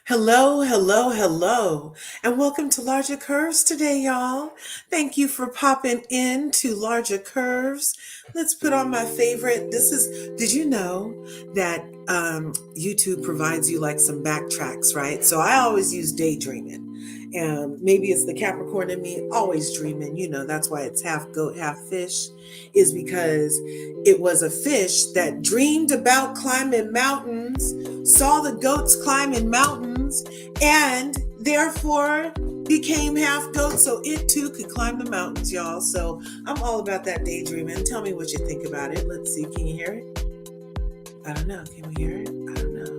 Hello, hello, hello, and welcome to Larger Curves today, y'all. Thank you for popping in to Larger Curves. Let's put on my favorite. Did you know that YouTube provides you like some backtracks, right? So I always use daydreaming. And maybe it's the Capricorn in me always dreaming. That's why it's half goat, half fish, is because it was a fish that dreamed about climbing mountains, saw the goats climbing mountains, and therefore became half goat so it too could climb the mountains, y'all. So I'm all about that daydreaming. Tell me what you think about it. Let's see. Can you hear it? I don't know. Can we hear it? I don't know.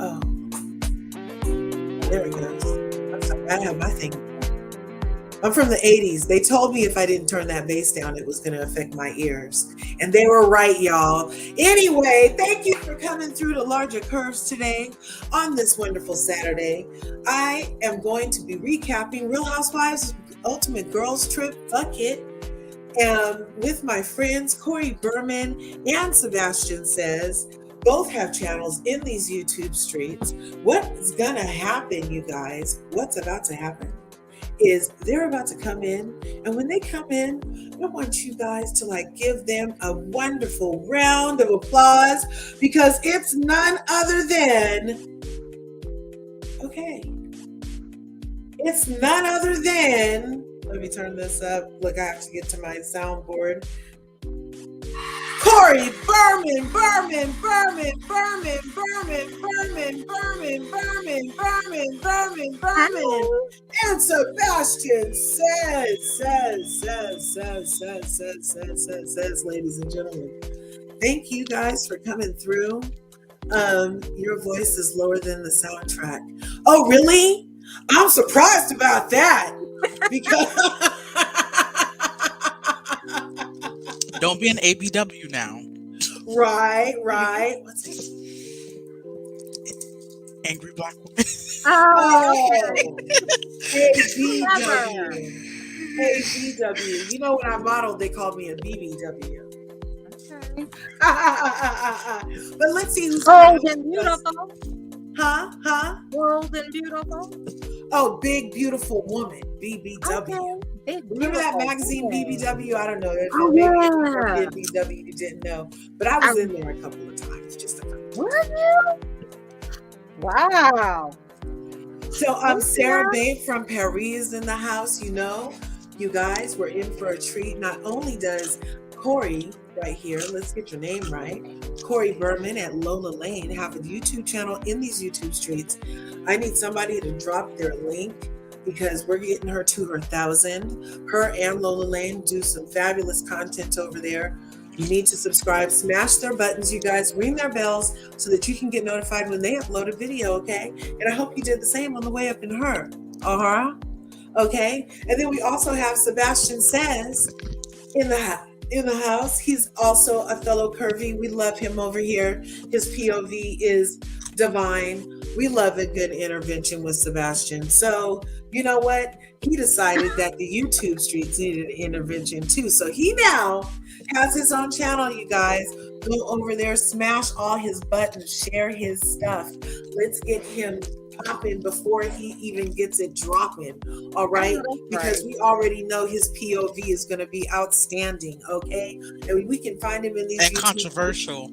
Oh, there it goes. I'm sorry. I have my thing. I'm from the 80s. They told me if I didn't turn that bass down, it was going to affect my ears. And they were right, y'all. Anyway, thank you for coming through to Larger Curves today on this wonderful Saturday. I am going to be recapping Real Housewives Ultimate Girls Trip, Fuck It, with my friends Corri Berman and Sebastian Says. Both have channels in these YouTube streets. What's going to happen, you guys? What's about to happen is they're about to come in, and when they come in, I want you guys to give them a wonderful round of applause, because it's none other than let me turn this up. Look, I have to get to my soundboard. Corri Berman, and Sebastian says, ladies and gentlemen. Thank you guys for coming through. Your voice is lower than the soundtrack. Oh, really? I'm surprised about that. Because don't be an ABW now. Right. What's it? Angry Black Woman. ABW. You know, when I modeled, they called me a BBW. Okay. But let's see who's old and beautiful. Huh? Old and beautiful. Oh, big beautiful woman, BBW. Okay. Remember that magazine, BBW? I don't know. BBW you didn't know, but I was in there a couple of times, just a couple. Were you? Wow. So Sarah Babe from Paris in the house. You guys, we're in for a treat. Not only does Corri right here, let's get your name right, Corri Berman at Lola Lane, have a YouTube channel in these YouTube streets. I need somebody to drop their link, because we're getting her to her 1,000. Her and Lola Lane do some fabulous content over there. You need to subscribe, smash their buttons, you guys, ring their bells so that you can get notified when they upload a video, okay? And I hope you did the same on the way up in her. Okay? And then we also have Sebastian Says in the house. He's also a fellow curvy. We love him over here. His POV is divine. We love a good intervention with Sebastian. So, you know what? He decided that the YouTube streets needed an intervention too. So he now has his own channel, you guys. Go over there, smash all his buttons, share his stuff. Let's get him popping before he even gets it dropping. All right? Because we already know his POV is going to be outstanding. Okay? And we can find him in these and controversial.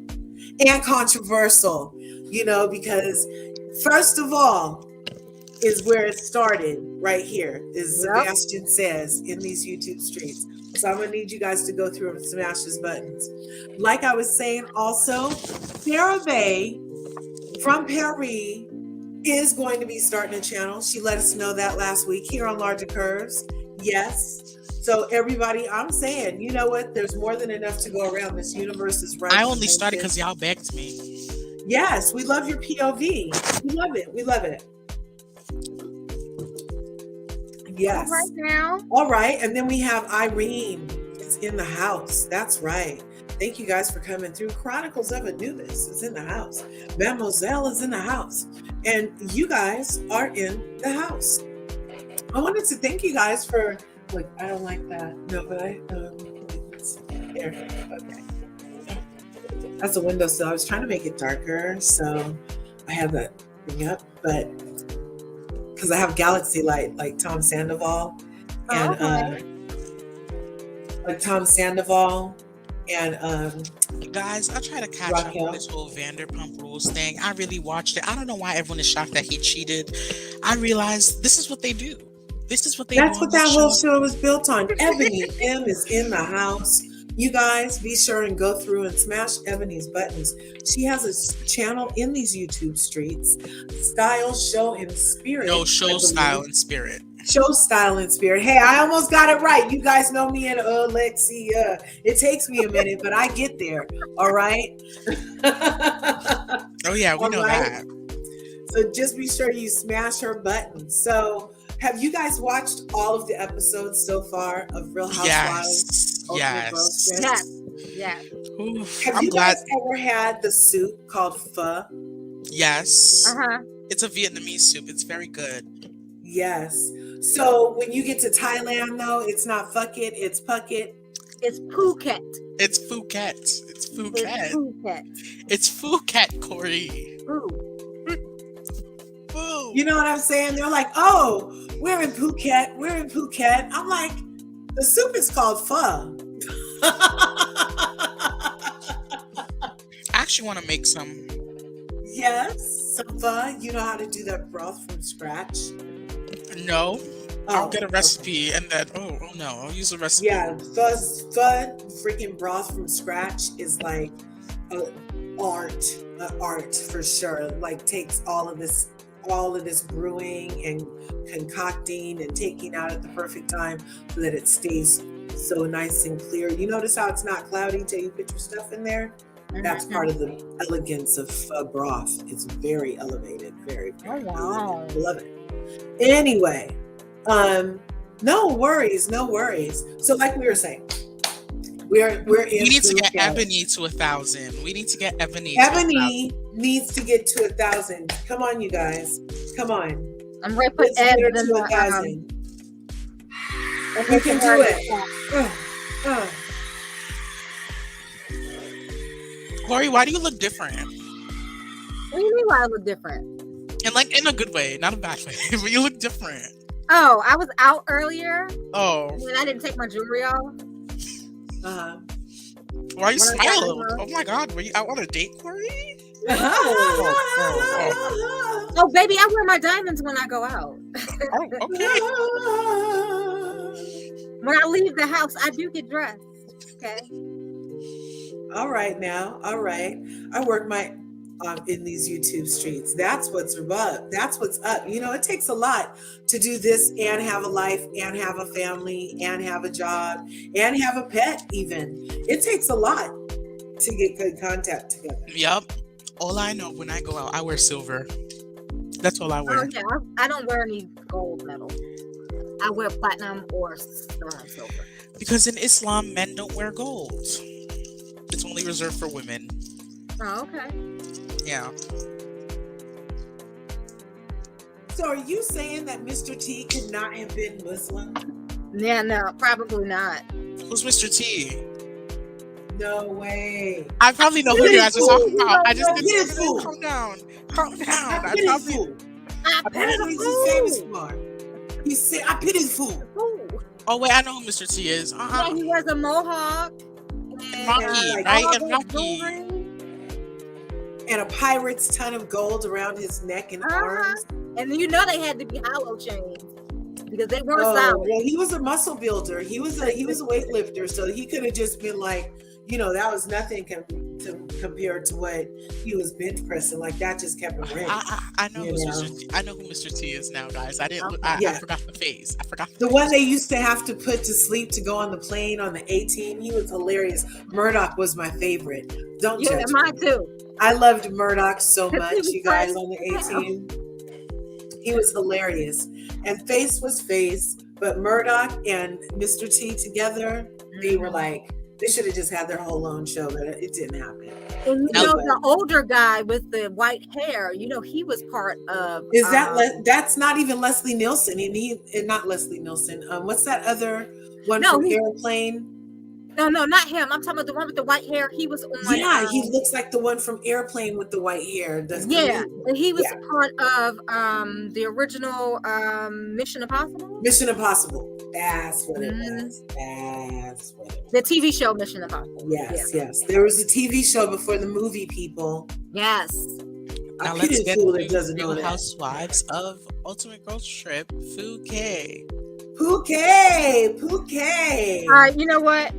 Because first of all, is where it started right here, is Sebastian Says in these YouTube streets. So I'm going to need you guys to go through and smash his buttons. Like I was saying also, Sarah Bae from Paris is going to be starting a channel. She let us know that last week here on Larger Curves. Yes. So everybody, I'm saying, you know what? There's more than enough to go around. This universe is right. I only started because y'all begged me. Yes, we love your POV. We love it. Yes. Right now. All right. And then we have Irene. It's in the house. That's right. Thank you guys for coming through. Chronicles of a Newbus is in the house. Mademoiselle is in the house. And you guys are in the house. I wanted to thank you guys for, like, I don't like that. No, but there. Okay. That's a windowsill. I was trying to make it darker. So I have that thing up, but because I have Galaxy Light, like Tom Sandoval, and like Tom Sandoval, and Guys, I try to catch up Raquel. on this whole Vanderpump Rules thing. I really watched it. I don't know why everyone is shocked that he cheated. I realized this is what they do. This is what they That's do. what that whole show was built on. Ebony M is in the house. You guys, be sure and go through and smash Ebony's buttons. She has a channel in these YouTube streets. Style, Show, and Spirit. No, Show, Style, and Spirit. Show, Style, and Spirit. Hey, I almost got it right. You guys know me and Uuhlexeeah. It takes me a minute, but I get there. All right? Oh, yeah, we know that. So just be sure you smash her button. So have you guys watched all of the episodes so far of Real Housewives? Yes. Yes. Oof, Have you guys ever had the soup called pho? Yes. Uh-huh. It's a Vietnamese soup. It's very good. Yes. So when you get to Thailand, though, it's not fuck it, it's puck it. It's Phuket. It's Phuket. It's Phuket. It's Phuket. It's Phuket, Corri. Ooh. Boo. You know what I'm saying? They're like, oh, we're in Phuket. We're in Phuket. I'm like, the soup is called pho. I actually want to make some. Yes, some pho. You know how to do that broth from scratch? No. I'll get a okay. recipe and then, oh no, I'll use a recipe. Yeah, pho freaking broth from scratch is like an art for sure. Like takes all of this brewing and concocting and taking out at the perfect time so that it stays so nice and clear. You notice how it's not cloudy till you put your stuff in there? That's part of the elegance of broth. It's very elevated, very, very wow. I love it. Anyway, no worries. So like we were saying, we're in. We need to get Ebony to 1,000. We need to get Ebony. Ebony needs to get to 1,000. Come on, you guys. Come on. I'm ready to put Let's get her Ed in to the 1,000. You can do it. Corri, why do you look different? What do you mean why I look different? And like in a good way, not a bad way, but you look different. Oh, I was out earlier. Oh. And I didn't take my jewelry off. Uh-huh. Why are you smiling? Oh my God, were you out on a date, Corri? Oh, baby, I wear my diamonds when I go out. Oh, okay. When I leave the house, I do get dressed. Okay. All right now. All right. I work my in these YouTube streets. That's what's up. That's what's up. You know, it takes a lot to do this and have a life and have a family and have a job and have a pet even. It takes a lot to get good contact together. Yep. All I know when I go out, I wear silver. That's all I wear. Oh, yeah. I don't wear any gold medal. I wear platinum or sterling silver. Because in Islam, men don't wear gold. It's only reserved for women. Oh, okay. Yeah. So are you saying that Mr. T could not have been Muslim? Yeah, no, probably not. Who's Mr. T? No way. I probably know who you guys are talking about. I just Pity didn't fool. calm down. Calm down. I I pity the probably fool. I That's pity what the he's famous fool. for. He said, I pity the fool. Fool. Oh wait, I know who Mr. T is. Yeah, he wears a mohawk. And Rocky, like right? all And those Rocky. jewelry. And a pirate's ton of gold around his neck and arms. And you know they had to be hollow chains because they weren't Oh, solid. well, he was a muscle builder. He was a weightlifter, so he could have just been like, you know, that was nothing compared to what he was bench pressing. Like that just kept him ready. I know who Mr. T. I know who Mr. T is now, guys. I didn't. Yeah. I forgot the face. I forgot The one they used to have to put to sleep to go on the plane on the A-team. He was hilarious. Murdoch was my favorite. Don't Yeah, judge mine me. too. I loved Murdoch so He much, was you guys, funny on the as hell. A-team. He was hilarious. And Face was Face, but Murdoch and Mr. T together, they were like, they should have just had their whole own show, but it didn't happen. And you know, Anyway. the older guy with the white hair, you know, he was part of. Is that that's not even Leslie Nielsen? And not Leslie Nielsen. What's that other one No, from he- Airplane? No, not him. I'm talking about the one with the white hair. He was on. Yeah, he looks like the one from Airplane with the white hair. Yeah, and he was Yeah. part of the original Mission Impossible. Mission Impossible. That's what it was. That's what it was. The TV show Mission Impossible. Yes, yes. There was a TV show before the movie, people. Yes. Now I let's pity get a fool to that doesn't know Real that. Housewives of Ultimate Girls Trip, Phuket. Phuket. All right, you know what?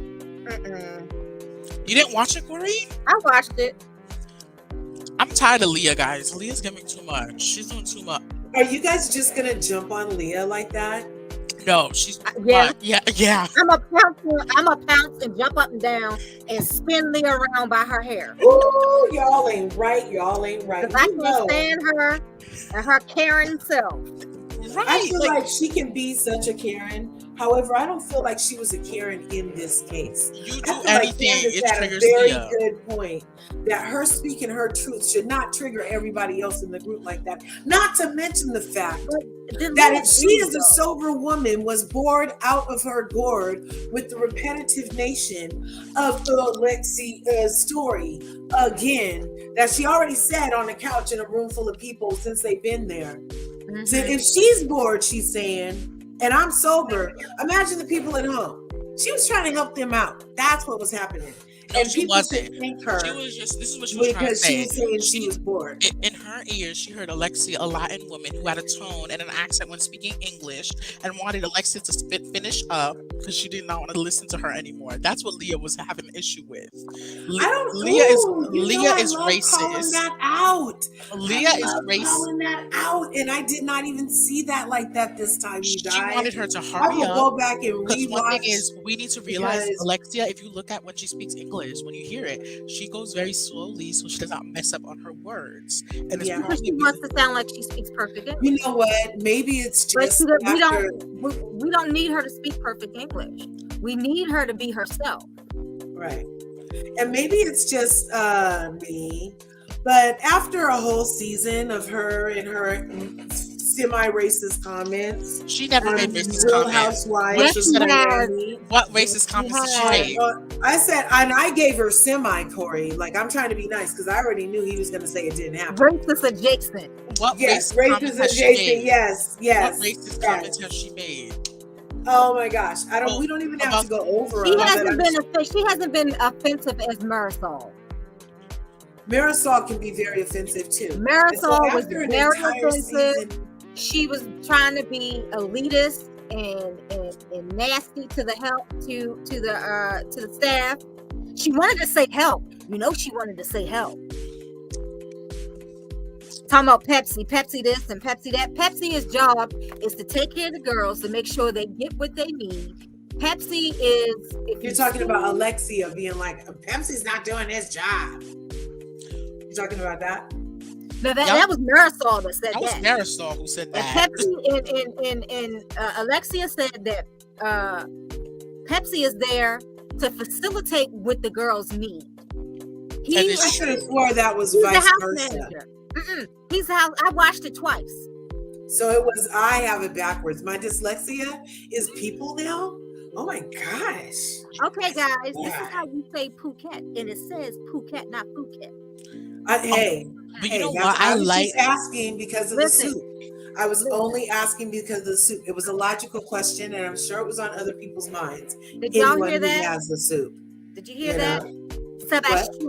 You didn't watch it, Corri? I watched it. I'm tired of Leah, guys. Leah's giving too much. She's doing too much. Are you guys just gonna jump on Leah like that? No, she's Yeah. yeah. I'm a pounce and jump up and down and spin Leah around by her hair. Ooh, y'all ain't right. Y'all ain't right. Because I can't stand her and her Karen self. Right. I feel like she can be such a Karen. However, I don't feel like she was a Karen in this case. You I do feel anything, like Candiance it had a triggers very Leah. good point that her speaking her truth should not trigger everybody else in the group like that. Not to mention the fact that if she as a sober woman was bored out of her gourd with the repetitive nation of Uuhlexeeah's story again, that she already said on the couch in a room full of people since they've been there. So if she's bored, she's saying, and I'm sober, imagine the people at home. She was trying to help them out. That's what was happening. No, and she people wasn't. should thank her She was just, this is what she was trying to because say. she was saying she was bored. In her ears, she heard Alexia, a Latin woman who had a tone and an accent when speaking English, and wanted Alexia to finish up because she did not want to listen to her anymore. That's what Leah was having an issue with. Leah is racist. Calling that out. Leah is racist. Calling that out, and I did not even see that like that this time. You guys, she wanted her to I hurry will up. go back and Because one thing rewatch. is, we need to realize, because- Alexia, if you look at when she speaks English, when you hear it, she goes very slowly so she does not mess up on her words. And it's Yeah. Because she wants to sound like she speaks perfect English. You know what? Maybe it's But just we after. don't need her to speak perfect English. We need her to be herself. Right. And maybe it's just me, but after a whole season of her and her semi-racist comments, she never made racist Real comments. Housewives Yes, of she has. Miami. What racist comments did she make? I said, and I gave her Corri. Like, I'm trying to be nice because I already knew he was going to say it didn't happen. Racist adjacent. What Yes, racist comments racist has she adjacent. made? Yes, yes. What racist yes. comments has she made? Oh my gosh, Well, we don't even have to go over. She them, but hasn't been offensive as Marisol. Marisol can be very offensive too. Marisol was after an very entire offensive. season- She was trying to be elitist and nasty to the staff. She wanted to say help. You know, she wanted to say help. Talking about Pepsi this and Pepsi that. Pepsi's job is to take care of the girls to make sure they get what they need. Pepsi is. If You're talking about Uuhlexeeah being like, Pepsi's not doing his job. You're talking about that? No, that was Marisol that said That was that. Marisol who said And that. Pepsi and Uuhlexeeah said that Pepsi is there to facilitate what the girls need. I should have swore that was He's the vice house versa. manager. He's the house. I watched it twice. So it was, I have it backwards. My dyslexia is people now. Oh my gosh. Okay, guys, this is how you say Phuket, and it says Phuket, not Phuket. Hey, But you know that's- what? I was just asking because of Listen. the soup. I was only asking because of the soup. It was a logical question, and I'm sure it was on other people's minds. Did y'all Anyone hear who that? has the soup. Did you hear You that? know? Sebastian.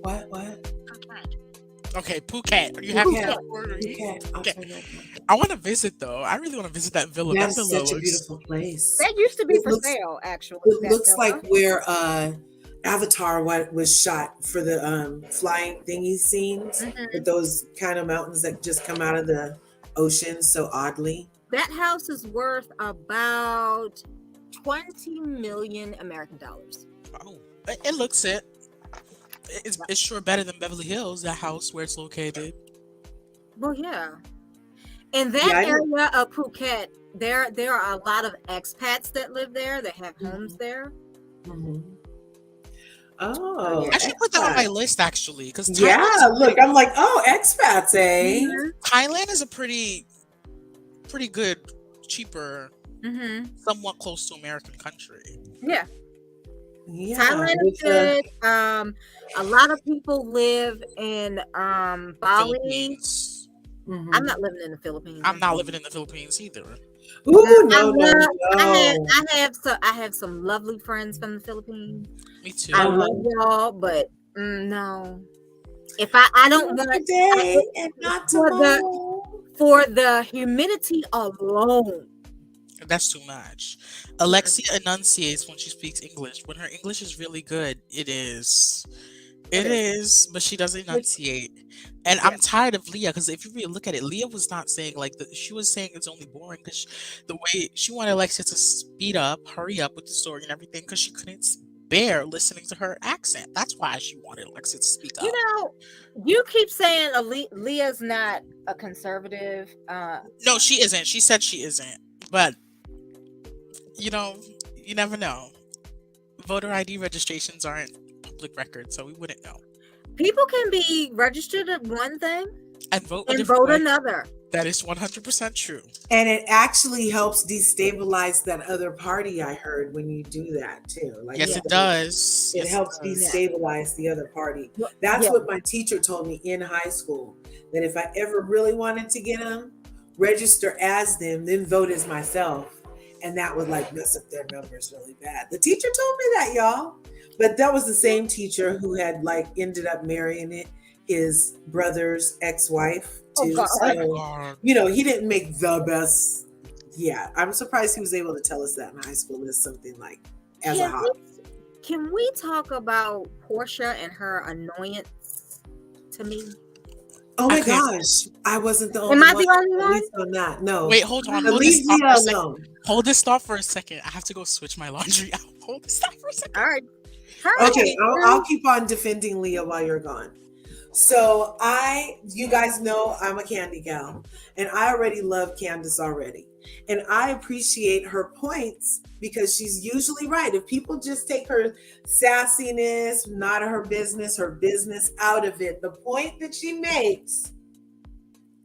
What? Okay, Phuket. You Phuket. have Okay. I want to visit though. I really want to visit that villa. That's That villa such a looks- beautiful place. That used to be It for looks- sale, actually. It that looks villa. like where Avatar was shot for the flying thingy scenes with those kind of mountains that just come out of the ocean so oddly. That house is worth about 20 million American dollars. Oh, it looks it. It's sure better than Beverly Hills, that house where it's located. Well, yeah. In that Yeah, I know. area of Phuket, there are a lot of expats that live there that have homes there. Mhm. Oh, I should put that on my expats. list actually, because Yeah, look, I'm like, oh, expats, eh? Thailand is a pretty good, cheaper, Mm-hmm. somewhat close to American country. Yeah. Yeah, Thailand is good. A lot of people live in Bali. Philippines. I'm not living in the Philippines. I'm not living in the Philippines either. Ooh, I no, no, love. no. I have some lovely friends from the Philippines. Me too. I love y'all, but no. If I don't Not want today and not tomorrow. for the humidity alone. That's too much. Alexia enunciates when she speaks English. When her English is really good, it is. It is, but she doesn't enunciate. And I'm tired of Leah because if you really look at it, Leah was not saying she was saying it's only boring because the way she wanted Alexia to speed up, hurry up with the story and everything because she couldn't bear listening to her accent. That's why she wanted Alexia to speak up. You know, you keep saying Leah's not a conservative. No, she isn't. She said she isn't. But, you never know. Voter ID registrations aren't public record, so we wouldn't know. People can be registered at one thing and vote another. That is 100% true. And it actually helps destabilize that other party, I heard, when you do that too. Yes, it does. It helps destabilize the other party. That's what my teacher told me in high school, that if I ever really wanted to get them, register as them, then vote as myself. And that would mess up their numbers really bad. The teacher told me that, y'all. But that was the same teacher who had ended up marrying his brother's ex-wife too. So, he didn't make the best. Yeah, I'm surprised he was able to tell us that in high school as something as a hobby. Can we talk about Porsha and her annoyance to me? Oh my gosh, I wasn't the only one. Am I the only one? On that? No. Wait, hold on. Hold this thought for a second. I have to go switch my laundry out. Hold this thought for a second. All right. Okay, I'll keep on defending Leah while you're gone. So you guys know I'm a Candy gal, and I already love Candice already. And I appreciate her points because she's usually right. If people just take her sassiness, not her business out of it, the point that she makes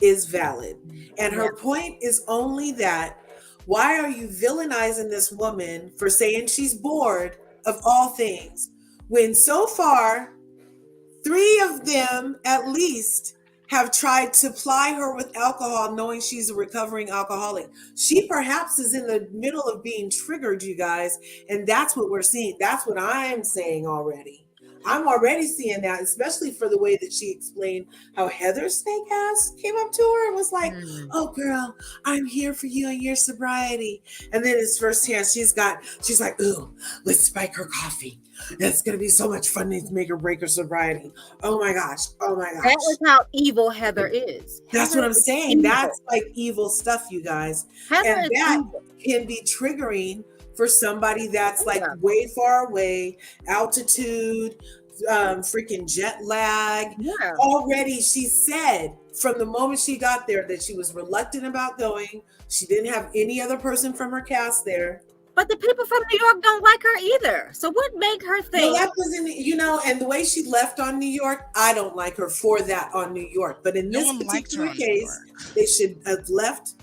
is valid. And her point is only that, why are you villainizing this woman for saying she's bored of all things, when so far 3 of them at least have tried to ply her with alcohol, knowing she's a recovering alcoholic? She perhaps is in the middle of being triggered, you guys, and that's what we're seeing. That's what I'm saying already. I'm already seeing that, especially for the way that she explained how Heather's snake ass came up to her and was like, oh girl, I'm here for you and your sobriety. And then it's firsthand, she's like, ooh, let's spike her coffee. That's going to be so much fun to make her break her sobriety. Oh my gosh. That is how evil Heather is. That's what I'm saying. Evil. That's evil stuff, you guys. Heather and that can be triggering for somebody that's way far away, altitude, freaking jet lag. Already she said from the moment she got there that she was reluctant about going. She didn't have any other person from her cast there. But the people from New York don't like her either. So what made her think? Well, that was and the way she left on New York, I don't like her for that on New York. But in this particular case, they should have left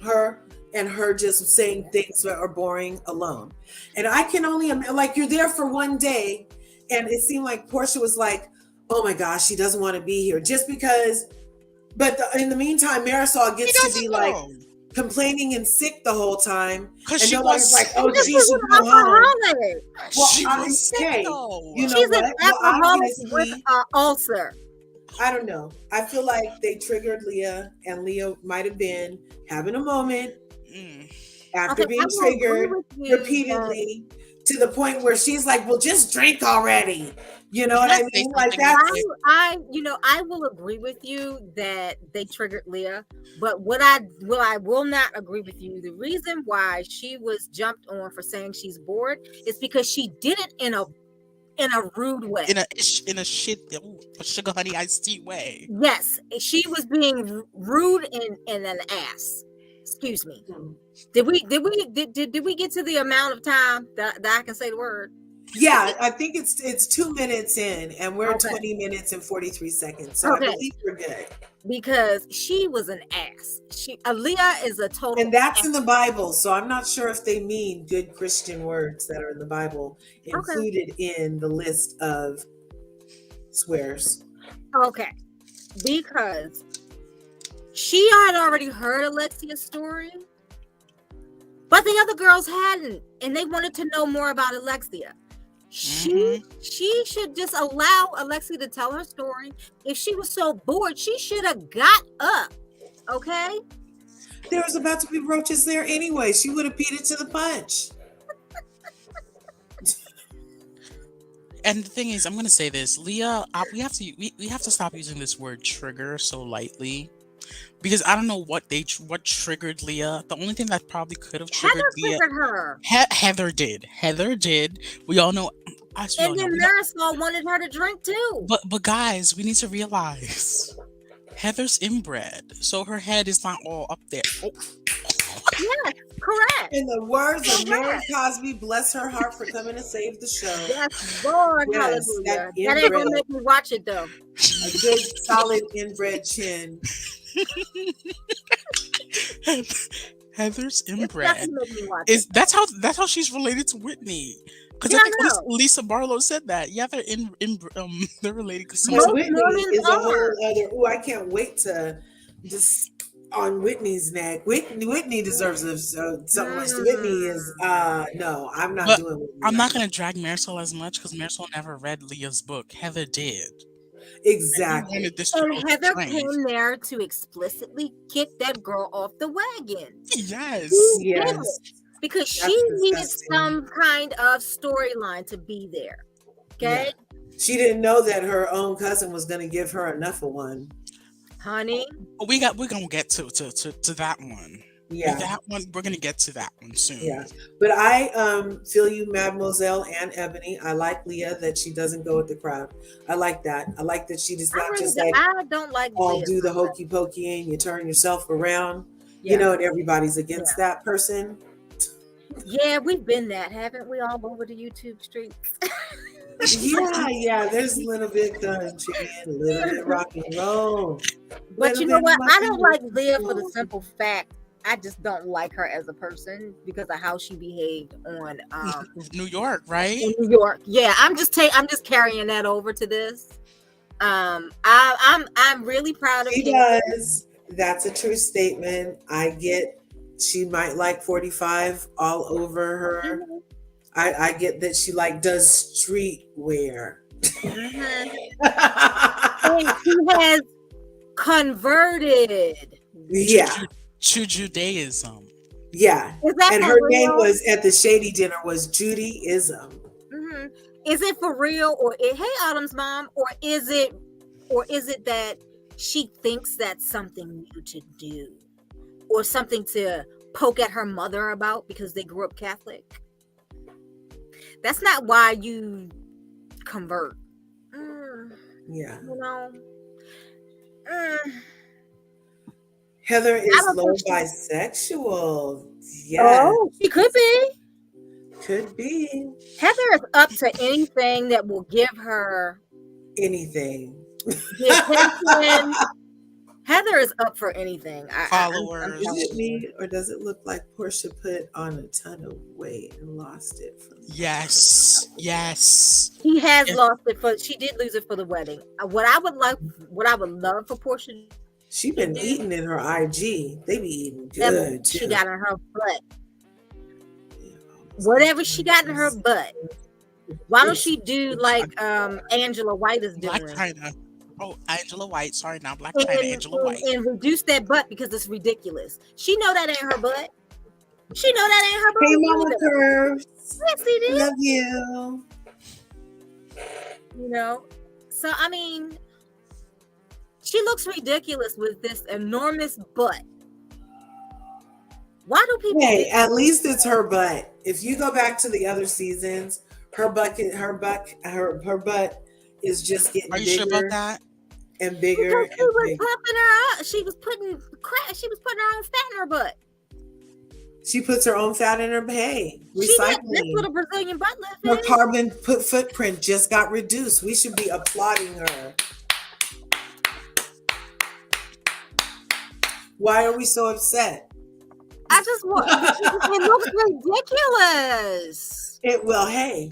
her and her just saying things that are boring alone. And I can only imagine, you're there for one day, and it seemed like Porsha was like, oh my gosh, she doesn't want to be here just because. But in the meantime, Marisol gets to be complaining and sick the whole time. And nobody's like, oh, she should go home. Well, she's an alcoholic with an ulcer. I don't know. I feel like they triggered Leah, and Leah might have been having a moment after being triggered repeatedly to the point where she's like, well, just drink already. You know what I mean? I will agree with you that they triggered Leah, but what I will not agree with you. The reason why she was jumped on for saying she's bored is because she did it in a rude way, in a sugar honey iced tea way. Yes, she was being rude and an ass. Excuse me. Did we get to the amount of time that I can say the word? Yeah, I think it's 2 minutes in, and we're Okay. 20 minutes and 43 seconds. So I Okay. believe we're good. Because she was an ass. Leah is a total And that's ass. in the Bible. So I'm not sure if they mean good Christian words that are in the Bible included in the list of swears. Okay. Because she had already heard Alexia's story, but the other girls hadn't, and they wanted to know more about Alexia. She should just allow Alexia to tell her story. If she was so bored, she should have got up. Okay? There was about to be roaches there anyway. She would have beat it to the punch. And the thing is, I'm gonna say this, Leah. We have to stop using this word trigger so lightly, because I don't know what triggered Leah. The only thing that probably could have triggered Leah, triggered her. Heather did. Heather did. We all know. And then Marisol wanted her to drink too. But guys, we need to realize Heather's inbred, so her head is not all up there. Oh. Yes, correct. In the words of Mary Cosby, bless her heart for coming to save the show. Yes, Lord, Yes, hallelujah. That ain't gonna make me watch it though. A good, solid inbred chin. Heather's inbred. That's how she's related to Whitney. Because I think Lisa Barlow said that. Yeah, they're related to someone. Whitney is a whole other. Oh, I can't wait to just on Whitney's neck. Whitney deserves something like Whitney is. No, I'm not doing Whitney. I'm not gonna drag Marisol as much because Marisol never read Leah's book. Heather did. Exactly. And Heather came there to explicitly kick that girl off the wagon. Yes. Yes. Because she needed some kind of storyline to be there. Okay? Yeah. She didn't know that her own cousin was going to give her enough of one. Honey. We're gonna get to that one. Yeah. That one, we're gonna get to that one soon. Yeah. But I feel you, Mademoiselle and Ebony. I like Leah that she doesn't go with the crowd. I like that. I like that she does not just like I don't like all Leah do the hokey pokey and you turn yourself around. Yeah. You know, and everybody's against that person. Yeah, we've been that, haven't we? All over the YouTube streets. Yeah. There's a little bit country and a little bit rock and roll. But you know what? I don't like Leah for the simple fact I just don't like her as a person because of how she behaved on New York, right? In New York. Yeah, I'm just carrying that over to this. I'm really proud of she does. That's a true statement. I get she might like 45 all over her. Mm-hmm. I get that she does street wear. Mm-hmm. And she has converted. Yeah. To Judaism. Yeah. And her name was at the Shady Dinner was Judaism. Mm-hmm. Is it for real hey Autumn's mom, or is it that she thinks that's something new to do or something to poke at her mother about because they grew up Catholic? That's not why you convert. Yeah. You know? Heather is low bisexual. Yeah. Oh, she could be. Could be. Heather is up to anything that will give her anything. The attention. Heather is up for anything. Followers. Is it me, or does it look like Porsha put on a ton of weight and lost it? Yes. She has lost it she did lose it for the wedding. What I would love for Porsha. She been eating in her IG. They be eating good too. She got in her butt. Whatever she got in her butt. Why don't she do like Angela White is doing? Black China. Oh, Angela White. Sorry, now Black China, Angela White. And reduce that butt because it's ridiculous. She know that ain't her butt. She know that ain't her butt. Hey, Mama Curves. Yes, he did. Love you. You know, so I mean, she looks ridiculous with this enormous butt. Why do people? Hey, at least it's her butt. If you go back to the other seasons, her butt is just getting bigger. Are you sure about that? And bigger. Because she was pumping her up. She was putting her own fat in her butt. She puts her own fat in her hay. She got this Recycling. little Brazilian butt Her lift. carbon footprint just got reduced. We should be applauding her. Why are we so upset? I just want. It looks ridiculous. Hey.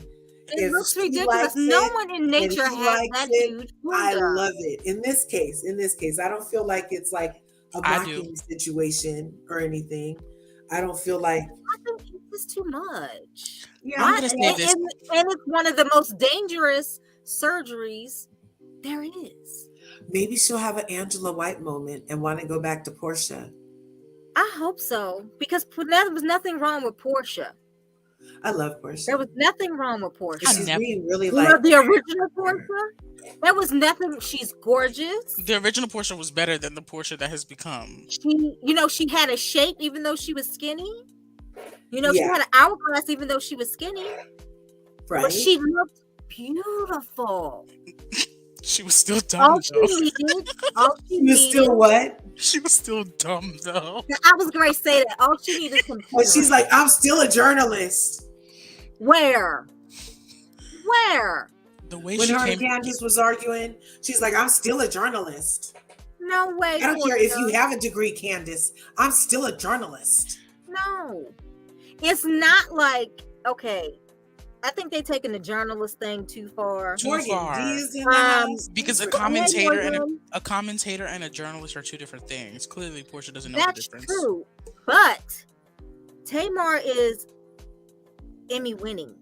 It looks ridiculous. No one in nature has that huge booty. I love it. In this case, I don't feel like it's like a mocking situation or anything. I don't feel like. I think it's just too much. Yeah, I'm gonna say this. And it's one of the most dangerous surgeries there is. Maybe she'll have an Angela White moment and want to go back to Porsha. I hope so, because there was nothing wrong with Porsha. I love Porsha. There was nothing wrong with Porsha. She's being really the original Porsha. There was nothing. She's gorgeous. The original Porsha was better than the Porsha that has become. She had a shape even though she was skinny. She had an hourglass even though she was skinny. Right. But she looked beautiful. She was still dumb, though. She was still what? She was still dumb, though. I was going to say that. All she needed was But she's like, I'm still a journalist. Where? The way when her and Candiance was arguing, she's like, I'm still a journalist. No way. I don't care if you have a degree, Candice. I'm still a journalist. No. It's not like, okay, I think they're taking the journalist thing too far. Because a commentator and a journalist are two different things. Clearly, Porsha doesn't know the difference. That's true. But Tamar is Emmy winning.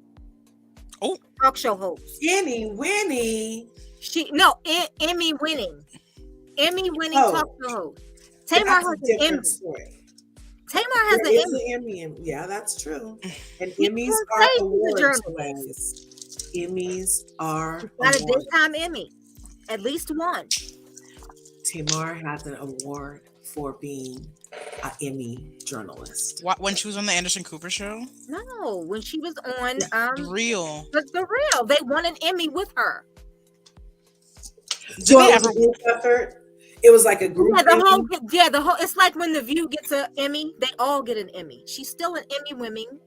Oh, talk show host. Emmy winning. Emmy winning. Emmy winning talk show host. Tamar has an Emmy. Tamar has an Emmy. Yeah, that's true. And Emmys are awards, guys. Emmys are got a daytime Emmy. At least one. Tamar has an award for being an Emmy journalist. What, when she was on the Anderson Cooper show? No, when she was on The Real. The Real. They won an Emmy with her. So it was a group effort. It was like a group. Yeah, the whole. It's like when The View gets an Emmy, they all get an Emmy. She's still an Emmy winning.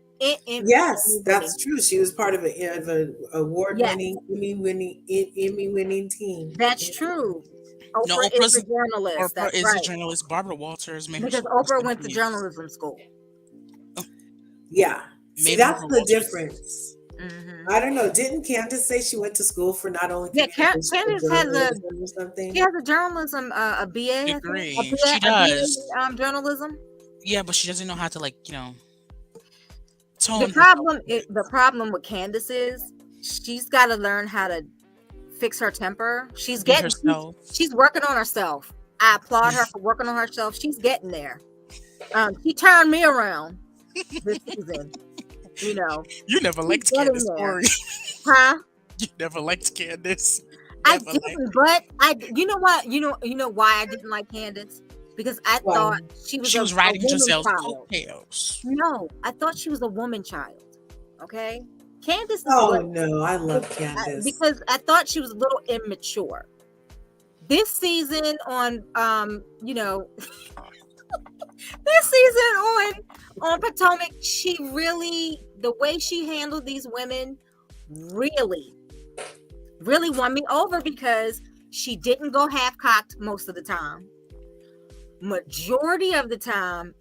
Yes, that's true. She was part of an award-winning, Emmy-winning team. That's true. Oprah is a journalist. Oprah is a journalist. Barbara Walters, because Oprah went to journalism school. Yeah, see, that's the difference. Mm-hmm. I don't know. Didn't Candice say she went to school for not only? Yeah, Candice has a journalism a BA degree. She does journalism. Yeah, but she doesn't know how to tone. The problem with Candice is she's got to learn how to fix her temper. She's working on herself. I applaud her for working on herself. She's getting there. She turned me around this season. You never liked Candice, Corri. Huh? You never liked Candice. I didn't, but you know what? You know why I didn't like Candice? Because I thought she was riding Giselle's coattails. No, I thought she was a woman child. Okay, Candice. No, I love Candice because I thought she was a little immature. This season on, this season on Potomac, she really, the way she handled these women, really won me over because she didn't go half-cocked most of the time. Majority of the time,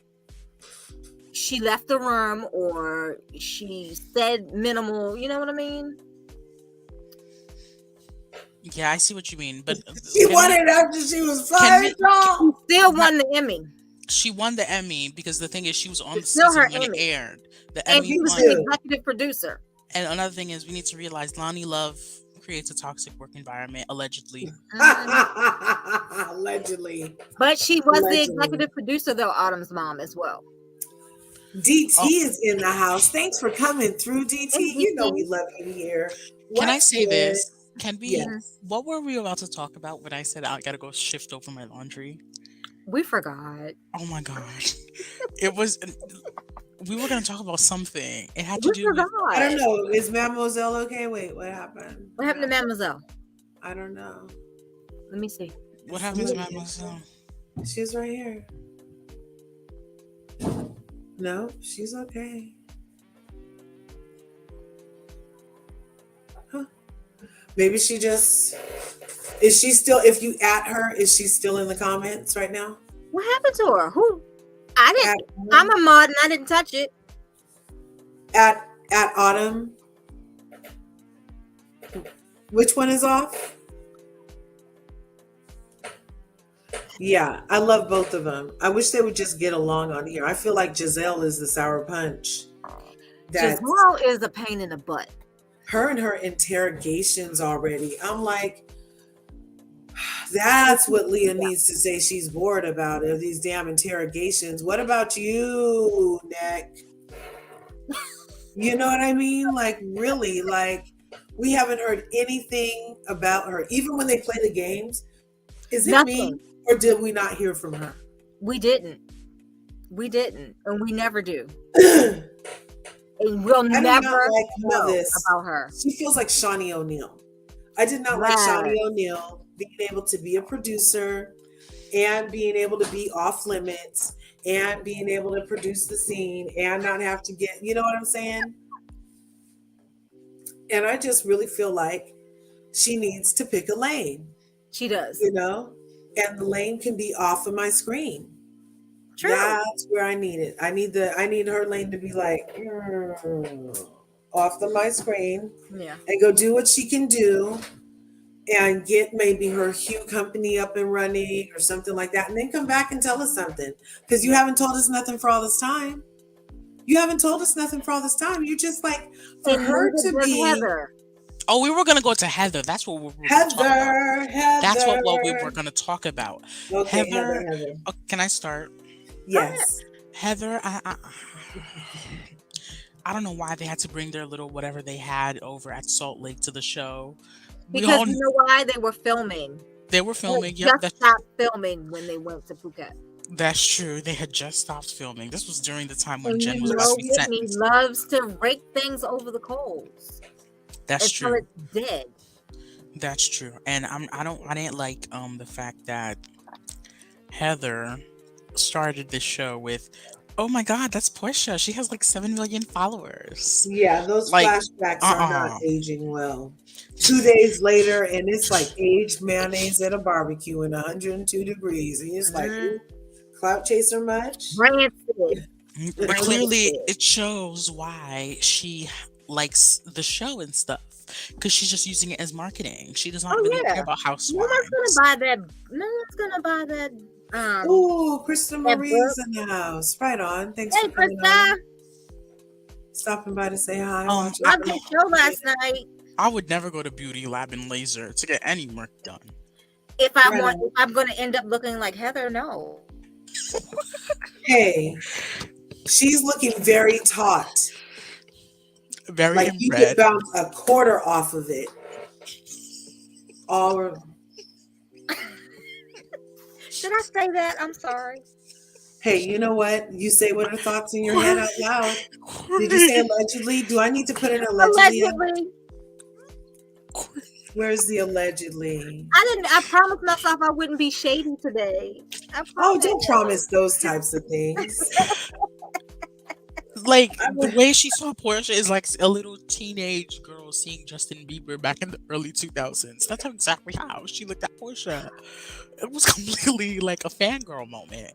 she left the room or she said minimal, you know what I mean? Yeah, I see what you mean. But she won it after she was fired. She still won the Emmy. She won the Emmy because the thing is she was on the season when it aired. The Emmy she was the executive producer. And another thing is we need to realize Lonnie Love creates a toxic work environment, allegedly. Allegedly. But she was the executive producer, though, Autumn's mom as well. DT is in the house. Thanks for coming through, DT. You know we love you here. Can I say this? Can we? Yes. What were we about to talk about when I said I gotta go shift over my laundry? We forgot. Oh my god! It was. We were gonna talk about something. It had to do with. I don't know. Is Mademoiselle okay? Wait, what happened? What happened to Mademoiselle? I don't know. Let me see. What happened to Mademoiselle? She's right here. No, she's okay. Huh. Maybe she just is she still if you at her, is she still in the comments right now? What happened to her? Who? I didn't. At, I'm a mod and I didn't touch it. at Autumn. Which one is off? Yeah, I love both of them. I wish they would just get along on here. I feel like Giselle is the sour punch. Giselle is a pain in the butt. Her and her interrogations already. I'm like, that's what Leah needs to say she's bored about, are these damn interrogations. What about you, Nick? You know what I mean? Like, really, like, we haven't heard anything about her. Even when they play the games, is it me or did we not hear from her? We didn't. And we never do. And we'll never know about her. She feels like Shawnee O'Neal. I did not like Shawnee O'Neal being able to be a producer and being able to be off limits and being able to produce the scene and not have to get, you know what I'm saying? And I just really feel like she needs to pick a lane. She does. You know? And the lane can be off of my screen. True. That's where I need it. I need her lane to be like off of my screen. Yeah. And go do what she can do and get maybe her Hue company up and running or something like that. And then come back and tell us something. Because you haven't told us nothing for all this time. You haven't told us nothing for all this time. You just like for her to be Heather. Oh, we were gonna go to Heather. That's what we were Heather. That's what we were gonna talk about. Okay, Heather. Heather. Oh, can I start? Yes. Heather, I don't know why they had to bring their little whatever they had over at Salt Lake to the show. Because you know why? They were filming. They were filming. They just stopped filming when they went to Phuket. That's true. They had just stopped filming. This was during the time when And Jen was about to be Whitney sentenced. loves to rake things over the coals. That's until true. It's dead. That's true. And I didn't like the fact that Heather started the show with, oh my God, that's Porsha. She has like 7 million followers. Yeah, those flashbacks are not aging well. 2 days later, and it's like aged mayonnaise at a barbecue in 102 degrees. And it's like, ooh, clout chaser much? Rancid. But clearly it shows why she likes the show and stuff. Because she's just using it as marketing. She does not really care about housewives. No one's gonna buy that. Oh, Krista Marie's in the house. Right on. Thanks for coming on. Stopping by to say hi. I did a show last night. I would never go to Beauty Lab and Laser to get any work done. If I'm going to end up looking like Heather, no. Hey, she's looking very taut. Very like you could bounce a quarter off of it. Should I say that? I'm sorry. Hey, you know what? You say what are thoughts in your head out loud. Did you say allegedly? Do I need to put an allegedly? Where's the allegedly? I promised myself I wouldn't be shady today. Don't promise those types of things. Like the way she saw Porsha is like a little teenage girl seeing Justin Bieber back in the early 2000s. That's exactly how she looked at Porsha. It was completely like a fangirl moment.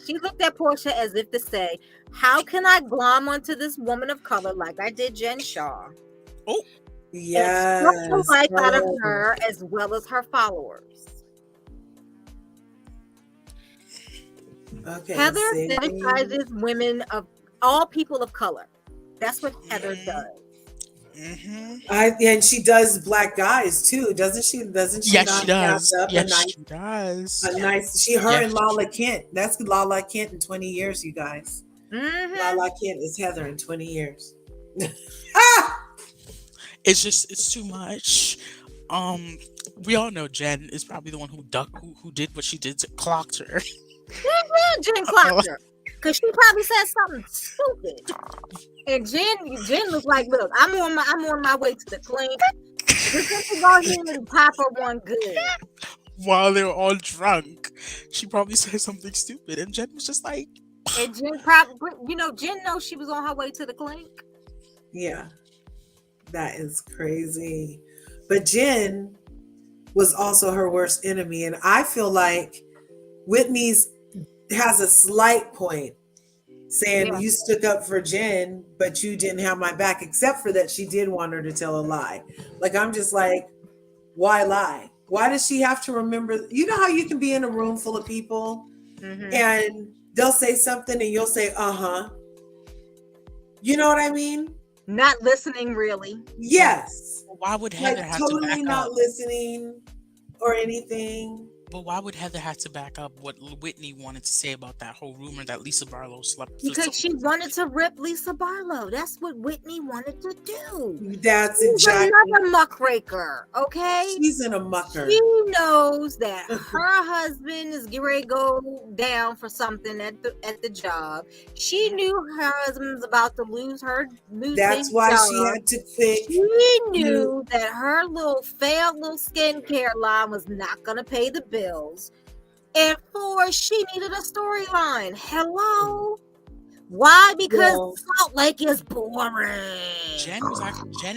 She looked at Porsha as if to say, how can I glom onto this woman of color like I did Jen Shaw? Oh, yes. The life out of her as well as her followers. Okay, Heather fetishizes women of all people of color. That's what Heather does. And she does black guys too, doesn't she? Doesn't she? Yes, she does. Yes, she does. A nice. And Lala Kent. That's Lala Kent in 20 years, you guys. Lala Kent is Heather in 20 years. It's too much. We all know Jen is probably the one who did what she did to clocked her. Jen clocked her. Because she probably said something stupid. And Jen was like, look, I'm on my way to the clinic. Just let me go ahead and pop her one good. While they were all drunk, she probably said something stupid. And Jen was just like, And Jen probably, Jen knows she was on her way to the clink. Yeah, that is crazy. But Jen was also her worst enemy. And I feel like Whitney's has a slight point saying you stuck up for Jen, but you didn't have my back, except for that she did want her to tell a lie. Like, I'm just like, why lie? Why does she have to remember? You know how you can be in a room full of people and they'll say something and you'll say, uh-huh. You know what I mean? Not listening, really. Yes. Why would Heather have to back totally not up? listening or anything. But why would Heather have to back up what Whitney wanted to say about that whole rumor that Lisa Barlow slept with Because she wanted to rip Lisa Barlow. That's what Whitney wanted to do. That's She's exactly. another muckraker, okay? She's in a mucker. She knows that her husband is getting ready to go down for something at the job. She knew her husband was about to lose That's why job. she had to quit. She knew that her failed little skincare line was not going to pay the bills. And 4, she needed a storyline. Hello? Why? Because Salt Lake is boring. Jen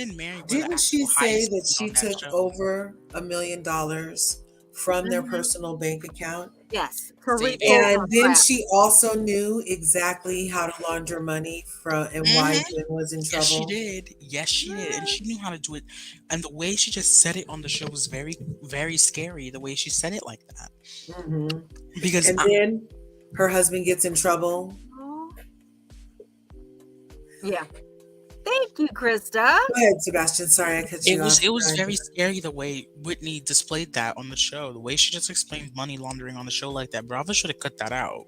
and Mary were Didn't the she actual say highest that paid she on that took show. over $1 million from their personal bank account? Yes. And then she also knew exactly how to launder money and why Jen was in trouble. Yes, she did. Yes, she did. And she knew how to do it. And the way she just said it on the show was very, very scary, the way she said it like that. Because then her husband gets in trouble. Yeah. Thank you, Krista. Go ahead, Sebastian. Sorry, I cut you off. It was very scary the way Whitney displayed that on the show. The way she just explained money laundering on the show like that. Bravo should have cut that out.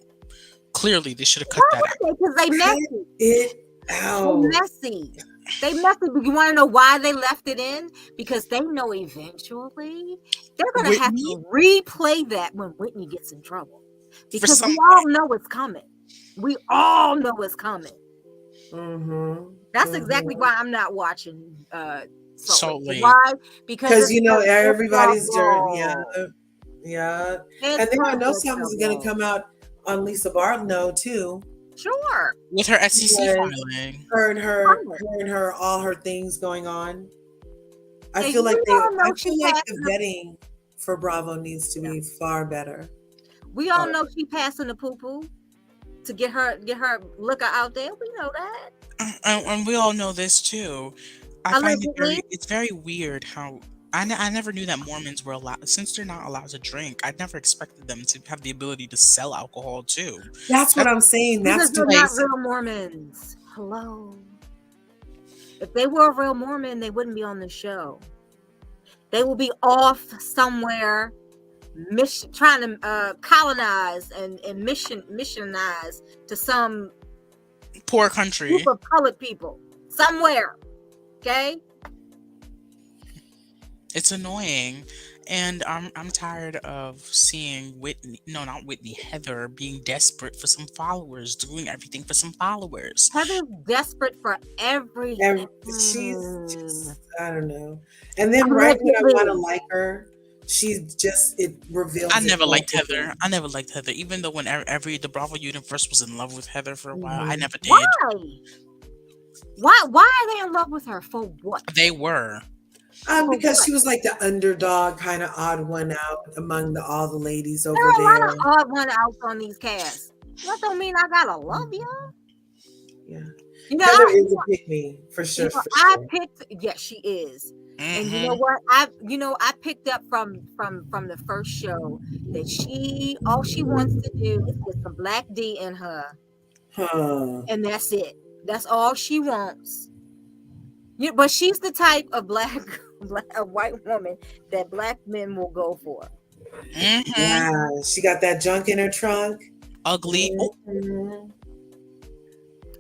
Clearly, they should have cut that out. Because they messy. It out. They're messy. They messy. You want to know why they left it in? Because they know eventually they're going to have to replay that when Whitney gets in trouble. Because we all know it's coming. We all know it's coming. That's exactly why I'm not watching Salt Lake. Why? Because everybody's dirty. Yeah. And then I know something's going to come out on Lisa Barlow too. Sure. With her SEC filing. Her and her, all her things going on. I feel like the vetting for Bravo needs to be far better. We all know she passing the poo-poo to get her looker out there. We know that. And we all know this too. I find it's very weird how I never knew that Mormons were allowed, since they're not allowed to drink. I never expected them to have the ability to sell alcohol too. That's what I'm saying. Because they're not real Mormons. Hello. If they were a real Mormon, they wouldn't be on the show. They will be off somewhere, trying to colonize and missionize to some poor country, group of colored people somewhere. Okay. It's annoying, and I'm tired of seeing Heather being desperate for some followers, doing everything for some followers. Heather's desperate for everything. She's just, I don't know. And then right when I want to like her, it reveals. I never liked Heather. Even though the Bravo universe was in love with Heather for a while, I never did. Why are they in love with her? For what? They were. Because she was like the underdog, kind of odd one out among all the ladies over there. There are a lot of odd one outs on these casts. That don't mean I gotta love you. Yeah. Heather is a pick me for sure. Yes, she is. And you know what? I picked up from the first show that all she wants to do is get some black D in her. And that's it. That's all she wants. Yeah, but she's the type of a white woman that black men will go for. Yeah, she got that junk in her trunk. Ugly.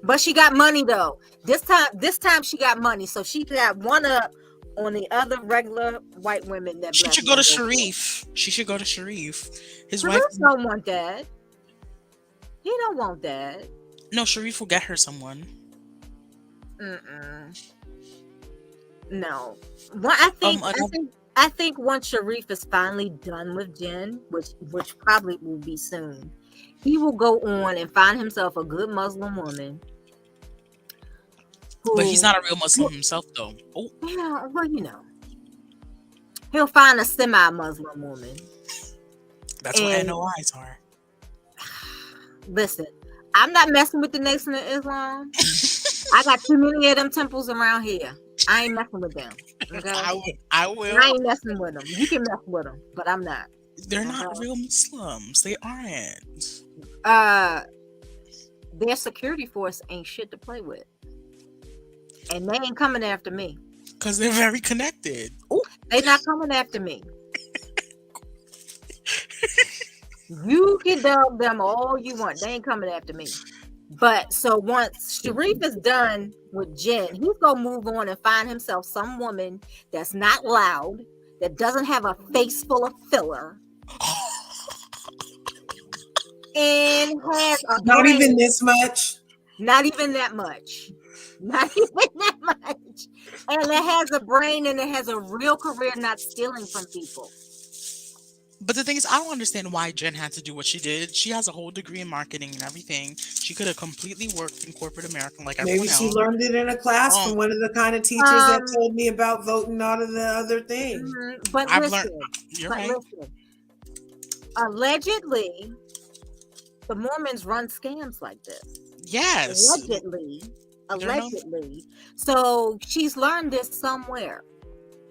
But she got money though. This time she got money, so she got one up on the other regular white women that she should go to Sharif. She should go to Sharif. His wife don't want that. He don't want that. No, Sharif will get her someone. No. Well, I I think once Sharif is finally done with Jen, which probably will be soon, he will go on and find himself a good Muslim woman. But he's not a real Muslim himself, though. Oh, Yeah, well, he'll find a semi-Muslim woman. that's what NOIs are. Listen, I'm not messing with the Nation of Islam. I got too many of them temples around here. I ain't messing with them. Okay? I will. I ain't messing with them. You can mess with them, but I'm not. They're not real Muslims. They aren't. Their security force ain't shit to play with. And they ain't coming after me. Because they're very connected. Ooh, they not coming after me. You can dub them all you want. They ain't coming after me. But so once Sharif is done with Jen, he's gonna move on and find himself some woman that's not loud, that doesn't have a face full of filler, and has a Not brain. even this much. Not even that much. Not even that much. And it has a brain and it has a real career, not stealing from people. But the thing is, I don't understand why Jen had to do what she did. She has a whole degree in marketing and everything. She could have completely worked in corporate America like everyone Maybe else. she learned it in a class from one of the kind of teachers that told me about voting out of the other thing. But I've listen, learned. You're right. listen. Allegedly, the Mormons run scams like this. Yes. Allegedly. So she's learned this somewhere.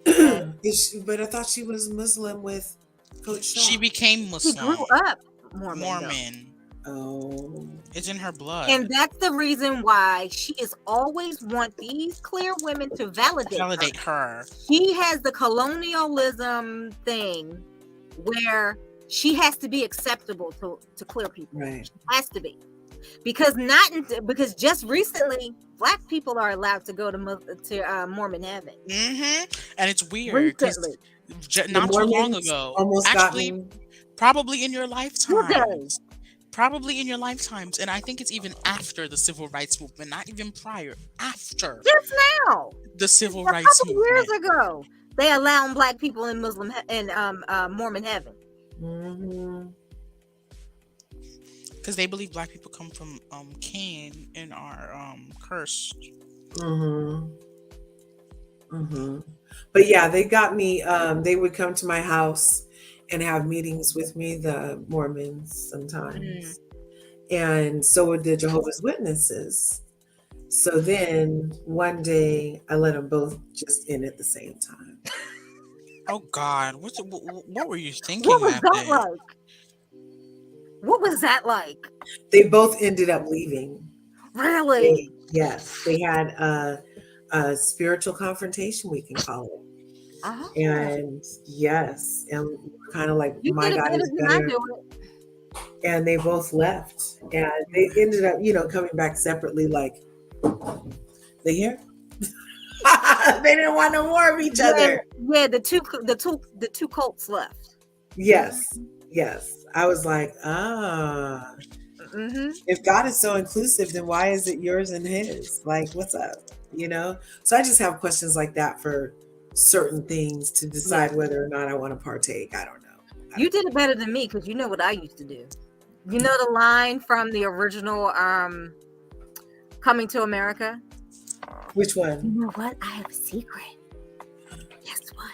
But I thought she was Muslim with Coach Shaw. She became Muslim. She grew up Mormon. Oh. It's in her blood. And that's the reason why she is always want these clear women to validate her. She has the colonialism thing where she has to be acceptable to clear people. Right. She has to be. Because just recently, Black people are allowed to go to Mormon heaven. And it's weird because not too long ago, almost actually, probably in your lifetimes. Probably in your lifetimes, and I think it's even after the civil rights movement, not even prior. After just now, the civil rights movement, years ago, they allowed Black people in Mormon heaven. Because they believe Black people come from Cain and are cursed. But yeah, they got me. They would come to my house and have meetings with me, the Mormons sometimes, and so would the Jehovah's Witnesses. So then one day I let them both just in at the same time. Oh God, what were you thinking? What was that like? What was that like? They both ended up leaving. Really? Yes, they had a spiritual confrontation, we can call it. And yes, and kind of like my God is better. And they both left, and they ended up, coming back separately. Like, they here? They didn't want no more of each other. Yeah, the two cults left. Yes. I was like, if God is so inclusive, then why is it yours and his? Like, what's up? So I just have questions like that for certain things to decide whether or not I want to partake. I don't know. You did it better than me because you know what I used to do. You know the line from the original Coming to America? Which one? You know what? I have a secret. Guess what?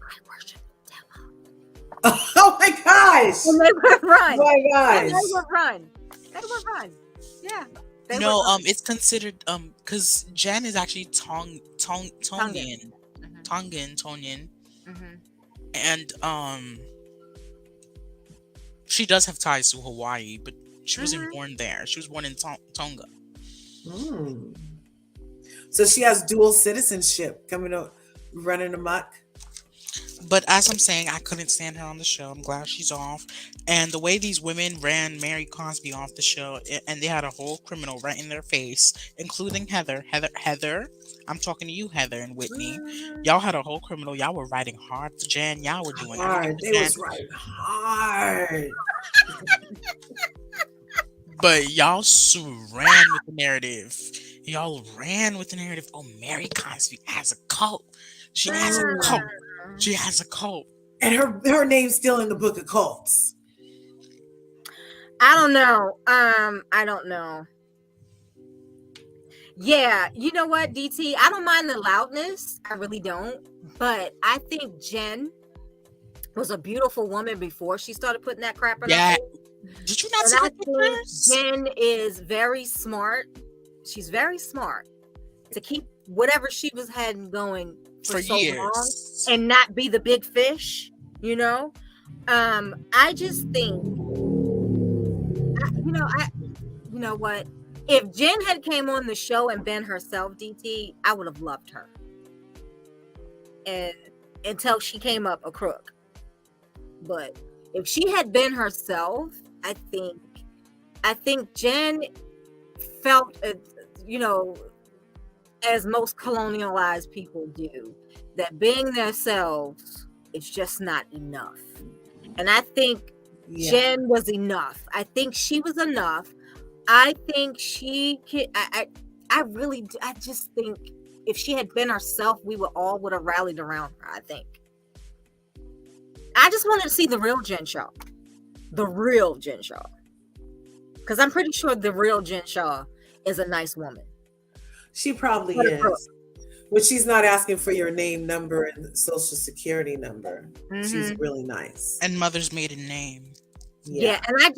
I worship the devil. Oh my gosh! And they would run. Oh my gosh! They would run. Yeah. No, it's considered because Jen is actually Tongan, and she does have ties to Hawaii, but she wasn't born there. She was born in Tonga. So she has dual citizenship running amok. But as I'm saying, I couldn't stand her on the show. I'm glad she's off. And the way these women ran Mary Cosby off the show, and they had a whole criminal right in their face, including Heather. I'm talking to you, Heather and Whitney. Y'all had a whole criminal. Y'all were riding hard for Jen. Y'all were doing hard. They was riding hard. But y'all ran with the narrative. Oh, Mary Cosby has a cult. She has a cult. She has a cult. And her name's still in the book of cults. I don't know. I don't know. Yeah, you know what, DT? I don't mind the loudness. I really don't. But I think Jen was a beautiful woman before she started putting that crap in her face. Did you not And see I her pictures? think Jen is very smart. She's very smart to keep whatever she was had going for so years long and not be the big fish, you know? I just think, you know what? If Jen had came on the show and been herself, DT, I would have loved her. And until she came up a crook. But if she had been herself, I think Jen felt, as most colonialized people do, that being themselves is just not enough. And I think Jen was enough. I think she was enough. I think she could. I just think if she had been herself, we would have rallied around her. I think. I just wanted to see the real Jen Shaw, because I'm pretty sure the real Jen Shaw is a nice woman. She probably is. But she's not asking for your name, number, and social security number. Mm-hmm. She's really nice. And mother's maiden name. Yeah, and I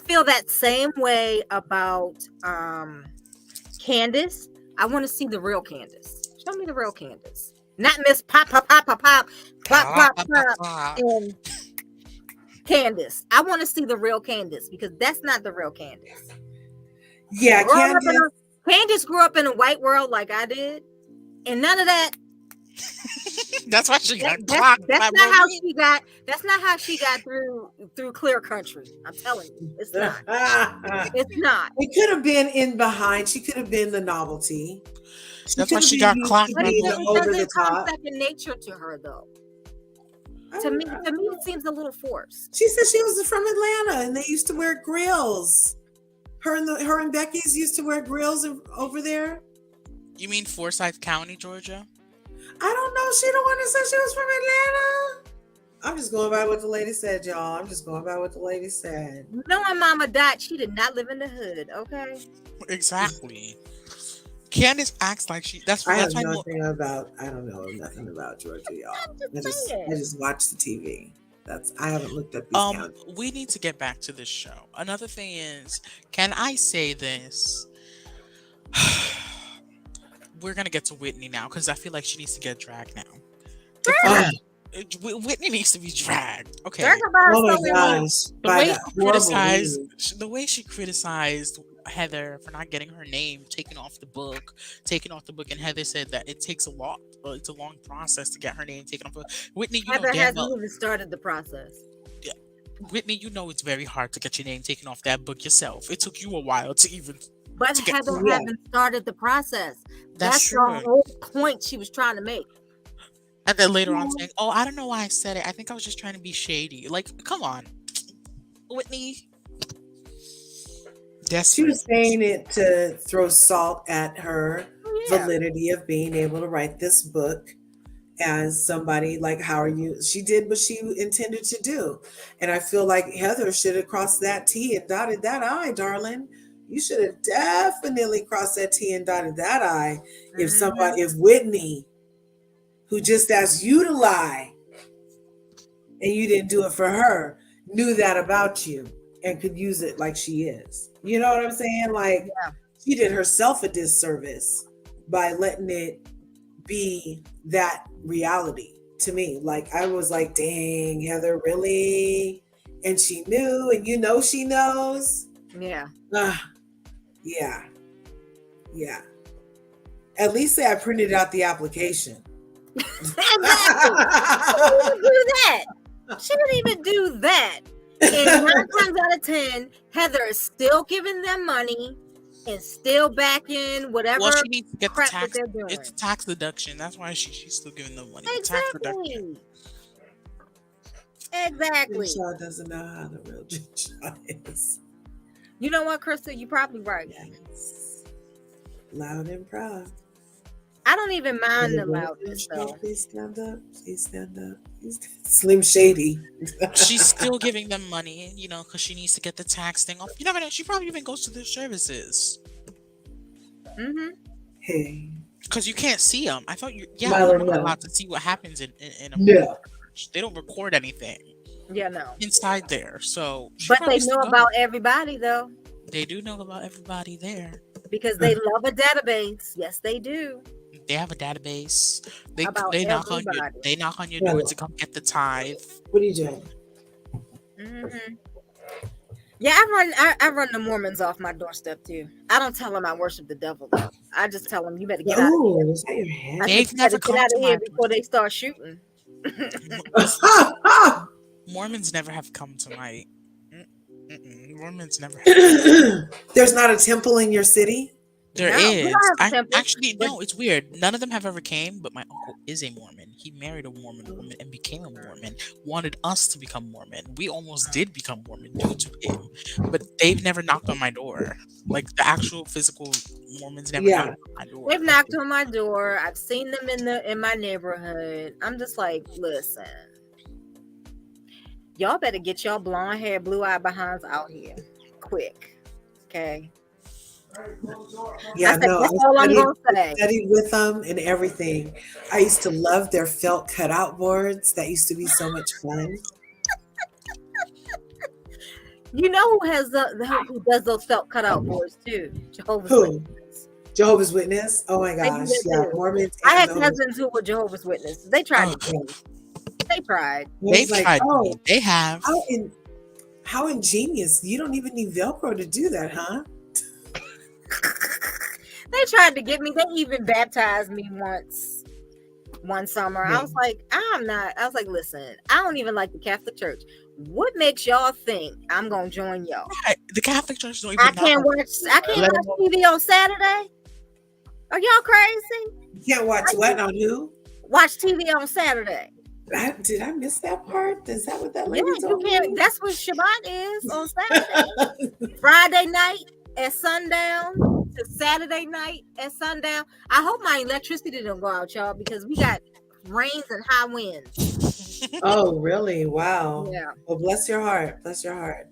feel that same way about Candice. I want to see the real Candice. Show me the real Candice. Not Miss Pop, and Candice. I want to see the real Candice, because that's not the real Candice. Yeah, Candice grew up in a white world like I did, and none of that. That's why she got clocked. That's not how she got through clear country. I'm telling you, it's not. It's not. It could have been in behind. She could have been the novelty. That's why she got clocked. But it doesn't come second nature to her, though. To me, it seems a little forced. She said she was from Atlanta, and they used to wear grills. Her and Becky's used to wear grills over there. You mean Forsyth County, Georgia? I don't know. She the one that said she was from Atlanta. I'm just going by what the lady said, y'all. I'm just going by what the lady said. Knowing Mama Dot, she did not live in the hood, okay? Exactly. Candice acts like she. I don't know nothing about Georgia, y'all. I just watch the TV. I haven't looked up these counties. We need to get back to this show. Another thing is, can I say this? We're gonna get to Whitney now, because I feel like she needs to get dragged now. Whitney needs to be dragged. Okay. Oh my gosh! The way she criticized Heather for not getting her name taken off the book, and Heather said that it takes a lot. It's a long process to get her name taken off. Whitney, Heather hasn't even started the process. Yeah. Whitney, it's very hard to get your name taken off that book yourself. It took you a while to even. But Heather hasn't started the process. That's true. The whole point she was trying to make. And then later on saying, "Oh, I don't know why I said it. I think I was just trying to be shady." Like, come on, Whitney. She was saying it to throw salt at her validity of being able to write this book as somebody like, how are you? She did what she intended to do. And I feel like Heather should have crossed that T and dotted that I, darling. You should have definitely crossed that T and dotted that I. If Whitney, who just asked you to lie and you didn't do it for her, knew that about you and could use it like she is. You know what I'm saying? Like, she did herself a disservice by letting it be that reality to me. Like, I was like, dang, Heather, really? And she knew, and she knows. Yeah. Yeah. At least say I printed out the application. She didn't even do that. And 9 times out of 10, Heather is still giving them money and still backing whatever. Well, she needs to get the tax. It's a tax deduction. That's why she's still giving them money. Exactly. Exactly. Shaw doesn't know how the real Shaw is. You know what, Krista? You're probably right. Yes. Loud and proud. I don't even mind the Anybody loudness else? though. Please stand up. Please stand up. Slim Shady. She's still giving them money, because she needs to get the tax thing off. You never know. She probably even goes to their services. Mm-hmm. Hey. Because you can't see them. I thought you're Mylan, not no. allowed to see what happens in a No. church. They don't record anything Yeah, no. inside there. So, she But probably they know still about goes. everybody though, They do know about everybody there. because they love a database. Yes, they do. They have a database. They About they knock on your everybody. they knock on your Yeah. door to come get the tithe. What are you doing? Mm-hmm. Yeah, I run the Mormons off my doorstep too. I don't tell them I worship the devil though. I just tell them you better get out of here. Oh, is that your head? I They've said, you better never get come out to of here my before they start shooting. Mormons never have come to my. Mormons never have. There's not a temple in your city? There No, we is. don't have a temple, Actually, but- no, it's weird. None of them have ever came, but my uncle is a Mormon. He married a Mormon woman and became a Mormon. Wanted us to become Mormon. We almost did become Mormon due to him, but they've never knocked on my door. Like the actual physical Mormons never knocked on my door. They've knocked on my door. I've seen them in my neighborhood. I'm just like, listen, y'all better get y'all blonde hair, blue eye behinds out here, quick, okay? Yeah, That's all I'm gonna say. I studied with them and everything. I used to love their felt cutout boards. That used to be so much fun. You know who does those felt cutout boards too? Jehovah's Who? Witnesses. Jehovah's Witness? Oh my They do gosh. that Yeah, too. Mormons. I had and Jehovah's- cousins who were Jehovah's Witnesses. They tried to kill me. They tried. They've It's like, tried. oh, They have. how ingenious. You don't even need Velcro to do that, huh? They tried to get me. They even baptized me one summer. I was like, I was like, listen, I don't even like the Catholic Church. What makes y'all think I'm gonna join y'all? Right. The Catholic Church don't even. I can't watch TV on Saturday. Are y'all crazy? You can't watch what on who? Watch TV on Saturday. Did I miss that part? Is that what that Yeah, lady you told me? can't. That's what Shabbat is on Saturday. Friday night at sundown to Saturday night at sundown. I hope my electricity didn't go out, y'all, because we got rains and high winds. Oh, really? Wow. Yeah. Well, bless your heart. Bless your heart.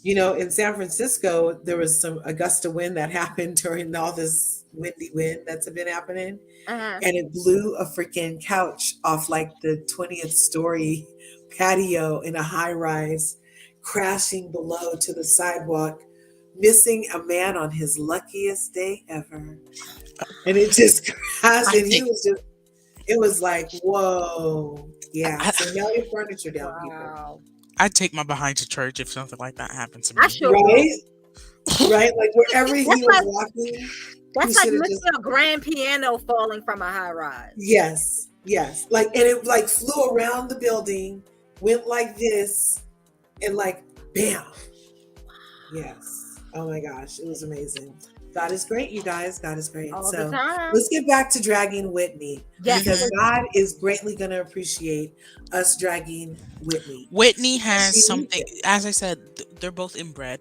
You know, in San Francisco, there was some Augusta wind that happened during all this windy wind that's been happening. Uh-huh. And it blew a freaking couch off like the 20th story patio in a high rise, crashing below to the sidewalk, missing a man on his luckiest day ever. And it just crashed, and he was just, it was like, whoa. Yeah. So now your furniture down, people. Wow. I'd take my behind to church if something like that happened to me. I sure Right? Right? Like wherever he was like- walking. That's You like should've missing just- a grand piano falling from a high rise. Yes. Yes. Like, and it like flew around the building, went like this, and like, bam. Yes. Oh my gosh. It was amazing. God is great, you guys. God is great. All So the time. let's get back to dragging Whitney. Yes. Because God is greatly going to appreciate us dragging Whitney. Whitney has She- something. As I said, they're both inbred.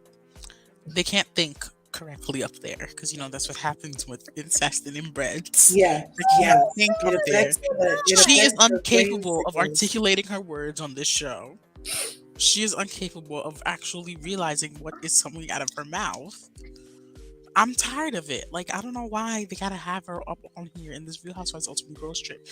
They can't think correctly up there because that's what happens with incest and inbreds. Yeah. They can't Yeah. think It up there. affects it She is affects her incapable of brain articulating her words on this show. She is incapable of actually realizing what is coming out of her mouth. I'm tired of it. Like, I don't know why they gotta have her up on here in this Real Housewives Ultimate Girls Trip.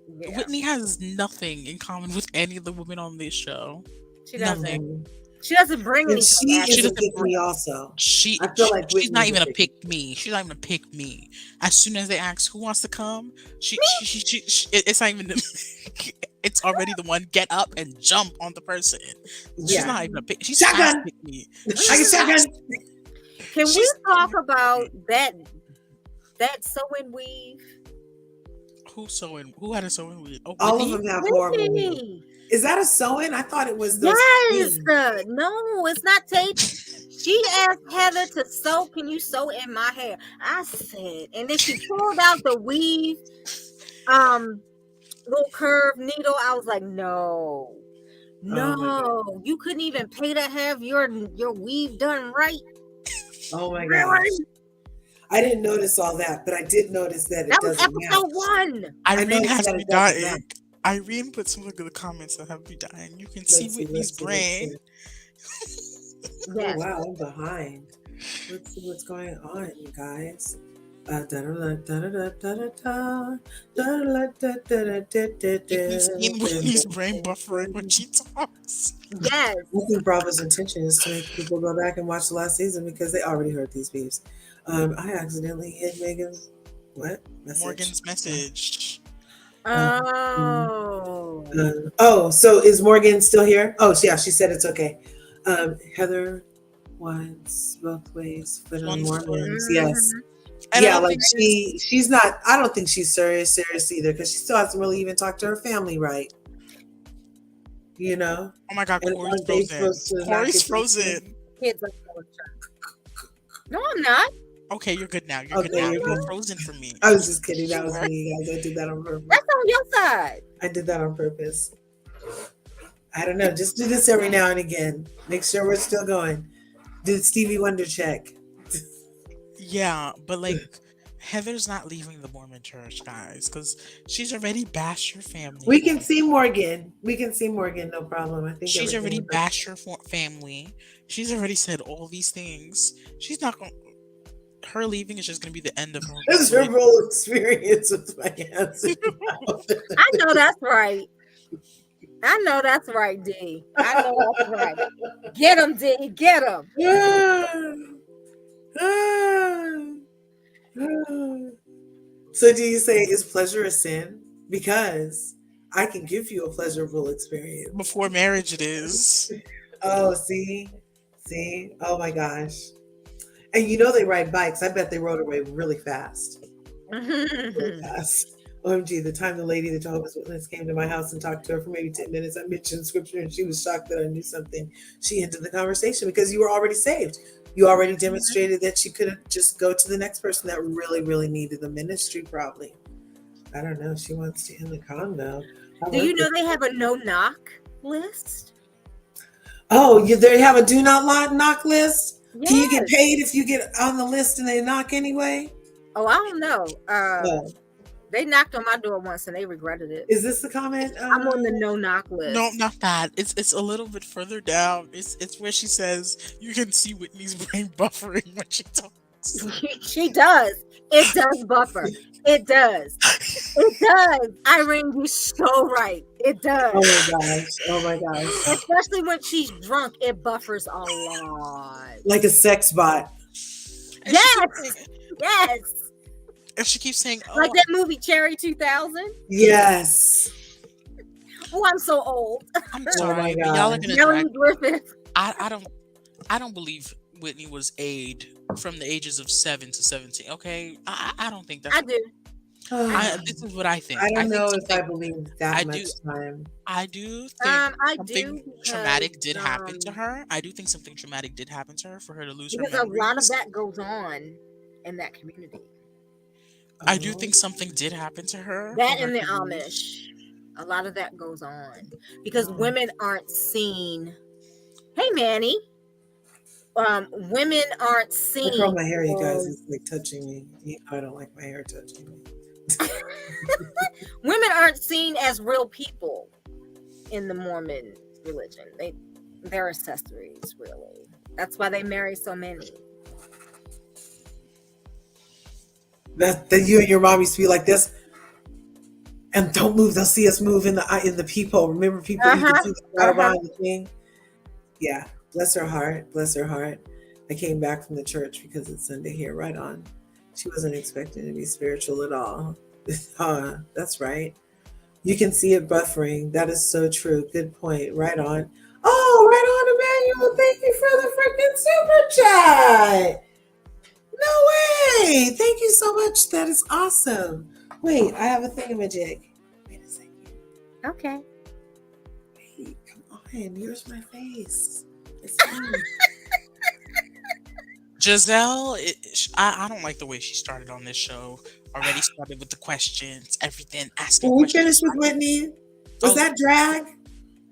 Yeah. Whitney has nothing in common with any of the women on this show. She doesn't. Nothing. She doesn't bring And anything. she back. is a doesn't pick bring- me also. She's I feel like she's not Whitney's even a a pick me. She's not even a pick me. As soon as they ask who wants to come, she it's not even. It's already the one get up and jump on the person. She's Yeah. not even a pick. She's Shotgun. past pick me. I can She's shotgun. past- Can we she's- talk about that sew and weave? Who had a sewing weave? Oh, All Whitney? of them have horrible weave. Whitney. Is that a sewing? I thought it was those Yes. things. No, it's not tape. She asked Heather to sew. Can you sew in my hair? I said, and then she pulled out the weave, little curved needle. I was like, no, Oh you couldn't even pay to have your weave done right. Oh my gosh. I didn't notice all that, but I did notice that it That was doesn't match. episode 1. I Irene noticed has that me it doesn't dying. match. Irene put some of the comments that have me dying. You can see Let's see, Whitney's let's see, brain. Oh Yes. wow, I'm behind. Let's see what's going on, you guys. You can see Whitney's brain buffering when she talks. Yes. I think Bravo's intention is to make people go back and watch the last season because they already heard these beefs. I accidentally hit Megan's message. Morgan's message. Oh. So is Morgan still here? Oh yeah, she said it's okay. Heather wants both ways, but on Mormons, yes. And Yeah, like she's not. I don't think she's serious either because she still hasn't really even talked to her family right. You know. Oh my God, And Corey's aren't they frozen. supposed to not Corey's get frozen. Kids are so attractive. No, I'm not. Okay, you're good now. You're good now. You're frozen for me. I was just kidding. That was me, guys. I did that on purpose. That's on your side. I did that on purpose. I don't know. Just do this every now and again. Make sure we're still going. Do the Stevie Wonder check. Yeah, but like Heather's not leaving the Mormon church, guys, because she's already bashed your family. We can see Morgan. No problem. I think she's already bashed your family. She's already said all these things. She's not going. Her leaving is just going to be the end of her. Miserable experience with my hands. I know that's right. I know that's right, D. I know that's right. Get him, D. Get him. So do you say is pleasure a sin? Because I can give you a pleasurable experience. Before marriage it is. Oh, see? Oh my gosh. And you know they ride bikes. I bet they rode away really fast. Really fast. OMG, the time the lady, the Jehovah's Witness, came to my house and talked to her for maybe 10 minutes, I mentioned scripture and she was shocked that I knew something. She ended the conversation because you were already saved. You already demonstrated that you could just go to the next person that really, really needed the ministry, probably. I don't know. She wants to end the convo. Do you know they have a no-knock list? Oh, they have a do not knock list? Yes. Can you get paid if you get on the list and they knock anyway? Oh, I don't know. They knocked on my door once and they regretted it. Is this the comment? I'm on the no-knock list. No, not that. It's a little bit further down. It's where she says you can see Whitney's brain buffering when she talks. She does. It does buffer. It does. It does. Irene, you're so right. It does. Oh my gosh. Especially when she's drunk, it buffers a lot. Like a sex bot. Yes. Yes. And she keeps saying, "Oh, like that movie Cherry 2000." Yes. Oh, I'm so old. I'm sorry, Oh my but God. y'all are gonna Melanie drag. Griffith. I don't believe Whitney was aid from the ages of 7 to 17. Okay, I don't think that's. I do. This is what I think. I don't know if something- I believe that much time. I do think I something do because, traumatic did happen to her. I do think something traumatic did happen to her for her to lose her because a lot of memories. that goes on in that community. I do think something did happen to her. That for her and the to lose- Amish. A lot of that goes on because women aren't seen. Hey, Manny. Women aren't seen. I curl my hair, you guys. It's like touching me. You know, I don't like my hair touching me. Women aren't seen as real people in the Mormon religion. They're accessories, really. That's why they marry so many. That you and your mom used to be like this. And don't move. They'll see us move in the peephole. Remember, people you can see right behind the thing. Yeah, bless her heart. Bless her heart. I came back from the church because it's Sunday here. Right on. She wasn't expecting to be spiritual at all. That's right. You can see it buffering. That is so true. Good point. Right on. Oh, right on, Emmanuel. Thank you for the freaking super chat. No way. Thank you so much. That is awesome. Wait, I have a thingamajig. Wait a second. Okay. Wait, come on. Here's my face. It's Giselle, I don't like the way she started on this show. Already started with the questions, everything, asking When we questions. finished with Whitney, was that drag?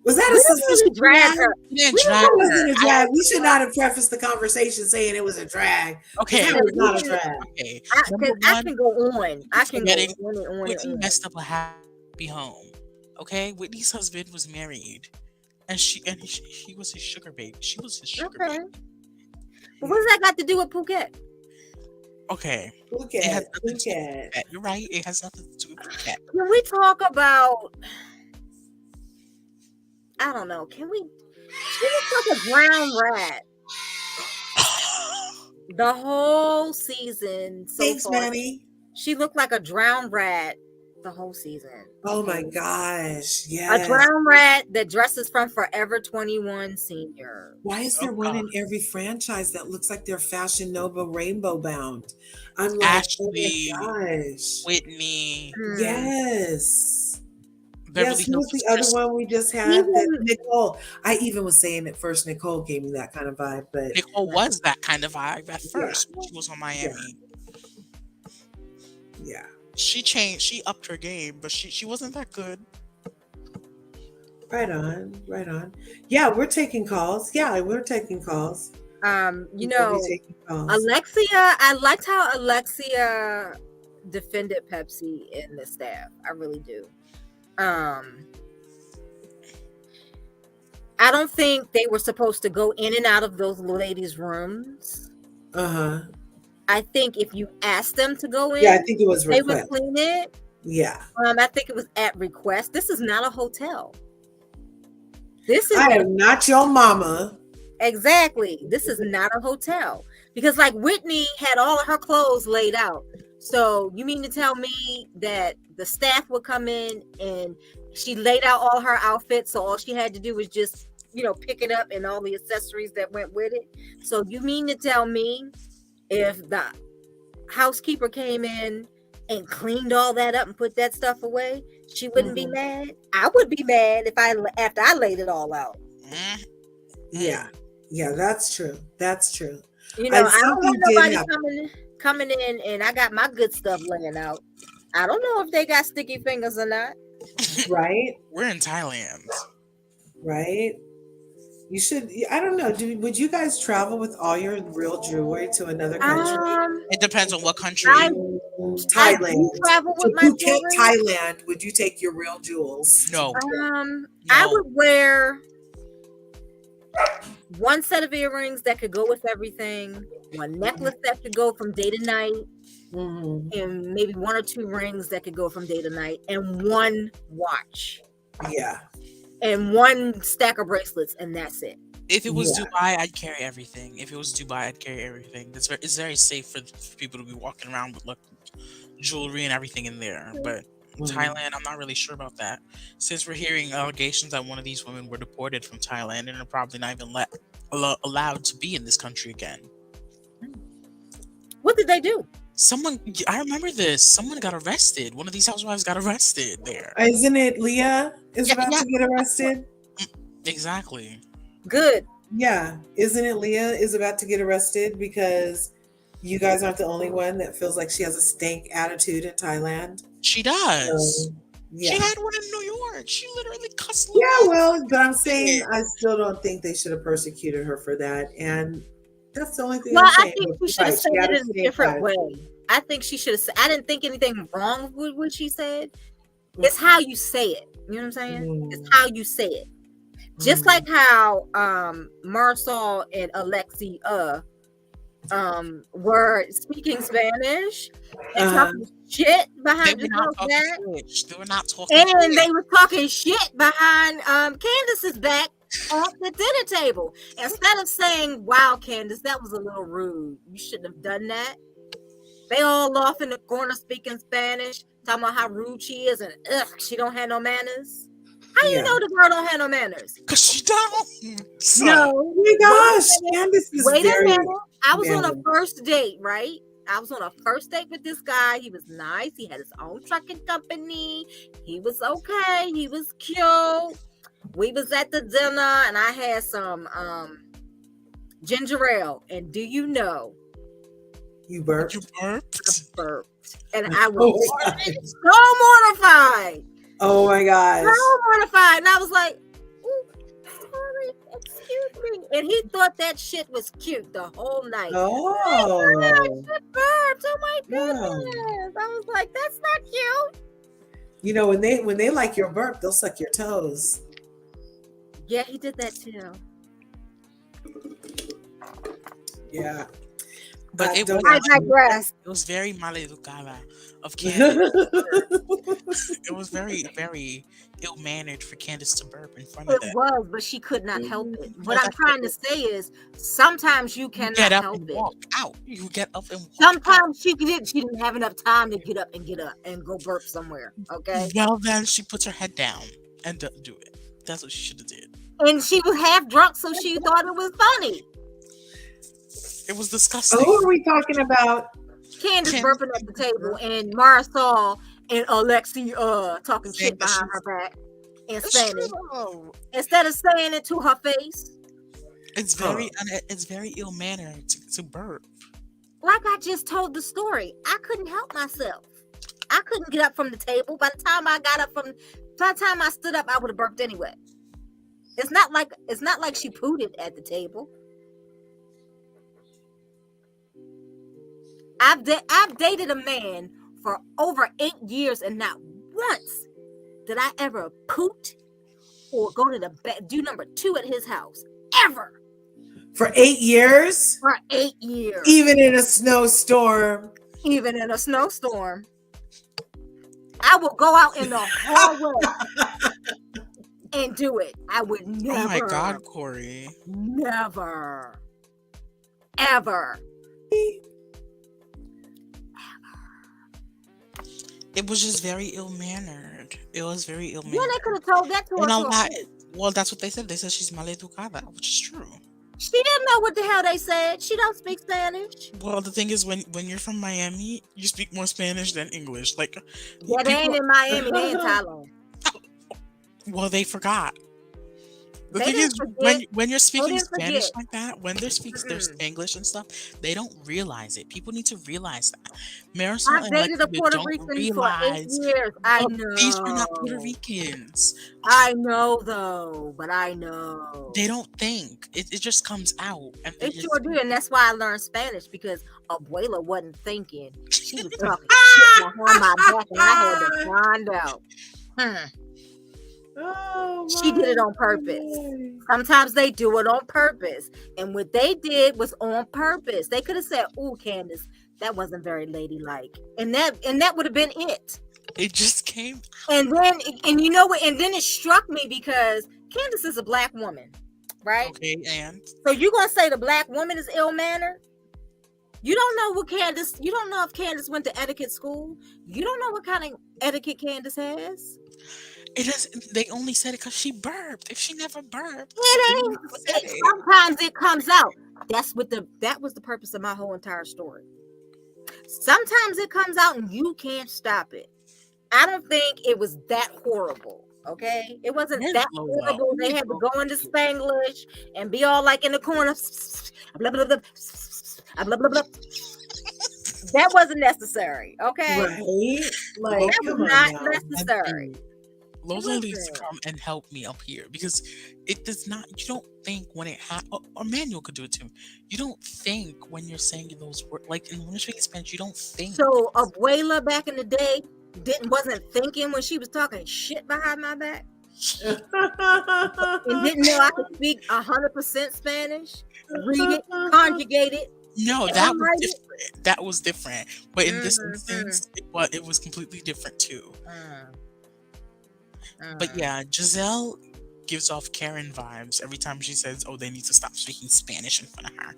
Was that We a didn't really suspicious drag drag? her. We didn't We drag That her. wasn't a drag. We should not have prefaced the conversation saying it was a drag. Okay. That was not a drag. Okay. Because Number I one, can go on. I can go forgetting on and on and Whitney on. messed up a happy home. Okay, Whitney's husband was married, and he was his sugar baby. She was his sugar Okay. baby. But what does that got to do with Phuket? Okay, it has Phuket, nothing to do with Phuket. Phuket. You're right. It has nothing to do with Phuket. Can we talk about? I don't know. Can we? She looks like a brown rat the whole season so Thanks, far. Manny. She looked like a drowned rat the whole season. Oh my gosh. A Yes. drowned rat that dresses from Forever 21 Senior. Why is there one in every franchise that looks like they're Fashion Nova rainbow bound? I'm like, Ashley, oh my gosh. Whitney, Yes. Beverly Yes, who was Hills the other Sisters. one we just had? That Nicole. I even was saying at first Nicole gave me that kind of vibe, but Nicole was that kind of vibe at first when she was on Miami. yeah. She changed. She upped her game, but she wasn't that good. Right on, right on. Yeah, we're taking calls. Yeah, we're taking calls. You We'll know, be taking calls. Uuhlexeeah, I liked how Uuhlexeeah defended Pepsi and the staff. I really do. I don't think they were supposed to go in and out of those ladies' rooms. Uh-huh. I think if you asked them to go in, Yeah, I think it was they request. would clean it. Yeah. I think it was at request. This is not a hotel. This is I am not your mama. exactly. This is not a hotel because, like, Whitney had all of her clothes laid out. So you mean to tell me that the staff would come in and she laid out all her outfits, so all she had to do was just, pick it up and all the accessories that went with it? So you mean to tell me if the housekeeper came in and cleaned all that up and put that stuff away, she wouldn't be mad? I would be mad after I laid it all out. Yeah, that's true. That's true. I don't want nobody coming in and I got my good stuff laying out. I don't know if they got sticky fingers or not. Right? We're in Thailand. Right? You should. I don't know. Would you guys travel with all your real jewelry to another country? It depends on what country. Thailand. I travel with my Phuket, jewelry. Thailand. Would you take your real jewels? No. I would wear one set of earrings that could go with everything, one necklace that could go from day to night, and maybe one or two rings that could go from day to night, and one watch. Yeah. And one stack of bracelets, and that's it. If it was Dubai, I'd carry everything. It's very safe for people to be walking around with jewelry and everything in there. But Thailand, I'm not really sure about that. Since we're hearing allegations that one of these women were deported from Thailand and are probably not even allowed to be in this country again. What did they do? I remember this. Someone got arrested. One of these housewives got arrested there. Isn't it Leah is about to get arrested? Exactly. Good. Yeah. Isn't it Leah is about to get arrested because you guys aren't the only one that feels like she has a stank attitude in Thailand? She does. Yeah. She had one in New York. She literally cussed. Yeah, well, but I'm saying I still don't think they should have persecuted her for that. And that's the only thing I'm saying. I think she should have said it in a different way. I think she should have said, I didn't think anything wrong with what she said. It's how you say it. You know what I'm saying? It's how you say it. Just like how Marisol and Uuhlexeeah were speaking Spanish and talking shit behind the back. They were not talking and they were talking shit behind Candiace's back at the dinner table. Instead of saying, wow, Candiace, that was a little rude. You shouldn't have done that. They all off in the corner speaking Spanish, talking about how rude she is and she don't have no manners. How you know the girl don't have no manners? Because she don't. No. Oh my gosh. Candiace is Wait very a minute. I was on a first date, right? I was on a first date with this guy. He was nice. He had his own trucking company. He was okay. He was cute. We was at the dinner and I had some ginger ale. And do you know? You burped? I burped. And I was so mortified. Oh my gosh. So mortified. And I was like, ooh, Excuse me. And he thought that shit was cute the whole night. Oh. Shit burps. Oh my Yeah. goodness. I was like, that's not cute. You know, when they like your burp, they'll suck your toes. Yeah, he did that too. Yeah. But I it don't- I digress. It was very maleducada of Candice. It was very, very ill-mannered for Candice to burp in front of It them. was, but she could not help it. What I'm trying to say is, sometimes you You cannot get up help and it. walk out. You get up and walk out. Sometimes she didn't have enough time to get up and go burp somewhere. Okay, Well, then she puts her head down and doesn't do it. That's what she should have did. and she was half drunk, so she thought it was funny. It was disgusting. Who are we talking about? Candice burping at the table, and Marisol and Uuhlexeeah talking Saying shit that behind she's- her back in It's Spanish true. instead of saying it to her face. It's very ill-mannered to burp. Like I just told the story, I couldn't help myself. I couldn't get up from the table. By the time I stood up, I would have burped anyway. It's not like she pooted at the table. I've dated a man for over 8 years, and not once did I ever poot or go to the bed, do number 2 at his house ever. For 8 years? For 8 years, Even in a snowstorm. even in a snowstorm. I will go out in the hallway and do it. I would never. Oh my God, Corri. Never. Ever. It was just very ill-mannered. It was very Yeah, ill-mannered. they could have told that to her. And I'm to her not, face. well, that's what they said. They said she's maleducada, which is true. She didn't know what the hell they said. She don't speak Spanish. Well, the thing is, when you're from Miami, you speak more Spanish than English. Like, Yeah, they ain't in Miami. They in Thailand. well, they forgot. The They thing didn't is, forget. when you're speaking didn't Spanish forget. like that, when they're speaking their English and stuff, they don't realize it. People need to realize that. Marisol I've and dated a Lexi, they Puerto don't Rican for 8 realize. years. I But know. these are not Puerto Ricans. I know, though, but I know. They don't think. It just comes out. And They just, sure do, and that's why I learned Spanish, because Abuela wasn't thinking. She was talking shit behind my back, and I had to find out. Oh, She did it on purpose. Sometimes they do it on purpose, and what they did was on purpose. They could have said, "Ooh, Candice, that wasn't very ladylike," and that would have been it. it just came. And you know what? And then it struck me because Candice is a black woman, right? Okay, and So you gonna say the black woman is ill-mannered? You don't know what Candice. You don't know if Candice went to etiquette school. You don't know what kind of etiquette Candice has. it doesn't. They only said it because she burped. If she never burped, It ain't. Sometimes it comes out. That was the purpose of my whole entire story. Sometimes it comes out and you can't stop it. I don't think it was that horrible. Okay, it wasn't Where's that Lola? horrible. They had to go into Spanglish and be all like in the corner. Blah, blah, blah, blah, blah, blah. That wasn't necessary. Okay, Right? Like, that was come on not now. necessary. Lola needs to Listen. come and help me up here because it does not. You don't think when it or Manuel could do it too. You don't think when you're saying those words, like when you're speaking Spanish, you don't think. So Abuela back in the day wasn't thinking when she was talking shit behind my back, and didn't know I could speak 100% Spanish, read it, conjugate it. No, and that was write it. different. That was different. But in this Mhm, instance, it was completely different too. But Mm. yeah, Giselle gives off Karen vibes every time she says, "Oh, they need to stop speaking Spanish in front of her."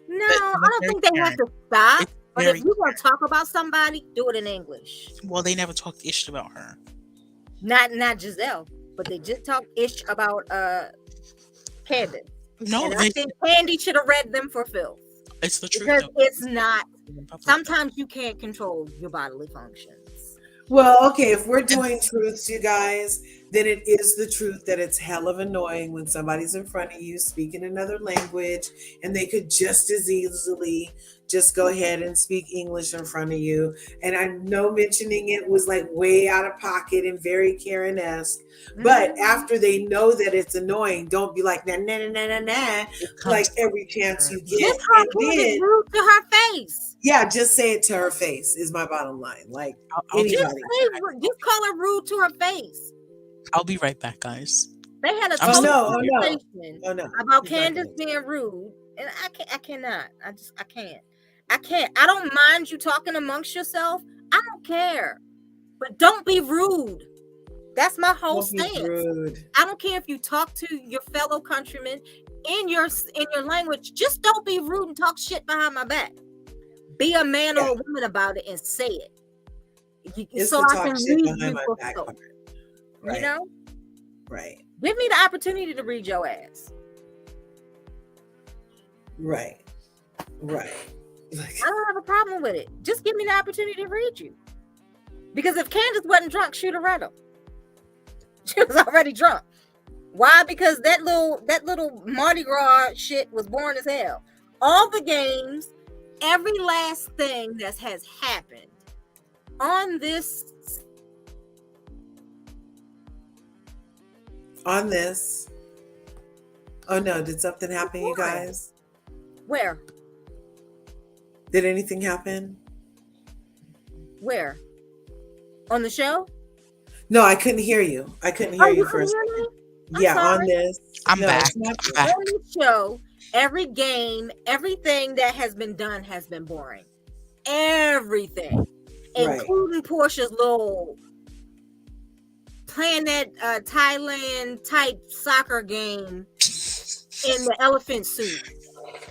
No, But I don't very think they have Karen. to stop. It's But very if you want to talk about somebody, do it in English. well. They never talked ish about her. Not Giselle, but they just talk ish about Candice. No, And I think Candy should have read them for filth, it's the truth. because though. it's not. In public, Sometimes you can't control your bodily functions. Well, okay, if we're doing truths, you guys, then it is the truth that it's hell of annoying when somebody's in front of you speaking another language and they could just as easily just go ahead and speak English in front of you. And I know mentioning it was like way out of pocket and very Karen-esque, but after they know that it's annoying, don't be like, nah, nah, nah, nah, nah, nah, like every chance you get. Just call Candiance rude to her face. Yeah, just say it to her face is my bottom line. Like anybody. Just call her rude to her face. I'll be right back, guys. They had a conversation about Candiance being rude, and I cannot. I can't. I don't mind you talking amongst yourself. I don't care, but don't be rude. That's my whole stance. I don't care if you talk to your fellow countrymen in your language. Just don't be rude and talk shit behind my back. Be a man or a woman about it and say it. So I can read you for so. Right. You know? Right. Give me the opportunity to read your ass. Right. Like, I don't have a problem with it. Just give me the opportunity to read you. Because if Candiance wasn't drunk, she'd have read them. She was already drunk. Why? Because that little Mardi Gras shit was boring as hell. All the games, every last thing that has happened on this. Oh no, did something happen, you guys? Where? Did anything happen? Where? On the show? No, I couldn't hear you. I couldn't hear you first. Yeah, on this. I'm back. On this show, every game, everything that has been done has been boring. Everything. Including Porsha's little playing that Thailand type soccer game in the elephant suit.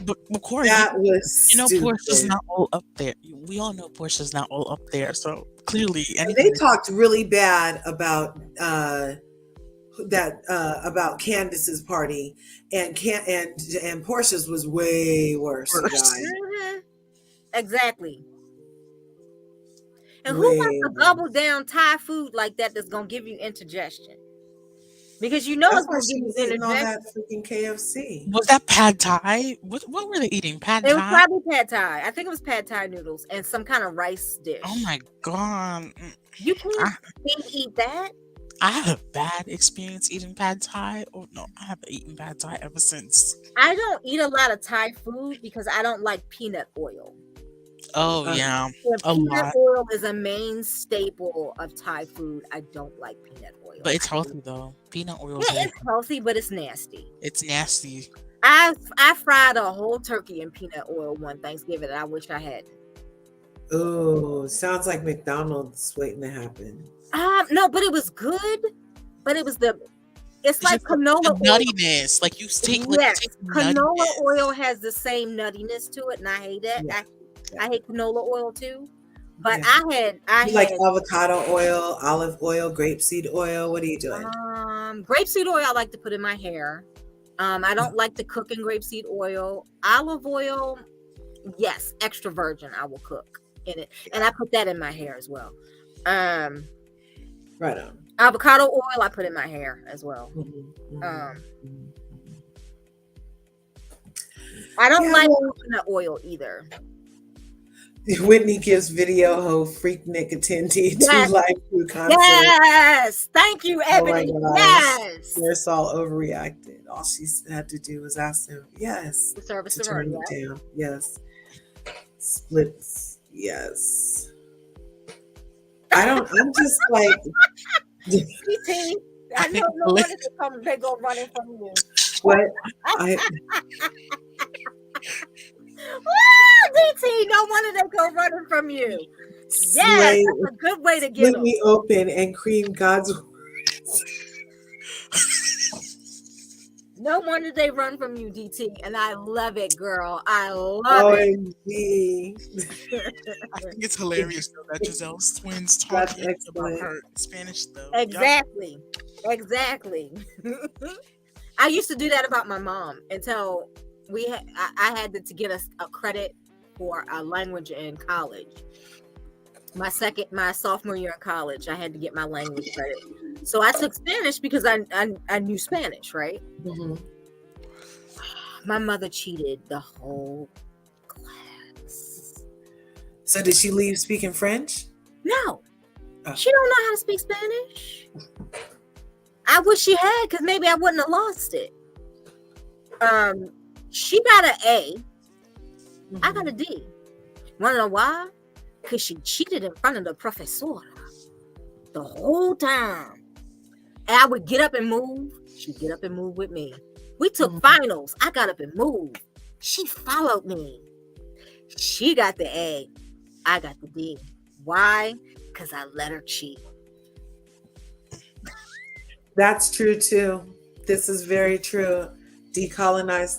But Corri, that was Porsha's not all up there. We all know Porsha's not all up there. So clearly, they talked really bad about about Candiace's party, and Porsha's was way worse. Guys. Mm-hmm. Exactly. And who wants to gobble down Thai food like that that's gonna give you indigestion? Because you know it's gonna give you indigestion. All that freaking KFC. Was that pad Thai? What were they eating? Pad Thai? It was probably pad Thai. I think it was pad Thai noodles and some kind of rice dish. Oh my god! You can't eat that. I had a bad experience eating pad Thai. Oh no, I haven't eaten pad Thai ever since. I don't eat a lot of Thai food because I don't like peanut oil. Oh yeah, peanut oil is a main staple of Thai food. I don't like peanut oil, but it's healthy though. Peanut oil. Yeah, it's healthy, but it's nasty. It's nasty. I fried a whole turkey in peanut oil one Thanksgiving, and I wish I had. Oh, sounds like McDonald's waiting to happen. No, but it was good. But it was it's like canola oil. Nuttiness, like you take. Yes, canola oil has the same nuttiness to it, and I hate that. Yeah. I hate canola oil too, but I had like avocado oil, olive oil, grapeseed oil. What are you doing? Grapeseed oil I like to put in my hair. I don't like to cook in grapeseed oil. Olive oil, yes, extra virgin I will cook in it, and I put that in my hair as well. Right on. Avocado oil I put in my hair as well. I don't like coconut oil either. Whitney gives video ho freak Nick attendee to live food concert. Yes, thank you, Ebony. Yes, Marisol overreacted. All she had to do was ask him, yes, the service to turn it down. Yes, splits. Yes, I'm just like. DT, I know no one is coming. They go running from you. What? DT, no wonder they go running from you. Yes, that's a good way to get them. Let me open and cream God's words. No wonder they run from you, DT, and I love it, girl. I love it. I think it's hilarious though that Giselle's twins talking about her Spanish though. Exactly. I used to do that about my mom until I had to get a credit for a language in college, my sophomore year in college, I had to get my language credit. So I took Spanish because I knew Spanish, right? Mm-hmm. My mother cheated the whole class. So did she leave speaking French? No, Oh. she don't know how to speak Spanish. I wish she had, because maybe I wouldn't have lost it. She got an A. I got a D. Wanna know why? Because she cheated in front of the professor the whole time. And I would get up and move. She'd get up and move with me. We took finals. I got up and moved. She followed me. She got the A. I got the D. Why? Because I let her cheat. That's true too. This is very true. Decolonize.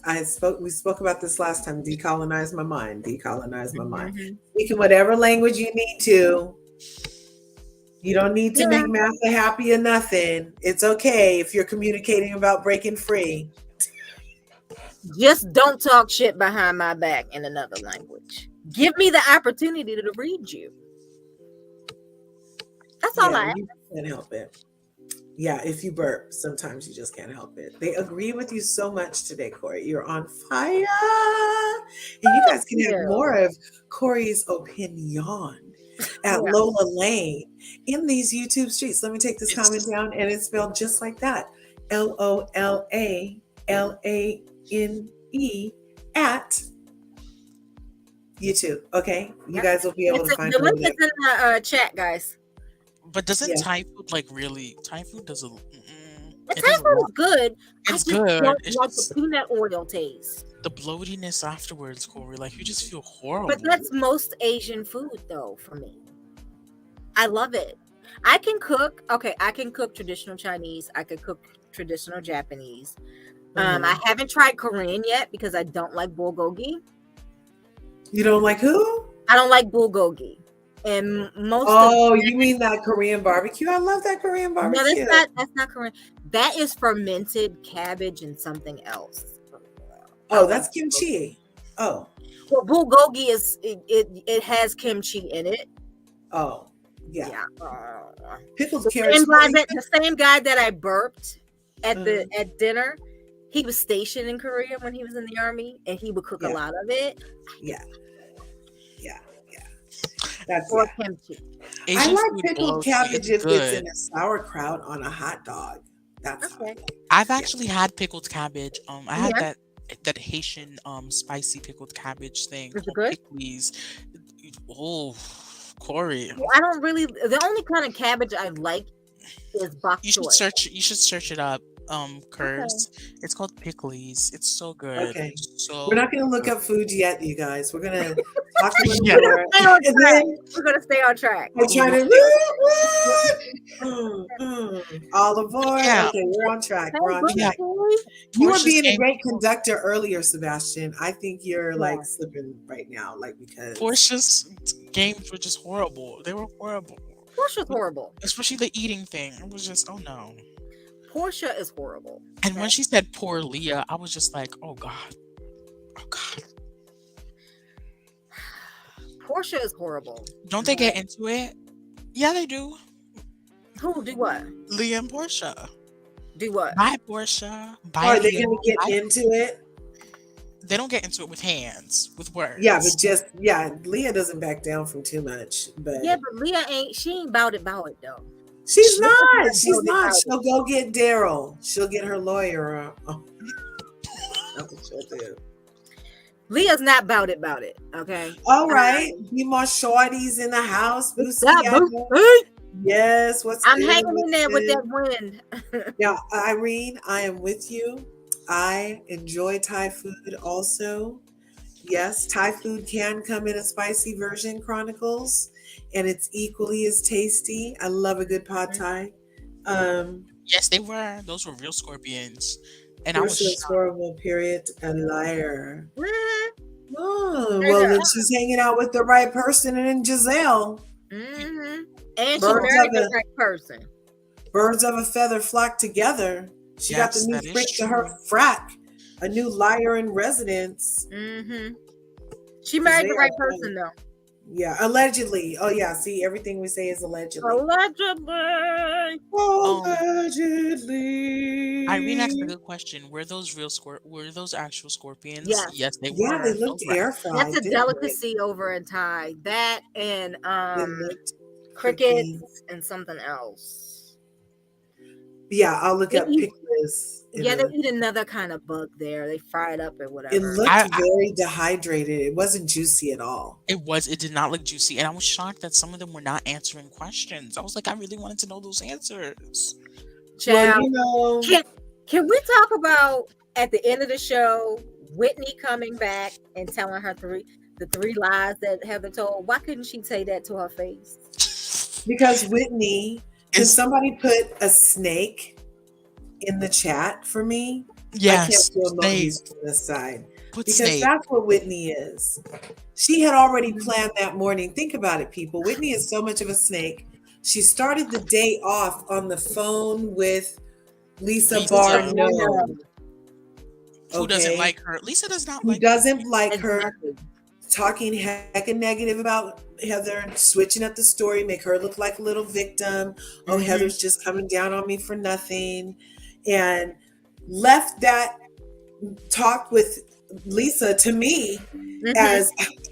We spoke about this last time. Decolonize my mind. Decolonize my mind. Speaking whatever language you need to. You don't need to make math a happy or nothing. It's okay if you're communicating about breaking free. Just don't talk shit behind my back in another language. Give me the opportunity to read you. That's all I ask. You can't help it. Yeah, if you burp, sometimes you just can't help it. They agree with you so much today, Corri. You're on fire. And you guys can have more of Corri's opinion at Lola Lane in these YouTube streets. Let me take this comment down, and it's spelled just like that. LOLALANE at YouTube. Okay, you guys will be able to find the link is in the chat, guys. But doesn't Thai food like really? Thai food doesn't. Thai food is good. It's I good. Don't it's like just the peanut oil taste. the bloatiness afterwards, Corri. Like you just feel horrible. But that's most Asian food, though, for me. I love it. I can cook. Okay, I can cook traditional Chinese. I could cook traditional Japanese. I haven't tried Korean yet because I don't like bulgogi. You don't like who? I don't like bulgogi. And most you mean that Korean barbecue? I love that Korean barbecue. No, that's not Korean. That is fermented cabbage and something else. Oh, that's kimchi. Oh. Well, bulgogi is it has kimchi in it. Oh, yeah. Pickled The carrots. the same guy that I burped at dinner, he was stationed in Korea when he was in the army, and he would cook a lot of it. Yeah. That's kimchi. I like pickled cabbage if it's in a sauerkraut on a hot dog. That's okay. I've actually had pickled cabbage. I had that Haitian spicy pickled cabbage thing. Is it good? Pickles. Oh, Corri. I don't really. The only kind of cabbage I like is bok choy. You should search it up. Curves. Okay. It's called pickles. It's so good. Okay. So we're not going to look up food yet, you guys. We're going to talk a little more. We're going to stay on track. We're trying to all aboard. Yeah. Okay, we're on track. We're on track. You were being a great conductor earlier, Sebastian. I think you're like slipping right now, like because Porsha's games were just horrible. They were horrible. Porsha's horrible. Especially the eating thing. It was just no. Porsha is horrible. And when she said poor Leah, I was just like, oh God. Oh God. Porsha is horrible. Don't they get into it? Yeah, they do. Who do what? Leah and Porsha. Do what? Bye, Porsha. Bye. Are they going to get into it? They don't get into it with hands, with words. Yeah, but Leah doesn't back down from too much. But Leah ain't about it though. She's not. She'll go get Daryl. She'll get her lawyer. That's what she'll do. Leah's not about it. Okay. All right. Be more shorties in the house. Yes. I'm hanging in there with that wind. Now, Irene, I am with you. I enjoy Thai food also. Yes, Thai food can come in a spicy version, Chronicles. And it's equally as tasty. I love a good pad Thai. Yes, they were. Those were real scorpions. And I was horrible. Period. A liar. Oh, well, then she's hanging out with the right person and Giselle. Mm-hmm. And she married the right person. Birds of a feather flock together. She got the new freak to her frack. A new liar in residence. Mm-hmm. She married the right person though. Yeah, allegedly. Oh yeah, see, everything we say is allegedly. Allegedly. Irene asked a Allegedly. good question. Were those actual scorpions? Yes. Yes, they Yeah, they were. looked Those were. air That's fried, a didn't they? delicacy over in Thai. That and They looked freaking. crickets and something else. Yeah, I'll look They up eat, pictures. yeah, they eat another kind of bug there. They fry it up or It whatever. looked very dehydrated. It wasn't juicy at all. It did not look juicy. And I was shocked that some of them were not answering questions. I was like, I really wanted to know those answers. Well, Child, can we talk about at the end of the show Whitney coming back and telling her the three lies that Heather told? Why couldn't she say that to her face? because Whitney, can somebody put a snake in the chat for me? Yes, I can't do snake. emojis from this side. Put Because snake. that's what Whitney is. She had already planned that morning. Think about it, people. Whitney is so much of a snake. She started the day off on the phone with Lisa Barno. Who doesn't like her? Lisa does not Who like doesn't like her, talking hecka negative about Heather, switching up the story, make her look like a little victim. Oh, Heather's just coming down on me for nothing. And left that talk with Lisa to me as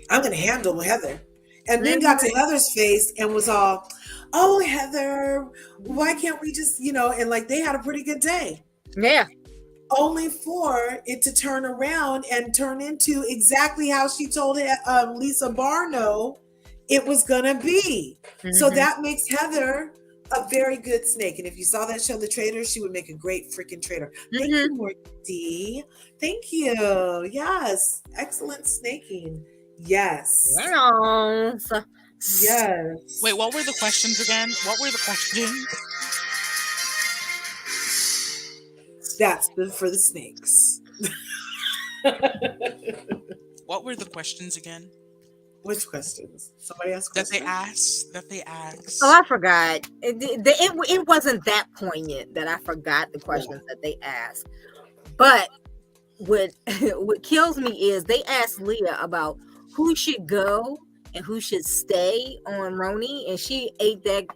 I'm going to handle Heather. And then got to Heather's face and was all, oh, Heather, why can't we just, and like they had a pretty good day. Yeah. Only for it to turn around and turn into exactly how she told Lisa Barno it was going to be. So that makes Heather a very good snake. And if you saw that show, The Trader, she would make a great freaking trader. Thank you, Morty. Thank you. Yes. Excellent snaking. Yes. Yes. Wait, what were the questions again? What were the questions? That's for the snakes. What were the questions again? Which questions? Somebody asked questions? That they asked. Oh, I forgot. It wasn't that poignant that I forgot the questions that they asked. But what kills me is they asked Leah about who should go and who should stay on RHONY, and she ate that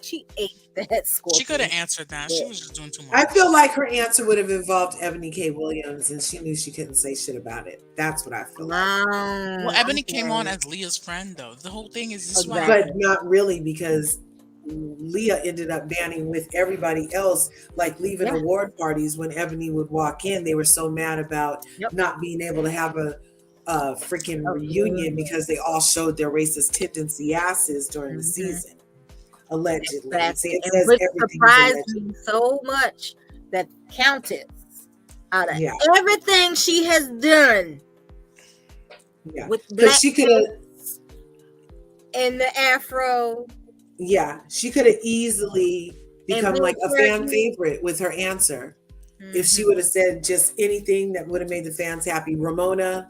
scorpion. She could have answered that. She was just doing too much. I feel like her answer would have involved Ebony K. Williams, and she knew she couldn't say shit about it. That's what I feel like. Well, Ebony came on as Leah's friend, though. The whole thing is this one. But not really, because Leah ended up banning with everybody else, like leaving award parties when Ebony would walk in. They were so mad about not being able to have a freaking reunion because they all showed their racist tendency asses during the season, allegedly. Exactly. And which surprised me so much that Countess, out of everything she has done, with black she could have and the afro, she could have easily become like a fan favorite with her answer. If she would have said just anything that would have made the fans happy. Ramona,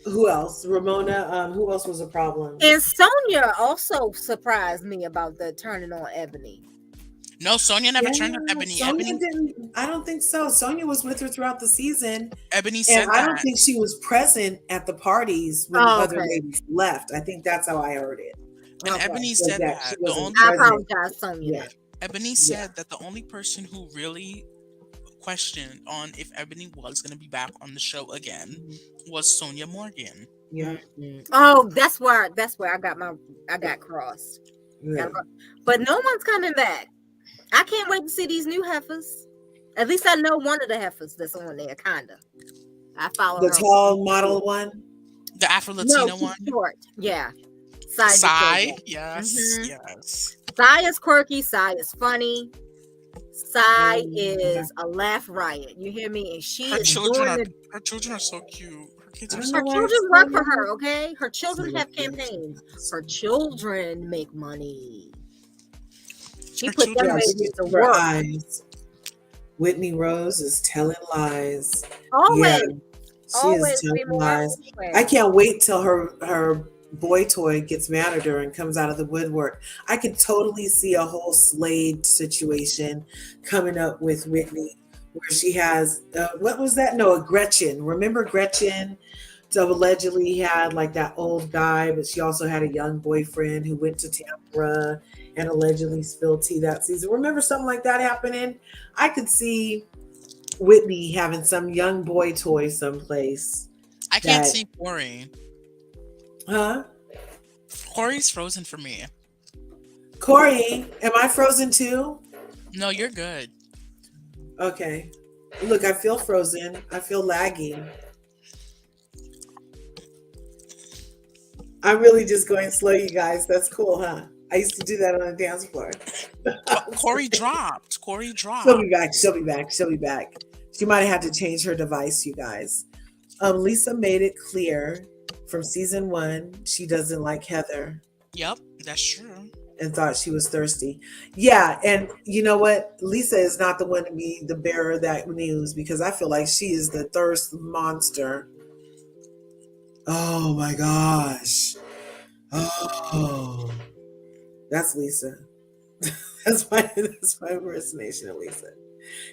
who else? Ramona, who else was a problem? And Sonia also surprised me about the turning on Ebony. No, Sonia never turned on Ebony. Sonia didn't. I don't think so. Sonia was with her throughout the season. Ebony said and I don't think she was present at the parties when the other ladies left. I think that's how I heard it. And Ebony said that. I apologize, Sonia. Ebony said that the only person who really questioned on if Ebony was going to be back on the show again was Sonia Morgan. Oh, that's where I got crossed. But no one's coming back. I can't wait to see these new heifers. At least I know one of the heifers that's on there, kinda. I follow the tall model one, the Afro-Latina one. Short. Yeah. Sai, yes, yes. Sai is quirky. Sai is funny. Sai is a laugh riot. You hear me? And her children are so cute. Her children work for her. Okay, her children have campaigns. Her children make money. She put them babies to work. Whitney Rose is telling lies. Always. She is telling lies. I can't wait till her boy toy gets mad at her and comes out of the woodwork. I could totally see a whole Slade situation coming up with Whitney, where she has what was that? No, a Gretchen. Remember Gretchen, So allegedly had like that old guy, but she also had a young boyfriend who went to Tampa and allegedly spilled tea that season. Remember something like that happening? I could see Whitney having some young boy toy someplace I can't that, see Corri. huh? Corri's frozen for me. Corey, am I frozen too? No, you're good. Okay. Look, I feel frozen. I feel laggy. I'm really just going slow, you guys. That's cool, huh? I used to do that on the dance floor. But Corri dropped. Corri She'll be dropped. back. She'll be back. She'll be back. She might have had to change her device, you guys. Lisa made it clear from season 1 she doesn't like Heather Yep, that's true. and thought she was thirsty. Yeah, and you know what? Lisa is not the one to be the bearer of that news because I feel like she is the thirst monster. Oh my gosh. Oh, that's Lisa. That's my impersonation of Lisa.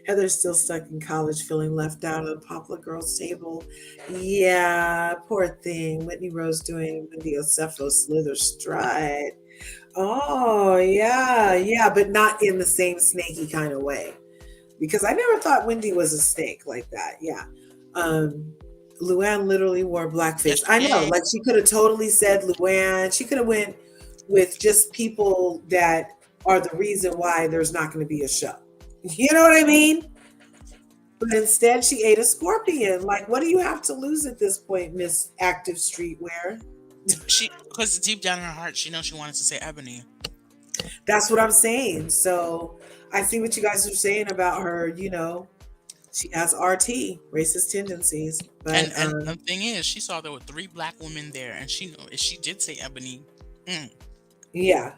Heather's still stuck in college, feeling left out of the Popular Girls table. Yeah, poor thing. Whitney Rose doing the Ocepho Slither stride. Oh, yeah, but not in the same snaky kind of way. Because I never thought Wendy was a snake like that. Yeah. Luann literally wore blackface. Yes, I she know, did. like she could have totally said Luann. She could have went with just people that are the reason why there's not going to be a show. You know what I mean? But instead, she ate a scorpion. Like, what do you have to lose at this point, Miss Active Streetwear? Because deep down in her heart, she knows she wanted to say Ebony. That's what I'm saying. So I see what you guys are saying about her. You know, she has RT, racist tendencies. But And the thing is, she saw there were 3 black women there, and she knew if she did say Ebony, yeah,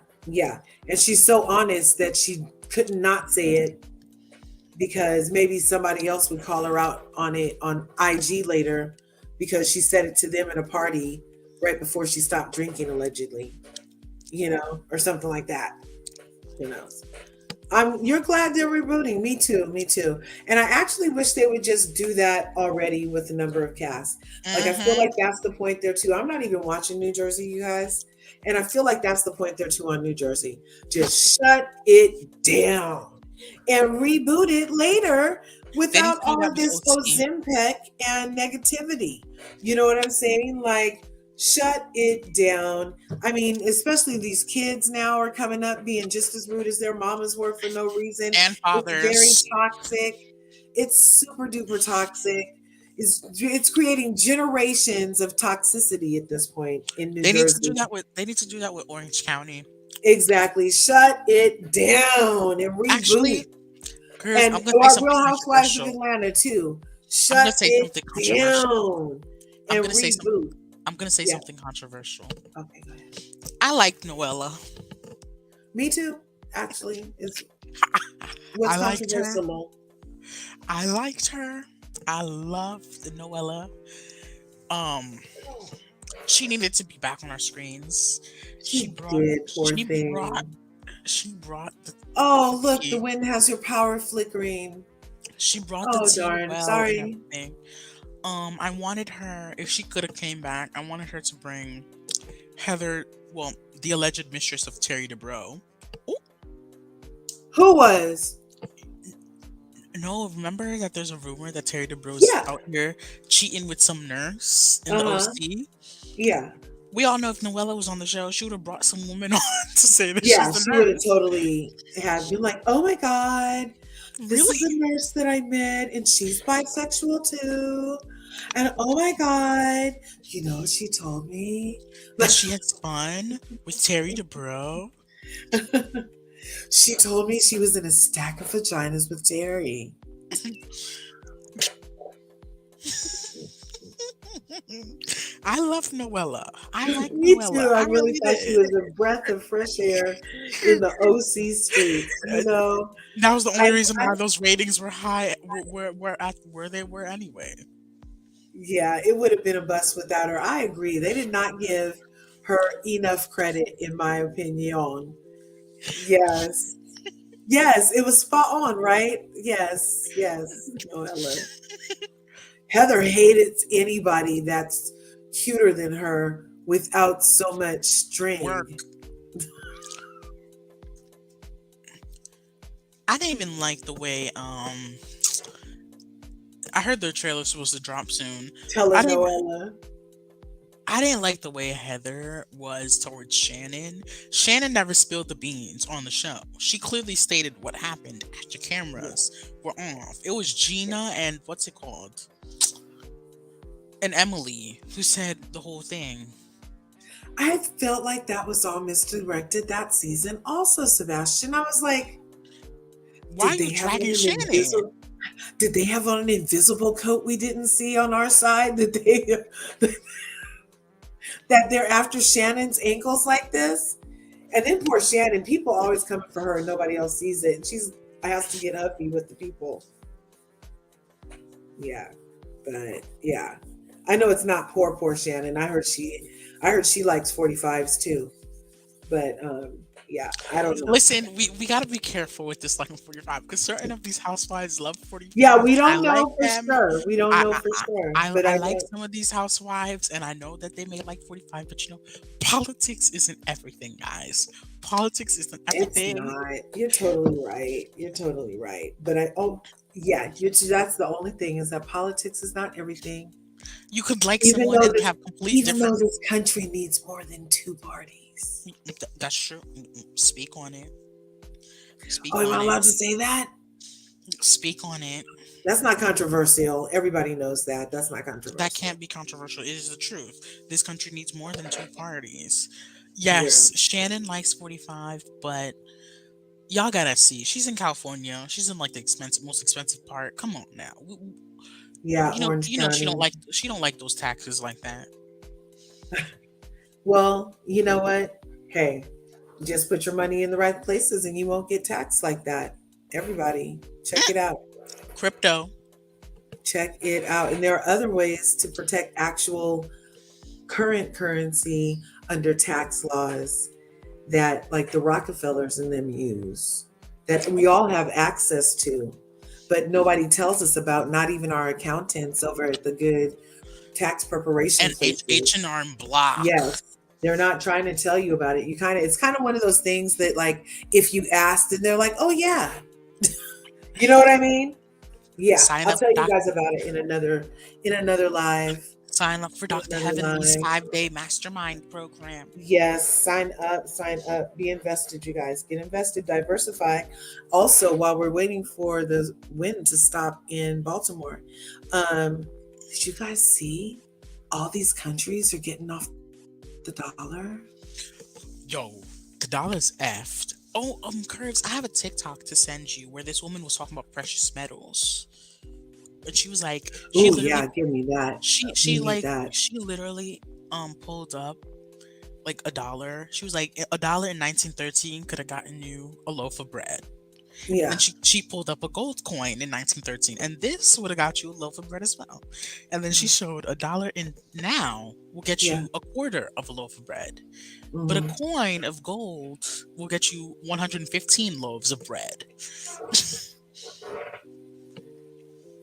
and she's so honest that she could not say it because maybe somebody else would call her out on it on IG later because she said it to them at a party right before she stopped drinking allegedly, you know, or something like that. Who knows? You're glad they're rebooting. Me too. And I actually wish they would just do that already with the number of casts. Like I feel like that's the point there too. I'm not even watching New Jersey, you guys. And I feel like that's the point there too on New Jersey. Just shut it down and reboot it later they need without to do all that of with this OT. Ozempic and negativity. You know what I'm saying? Like, shut it down. I mean, especially these kids now are coming up being just as rude as their mamas were for no reason. And It's very fathers. toxic. It's super duper toxic. It's creating generations of toxicity at this point in New They need to do Jersey. that with. They need to do that with Orange County. Exactly. Shut it down and reboot. Actually, Curve, And I'm gonna say our something Real Housewives of controversial. Atlanta too. I'm gonna Shut say it something controversial. down I'm and gonna say some. reboot. I'm gonna say Yeah. something controversial. Okay, go ahead. I like Noella. Me too. Actually, it's what's I liked her. controversial. I liked her. I loved Noella. She needed to be back on our screens. She did, poor She thing. brought the Oh, look, the tea. wind has her power flickering. She brought the Oh, tea darn. well and Sorry. everything. I wanted her, if she could have came back, I wanted her to bring Heather, well, the alleged mistress of Terry DeBro. Who was? No, remember that there's a rumor that Terry DeBro's Yeah. out here cheating with some nurse in the OC? Yeah. We all know if Noella was on the show, she would have brought some woman on to say that Yeah, she's she the would have nurse. totally had been like, oh my God, this Really? is a nurse that I met and she's bisexual too. And oh my God, you know what she told me? That she has fun with Terry DeBro? She told me she was in a stack of vaginas with Terry. I love Noella. I like Me Noella. too. I really thought did. she was a breath of fresh air in the OC streets. You know, That was the only I- reason I- why those ratings were high, were at where they were anyway. yeah, it would have been a bust without her. I agree. They did not give her enough credit, in my opinion. Yes. Yes, it was spot on, right? Yes. Noella. Heather hated anybody that's cuter than her without so much Work. string. I didn't even like the way I heard their trailer's supposed to drop soon. Telenovela. I didn't like the way Heather was towards Shannon. Shannon never spilled the beans on the show. She clearly stated what happened after cameras were off. It was Gina and what's it called? And Emily who said the whole thing. I felt like that was all misdirected that season. Also, Sebastian, I was like, Why are you dragging Shannon? Did they have on an invisible coat we didn't see on our side? Did they that they're after Shannon's ankles like this? And then poor Shannon, people always coming for her and nobody else sees it. And I have to get uppy with the people. Yeah. But yeah. I know it's not poor Shannon. I heard she likes 45s too. But yeah, I don't know. Listen, we gotta be careful with this liking 45 because certain of these housewives love 45. Yeah, we don't know for sure. We don't know for sure. But I like some of these housewives, and I know that they may like 45. But politics isn't everything, guys. Politics isn't everything. It's not. You're totally right. You're totally right. But that's the only thing is that politics is not everything. You could like someone and have complete different. Even though this country needs more than two parties. That's true. Speak on it. Am I allowed to say that? Speak on it. That's not controversial. Everybody knows that. That's not controversial. That can't be controversial. It is the truth. This country needs more than two parties. Yes, yeah. Shannon likes 45, but y'all gotta see. She's in California. She's in like the most expensive part. Come on now. Yeah, she don't like those taxes like that. Well, you know what? Hey, just put your money in the right places and you won't get taxed like that. Everybody, check it out. Crypto. Check it out. And there are other ways to protect actual current currency under tax laws that like the Rockefellers and them use, that we all have access to, but nobody tells us about, not even our accountants over at the good tax preparation and H&R Block. Yes. They're not trying to tell you about it. It's kind of one of those things that like, if you ask, then they're like, oh yeah. You know what I mean? Yeah. I'll tell you guys about it in another live. Sign up for Dr. Heavenly's 5-day mastermind program. Yes. Sign up, be invested, you guys. Get invested, diversify. Also, while we're waiting for the wind to stop in Baltimore, did you guys see all these countries are getting off the dollar? Yo, the dollar's effed. Oh, Curves, I have a TikTok to send you where this woman was talking about precious metals. And she was like, yeah, give me that. She literally pulled up like $1. She was like, $1 in 1913 could have gotten you a loaf of bread. Yeah. And she pulled up a gold coin in 1913, and this would have got you a loaf of bread as well. And then she showed $1 in now will get you a quarter of a loaf of bread. Mm-hmm. But a coin of gold will get you 115 loaves of bread.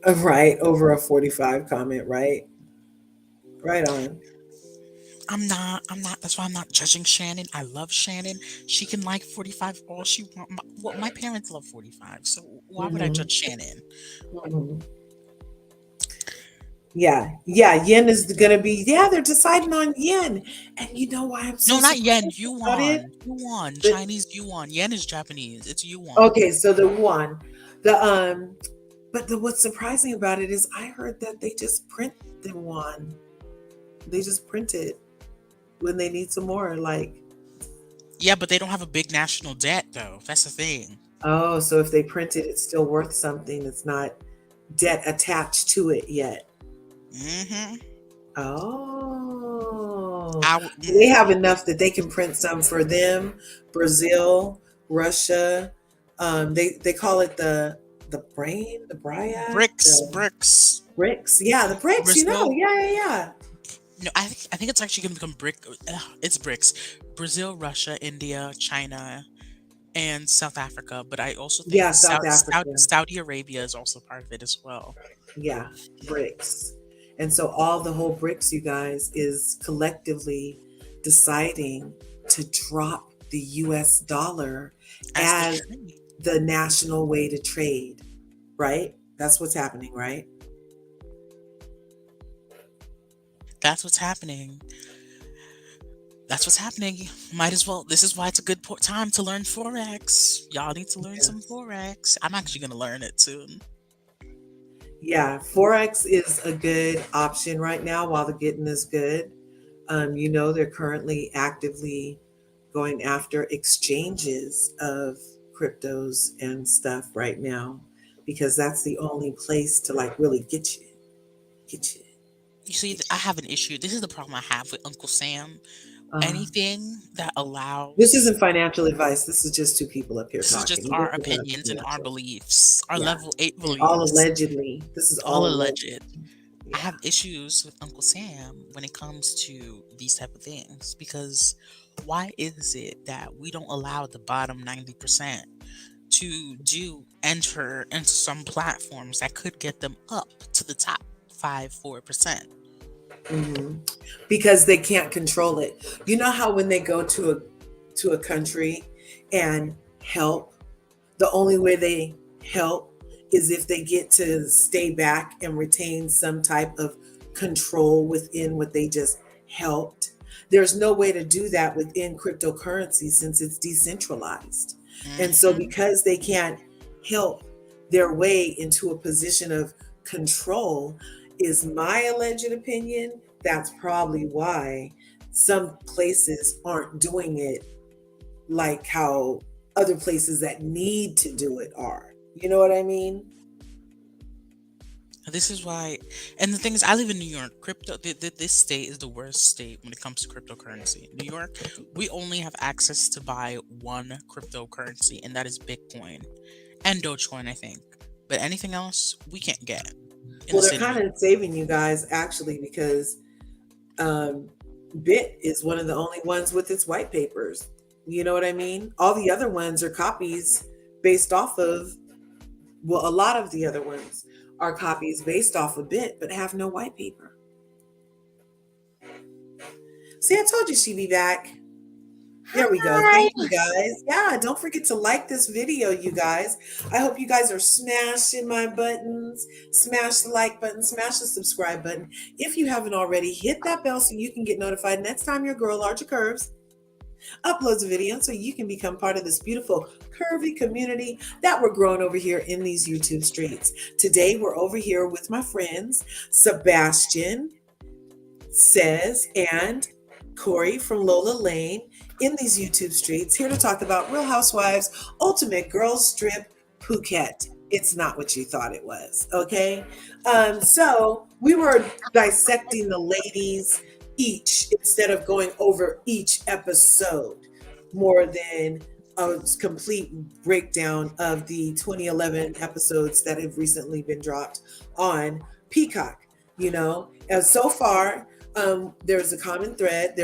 Right, over a 45 comment, right? Right on. I'm not. That's why I'm not judging Shannon. I love Shannon. She can like 45 all she wants. My parents love 45, so why would I judge Shannon? Mm-hmm. Yeah. Yen is gonna be. Yeah, they're deciding on yen, and you know why I'm so. No, not yen. Yuan. Chinese yuan. Yen is Japanese. It's yuan. Okay, so the yuan, but what's surprising about it is I heard that they just print the yuan. They just print it when they need some more, like. Yeah, but they don't have a big national debt, though. That's the thing. Oh, so if they print it, it's still worth something. It's not debt attached to it yet. Mm-hmm. Oh. They have enough that they can print some for them. Brazil, Russia. They call it the BRICS. Yeah, the BRICS. Brazil. Yeah. No, I think it's actually going to become BRIC. It's BRICS: Brazil, Russia, India, China, and South Africa. But I also think South Africa. Saudi Arabia is also part of it as well. Yeah, BRICS. And so all the whole BRICS, you guys, is collectively deciding to drop the US dollar as the national way to trade, right? That's what's happening, right? That's what's happening. That's what's happening. Might as well. This is why it's a good time to learn Forex. Y'all need to learn some Forex. I'm actually going to learn it soon. Yeah, Forex is a good option right now while the getting is good. You know, they're currently actively going after exchanges of cryptos and stuff right now because that's the only place to like really get you. You see, I have an issue. This is the problem I have with Uncle Sam. Anything that allows... This isn't financial advice. This is just two people up here this talking. This is just our opinions and our beliefs. Our level 8 beliefs. All allegedly. This is all alleged. Yeah. I have issues with Uncle Sam when it comes to these type of things because why is it that we don't allow the bottom 90% to enter into some platforms that could get them up to the top 4%? Mm-hmm. Because they can't control it. You know how when they go to a country and help, the only way they help is if they get to stay back and retain some type of control within what they just helped. There's no way to do that within cryptocurrency since it's decentralized. Mm-hmm. And so because they can't help their way into a position of control, is my alleged opinion, that's probably why some places aren't doing it like how other places that need to do it are. You know what I mean? This is why, and the thing is, I live in New York. This state is the worst state when it comes to cryptocurrency. New York, we only have access to buy one cryptocurrency, and that is Bitcoin and Dogecoin, I think. But anything else, we can't get. Well, they're kind of saving you guys actually because Bit is one of the only ones with its white papers. You know what I mean? All the other ones are copies based off of, well, a lot of the other ones are copies based off of Bit, but have no white paper. See, I told you she'd be back. There we go. Thank you guys. Yeah, don't forget to like this video, you guys. I hope you guys are smashing my buttons. Smash the like button, smash the subscribe button. If you haven't already, hit that bell so you can get notified next time your girl, Larger Curves, uploads a video so you can become part of this beautiful curvy community that we're growing over here in these YouTube streets. Today, we're over here with my friends, Sebastian, Says, and Corri from Lola Lane in these YouTube streets, here to talk about Real Housewives Ultimate Girls Trip Phuket. It's not what you thought it was, okay? So we were dissecting the ladies each instead of going over each episode more than a complete breakdown of the 2011 episodes that have recently been dropped on Peacock, you know? And so far, there's a common thread.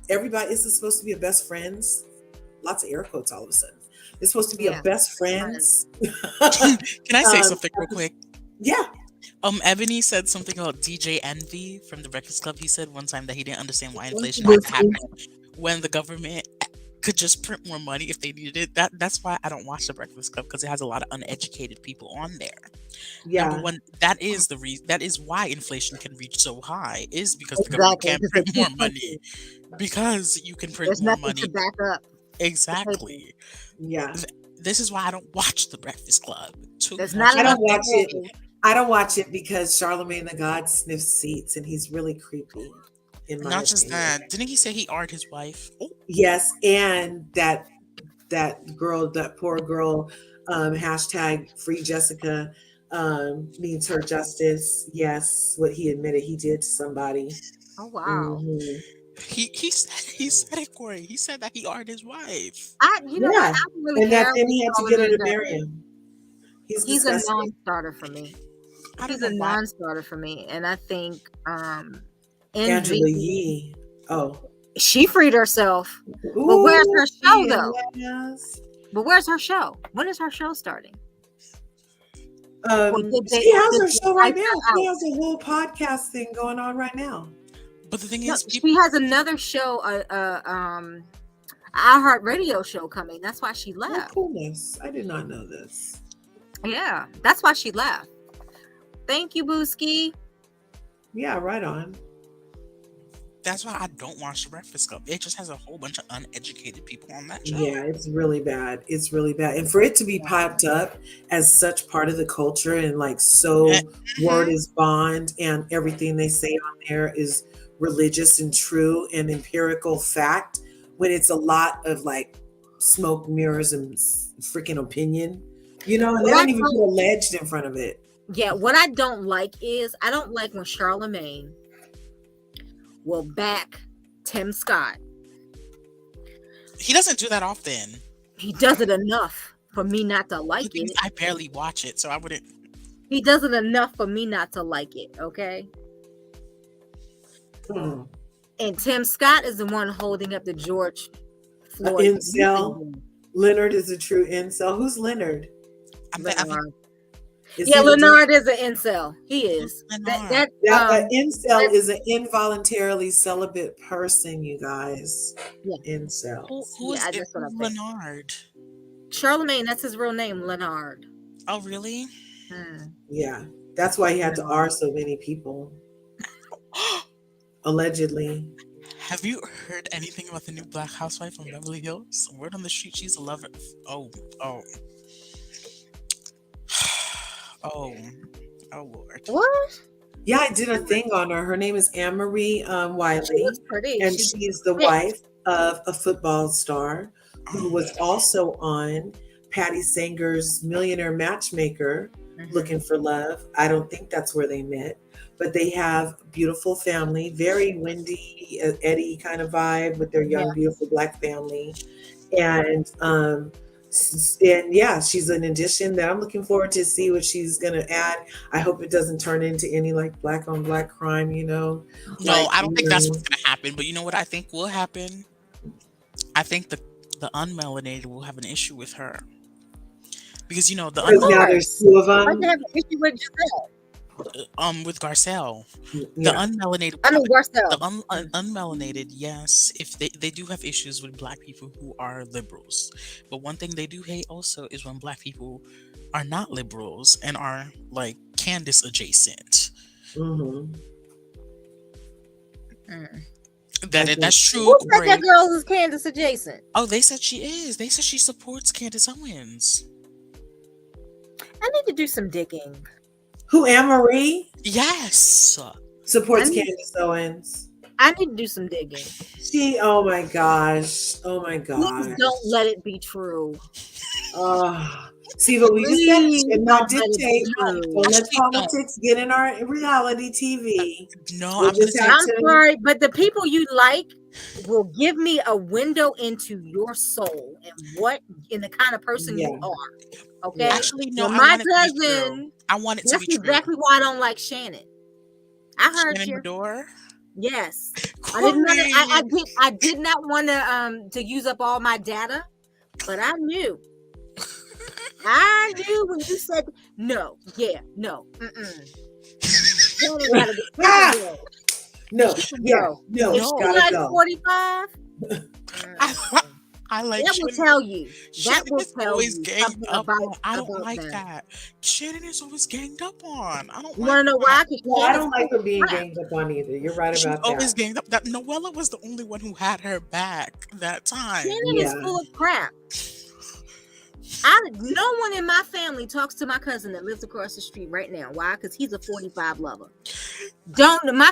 Everybody is supposed to be a best friends. Lots of air quotes all of a sudden. It's supposed to be a best friends. Can I say something real quick? Yeah. Ebony said something about DJ Envy from the Breakfast Club. He said one time that he didn't understand why inflation had to happen when the government could just print more money if they needed it. That's why I don't watch the Breakfast Club, because it has a lot of uneducated people on there. Yeah. Number one, that is the reason. That is why inflation can reach so high, is because the government can't print more money. Because you can print more money to back up. Exactly. Yeah. This is why I don't watch the Breakfast Club. I don't watch it. I don't watch it because Charlemagne the God sniffs seats and he's really creepy. Not just that. Didn't he say he R'd his wife? Oh. Yes, and that girl, that poor girl, hashtag free Jessica, needs her justice. Yes, what he admitted he did to somebody. Oh wow. Mm-hmm. He said it, Corri. He said that he R'd his wife. Really and that then he had to get her to marry him. He's a non-starter for me. He's a non-starter for me, and I think Angela Yee. Oh, she freed herself. Ooh, but where's her show though? Yes. But where's her show? When is her show starting? Or She has did her they show right price now. her She out? has a whole podcast thing going on right now. But the thing No, is, people, she has another show, iHeartRadio show coming. That's why she Oh, left. coolness. I did not know this. Yeah, that's why she left. Thank you, Booski. Yeah, right on. that's why I don't watch The Breakfast Club. It just has a whole bunch of uneducated people on that show. Yeah, it's really bad. It's really bad. And for it to be piped up as such part of the culture and like so word is bond and everything they say on there is religious and true and empirical fact when it's a lot of like smoke mirrors and freaking opinion, you know, and they don't even put alleged in front of it. Yeah, what I don't like is I don't like when Charlemagne will back Tim Scott. He doesn't do that often. He does it enough for me not to like it. I barely watch it, so I wouldn't. He does it enough for me not to like it, okay? And Tim Scott is the one holding up the George Floyd. Incel. Leonard is a true incel. Who's Leonard? Leonard is an incel. He is. An incel is an involuntarily celibate person, you guys. Yeah. Incel. Who is Leonard? Charlemagne, that's his real name, Leonard. Oh, really? Yeah. That's why he had to R so many people. Allegedly. Have you heard anything about the new Black housewife from Beverly Hills? Word on the street, she's a lover. Oh, Lord. What? Yeah, I did a thing on her. Her name is Anne-Marie Wiley. She was pretty. And she's the wife of a football star who was also on Patty Sanger's Millionaire Matchmaker, Looking for Love. I don't think that's where they met, but they have a beautiful family, very Wendy, Eddie kind of vibe with their young, beautiful Black family. And yeah, she's an addition that I'm looking forward to see what she's gonna add. I hope it doesn't turn into any like Black on Black crime, you know. No, like, I don't think that's what's gonna happen. But you know what I think will happen? I think the unmelanated will have an issue with her because you know the now there's two of them. I have an issue with Giselle. With Garcelle, the Yeah. unmelanated. I mean Garcelle. The unmelanated, yes. If they do have issues with Black people who are liberals, but one thing they do hate also is when Black people are not liberals and are like Candice adjacent. That's true. Who said that girl is Candice adjacent? Oh, they said she is. They said she supports Candace Owens. I need to do some digging. Who, Anne-Marie? Yes. Supports Candace Owens. I need to do some digging. Oh my gosh. Please don't let it be true. See what we just said and not dictate. Don't let politics get in our reality TV. No, I'm sorry, but the people you like will give me a window into your soul and the kind of person you are. Okay. Actually, no. My cousin. I want it to be true. That's exactly why I don't like Shannon. I heard Shannon you. Medore? Yes. I did not want to use up all my data, but I knew. I knew when you said no. Yeah, no. No. Gotta go. 45. I like that will tell you. That will tell you something about. I don't like that. Shannon is always ganged up on. I don't. You want to know why? I don't like her being ganged up on either. You're right about that. Always ganged up. That Noella was the only one who had her back that time. Shannon is full of crap. No one in my family talks to my cousin that lives across the street right now. Why? Because he's a 45 lover. My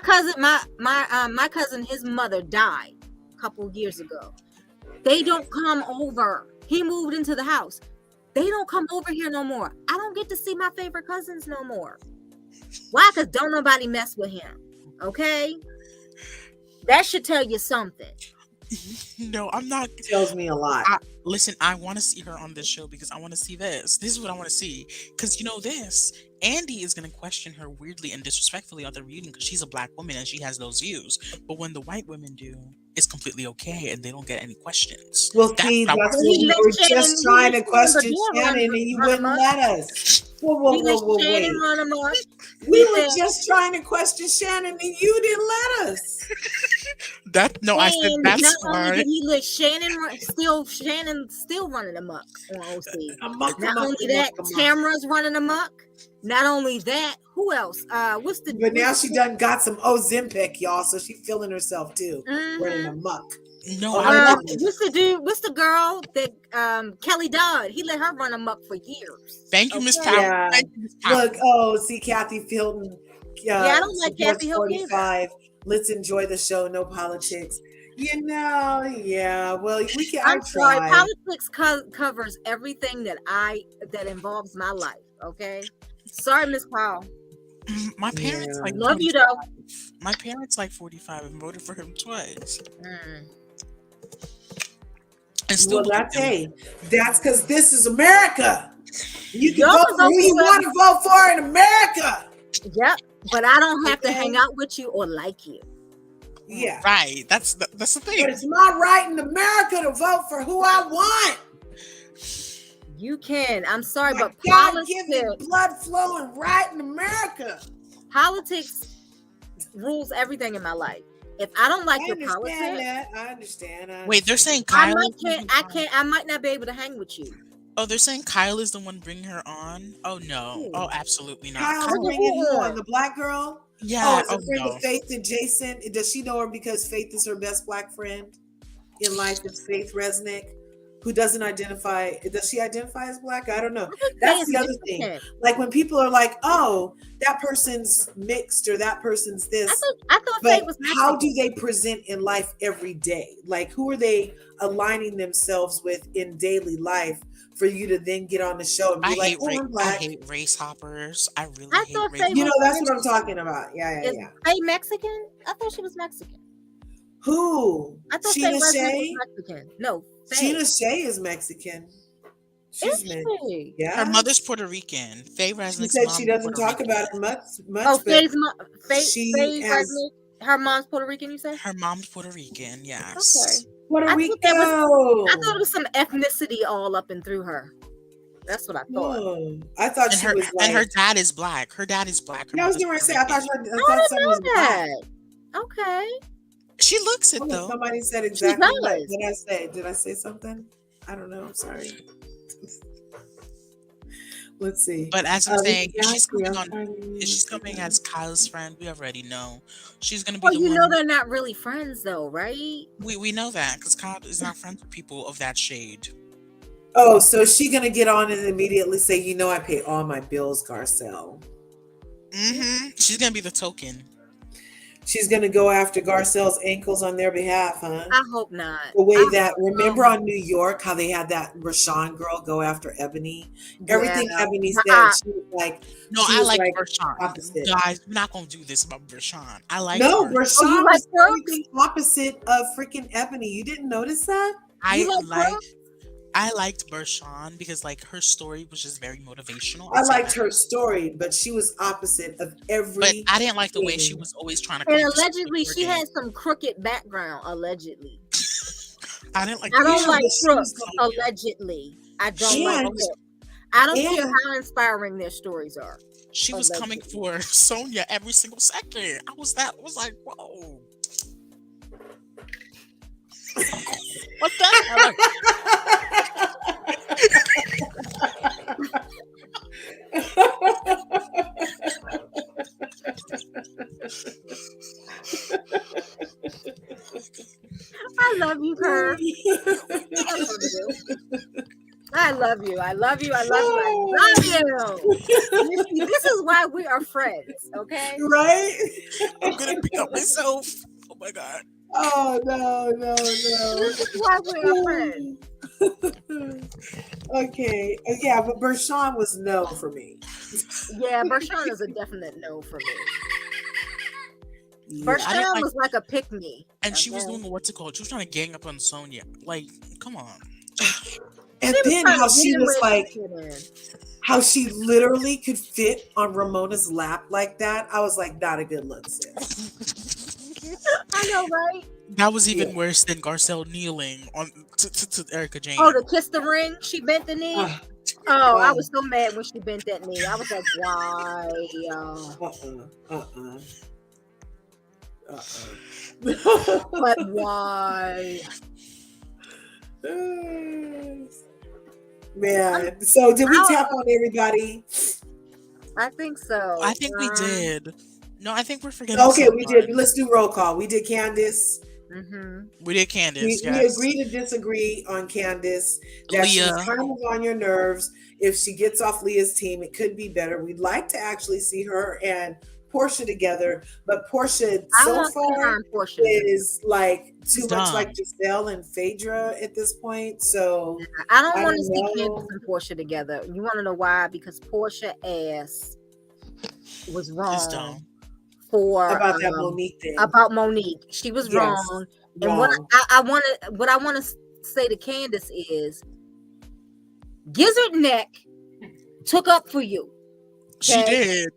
cousin, his mother died a couple years ago. They don't come over. He moved into the house. They don't come over here no more. I don't get to see my favorite cousins no more. Why? Because don't nobody mess with him. Okay? That should tell you something. No, I'm not. Tells me a lot. Listen, I want to see her on this show because I want to see this. This is what I want to see. Because you know this, Andy is going to question her weirdly and disrespectfully on the reunion because she's a black woman and she has those views. But when the white women do, it's completely okay and they don't get any questions. Well, see, that's what we were just trying to question Shannon and you wouldn't let us. Whoa, wait. We were just trying to question Shannon and you didn't let us. I said that's fine. He let Shannon still running amok on OC. Not only that, Tamara's running amok. Not only that, who else? But now she done got some Ozempic, y'all, so she feeling herself too, running amok. No, what's the girl that Kelly Dodd? He let her run amok for years. Thank you, Miss Powell. Yeah. Look, see Kathy Filton. I don't like Kathy Hilton 45. Let's enjoy the show. No politics. Yeah. Well, we can. I'm sorry. Politics covers everything that involves my life. Okay. Sorry, Miss Powell. My parents love you though. My parents 45 and voted for him twice. And still, that's because this is America. You can vote for who you want to vote for in America. Yep, but I don't have to hang out with you or like you. Yeah, right. That's the thing. But it's my right in America to vote for who I want. You can. I'm sorry, but politics, blood flowing right in America. Politics rules everything in my life. If I don't like your politics, I understand. Wait, they're saying Kyle. I might not be able to hang with you. Oh, they're saying Kyle is the one bringing her on. Oh no! Oh, absolutely not. Kyle's bringing who on? The black girl? Yeah. Oh, it's a friend of Faith and Jason. Does she know her because Faith is her best black friend in life? Is Faith Resnick, who doesn't identify? Does she identify as black? I don't know. That's the other thing. Like when people are like, "Oh, that person's mixed" or "That person's this." I thought Faith was Mexican. How do they present in life every day? Like who are they aligning themselves with in daily life? For you to then get on the show and be I'm black. I hate race hoppers. I really hate race hoppers. That's what I'm talking about. Yeah. Is Faye Mexican? I thought she was Mexican. Who? I thought Sheena Shea was Mexican. No, Sheena Shea is Mexican. She's Mexican. Yeah. Her mother's Puerto Rican. Faye Resnick's She said she doesn't talk about it much. Oh, Faye Resnick. Her mom's Puerto Rican, you said? Her mom's Puerto Rican, yes. Okay. Puerto Rico. I thought it was some ethnicity all up and through her. That's what I thought. I thought she was and her dad is black. Her dad is black. I was going to say, I thought someone was black. Okay. She looks it though. Somebody said exactly what did I say? Did I say something? I don't know. I'm sorry. Let's see. But as I'm saying, if she's coming as Kyle's friend, we already know she's gonna be. Well, you know they're not really friends, though, right? We know that because Kyle is not friends with people of that shade. Oh, so is she gonna get on and immediately say, I pay all my bills, Garcelle? She's gonna be the token. She's going to go after Garcelle's ankles on their behalf, huh? I hope not. The way remember on New York, how they had that Rashawn girl go after Ebony? Everything Ebony said, she was like, no, I like Rashawn. Opposite. Guys, we're not going to do this about Rashawn. I like Rashawn was everything opposite of freaking Ebony. You didn't notice that? I liked Bershawn because her story was just very motivational. I liked her story, but she was opposite of every. But I didn't like the way she was always trying to. And allegedly, she had some crooked background. Allegedly, I didn't like. I don't like crooks. Allegedly, I don't like. I don't care how inspiring their stories are. She was coming for Sonia every single second. I was like, whoa. What the hell? I love you, Kurt. I love you. This is why we are friends, okay? Right? I'm gonna beat up myself. Oh my god. Oh no. This is why we are friends. Okay. Yeah, but Bershawn was no for me. Yeah, Bershawn is a definite no for me. First I Yeah. didn't time like, was like a pick me. and she was Okay. doing what's it called? She was trying to gang up on Sonia. Like, come on. And She was then trying how to get she in was where she like, fit in. how she literally could fit on Ramona's lap like that. I was like, not a good look, sis. I know, right? That was Yeah. even worse than Garcelle kneeling on to Erica Jane. Oh, to kiss the ring, she bent the knee. Uh, Oh, I uh, was so mad when she bent that knee. I was like, why? But why? Man, so did we tap on everybody? I think so. I think we did. No, I think we're forgetting. Okay, we someone. did. Let's do roll call. We did Candice. We did Candice. We Yes. agree to disagree on Candice. That she's Leah. kind of on your nerves. If she gets off Leah's team, it could be better. We'd like to actually see her and Porsha together, but Porsha so far is like too much like Giselle and Phaedra at this point. So I don't want to see Candice and Porsha together. You want to know why? Because Porsha ass was wrong for about that Monique thing. About Monique, she was wrong. And what I want to say to Candice is, Gizzard Neck took up for you. Okay? She did.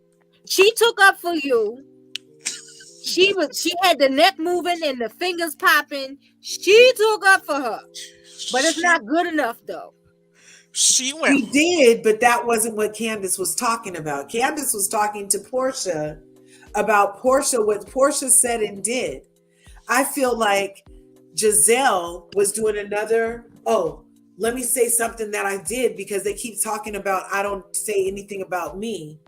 She took up for you. She had the neck moving and the fingers popping. She took up for her. But it's not good enough though. She did, but that wasn't what Candice was talking about. Candice was talking to Porsha about Porsha, what Porsha said and did. I feel like Giselle was doing another, let me say something that I did, because they keep talking about I don't say anything about me.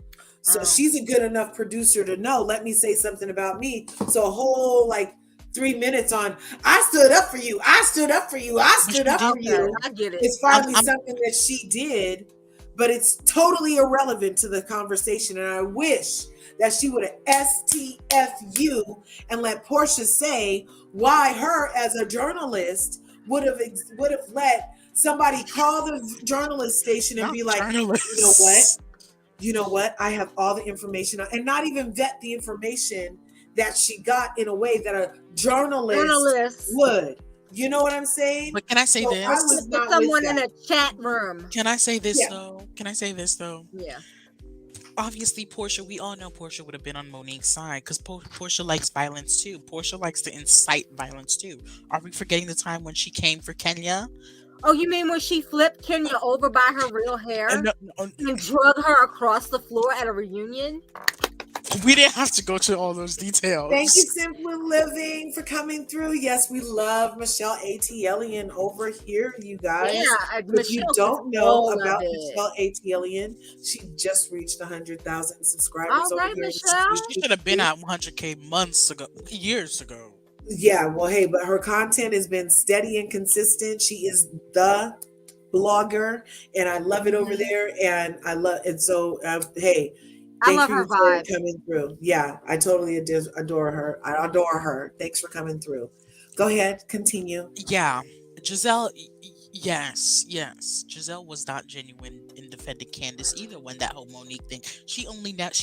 So she's a good enough producer to know, let me say something about me. So a whole like 3 minutes on, I stood up for you. I stood up for you. I stood up for you. I get it. It's finally something that she did, but it's totally irrelevant to the conversation. And I wish that she would have STFU and let Porsha say why her as a journalist would have let somebody call the journalist station and be like, you know what? I have all the information, and not even vet the information that she got in a way that a journalist would. You know what I'm saying? But can I say this? I was not someone in a chat room. Can I say this though? Yeah. Obviously, Porsha, we all know Porsha would have been on Monique's side because Porsha likes violence too. Porsha likes to incite violence too. Are we forgetting the time when she came for Kenya? Oh, you mean when she flipped Kenya over by her real hair and drug her across the floor at a reunion? We didn't have to go to all those details. Thank you, Simply Living, for coming through. Yes, we love Michelle A.T.Elian over here, you guys. Yeah, if you don't know about Michelle A.T.Elian, she just reached 100,000 subscribers over here. She should have been at 100K years ago. Yeah, well, hey, but her content has been steady and consistent. She is the blogger, and I love it over there. And I love it. So, hey, I love her vibe coming through. Yeah, I totally adore her. I adore her. Thanks for coming through. Go ahead, continue. Yeah, Giselle. Yes. Giselle was not genuine in defending Candice either when that whole Monique thing. She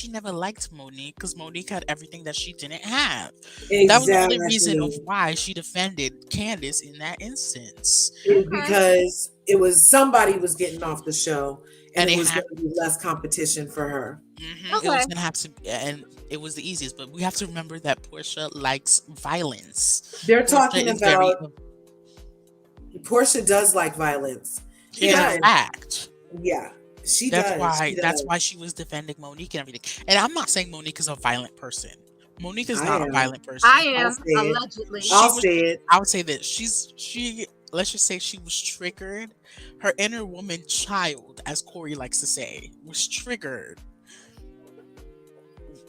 never liked Monique because Monique had everything that she didn't have. Exactly. That was the only reason of why she defended Candice in that instance. Because it was somebody was getting off the show, and it was going to be less competition for her. Mm-hmm. Okay. It was going to have to, and it was the easiest. But we have to remember that Porsha likes violence. They're talking about. Porsha does like violence. In fact. Yeah, she does. That's why she was defending Monique and everything. And I'm not saying Monique is a violent person. Monique is not a violent person. I am, allegedly. I'll say it. I would say that she let's just say she was triggered. Her inner woman child, as Corri likes to say, was triggered.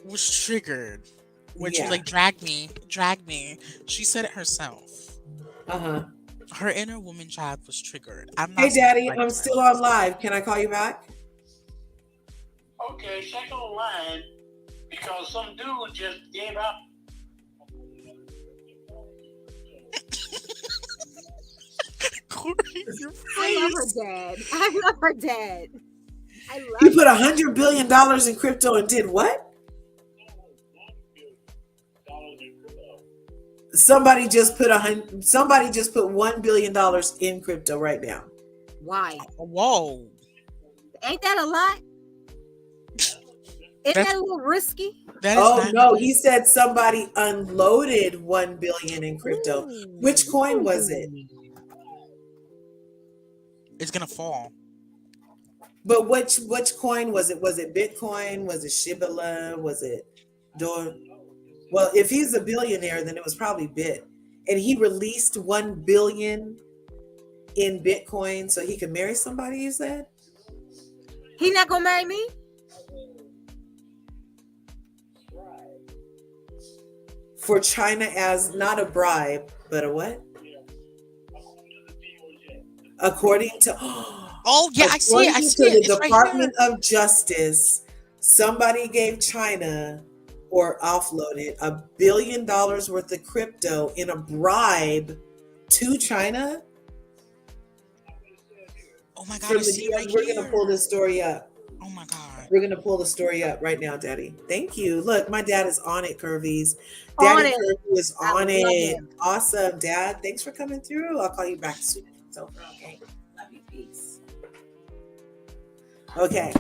When she was like, drag me. She said it herself. Her inner woman child was triggered. Hey, Daddy, I'm still on live. Can I call you back? Okay, second line, because some dude just gave up. Corri, I love her dad. You put $100 billion in crypto and did what? Somebody just put $1 billion in crypto right now. Why? Whoa. Ain't that a lot? Isn't that a little risky? That is Oh not no, good. he said somebody unloaded $1 billion in crypto. Ooh. Which coin was it? It's gonna fall. But which coin was it? Was it Bitcoin? Was it Shibboleth? Was it Dor? Well, if he's a billionaire, then it was probably Bit. And he released 1 billion in Bitcoin so he could marry somebody, you said? He not gonna marry me? For China as not a bribe, but a what? According to Oh yeah, I see it. I see it. the It's right Department here. of Justice, somebody gave China or offloaded $1 billion worth of crypto in a bribe to China. Oh my god, From I see it right We're here. gonna pull this story up. Oh my god. We're gonna pull the story up right now, Daddy. Thank you. Look, my dad is on it, Curvies. On Daddy it. Curvy is I on love it. him. Awesome, Dad. Thanks for coming through. I'll call you back soon. So, okay. Love you. Peace. Okay.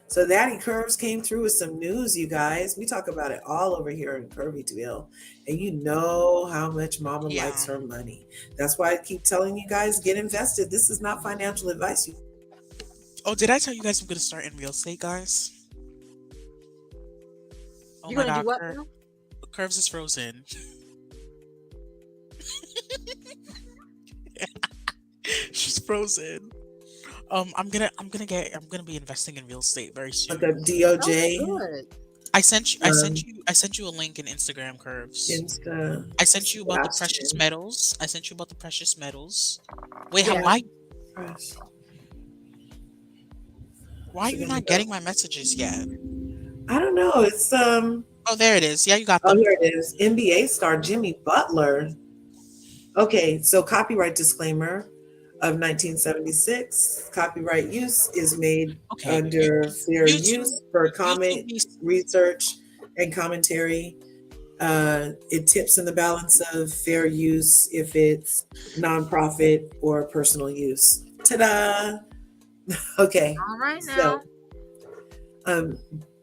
So Daddy Curves came through with some news, you guys. We talk about it all over here in Curvyville. And you know how much Mama Yeah. likes her money. That's why I keep telling you guys, get invested. This is not financial advice. Oh, did I tell you guys I'm gonna start in real estate, guys? Oh You my gonna god, do what now? Curves is frozen. She's frozen. I'm gonna be investing in real estate very soon. The DOJ. Oh, good. I sent you a link in Instagram, Curves. Insta. I sent you about the precious Sebastian. metals. Wait, Yeah. why are you not getting my messages yet? I don't know. It's Oh, there it is. Yeah, you got Oh, them. here it is. NBA star Jimmy Butler. Okay, so copyright disclaimer of 1976. Copyright use is made Okay. under fair YouTube- use for comment, YouTube- research, and commentary. It tips in the balance of fair use if it's nonprofit or personal use. Ta-da! Okay. All right now. So,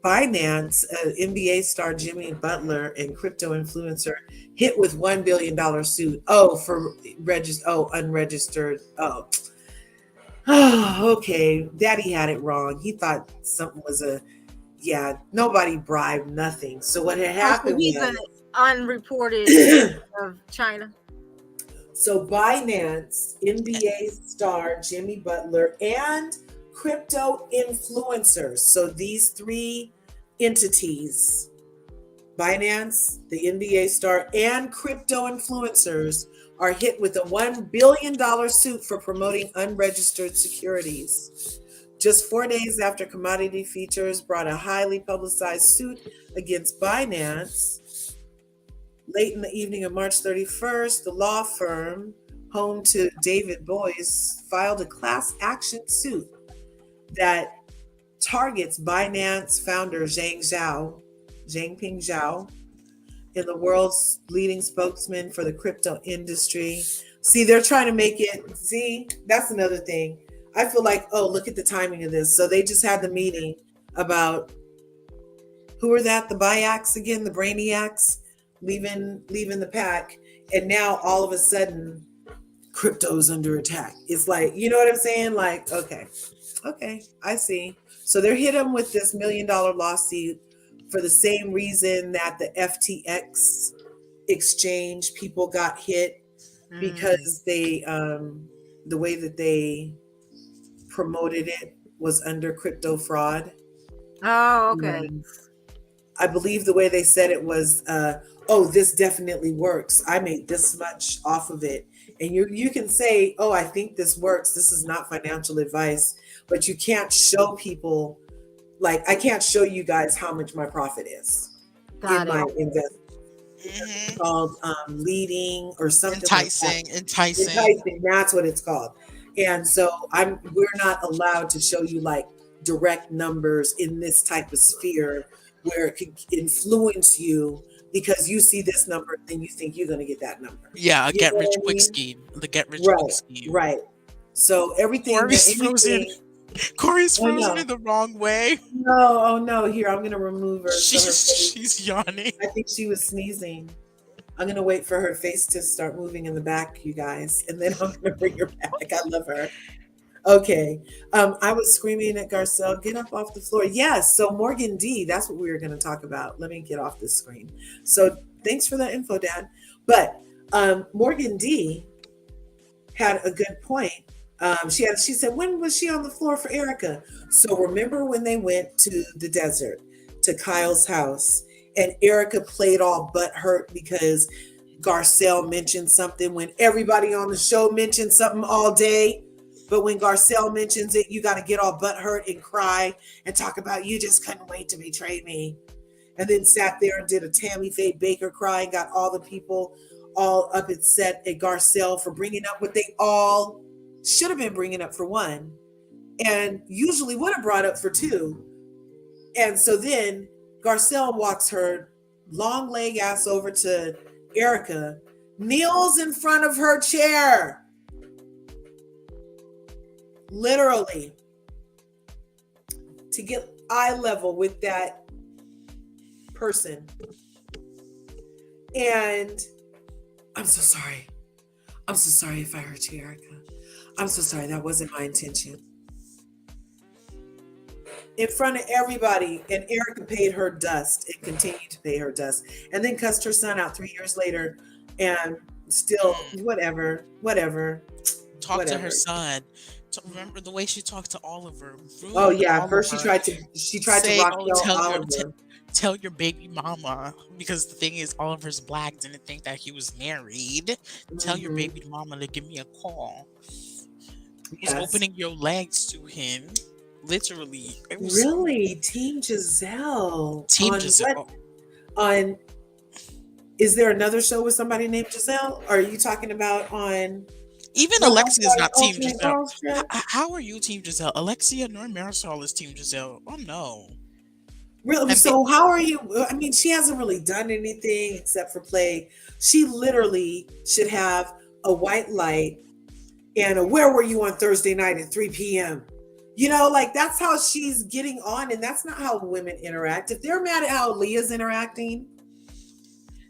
Binance, NBA star Jimmy Butler and crypto influencer hit with $1 billion suit. Oh, for unregistered. Oh, okay. Daddy had it wrong. He thought something was nobody bribed nothing. So what had happened He's was an unreported of China. So Binance, NBA star Jimmy Butler, and crypto influencers. So these three entities, Binance, the NBA star, and crypto influencers, are hit with a $1 billion suit for promoting unregistered securities. Just 4 days after Commodity Futures brought a highly publicized suit against Binance, late in the evening of March 31st, the law firm, home to David Boyce, filed a class action suit that targets Binance founder Zhangping Zhao, in the world's leading spokesman for the crypto industry. See, they're trying to make it, that's another thing. I feel like, look at the timing of this. So they just had the meeting about, who are that? The Biacs again, the Brainiacs, leaving the pack. And now all of a sudden, crypto's under attack. It's like, you know what I'm saying? Like, okay, I see. So they're hit him with this $1 million lawsuit for the same reason that the FTX exchange people got hit, because they, the way that they promoted it was under crypto fraud. Oh, okay. I believe the way they said it was, this definitely works. I made this much off of it. And you can say, I think this works. This is not financial advice, but you can't show people, like, I can't show you guys how much my profit is in my investment. It's called leading or something enticing. Enticing, that's what it's called. And so we're not allowed to show you like direct numbers in this type of sphere where it could influence you because you see this number, then you think you're going to get that number. Yeah, a You get know rich what I quick mean? scheme. The get rich quick Right, scheme. right. So everything that Corey's frozen. anything. Corey's Oh frozen no, in the wrong way. no, oh no! Here, I'm going to remove her so her face. She's yawning. I think she was sneezing. I'm going to wait for her face to start moving in the back, you guys, and then I'm going to bring her back. I love her. Okay. I was screaming at Garcelle, get up off the floor. Yes. So Morgan D, that's what we were going to talk about. Let me get off this screen. So thanks for that info, Dad. But Morgan D had a good point. She said, when was she on the floor for Erica? So remember when they went to the desert, to Kyle's house, and Erica played all butthurt because Garcelle mentioned something when everybody on the show mentioned something all day. But when Garcelle mentions it, you got to get all butthurt and cry and talk about you just couldn't wait to betray me. And then sat there and did a Tammy Faye Baker cry and got all the people all upset at Garcelle for bringing up what they all should have been bringing up for one, and usually would have brought up for two. And so then Garcelle walks her long leg ass over to Erica, kneels in front of her chair, literally, to get eye level with that person. And I'm so sorry. I'm so sorry if I hurt you, Erica. I'm so sorry. That wasn't my intention. In front of everybody, and Erica paid her dust and continued to pay her dust, and then cussed her son out 3 years later, and still whatever. Talk to her son. Remember the way she talked to Oliver. Oh yeah, Oliver. first she tried to rock Oliver. Tell your baby mama, because the thing is, Oliver's black, didn't think that he was married. Tell your baby mama to give me a call. Yes. Was opening your legs to him, literally. It was really Team Giselle. Team Giselle. On is there another show with somebody named Giselle? Or are you talking about on? Even Alexia is not Team Giselle. How are you Team Giselle? Alexia nor Marisol is Team Giselle. Oh no. Really? So how are you? I mean, she hasn't really done anything except for play. She literally should have a white light and a where were you on Thursday night at 3 p.m.? You know, like that's how she's getting on, and that's not how women interact. If they're mad at how Leah's interacting,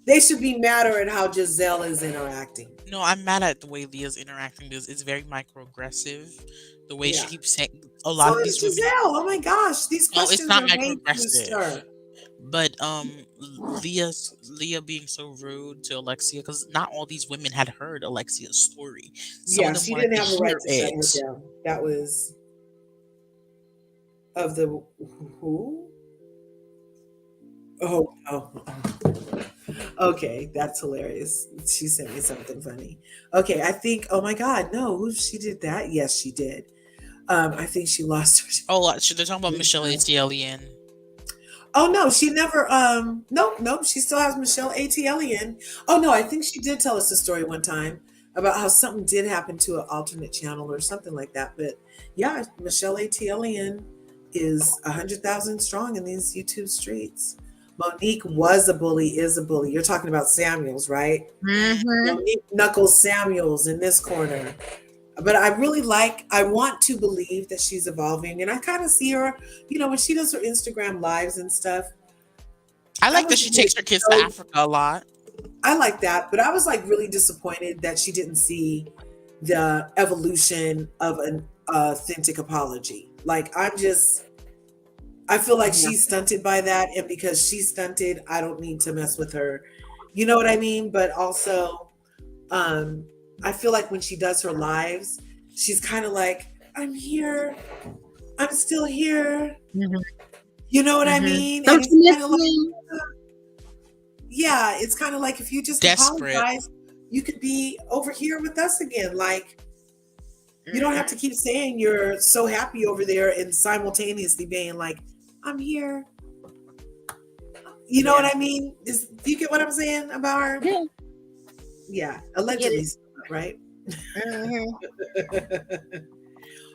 they should be madder at how Giselle is interacting. No, I'm mad at the way Leah's interacting because it's very microaggressive. The way she keeps saying a lot of these Giselle, women. oh my gosh, these questions it's not are made microaggressive. But Leah being so rude to Alexia, because not all these women had heard Alexia's story. Some of them she didn't have a right to it. shut her down. That was of the who? Oh no. Okay, that's hilarious. She sent me something funny. Okay, I think, oh my God, no, she did that? Yes, she did. I think she lost her. Oh, they're talking about Michelle ATLien. Oh no, she never, nope, she still has Michelle ATLien. Oh no, I think she did tell us a story one time about how something did happen to an alternate channel or something like that. But yeah, Michelle ATLien is 100,000 strong in these YouTube streets. Monique was a bully, is a bully. You're talking about Samuels, right? Mm-hmm. Monique Knuckles Samuels in this corner. But I want to believe that she's evolving. And I kind of see her, when she does her Instagram lives and stuff. I like that she takes her kids to Africa a lot. I like that. But I was like really disappointed that she didn't see the evolution of an authentic apology. Like, I feel like she's stunted by that. And because she's stunted, I don't need to mess with her. You know what I mean? But also, I feel like when she does her lives, she's kind of like, I'm here. I'm still here. Mm-hmm. You know what I mean? Don't you miss me? Yeah, it's kind of like if you just apologize, you could be over here with us again. Like, you don't have to keep saying you're so happy over there and simultaneously being like, I'm here. You know what I mean? Do you get what I'm saying about her? Yeah. Yeah, allegedly, right?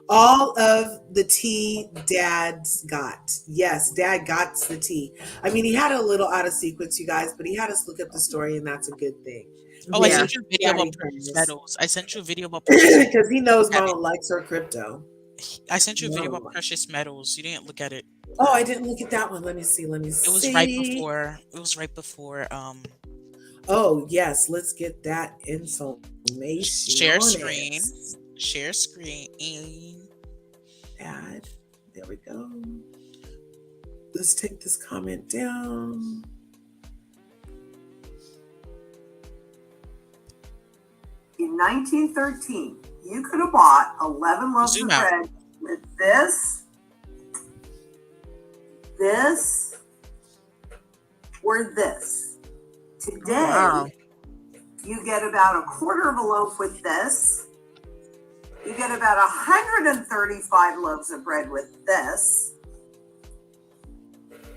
All of the tea Dad's got. Yes, Dad got the tea. I mean, he had a little out of sequence, you guys, but he had us look up the story, and that's a good thing. Oh, I Yeah. sent you a video Daddy about precious promise. metals. I sent you a video about precious metals. Because he knows Look at Mama likes her crypto. I sent you a video Mama about likes- precious metals. You didn't look at it. Oh, I didn't look at that one. Let me see. Let me see. It was right before. It was right before. Oh, yes. Let's get that information. Share on screen. it. Share screen. Add. There we go. Let's take this comment down. In 1913, you could have bought 11 loaves Zoom of out. bread with this, or this. Today, Wow. you get about a quarter of a loaf with this. You get about 135 loaves of bread with this.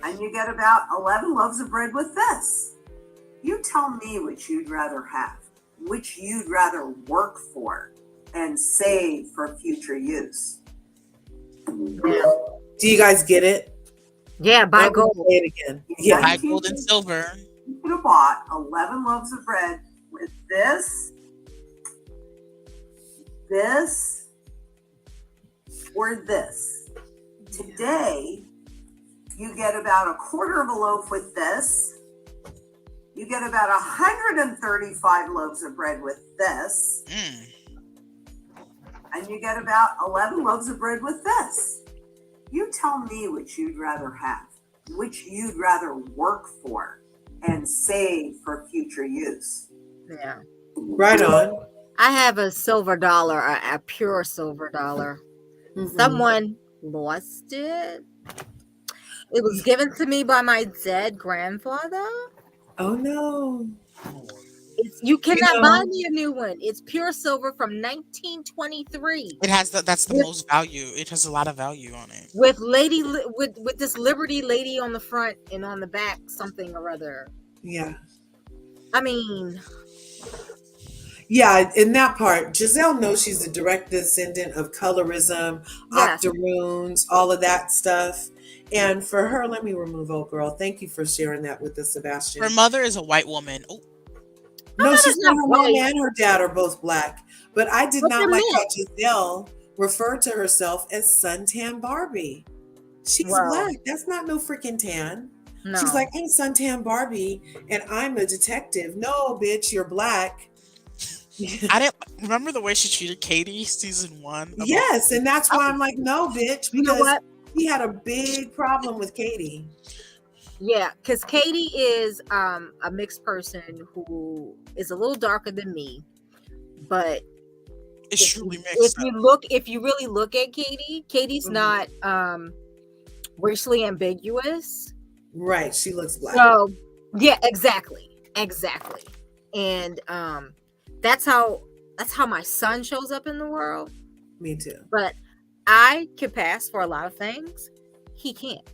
And you get about 11 loaves of bread with this. You tell me which you'd rather have, which you'd rather work for and save for future use. Yeah. Do you guys get it? Yeah, buy Let me gold. say it again. Yeah. Buy gold and silver. You could have bought 11 loaves of bread with this, or this. Today, you get about a quarter of a loaf with this. You get about 135 loaves of bread with this. And you get about 11 loaves of bread with this. You tell me which you'd rather have, which you'd rather work for and save for future use. Yeah. Right on. I have a silver dollar, a pure silver dollar. Mhm. Someone lost it. It was given to me by my dead grandfather. Oh, no. You cannot know- buy me a new one. It's pure silver from 1923 It has that's the With- most value. It has a lot of value on it. with with this Liberty lady on the front and on the back something or other. Yeah. I mean, Yeah, in that part, Giselle knows she's a direct descendant of colorism, Yes. octoroons, all of that stuff. And for her, let me remove old girl. Thank you for sharing that with us, Sebastian. Her mother is a white woman. Oh, No, she's mother's not not. Her mom white. and her dad are both black. But I did What's not her like how mix? Giselle referred to herself as suntan Barbie. She's Wow. black. That's not no freaking tan. no. She's like, I'm suntan Barbie and I'm a detective. No, bitch, you're black. I didn't remember the way she treated Katie season 1. of- Yes, and that's why I'm like, no, bitch, You know because what? he had a big problem with Katie. Yeah, because Katie is a mixed person who is a little darker than me, but It's if truly you, mixed. if you really look at Katie, Katie's Mhm. not racially ambiguous. Right, she looks black. So yeah, exactly, and that's how my son shows up in the world. Me too. But I can pass for a lot of things. He can't.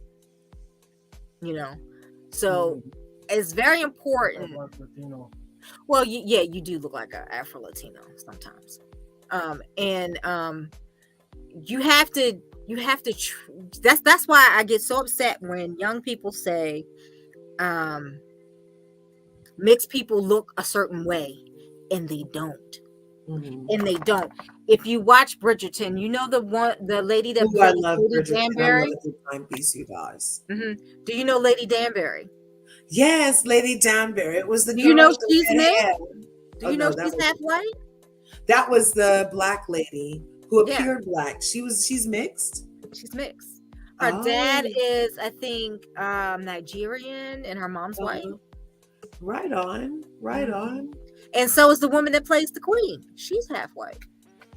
So it's very important. Well, you do look like an Afro Latino sometimes, you have to. That's why I get so upset when young people say, mixed people look a certain way, and they don't. Mhm. And they don't. If you watch Bridgerton, you know the lady that Ooh, I plays love Lady Bridgerton. I Danbury. love the timepiece, you guys. Do you know Lady Danbury? Yes, Lady Danbury. It was the Do girl you know with the she's red mixed? hair. Do Oh, you no, know that she's was- half white? That was the black lady who Yeah. appeared black. She's mixed. She's mixed. Her dad Oh. is, I think, Nigerian, and her mom's white. Right on. Right Mhm. on. And so is the woman that plays the queen. She's half white.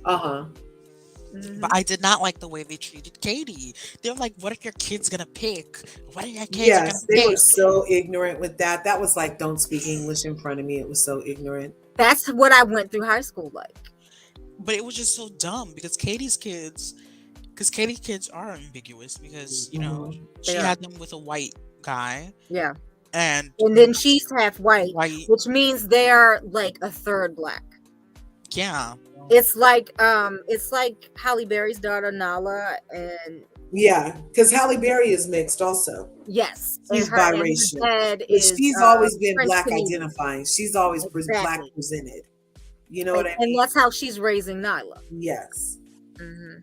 Uh-huh. Mhm. But I did not like the way they treated Katie. They're like, what are your kids gonna pick? What are your kids Yes, gonna they were pick? so ignorant with that. That was like, don't speak English in front of me. It was so ignorant. That's what I went through high school like. But it was just so dumb because Katie's kids are ambiguous because she They are. had them with a white guy Yeah. and And then she's half white, white. which means they're like a third black. Yeah. It's like Halle Berry's daughter Nala, and Yeah, because Halle Berry is mixed also. yes, She's and her biracial. dad But is she's always been French black Canadian. identifying. She's always black Exactly. presented. You know what I And mean? that's how she's raising Nyla. Yes. Mhm.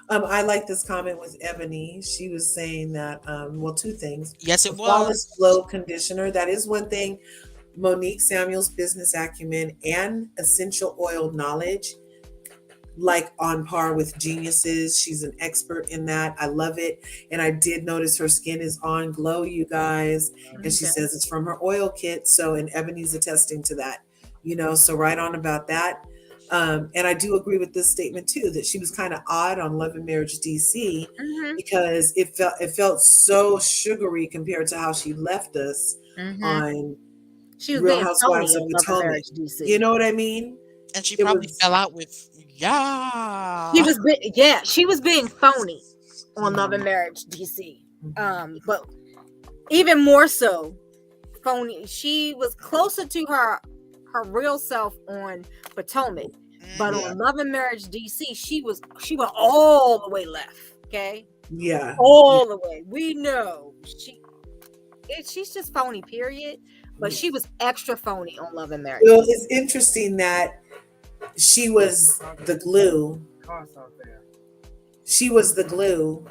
I like this comment with Ebony. She was saying that, well, two things. Yes, A it flawless was. flow conditioner. That is one thing. Monique Samuel's business acumen and essential oil knowledge, like on par with geniuses. She's an expert in that. I love it. And I did notice her skin is on glow, you guys. And she Okay. says it's from her oil kit. So, and Ebony's attesting to that, you know, so right on about that. And I do agree with this statement too, that she was kind of odd on Love and Marriage DC Mhm. because it felt so sugary compared to how she left us Mhm. on She was Real being Housewives phony of on Love and Potomac. Marriage DC. You know what I mean? And she It probably was- fell out with yeah. She was being phony on Love and Marriage DC. But even more so phony. She was closer to her real self on Potomac, but Mhm. on Love and Marriage DC, she went all the way left. Okay, Yeah. all the way. We know she's just phony, period. But she was extra phony on Love and Marriage. Well, it's interesting that she was the glue. She was the glue.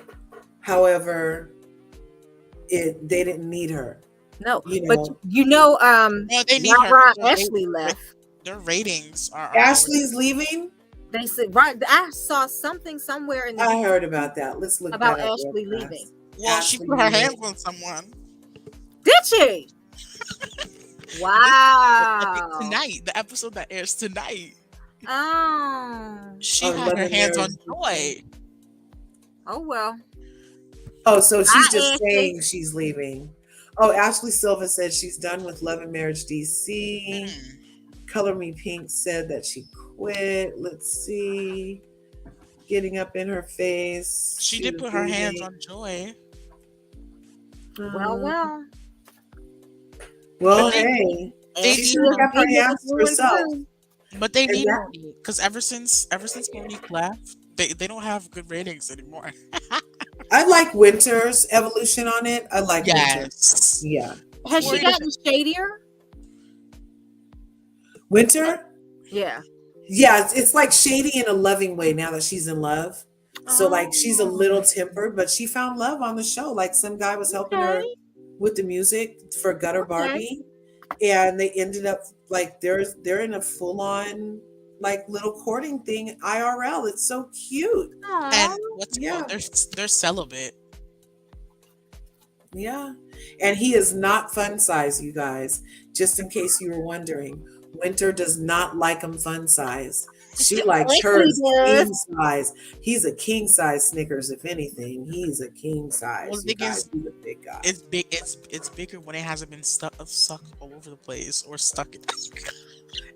However, they didn't need her. No, You but know, No, they need her. Rob Their Ashley left. Their ratings are Ashley's leaving. They said, right? I saw something somewhere in I heard about that. Let's look about that up real Ashley fast. leaving. Well, she Ashley put her leaving. hands on someone. Did she? Wow. Tonight, the episode that airs tonight, Oh. she Oh, had Love her and hands on Marriage. Joy. Oh well. Oh, so she's just Ashley. saying she's leaving. Oh, Ashley Silva said she's done with Love and Marriage DC. Color Me Pink said that she quit. Let's see. Getting up in her face. She did was put her hands leaving. on Joy. Well. Well, But they- hey, They she need should have kept her Maybe hands it's to going herself. through. But they need that- Monique because ever since Monique left, they don't have good ratings anymore. I like Winter's evolution on it. I like Winter. Yes. Yeah. Has she gotten shadier? Winter? Yeah. Yeah, it's like shady in a loving way now that she's in love. So like she's a Oh. little tempered, but she found love on the show. Like some guy was helping her Okay. with the music for Gutter Okay. Barbie. And they ended up like they're in a full-on like little courting thing IRL. It's so cute. And Aw. what's it Yeah. called? They're celibate. Yeah. And he is not fun size, you guys. Just in case you were wondering. Winter does not like him fun size. She likes Yes, hers he does. king size. He's a king size Snickers, if anything. He's a king size. Well, the you thing guys. is, He's a big guy. It's big. It's bigger when it hasn't been sucked all over the place or stuck in.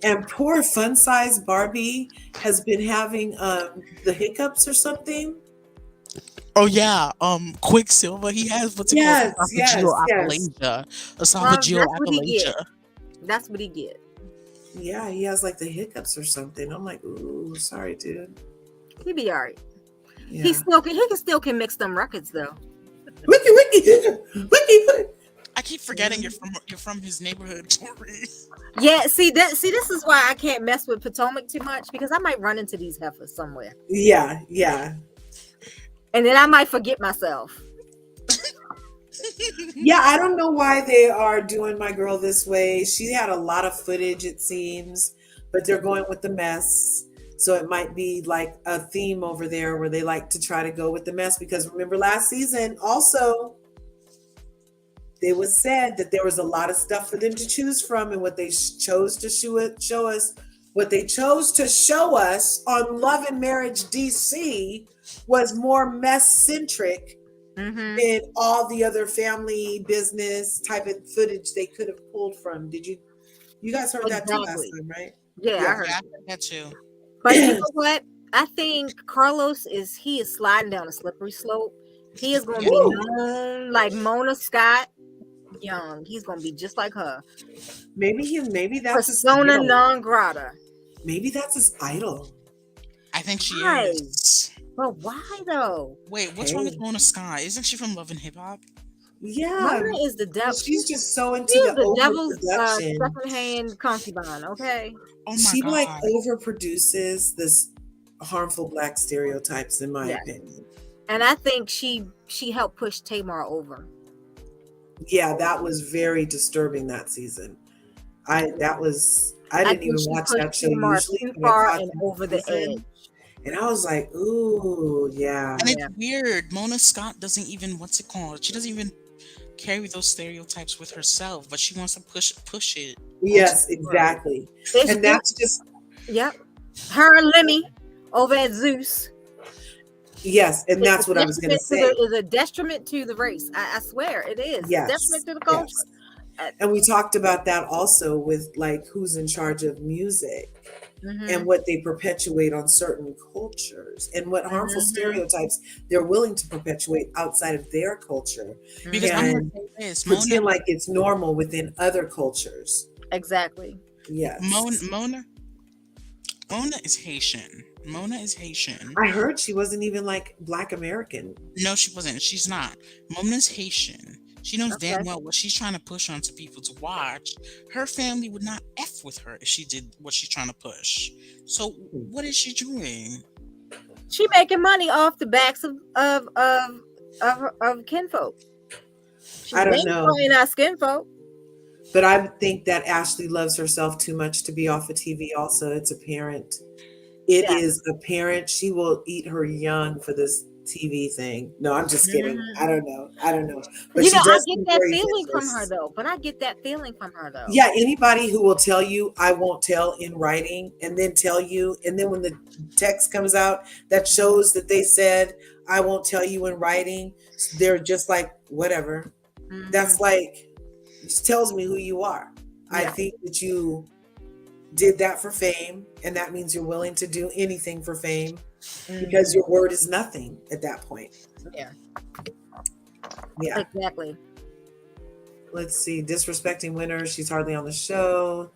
And poor fun size Barbie has been having the hiccups or something. Oh yeah, Quicksilver. He has what's it Yes, called? yes, Esophageal Esophageal That's what he aphasia. That's what he get. Yeah, he has like the hiccups or something. I'm like, ooh, sorry, dude. He be all right. Yeah. He still can mix them records though. Wiki. I keep forgetting you're from his neighborhood, Corri. Yeah, see this is why I can't mess with Potomac too much, because I might run into these heifers somewhere. Yeah. And then I might forget myself. Yeah, I don't know why they are doing my girl this way. She had a lot of footage, it seems, but they're going with the mess. So it might be like a theme over there where they like to try to go with the mess. Because remember last season, also, it was said that there was a lot of stuff for them to choose from, and what they chose to show us, what they chose to show us on Love and Marriage DC was more mess-centric than all the other family business type of footage they could have pulled from. Did you guys heard that too last time, right? Yeah, I heard. Yeah, that too. But you know what? I think Carlos is sliding down a slippery slope. He is going to be known like Mona Scott Young. He's going to be just like her. Maybe that's Persona non grata. Maybe that's his idol. I think she Why? is. But why though? Wait, what's wrong with Mona Sky? Isn't she from Love and Hip Hop? Yeah, Mona is the devil. she's just so She into is the the devil's overproduction. secondhand concubine. Okay. Oh my She god. like overproduces this harmful black stereotypes, in my Yeah. opinion. And I think she helped push Tamar over. Yeah, that was very disturbing that season. I didn't think even she watch pushed that show Tamar usually. too but I far caught and that over the season, edge. and I was like, ooh, yeah. And it's Yeah. weird. Mona Scott doesn't even She doesn't even carry those stereotypes with herself, but she wants to push it. Yes, exactly. It's And that's just Yep. Her and Lemmy over at Zeus. yes, and that's what I was going to say. Is a detriment to the race. I swear it is. Yes, Detriment to the culture. yes. And we talked about that also with like who's in charge of music and what they perpetuate on certain cultures and what harmful stereotypes they're willing to perpetuate outside of their culture Because and pretend like it's normal within other cultures. Exactly. Yes. Mona is Haitian. Mona is Haitian. I heard she wasn't even like Black American. No, she wasn't. She's not. Mona's Haitian. She knows damn well what she's trying to push onto people to watch. Her family would not F with her if she did what she's trying to push. So what is she doing? She making money off the backs of kinfolk. I don't know. She's not skinfolk. But I think that Ashley loves herself too much to be off of TV also. It's apparent. It is apparent. She will eat her young for this TV thing. No, I'm just kidding. I don't know. But You know, I does get seem that very feeling from vicious. her though. But I get that feeling from her though. Yeah, anybody who will tell you I won't tell in writing and then tell you, and then when the text comes out that shows that they said I won't tell you in writing, they're just like, whatever. That's like, it tells me who you are. I think that you did that for fame, and that means you're willing to do anything for fame because your word is nothing at that point. Yeah. Exactly. Let's see. Disrespecting winners. She's hardly on the show.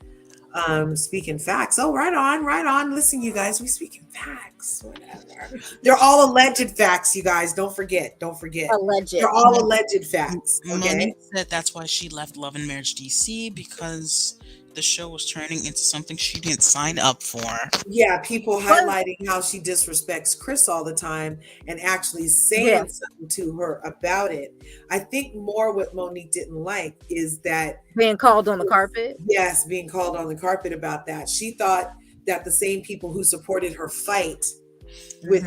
Speaking facts. Oh, right on. Listen, you guys, we speaking facts. Whatever. They're all alleged facts, you guys. Don't forget. Alleged. They're all alleged facts. Okay. Monique said that's why she left Love and Marriage DC, because the show was turning into something she didn't sign up for. Yeah, people highlighting how she disrespects Chris all the time and actually saying something to her about it. I think more what Monique didn't like is that being called on the carpet. Yes, being called on the carpet about that. She thought that the same people who supported her fight with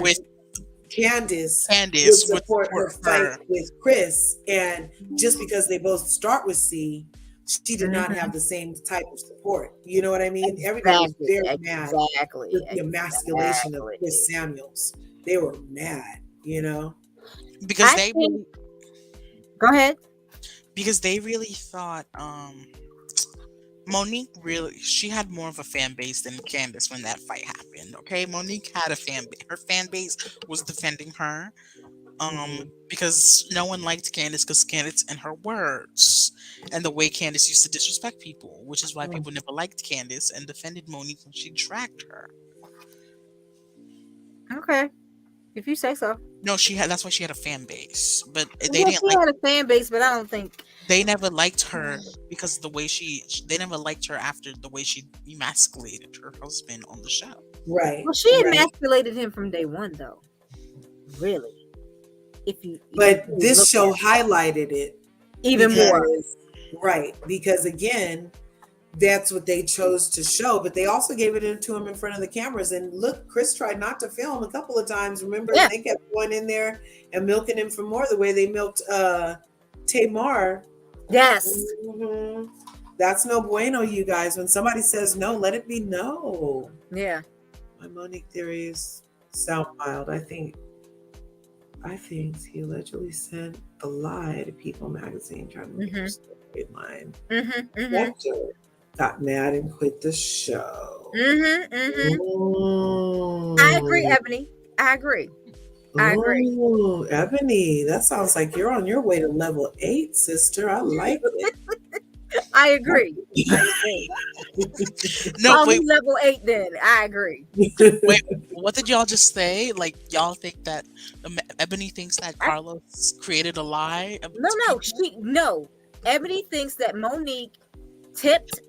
Candiance would support her fight with Chris, and just because they both start with C, she did not have the same type of support. You know what I mean? Everybody was very mad with the emasculation of Chris Samuels. They were mad, you know? Because Go ahead. Because they really thought Monique she had more of a fan base than Candiance when that fight happened. Okay, Monique had a fan base. Her fan base was defending her. Because no one liked Candiance because Candiance and her words and the way Candiance used to disrespect people, which is why people never liked Candiance and defended Monique when she dragged her. Okay, if you say so. No, that's why she had a fan base, but they she didn't like. Had a fan base, but I don't think they never liked her because the way they never liked her after the way she emasculated her husband on the show. Right. Well, she emasculated him from day one, though. Really. But this show highlighted it even more. Right. Because again, that's what they chose to show, but they also gave it to him in front of the cameras. And look, Chris tried not to film a couple of times. Remember, they kept going in there and milking him for more, the way they milked Tamar. Yes. That's no bueno, you guys. When somebody says no, let it be no. Yeah. My Monique theories sound wild. I think he allegedly sent the lie to People magazine trying to make a storyline. Hector got mad and quit the show. I agree, Ebony. I agree. Ooh, Ebony, that sounds like you're on your way to level 8, sister. I like it. I agree. No, Call wait, me level 8 then. I agree. wait. What did y'all just say? Like, y'all think that Ebony thinks that Carlos created a lie? No. Ebony thinks that Monique tipped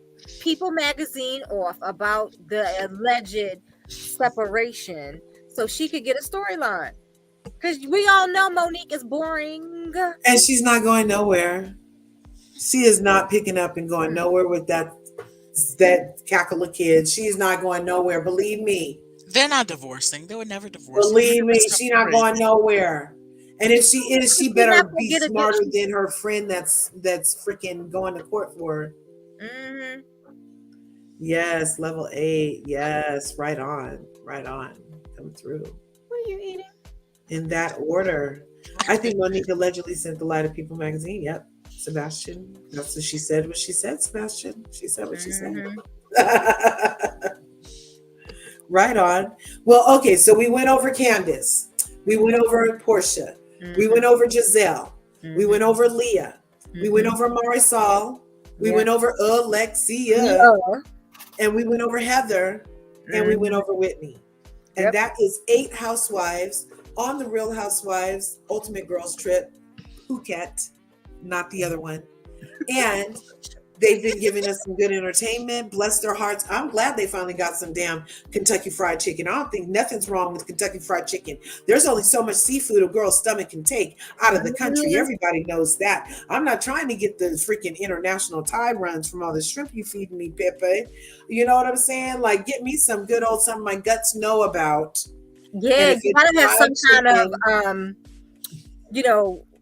People magazine off about the alleged separation so she could get a storyline. Because we all know Monique is boring. And she's not going nowhere. She is not picking up and going nowhere with that cackle of kids. She's not going nowhere. Believe me. They're not divorcing. They would never divorce. Believe me, she's not going nowhere. And if she is, she better be smarter than her friend that's freaking going to court for her. Mm-hmm. Yes, level 8. Yes, right on. Come through. What are you eating? In that order. I think Monique allegedly sent the lie to People magazine. Yep. Sebastian. That's what she said. Sebastian. She said what she said. Right on. Well, okay, so we went over Candiance. We went over Porsha. We went over Giselle. We went over Leah. We went over Marisol. We went over Uuhlexeeah. And we went over Heather. And we went over Whitney. And that is 8 housewives on the Real Housewives Ultimate Girls Trip, Phuket, not the other one. And they've been giving us some good entertainment. Bless their hearts. I'm glad they finally got some damn Kentucky Fried Chicken. I don't think nothing's wrong with Kentucky Fried Chicken. There's only so much seafood a girl's stomach can take out of the country. Everybody knows that. I'm not trying to get the freaking international Thai runs from all the shrimp you feeding me, Pepe. You know what I'm saying? Like, get me some good old something my guts know about. Yeah, you gotta have some kind of,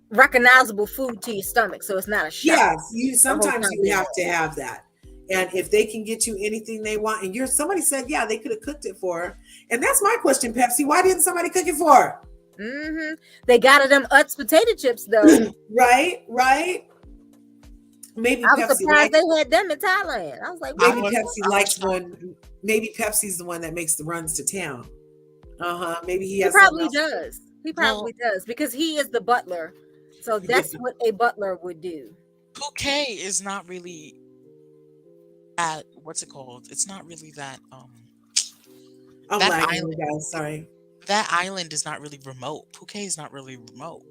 recognizable food to your stomach, so it's not a shock. Yes, sometimes you have to have that. And if they can get you anything they want, and somebody said, yeah, they could have cooked it for her. And that's my question, Pepsi. Why didn't somebody cook it for her? They got her them Utz potato chips though. Right. Maybe I was Pepsi surprised they had them in Thailand. I was like, maybe Pepsi likes one. Maybe Pepsi's the one that makes the runs to town. Maybe he probably does. He probably does because he is the butler. So that's what a butler would do. Phuket is not really that. What's it called? It's not really that. I'm that lagging, island, guys. Sorry. That island is not really remote. Phuket is not really remote.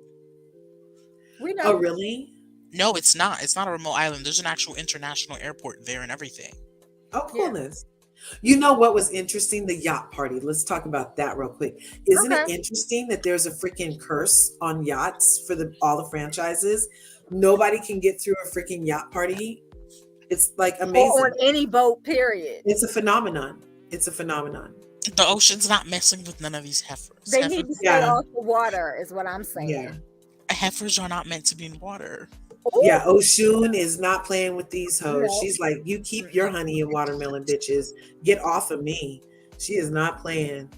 We know. Oh, really? No, it's not. It's not a remote island. There's an actual international airport there and everything. Oh, coolness. You know what was interesting? The yacht party. Let's talk about that real quick. Isn't it interesting that there's a freaking curse on yachts for all the franchises? Nobody can get through a freaking yacht party. It's like amazing. Or on any boat, period. It's a phenomenon. The ocean's not messing with none of these heifers. They need to stay off the water, is what I'm saying. Yeah. Heifers are not meant to be in water. Ooh. Yeah, Oshun is not playing with these hoes. No. She's like, you keep your honey and watermelon, bitches. Get off of me. She is not playing.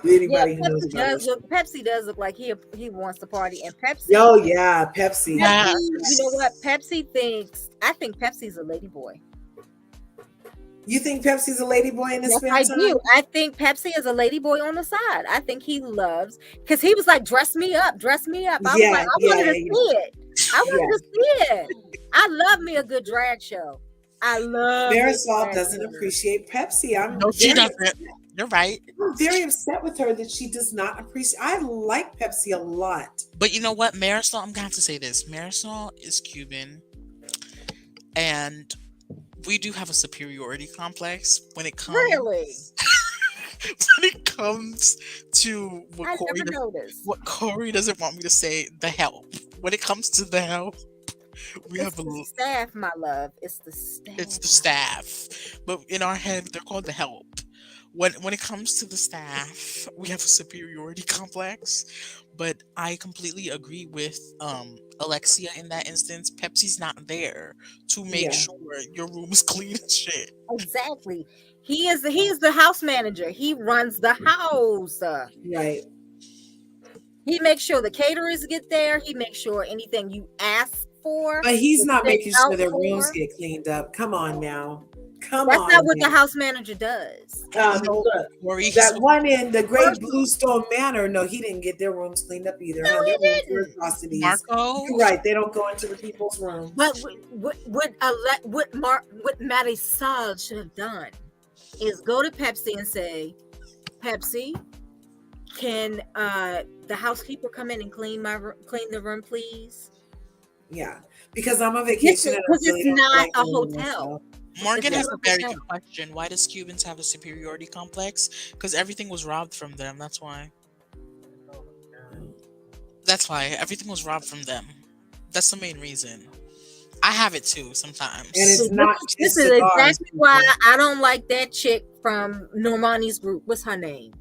Anybody who knows about Pepsi does look like he wants to party, and Pepsi. Oh yeah, Pepsi. Yeah. You know what? I think Pepsi's a lady boy. You think Pepsi's a lady boy in this spare time? I do. I think Pepsi is a lady boy on the side. I think he loves, because he was like, dress me up. I was like, I wanted to see it. I love me a good drag show. I love Marisol doesn't appreciate Pepsi. No, she doesn't. You're right. I'm very upset with her that she does not appreciate. I like Pepsi a lot. But you know what, Marisol, I'm going to have to say this. Marisol is Cuban, and we do have a superiority complex when it comes. Really? When it comes to what Corri doesn't want me to say, the help. When it comes to the help, we have a staff, my love. It's the staff. It's the staff. But in our head, they're called the help. When it comes to the staff, we have a superiority complex. But I completely agree with Uuhlexeeah in that instance. Pepsi's not there to make sure your room is clean and shit. Exactly. He is the house manager. He runs the house. Right. He makes sure the caterers get there. He makes sure anything you ask for. But he's not making sure their rooms get cleaned up. Come on now. Come That's on. not what the man. house manager does. Look, Corri, that one in the Great First- Bluestone Manor. No, he didn't get their rooms cleaned up either. No, Huh? he Their rooms were didn't. atrocities. Marco. You're right. They don't go into the people's rooms. But what Marisol should have done is go to Pepsi and say, Pepsi, can the housekeeper come in and clean the room, please? Yeah, because I'm on vacation. And I Because really it's don't not like a doing hotel. myself. Morgan It's has not a a very hotel. good question. Why does Cubans have a superiority complex? Because everything was robbed from them. That's why. That's why everything was robbed from them. That's the main reason. I have it too sometimes. And it's not This just is cigars, exactly why people. I don't like that chick from Normani's group. What's her name?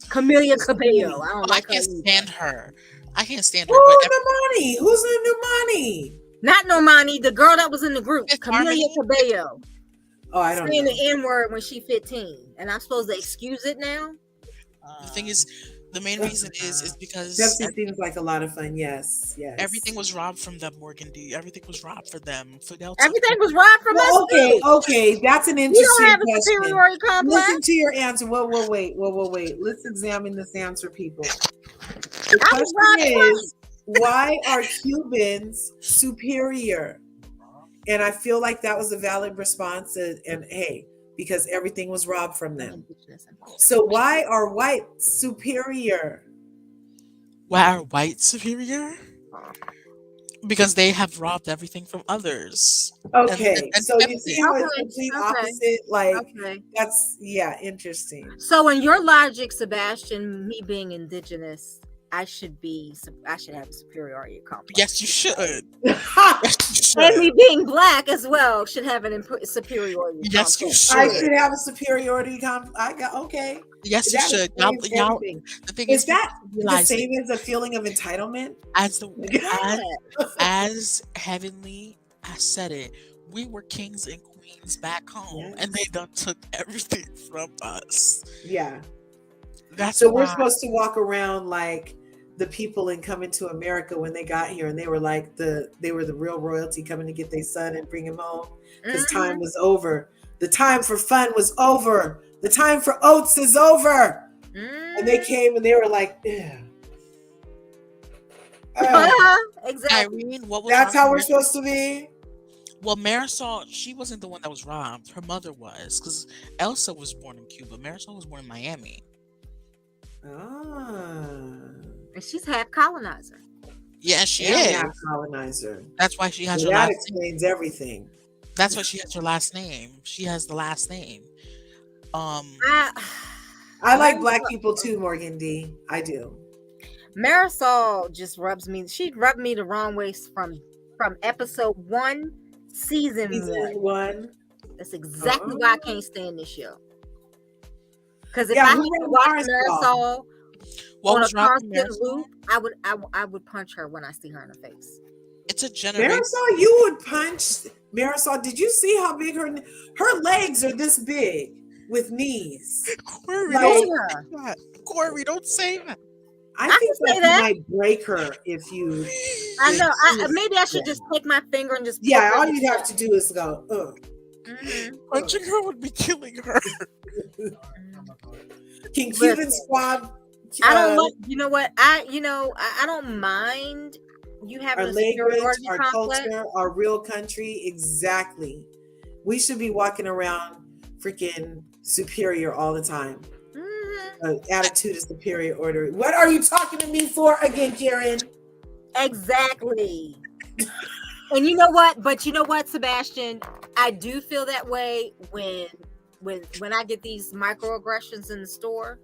Camellia Cabello. I don't I like her. can't either. stand her. I can't stand her. Oh, But Normani. Who's the Normani? Not Normani, the girl that was in the group. Fifth Camellia Harmony? Cabello. Oh, I don't Saying know. the N-word when she 15. And I'm supposed to excuse it now? the thing is, the main reason is because Pepsi seems like a lot of fun. Yes, yes. everything was robbed from them, Morgan D. Everything was robbed for them. Fidel took Everything was robbed from us. Well, okay, too. okay. That's an You interesting don't have a question. superiority complex. Listen to your answer. Whoa, wait. Let's examine this answer, people. The I was question robbed is, why are Cubans superior? And I feel like that was a valid response. And hey, because everything was robbed from them. So why are white superior? Why are white superior? Because they have robbed everything from others. Okay, And so you see how it's Okay, complete okay. opposite? Like Okay. that's interesting. So in your logic, Sebastian, me being indigenous, I should have a superiority complex. Yes, you should. And me being black as well should have an superiority Yes, you complex. should. I should have a superiority I got okay. Yes, you That should. explains everything. The thing Is that the realize same as a feeling of entitlement? as Heavenly has said it, we were kings and queens back home, and they done took everything from us. Yeah. That's So why. we're supposed to walk around like the people in Coming to America when they got here, and they were like they were the real royalty coming to get their son and bring him home because time was over. The time for fun was over. The time for oats is over. And they came and they were like, exactly. Irene, what was that's wrong how we're with supposed to be. Well, Marisol, she wasn't the one that was robbed. Her mother was, because Elsa was born in Cuba. Marisol was born in Miami. And she's half colonizer. Yeah, she And is. half colonizer. That's why she has her That last explains everything. That's why she has her last name. She has the last name. I like black people too, Morgan D. I do. Marisol just rubs me. She rubbed me the wrong way from episode 1, season 1. That's exactly why I can't stand this show. Because if I had to watch Marisol on a constant loop, I would punch her when I see her in the face. It's a generation. Marisol, you would punch Marisol. Did you see how big her legs are? This big with knees. Corri, don't say that. I think that might break her if you. I know. Maybe I should just take my finger and just. Yeah, all you'd have to do is go. Punching her would be killing her. Can Cuban Squad? I don't like. You know what? I don't mind you having our a language, superiority our complex. culture, our real country. Exactly. We should be walking around freaking superior all the time. Attitude of superior order. What are you talking to me for again, Karen? Exactly. And you know what? But you know what, Sebastian? I do feel that way when I get these microaggressions in the store.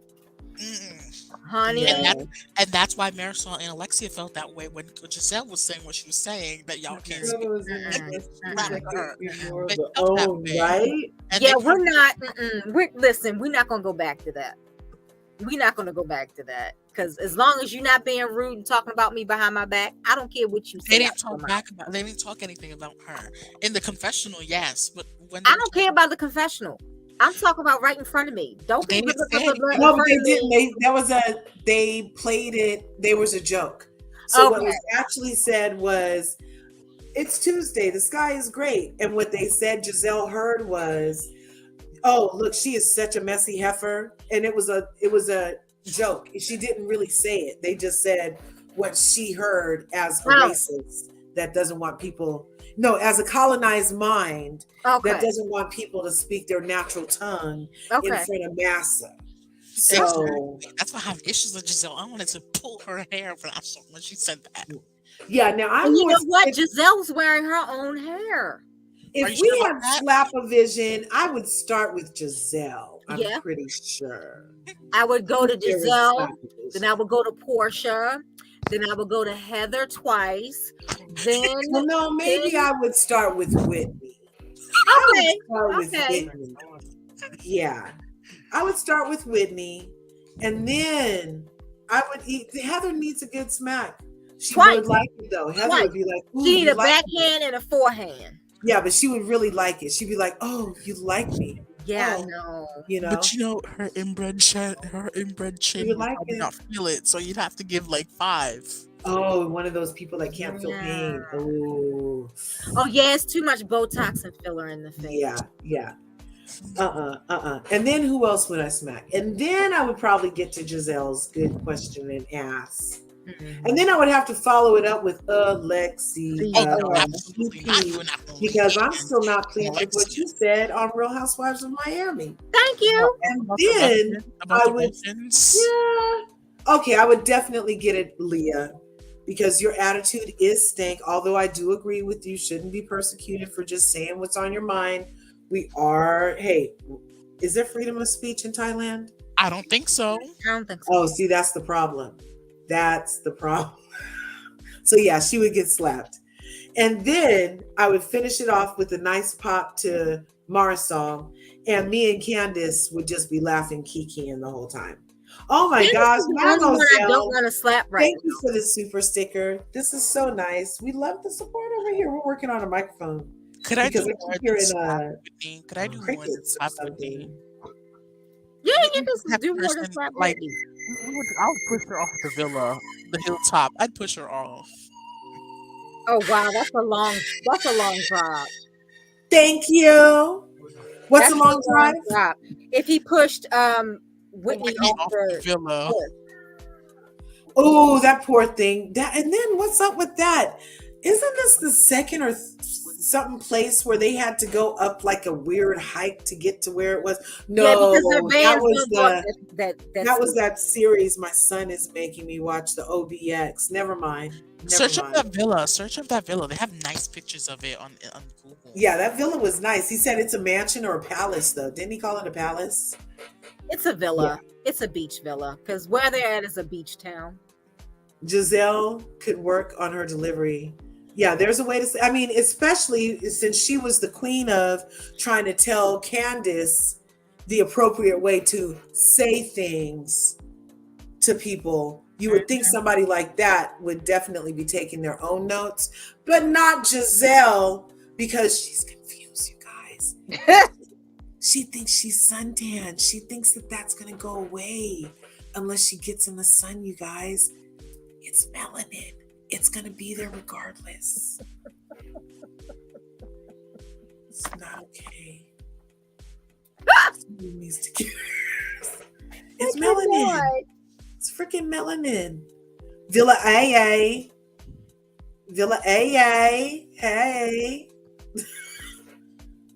Honey. And that's why Marisol and Uuhlexeeah felt that way when Giselle was saying what she was saying, that y'all can't speak. Right? Yeah, we're not. Listen, we're not gonna go back to that. We're not gonna go back to that because as long as you're not being rude and talking about me behind my back, I don't care what you say. They didn't talk anything about her in the confessional, yes, but when I don't care about the confessional. I'm talking about right in front of me. Don't they didn't. They played it. There was a joke. So what was actually said was, "It's Tuesday. The sky is great." And what they said, Giselle heard was, Oh, look, she is such a messy heifer, and it was a joke. She didn't really say it. They just said what she heard as a racist that doesn't want people. No, as a colonized mind that doesn't want people to speak their natural tongue in front of massa. So that's why I have issues with Giselle. I wanted to pull her hair when she said that. Yeah, now I'm. And you know what? Giselle's wearing her own hair. If we had slap-a-vision, I would start with Giselle. I'm pretty sure. I would go to Giselle, then I would go to Porsha, then I would go to Heather twice. Then maybe I would start with Whitney. Whitney. Yeah. I would start with Whitney, and then I would eat. Heather needs a good smack. She would like it though. Heather would be like, she need a backhand and a forehand. Yeah, but she would really like it. She'd be like, "Oh, you like me." Yeah, I know. But her inbred chin would probably not feel it, so you'd have to give like 5. Oh, one of those people that can't feel pain. Oh yeah, it's too much Botox and filler in the face. Yeah. And then who else would I smack? And then I would probably get to Giselle's good question and ask. Mm-hmm. And then I would have to follow it up with Uuhlexeeah, because I'm still not pleased with what you said on Real Housewives of Miami. Thank you. And then I would, I would definitely get it, Leah, because your attitude is stank. Although I do agree with you, shouldn't be persecuted for just saying what's on your mind. We are. Hey, is there freedom of speech in Thailand? I don't think so. Oh, see, that's the problem. That's the problem. So yeah, she would get slapped. And then I would finish it off with a nice pop to Marisol, and me and Candiance would just be laughing, kikiing the whole time. Oh my gosh, I don't want to slap right Thank you for the super sticker. This is so nice. We love the support over here. We're working on a microphone. Could I do more than slap Whitney? Could I do more than slap Whitney? Yeah, you can do more than slap Whitney. I would push her off the villa, the hilltop. I'd push her off. Oh wow, that's a long drop. Thank you. What's a long drive? If he pushed Whitney off the villa. Oh, that poor thing. And then what's up with that? Isn't this the second or something place where they had to go up like a weird hike to get to where it was? No, that was that series my son is making me watch, the OBX. Never mind. Search up that villa. They have nice pictures of it on Google. Yeah, that villa was nice. He said it's a mansion or a palace, though. Didn't he call it a palace? It's a villa. Yeah. It's a beach villa, because where they're at is a beach town. Giselle could work on her delivery. Yeah, there's a way to say, I mean, especially since she was the queen of trying to tell Candiance the appropriate way to say things to people. You would think somebody like that would definitely be taking their own notes, but not Giselle, because she's confused, you guys. She thinks she's suntan. She thinks that that's going to go away unless she gets in the sun, you guys. It's melanin. It's going to be there regardless. It's not okay. Somebody needs to get It's melanin. It's freaking melanin. Villa AA. Villa AA. Hey.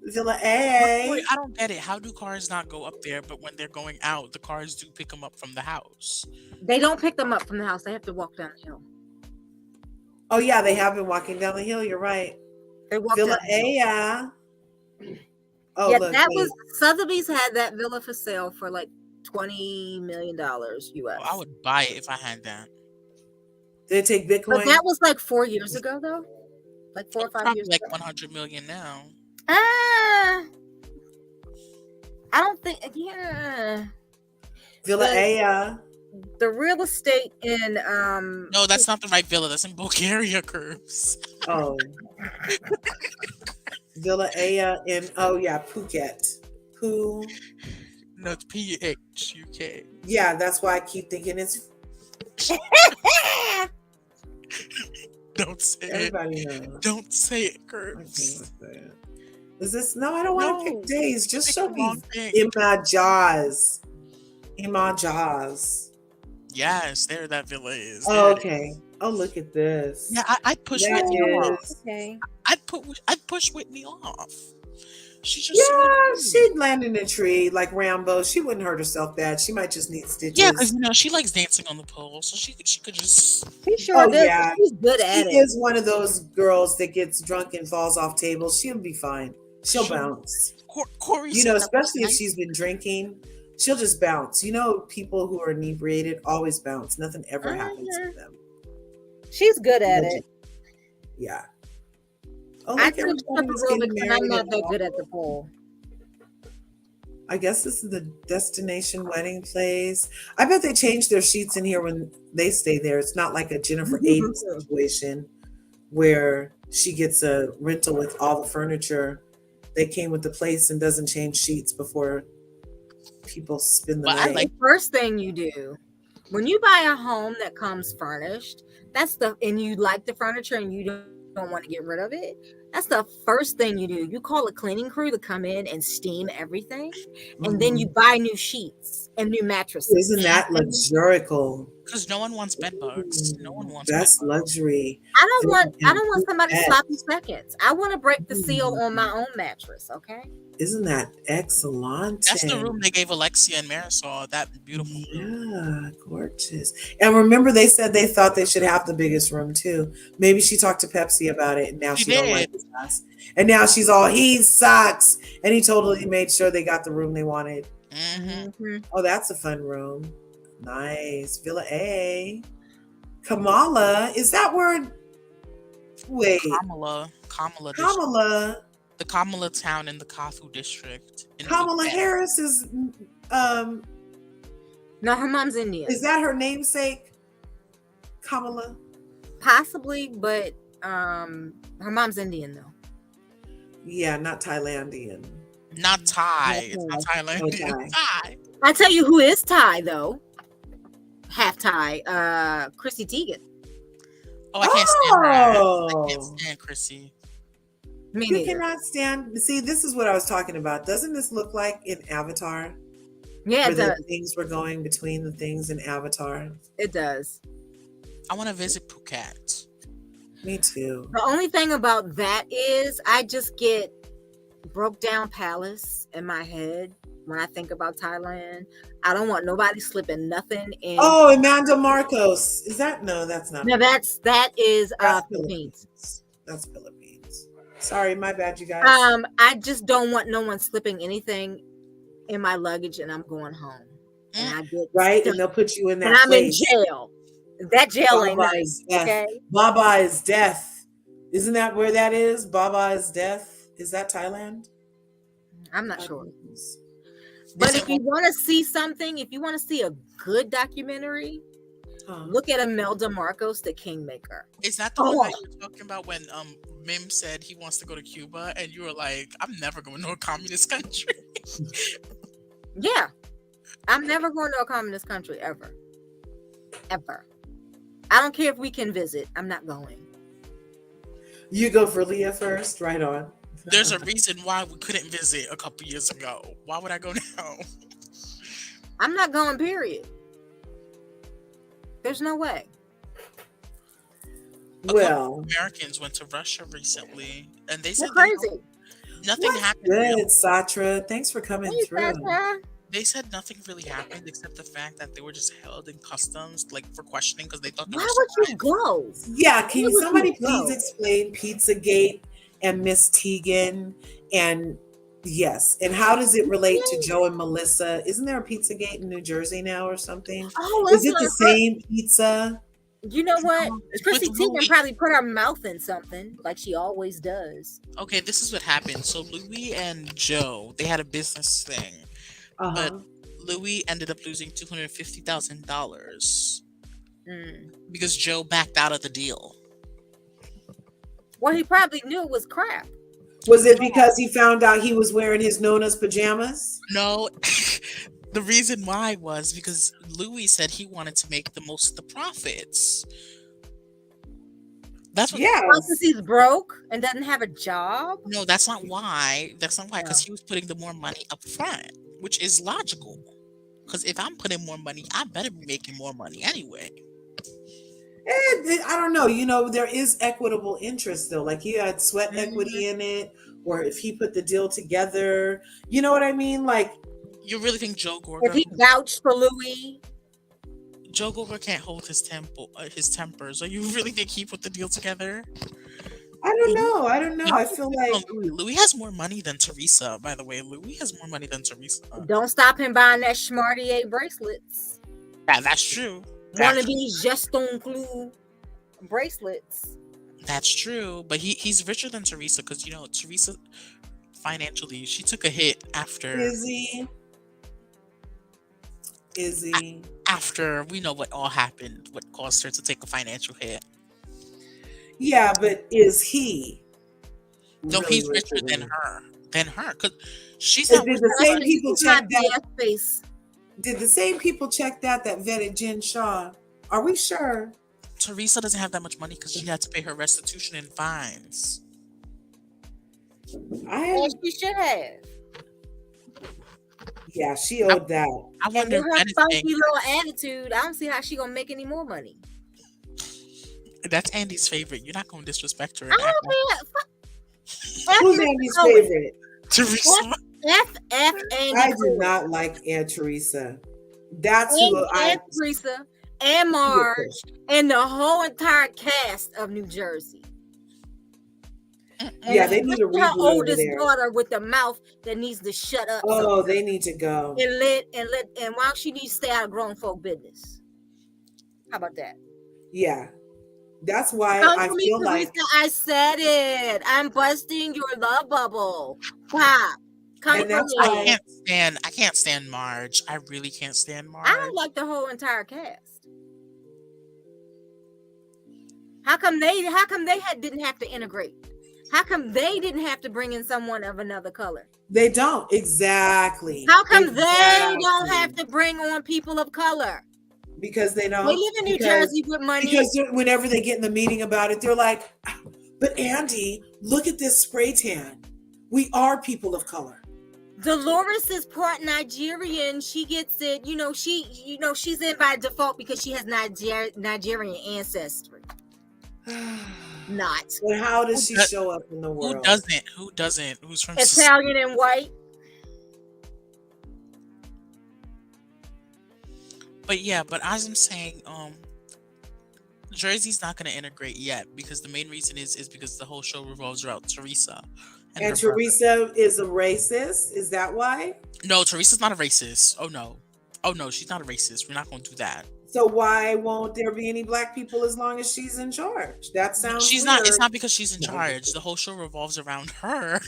Villa AA. Wait, I don't get it. How do cars not go up there, but when they're going out, the cars do pick them up from the house? They don't pick them up from the house. They have to walk down the hill. Oh yeah, they have been walking down the hill. You're right. They walk Villa AA. Oh, yeah, look, was Sotheby's had that villa for sale for like $20 million US. Oh, I would buy it if I had that. Did it take Bitcoin? But that was like 4 years ago, though. Like 4 or 5 years like ago. 100 million now. I don't think. Yeah. Villa AA. The real estate in No, that's not the right villa. That's in Bulgaria, Curves. Oh. Villa AA in Phuket. No, it's PHUK. Yeah, that's why I keep thinking it's Don't say everybody it. knows. Don't say it, Curves. Is this? No, I don't want to No, pick days. you Just picked show the me wrong thing. images. Images. Yes, there that villa is. Oh, There it is. okay. Oh, look at this. Yeah, I'd push That Whitney off. is. Okay. I'd push Whitney off. She's just so Yeah, cute. she'd land in a tree like Rambo. She wouldn't hurt herself bad. She might just need stitches. Yeah, because she likes dancing on the pole, so she could just. She sure Oh, does. yeah. She's good She at it. is one of those girls that gets drunk and falls off tables. She'll be fine. She'll bounce. Corri, You know, especially if she's been drinking, she'll just bounce. You know, people who are inebriated always bounce. Nothing ever happens to them. She's good at it. Yeah. Oh, I look, took everybody's aerobics, getting and I'm married not and that all. good at the pole. I guess this is the destination wedding place. I bet they changed their sheets in here when they stay there. It's not like a Jennifer Aiden situation where she gets a rental with all the furniture. They came with the place and doesn't change sheets before people spend the night. The first thing you do when you buy a home that comes furnished, and you like the furniture and you don't want to get rid of it, that's the first thing you do. You call a cleaning crew to come in and steam everything, and then you buy new sheets and new mattresses. Isn't that luxurical? Because no one wants bed bugs. No one wants. That's luxury. I don't want somebody sloppy seconds. I want to break the seal on my own mattress. Okay. Isn't that excellent? That's the room they gave Uuhlexeeah and Marisol. That beautiful room. Yeah, gorgeous. And remember, they said they thought they should have the biggest room too. Maybe she talked to Pepsi about it, and now she don't like his ass. And now she's all, he sucks. And he totally made sure they got the room they wanted. Mm-hmm. Oh, that's a fun room. Nice. Villa A. Kamala. Is that word? Wait. Kamala. The Kamala town in the Kafu district. Kamala Harris is no, her mom's Indian. Is that her namesake? Kamala? Possibly, but her mom's Indian though. Yeah, not Thailandian. Not Thai. It's not Thailandian. No Thai. I tell you who is Thai though. Half Thai. Chrissy Teigen. Oh, I can't stand her. I can't stand Chrissy. Me You neither. cannot stand. See, this is what I was talking about. Doesn't this look like in Avatar? Yeah, it where does. the things were going between the things in Avatar. It does. I want to visit Phuket. Me too. The only thing about that is I just get broke down palace in my head when I think about Thailand. I don't want nobody slipping nothing in. Oh, Amanda Marcos. Is that? No, that's not. No, that is That's Philippines. That's Philippines. Sorry, my bad, you guys. I just don't want no one slipping anything in my luggage, and I'm going home. And I get right, stuck. and they'll put you in that and I'm place. in jail. That jail ain't Baba nice. is death. Okay. Baba is death. Isn't that where that is? Baba is death. Is that Thailand? I'm not sure. Is. But if you want to see something, if you want to see a good documentary, look at Imelda Marcos, the Kingmaker. Is that the one that you were talking about when Mim said he wants to go to Cuba and you were like, I'm never going to a communist country? Yeah. I'm never going to a communist country ever. Ever. I don't care if we can visit. I'm not going. You go for Leah first. Right on. There's a reason why we couldn't visit a couple years ago. Why would I go now? I'm not going, period. There's no way. Well, Americans went to Russia recently and they said crazy. Nothing happened. Good, Satra. Thanks for coming through. Satra. They said nothing really happened except the fact that they were just held in customs, like for questioning, because they thought. Why would you go? Yeah, can somebody please explain Pizzagate and Miss Tegan and yes, and how does it relate to Joe and Melissa? Isn't there a Pizzagate in New Jersey now or something? Oh, is it the same pizza? You know what? Chrissy Teigen probably put her mouth in something like she always does. Okay, this is what happened. So Louis and Joe, they had a business thing. But Louis ended up losing $250,000 because Joe backed out of the deal. Well, he probably knew it was crap. Was it because he found out he was wearing his Nona's pajamas? No, the reason why was because Louis said he wanted to make the most of the profits. That's what. Yes. Because he's broke and doesn't have a job. No, that's not why. That's not why. Because No. he was putting the more money up front, which is logical. Because if I'm putting more money, I better be making more money anyway. I don't know. There is equitable interest though. Like he had sweat equity in it, or if he put the deal together. You know what I mean? Like, You really think Joe If Gorga? he vouched for Louis, Joe Gorga can't hold his temper. So you really think he put the deal together? I don't know. I feel like Louis has more money than Teresa. By the way, Louis has more money than Teresa. don't stop him buying that Schmartier bracelets. Yeah, that's true. One of these Geston Clou bracelets. That's true, but he's richer than Teresa because Teresa financially she took a hit after after we know what all happened, what caused her to take a financial hit. Yeah, but is he? No, really he's richer than her. Because she's Did not. the same people check that? Face. Did the same people check that vetted Jen Shaw? Are we sure? Teresa doesn't have that much money because she had to pay her restitution and fines. And she should have. Yeah, she owed that. I And wonder with if her funky anything. little attitude, I don't see how she gonna make any more money. That's Andy's favorite. You're not going to disrespect her. I don't care. Who's Andy's favorite? Teresa. F Andy. I do not like Aunt Teresa. That's who Aunt Teresa and Marge and the whole entire cast of New Jersey. Yeah, they need to her reboot over oldest there. daughter with the mouth that needs to shut up. Oh, they need to go. And why she needs to stay out of grown folk business. How about that? Yeah. That's why Come I to me, feel like Teresa, I said it. I'm busting your love bubble. Pop. Come And that's for me. why- I can't stand Marge. I really can't stand Marge. I don't like the whole entire cast. How come they didn't have to integrate? How come they didn't have to bring in someone of another color? they don't. Exactly. How come they Exactly. don't have to bring on people of color? Because they don't. They live in New Jersey with money. Because whenever they get in the meeting about it, they're like, but Andy, look at this spray tan. We are people of color. Dolores is part Nigerian. She gets it. She's in by default because she has Nigerian ancestry. Not. But how does she Who does- show up in the world? Who doesn't? Who's from Italian and white. But yeah, but as I'm saying, Jersey's not going to integrate yet because the main reason is because the whole show revolves around Teresa. And her brother. Teresa is a racist? Is that why? No, Teresa's not a racist. Oh no, she's not a racist. We're not going to do that. So why won't there be any black people as long as she's in charge? That sounds She's weird. not. It's not because she's in No. charge. The whole show revolves around her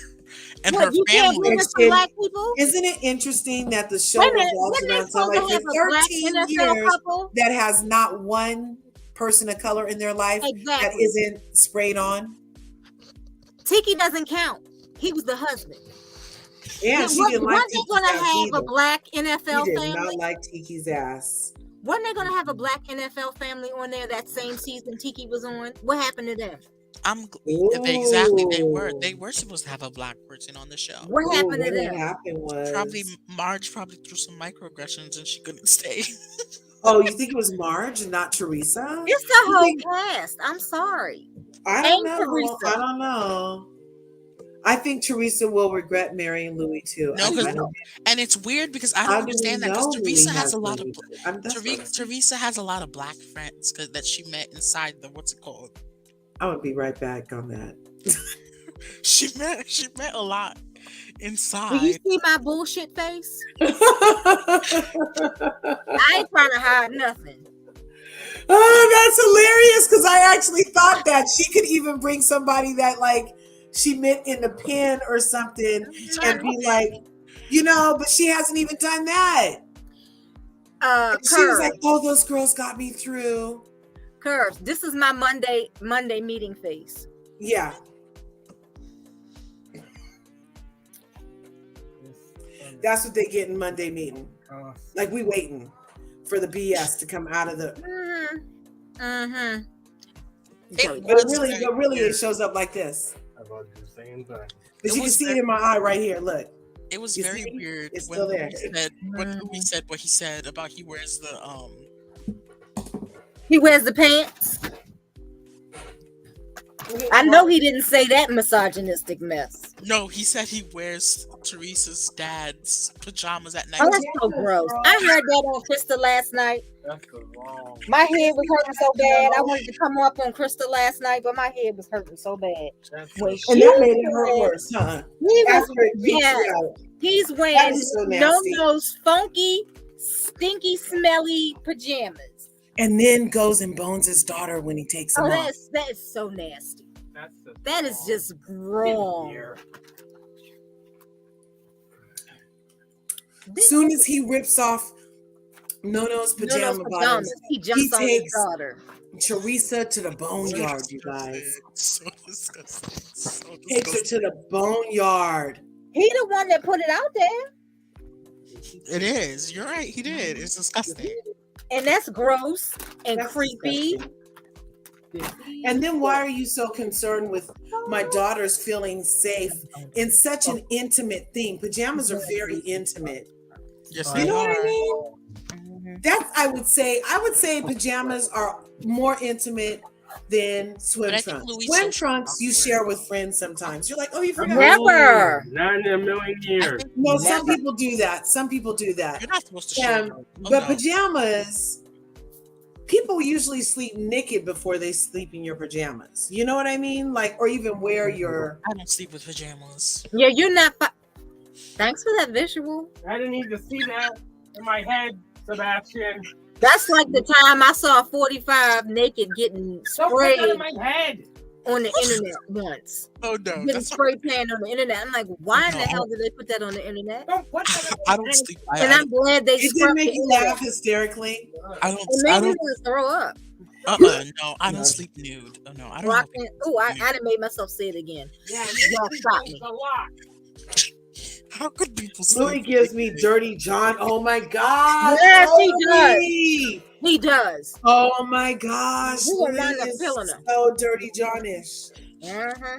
and What, her you can't family. bring us some black people? Isn't it interesting that the show Wait a minute, revolves wasn't they around supposed somebody to have for a black 13 NFL years couple? that has not one person of color in their life that Exactly. isn't sprayed on? Tiki doesn't count. He was the husband. And she didn't like Wasn't they Tiki's gonna ass have either. a black She NFL did family? not like Tiki's ass. Wasn't they gonna have a black NFL family on there that same season Tiki was on? What happened to them? Exactly. They were supposed to have a black person on the show. What happened to What them? happened was Marge probably threw some microaggressions and she couldn't stay. Oh, you think it was Marge and not Teresa? It's the You whole think- cast. I'm sorry. I don't And know. Teresa. I don't know. I think Teresa will regret marrying Louis too. No, I 'cause- don't- and it's weird because I how don't do we understand that know because Teresa Louis has a lot of Louis? That's what I'm- Teresa has a lot of black friends that she met inside the what's it called? I'm gonna be right back on that. She met a lot Do you inside. see my bullshit face? I ain't trying to hide nothing. Oh, that's hilarious because I actually thought that she could even bring somebody that like she met in the pen or something and be like, but she hasn't even done that. She was like, oh, those girls got me through. Curves. This is my Monday meeting face. Yeah. That's what they get in Monday meeting. Like we waiting for the BS to come out of the. It But was really, it shows up like this. I about to do the same thing. But you can see it in my eye right here. Look. It was You very see? weird It's when still there. he said what he said about he wears the He wears the pants. I know he didn't say that misogynistic mess. No, he said he wears Teresa's dad's pajamas at night. Oh, that's so gross. I heard that on Krista last night. That's the wrong. My head was hurting so bad. I wanted to come up on Krista last night, but my head was hurting so bad. That's When the And she that made it hurt was- worse, huh? He was, After it creeps yeah, you out. he's That wearing is so nasty. those funky, stinky, smelly pajamas. And then goes and bones his daughter when he takes them Oh, off. that is so nasty. That's the That is just wrong. Soon as he rips off Nono's pajama bottoms, He jumps on his takes daughter. Teresa to the boneyard, you guys. So disgusting. So Takes her disgusting. to the boneyard. He the one that put it out there, It is. You're right. He did. It's disgusting. and that's gross and That's creepy. disgusting. And then why are you so concerned with my daughter's feeling safe in such an intimate thing? Pajamas are very intimate. Yes, You they know what I are. mean? That's I would say pajamas are more intimate than swim But I think trunks. Louis Swim said- trunks you share with friends sometimes. You're like, oh, you forgot. Never. Not in a million I years. think No, some people do that. Some people do that. you're not supposed to share. Yeah, Oh, but no. pajamas, people usually sleep naked before they sleep in your pajamas. You know what I mean? Like, or even wear your. I don't sleep with pajamas. Yeah, you're not. Thanks for that visual. I didn't need to see that in my head, Sebastian. That's like the time I saw 45 naked getting Don't put that sprayed in my head. on the internet once. Oh no, Getting that's spray tan on the internet. I'm like, why in the No. hell did they put that on the internet? Don't put that in I my don't head. sleep. And I'm glad they It didn't scrubbed make the you internet. laugh hysterically. I It don't. made I me don't. want to throw up. No, I don't sleep nude. Oh no, I don't. Rocking. Oh, I done made myself say it again. Yeah, Y'all stop me. it's a lot. How could people Louis sleep? gives me Dirty John. Oh my God. Yes, he Louis! He does. Oh my gosh. You will Louis wind up is killing her. so Dirty Johnish. Uh-huh.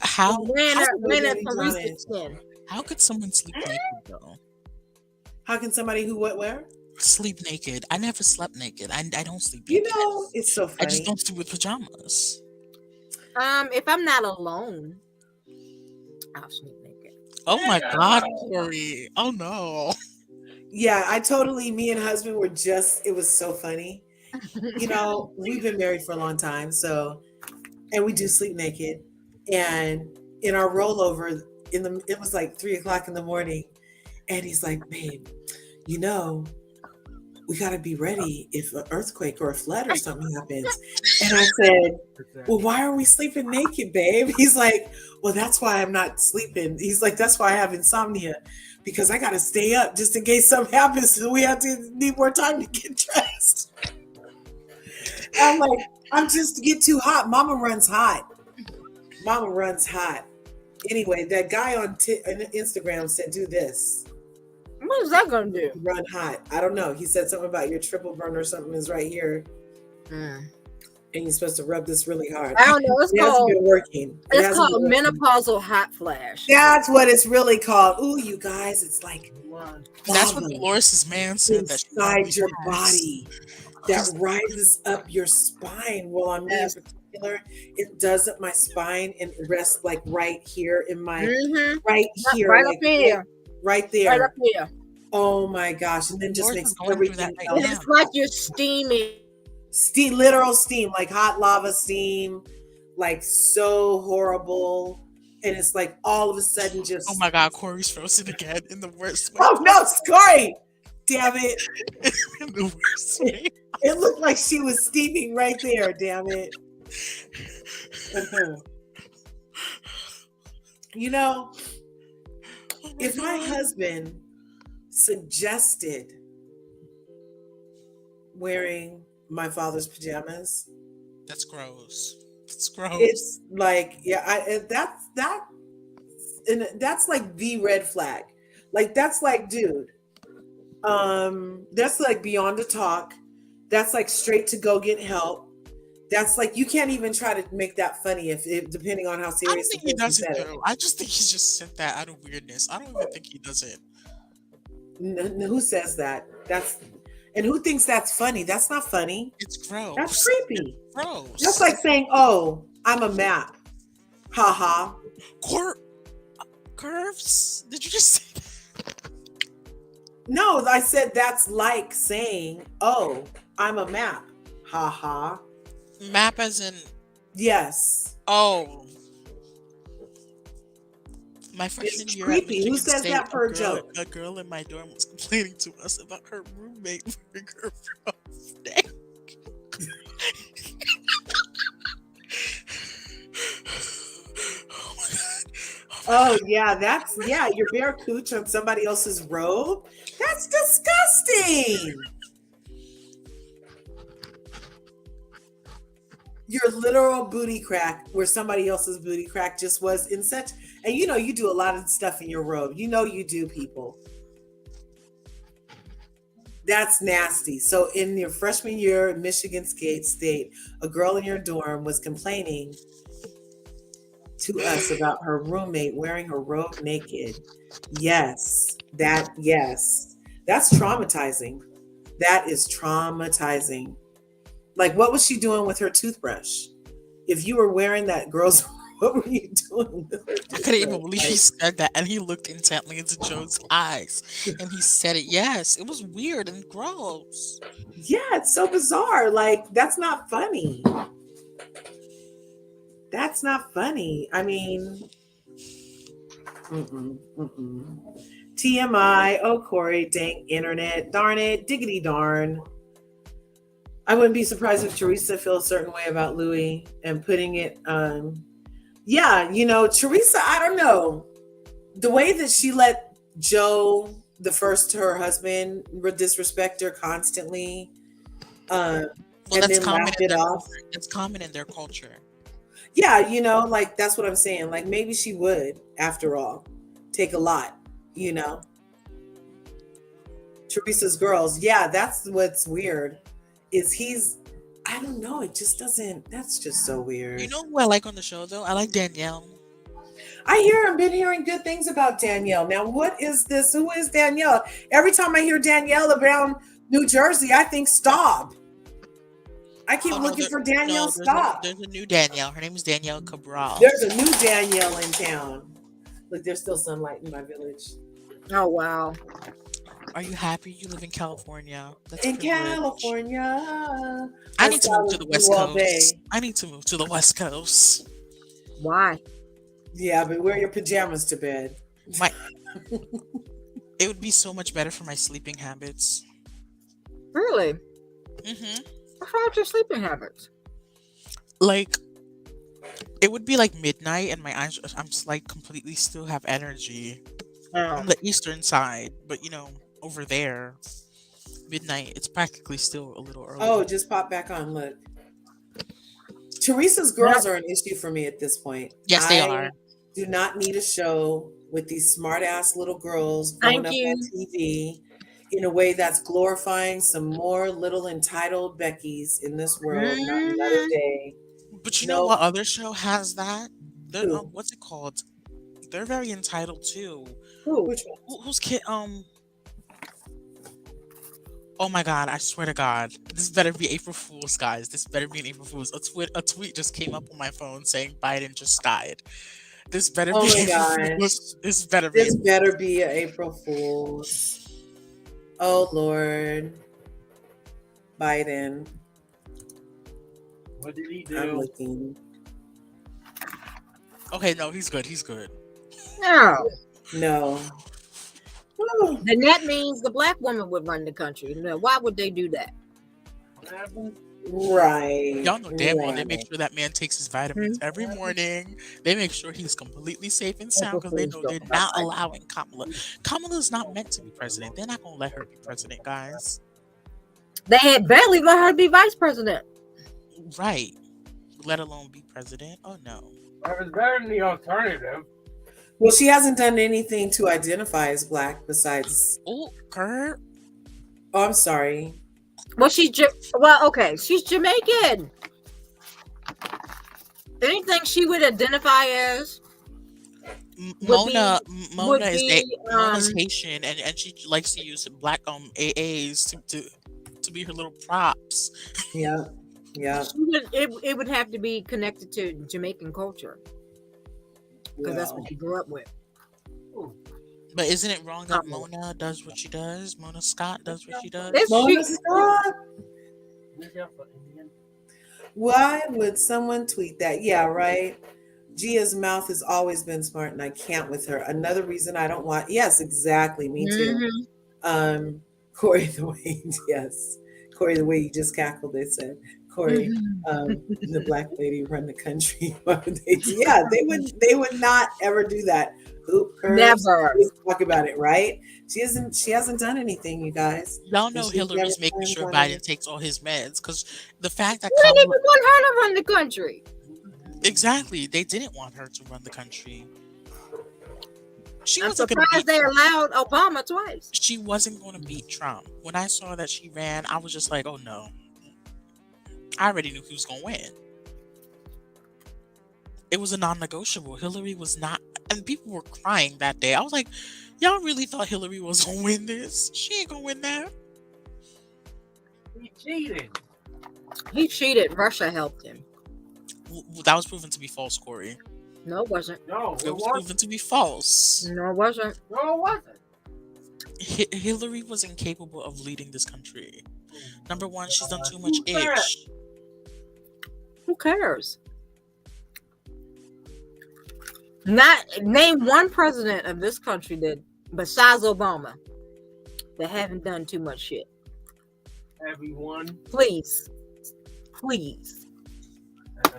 How? Ran That's her what from Dirty John Reese's is. skin. How could someone sleep naked though? How can somebody who what where? Sleep naked. I never slept naked. I don't sleep You naked. know, it's so I just funny. don't sleep with pajamas. If I'm not alone, I'll sleep naked. Oh my God, Corey. Oh no. Yeah, me and husband were just, it was so funny. You know, we've been married for a long time, so, and we do sleep naked. And in our rollover, it was like 3:00 in the morning, and he's like, babe, you know, we got to be ready if an earthquake or a flood or something happens. And I said, well, why are we sleeping naked, babe? He's like, well, that's why I'm not sleeping. He's like, that's why I have insomnia, because I got to stay up just in case something happens. So we have to need more time to get dressed. I'm like, I'm just get too hot. Mama runs hot. Anyway, that guy on Instagram said, do this. What is that gonna do? Run hot. I don't know. He said something about your triple burn or something is right here. And you're supposed to rub this really hard. I don't know. It's It hasn't called been working. It it's hasn't called been working. menopausal hot flash. That's what it's really called. Ooh, you guys, it's like That's what lava Dolores' man said. That she inside always your has. body that rises up your spine. Well, on me in particular, it does up my spine and it rests like right here in my right here, Right like, up here. right there. Right up here. Oh my gosh! And then just Dolores makes is going through that everything right else. now. It's like you're steaming. Steam, literal steam, like hot lava steam, like so horrible. And it's like all of a sudden just Oh my God, Corey's frozen again in the worst way. oh no, Corri! Damn it. In the worst way. It looked like she was steaming right there, damn it. You know, if my husband suggested wearing my father's pajamas, That's gross. It's gross. it's like, yeah, that's like the red flag. Like that's like, dude, that's like beyond the talk. That's like straight to go get help. That's like, you can't even try to make that funny if depending on how I don't serious the think he person does it said it. though. I just think he just said that out of weirdness. I don't even think he does it. Who says that? And who thinks that's funny? That's not funny. It's gross. That's creepy. It's gross. That's like saying, "Oh, I'm a map." Ha ha. Curves? Did you just say that? No, I said that's like saying, "Oh, I'm a map." Ha ha. Map as in Yes. oh. My freshman It's year creepy. at Michigan Who says State, that for a joke? a girl in my dorm was complaining to us about her roommate wearing her birthday. Oh my god. Oh yeah, your bare cooch on somebody else's robe. That's disgusting. Your literal booty crack, where somebody else's booty crack just was in such, and you do a lot of stuff in your robe. You do, people. That's nasty. So in your freshman year at Michigan State, a girl in your dorm was complaining to us about her roommate wearing her robe naked. Yes. That's traumatizing. That is traumatizing. Like, what was she doing with her toothbrush? If you were wearing that girl's, what were you doing with her toothbrush? I couldn't even believe he said that, and he looked intently into Joe's eyes, and he said it. Yes, it was weird and gross. Yeah, it's so bizarre. Like, that's not funny. That's not funny. I mean, TMI. Oh, Corey, dang internet. Darn it. Diggity darn. I wouldn't be surprised if Teresa feels a certain way about Louis and putting it on. Yeah, Teresa, I don't know. The way that she let Joe, her husband, disrespect her constantly. And then laughed it off. It's common in their culture. Yeah, like, that's what I'm saying. Like, maybe she would, after all, take a lot, Teresa's girls. Yeah, that's what's weird. I don't know, it just doesn't, that's just so weird. You know who I like on the show though? I like Danielle. I've been hearing good things about Danielle. Now, what is this? Who is Danielle? Every time I hear Danielle around New Jersey, I think Staub. I keep looking for Danielle Staub. There's a new Danielle. Her name is Danielle Cabral. There's a new Danielle in town. Look, there's still sunlight in my village. Oh, wow. Are you happy you live in California? That's in privilege. California. I need to move to the West Coast. I need to move to the West Coast. Why? Yeah, but wear your pajamas to bed. It would be so much better for my sleeping habits. Really? Mm-hmm. What's wrong with your sleeping habits? Like, it would be like midnight and my eyes, I'm like completely still have energy. On the eastern side, but over there, midnight, it's practically still a little early. Oh, just pop back on. Look, Teresa's girls are an issue for me at this point. Yes, they are. Do not need a show with these smart ass little girls going up on TV in a way that's glorifying some more little entitled Beckys in this world. Not another day. But you know what other show has that? What's it called? They're very entitled too. Which one? Who's kid? Oh my God! I swear to God, this better be April Fool's, guys. This better be an April Fool's. A tweet just came up on my phone saying Biden just died. This better be April Fool's. This better be an April Fool's. Oh Lord, Biden. What did he do? I'm looking. Okay, no, he's good. He's good. No. Then that means the black woman would run the country. Why would they do that? Right. Y'all know damn well they make sure that man takes his vitamins every morning. They make sure he's completely safe and sound because they know they're not allowing Kamala. Kamala's not meant to be president. They're not going to let her be president, guys. They had barely let her be vice president. Right. Let alone be president. Oh, no. That was better than the alternative. Well, she hasn't done anything to identify as black besides. Oh, Kurt. Oh, I'm sorry. Well, she's Jamaican. Anything she would identify as Mona would is be Mona's Haitian, and she likes to use black AAs to be her little props. Yeah. it would have to be connected to Jamaican culture because that's what she grew up with. But isn't it wrong that Mona does what she does? Mona Scott does what she does. Mona Scott. Why would someone tweet that? Yeah, right. Gia's mouth has always been smart, and I can't with her. Another reason I don't want. Yes, exactly. Me too. Corey, the way Corey, the way you just cackled. They said Corey, the black lady run the country. They would not ever do that. Hoop curves. Never talk about it, right? She hasn't done anything, you guys. Y'all know Hillary's making sure Biden takes all his meds because the fact that they didn't even want her to run the country. Exactly, they didn't want her to run the country. I'm surprised they allowed Obama twice. She wasn't going to beat Trump. When I saw that she ran, I was just like, oh no. I already knew he was going to win. It was a non-negotiable. Hillary was not, and people were crying that day. I was like, y'all really thought Hillary was going to win this? She ain't going to win that. He cheated. He cheated. Russia helped him. That was proven to be false, Corey. No, it wasn't. No, it was proven to be false. No, it wasn't. No, it wasn't. Hillary was incapable of leading this country. Number one, she's done too much ish. Who cares? Name one president of this country that, besides Obama, that haven't done too much shit. Everyone. Please.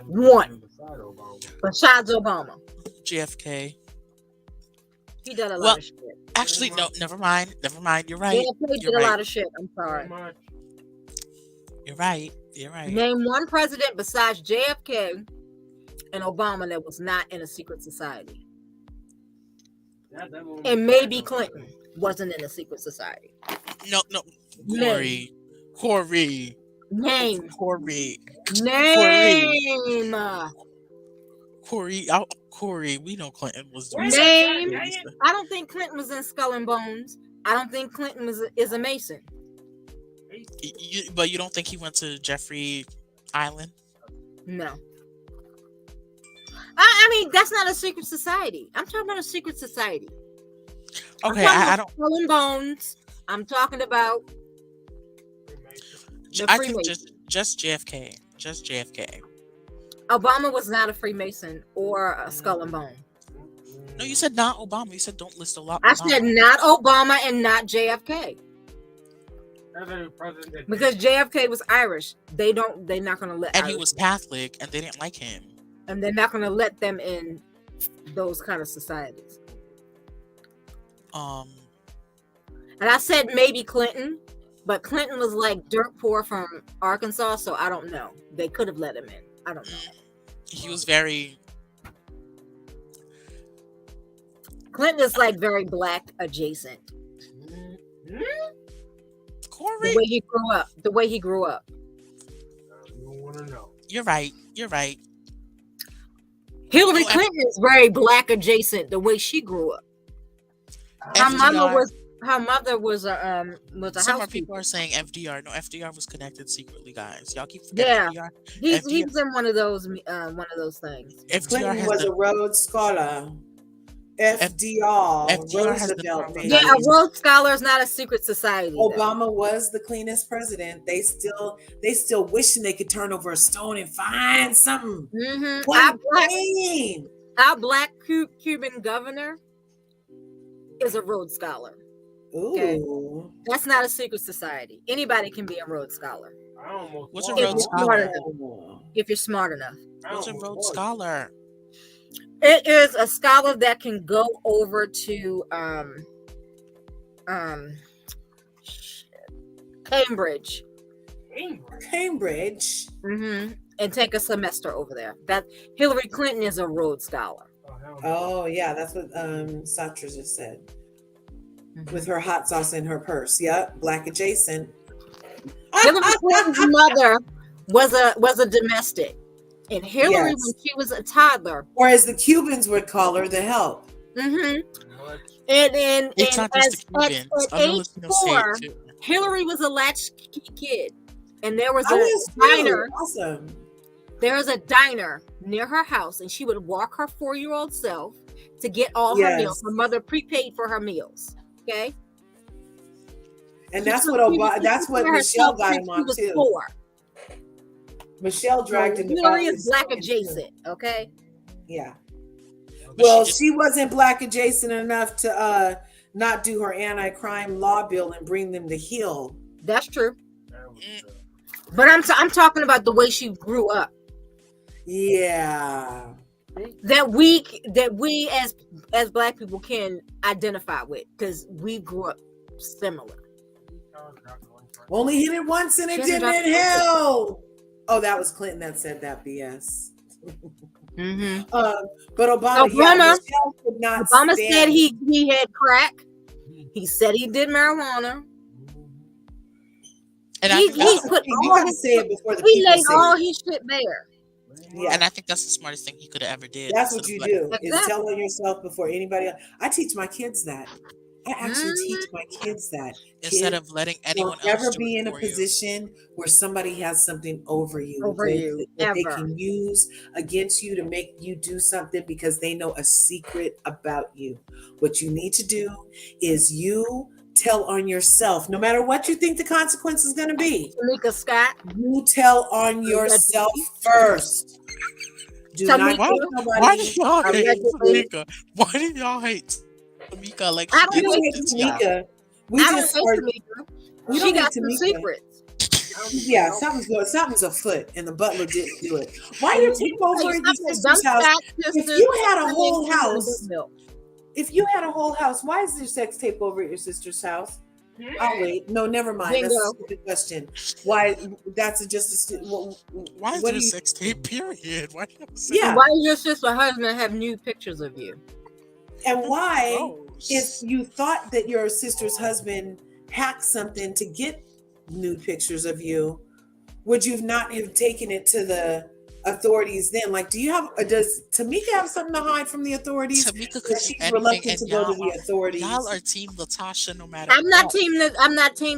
One. Besides Obama. JFK. He did a lot of shit. Actually, no, never mind. You're right. JFK did a lot of shit. I'm sorry. You're right. Name one president besides JFK and Obama that was not in a secret society. And maybe Clinton wasn't in a secret society. No. Corri. Name. Corri. Name. Corri. We know Clinton was. Name. I don't think Clinton was in Skull and Bones. I don't think Clinton is a Mason. But you don't think he went to Jeffrey Island? No. I mean, that's not a secret society. I'm talking about a secret society. Okay, I don't. Skull and Bones. I'm talking about. I think just JFK. Just JFK. Obama was not a Freemason or a Skull and Bone. No, you said not Obama. You said don't list a lot. I said not Obama and not JFK. Because JFK was Irish. They're not going to let. And Irish he was Catholic, and they didn't like him. And they're not going to let them in those kind of societies. And I said maybe Clinton, but Clinton was like dirt poor from Arkansas, so I don't know. They could have let him in. I don't know. He was very. Clinton is like very black adjacent. Corey, the way he grew up. You don't want to know. You're right. Hillary Clinton is very black adjacent. The way she grew up. Her mother was a Some housekeeper. people are saying FDR. No, FDR was connected secretly, guys. Y'all keep forgetting FDR. He's in one of those things. Clinton was a Rhodes Scholar. FDR Roosevelt. A Rhodes Scholar is not a secret society. Obama was the cleanest president. They still wishing they could turn over a stone and find something. Mm-hmm. Our black Cuban governor is a Rhodes Scholar. Ooh. Okay? That's not a secret society. Anybody can be a Rhodes Scholar. What's a Rhodes Scholar? If you're smart enough. What's a Rhodes Scholar? It is a scholar that can go over to Cambridge. Mm-hmm. And take a semester over there. That Hillary Clinton is a Rhodes Scholar. Oh yeah, that's what Satra just said. Mm-hmm. With her hot sauce in her purse. Yep, black adjacent. Hillary Clinton's mother was a domestic. And Hillary, when she was a toddler, or as the Cubans would call her, the help. And It's not just the at Cubans. age Other Latinos say 4, it too. Hillary was a latchkey kid, and there was I a was diner. too. Awesome. There was a diner near her house, and she would walk her 4-year-old self to get all her meals. Her mother prepaid for her meals. Okay, and that's what Michelle got him on too. 4. Michelle dragged him. Hillary is black adjacent. Okay. Yeah. Well, she wasn't black adjacent enough to not do her anti-crime law bill and bring them to heel. That's true. But I'm talking about the way she grew up. Yeah. That we as black people can identify with, because we grew up similar. Only hit it once and it didn't in hell. Oh, that was Clinton that said that BS. But Obama said he had crack. He said he did marijuana. And he put all his, say it before the he people laid say all it. his shit bare. Yeah. And I think that's the smartest thing he could have ever did. That's what you do, Exactly. is tell on yourself before anybody else. I teach my kids that. I actually teach my kids that. Instead of letting anyone else ever do be it in a for you. position where somebody has something over you that they can use against you to make you do something because they know a secret about you. What you need to do is you tell on yourself, no matter what you think the consequence is going to be. Tamika Scott. You tell on yourself first. Do not why do y'all hate Tamika? Why do y'all hate Tamika? Like, I don't hate Tamika. We just are. She got some secrets. Yeah, something's afoot, and the butler didn't do it. Why you take over your sister's house? If you had a whole house, why is there sex tape over at your sister's house? I'll wait. No, never mind. That's a stupid question. Why? That's just a why is there sex tape? Period. Why? Why does your sister husband have nude pictures of you? And why, if you thought that your sister's husband hacked something to get nude pictures of you, would you not have taken it to the authorities then? Like, does Tamika have something to hide from the authorities? Tamika could she's reluctant to go to the authorities. Y'all are team Latasha no matter I'm not team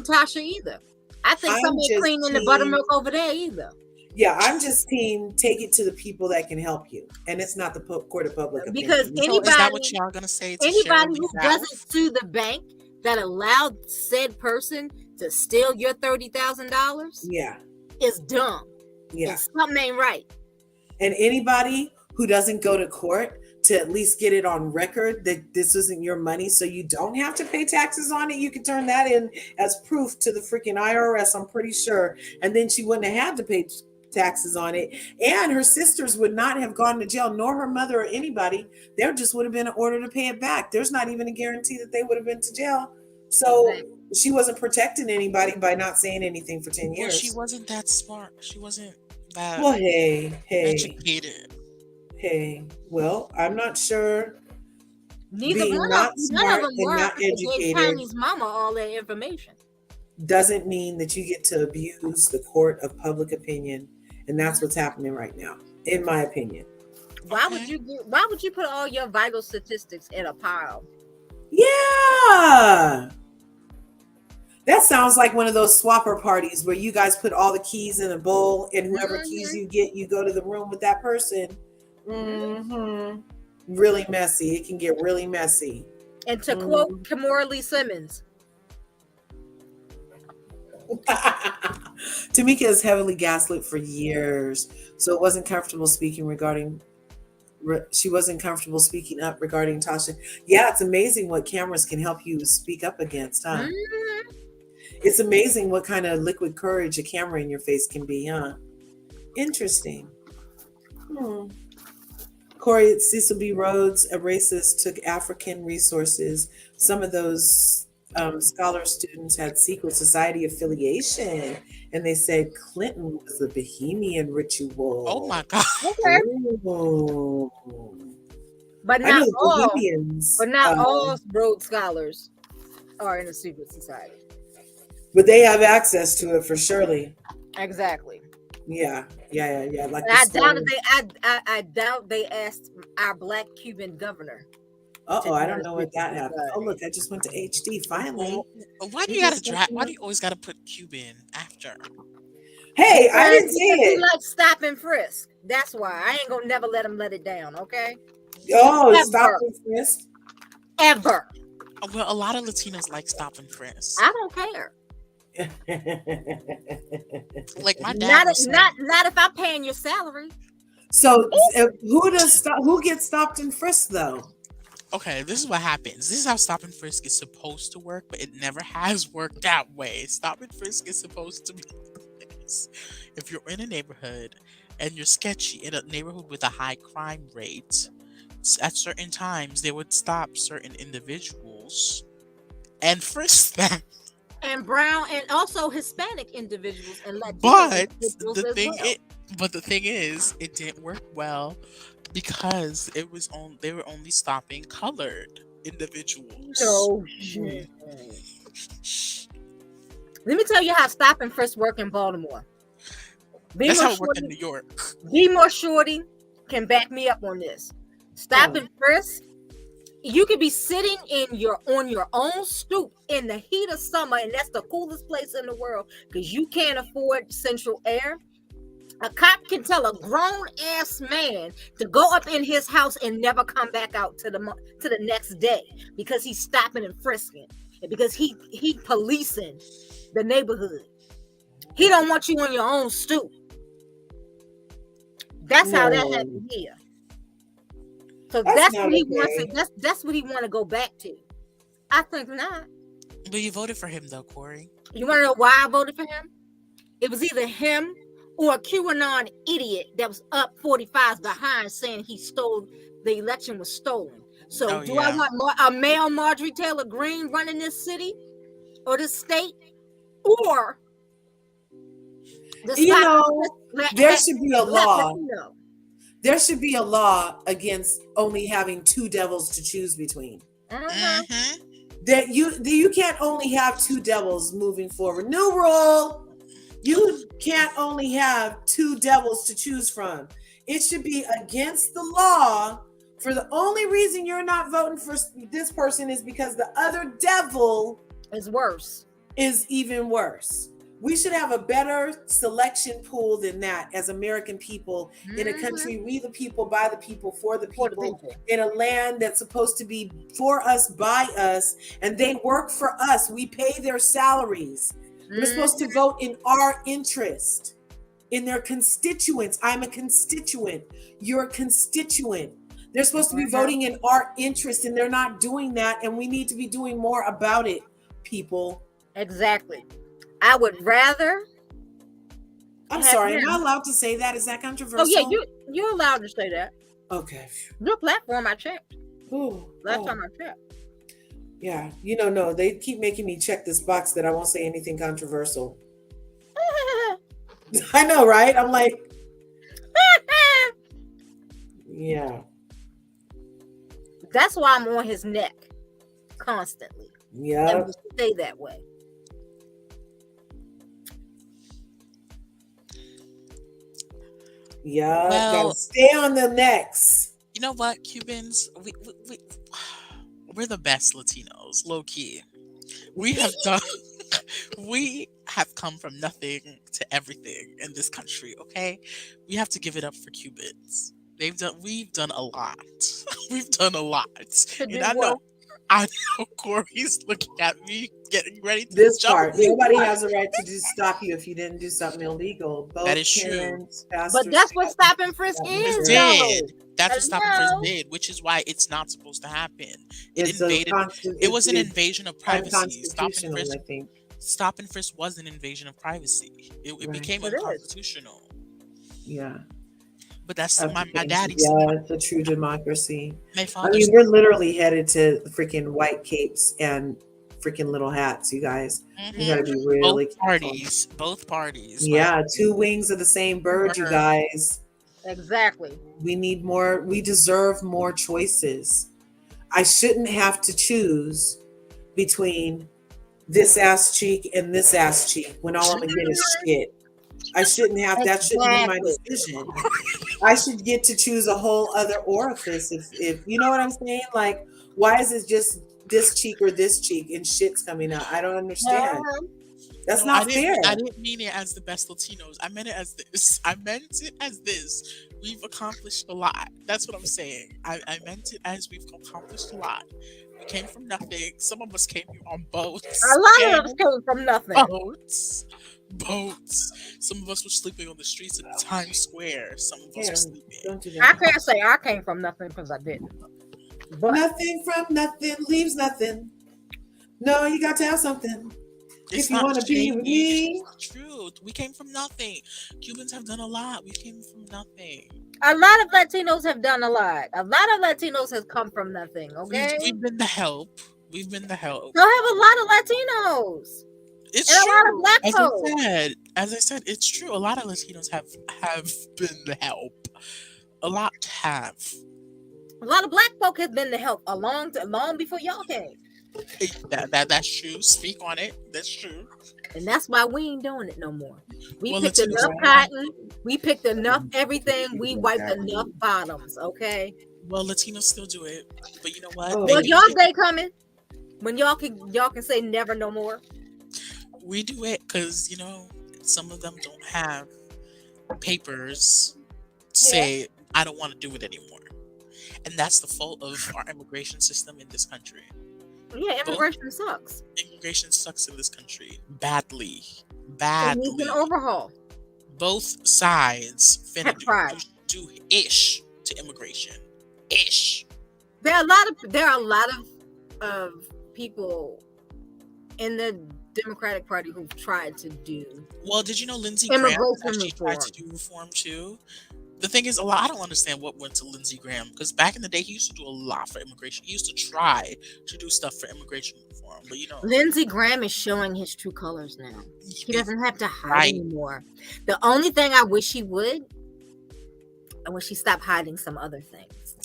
Tasha either. I think somebody cleaning the buttermilk over there either. Yeah, I'm just team take it to the people that can help you, and it's not the court of public opinion. Because anybody, is that what y'all gonna say? Anybody who doesn't sue the bank that allowed said person to steal your $30,000, is dumb. Yeah, and something ain't right. And anybody who doesn't go to court to at least get it on record that this isn't your money, so you don't have to pay taxes on it, you can turn that in as proof to the freaking IRS, I'm pretty sure, and then she wouldn't have had to pay taxes on it, and her sisters would not have gone to jail, nor her mother or anybody. There just would have been an order to pay it back. There's not even a guarantee that they would have been to jail. So she wasn't protecting anybody by not saying anything for 10 years. Well, she wasn't that smart. She wasn't that educated. Hey, well, I'm not sure. Neither being one not of smart them and were. not Gave educated Tiny's mama all that information. Doesn't mean that you get to abuse the court of public opinion, and that's what's happening right now, in my opinion. Why would you put all your vital statistics in a pile? Yeah, that sounds like one of those swapper parties where you guys put all the keys in a bowl, and whoever keys you get, you go to the room with that person. Really messy. It can get really messy. And to quote Kimora Lee Simmons, Tamika is heavily gaslit for years, so it wasn't comfortable speaking she wasn't comfortable speaking up regarding Tasha. Yeah, it's amazing what cameras can help you speak up against, huh? It's amazing what kind of liquid courage a camera in your face can be, huh? Interesting. Corri, Cecil B. Rhodes, a racist, took African resources. Some of those scholar students had secret society affiliation, and they said Clinton was the Bohemian ritual. Oh my God! Okay. But not all Rhodes scholars are in a secret society. But they have access to it for surely. Exactly. Yeah. Like And the I doubt story. I doubt they asked our black Cuban governor. I don't know what that happened. Oh, look, I just went to HD finally. Well, why do We you just gotta got why to- do you always gotta put Cuban after? Hey, I didn't say Because he it. likes stop and frisk. That's why I ain't gonna never let him let it down. Okay, Oh, Ever. stop and frisk. ever. Well, a lot of Latinos like stop and frisk. I don't care. Like my dad was saying, Not if I'm paying your salary. So who gets stopped and frisked though? okay, this is what happens. This is how stop and frisk is supposed to work, but it never has worked that way. Stop and frisk is supposed to be this. If you're in a neighborhood and you're sketchy in a neighborhood with a high crime rate, at certain times they would stop certain individuals and frisk them. And brown and also Hispanic individuals and Latino But individuals the as thing well. but the thing is, it didn't work well because they were only stopping colored individuals. No shit. Let me tell you how stop and frisk work in Baltimore. That's how it worked in New York. Be more shorty can back me up on this. Stop and frisk. You could be sitting on your own stoop in the heat of summer, and that's the coolest place in the world because you can't afford central air. A cop can tell a grown ass man to go up in his house and never come back out to the next day because he's stopping and frisking, and because he policing the neighborhood. He don't want you on your own stoop. That's how that happened here. So that's what he wants. That's what he want to go back to. I think not. But you voted for him though, Corri. You want to know why I voted for him? It was either him or a QAnon idiot that was up 45s behind saying the election was stolen. So I want a male Marjorie Taylor Greene running this city or this state, or there should be a law. There should be a law against only having two devils to choose between. That you can't only have two devils moving forward. New rule. You can't only have two devils to choose from. It should be against the law. For the only reason you're not voting for this person is because the other devil is even worse. We should have a better selection pool than that as American people in a country, we the people, by the people, for the people, in a land that's supposed to be for us, by us, and they work for us. We pay their salaries. We're supposed to vote in our interest, in their constituents. I'm a constituent. You're a constituent. They're supposed to be voting in our interest, and they're not doing that, and we need to be doing more about it, people. Exactly. I would rather. I'm sorry, am I allowed to say that? Is that controversial? Oh yeah, you're allowed to say that. Okay. Your platform, I checked. Last time I checked. Yeah, no, they keep making me check this box that I won't say anything controversial. I know, right? I'm like, yeah. That's why I'm on his neck constantly. Yeah. And we stay that way. Yeah, gotta stay on the necks. You know what, Cubans? We're the best Latinos, low key. We have come from nothing to everything in this country. Okay, we have to give it up for Cubans. We've done a lot. We've done a lot. And I know Corey's looking at me, getting ready to this jump. part. Nobody has a right to just stop you if you didn't do something illegal. Both that is true. But that's what stop and frisk is. That's what stop and frisk did, which is why it's not supposed to happen. It was an invasion of privacy. Stop and frisk was an invasion of privacy. It became unconstitutional. Yeah. But that's my daddy's. Yeah, it's a true democracy. We're literally headed to the freaking white capes and freaking little hats, you guys. You gotta be really both parties. Yeah, two wings of the same bird, you guys. Exactly. We need more. We deserve more choices. I shouldn't have to choose between this ass cheek and this ass cheek when all I'm gonna get is shit. I shouldn't have. That shouldn't be my Exactly. decision. I should get to choose a whole other orifice. If you know what I'm saying, like, why is it just this cheek or this cheek and shit's coming out? I don't understand. That's No, I not fair. didn't mean it as the best Latinos. I meant it as this. I meant it as this. We've accomplished a lot. That's what I'm saying. I meant it as we've accomplished a lot. We came from nothing. Some of us came here on boats. A lot of us came from nothing. Boats. Some of us were sleeping on the streets in Times Square. Some of us were sleeping. Don't do I that. can't say I came from nothing because I didn't. But Nothing from nothing leaves nothing. No, you got to have something. It's If you not want to be with me. It's true. We came from nothing. Cubans have done a lot. We came from nothing. a lot of Latinos have done a lot. A lot of Latinos have come from nothing. Okay, We've been the help. We've been the help. so have a lot of Latinos. It's And a true. lot of black folks. As I said, it's true. A lot of Latinos have been the help. A lot have. A lot of black folk have been the help long before y'all came, That's true. Speak on it. That's true. and that's why we ain't doing it no more. We Well, picked Latinos enough are- cotton. We picked enough everything. We wiped enough bottoms. Okay. Well, Latinos still do it, but you know what? Oh. They Well, do y'all it. day coming when y'all can say never no more. We do it because some of them don't have papers to say I don't want to do it anymore, and that's the fault of our immigration system in this country. Yeah, immigration sucks. Immigration sucks in this country badly. It needs an overhaul. Both sides finna Right. do ish to immigration. Ish. There are a lot of people in the Democratic Party who've tried to do. Well, did you know Lindsey Graham Immigration actually tried to do reform too? The thing is, I don't understand what went to Lindsey Graham, because back in the day, he used to do a lot for immigration. He used to try to do stuff for immigration reform, but Lindsey Graham is showing his true colors now. He doesn't have to hide Right. anymore. The only thing I wish he would, I wish he stopped hiding some other things.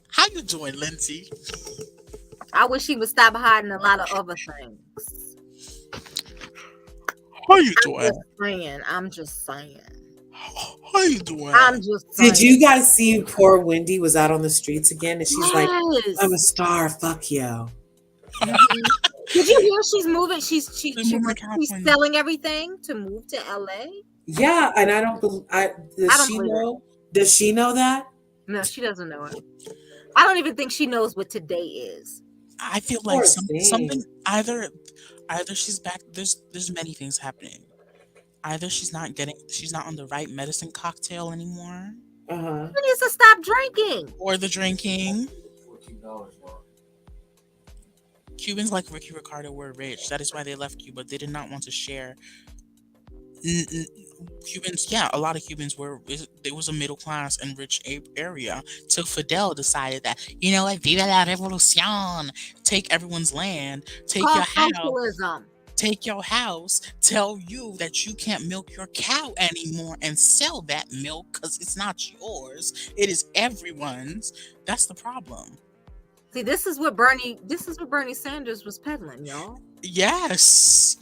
How you doing, Lindsey? I wish he would stop hiding a lot of other things. How you doing? I'm just saying. How you doing? I'm just saying. Did you guys see poor Wendy was out on the streets again? And she's like, Yes. I'm a star. Fuck you. Did you hear she's moving? She's moving to California. selling everything to move to LA. Yeah, and I don't believe. Does don't she believe know? Does she know that? No, she doesn't know it. I don't even think she knows what today is. I feel like Poor something thing. either she's back. There's many things happening. Either she's not on the right medicine cocktail anymore, Uh-huh. She needs to stop drinking. or the drinking. Cubans like Ricky Ricardo were rich. That is why they left Cuba. They did not want to share. Cubans, a lot of Cubans there was a middle class and rich area till Fidel decided that, viva la revolucion, take everyone's land, take Called your house. socialism. Take your house, tell you that you can't milk your cow anymore and sell that milk because it's not yours. It is everyone's. That's the problem. See, this is what Bernie Sanders was peddling, y'all. Yes.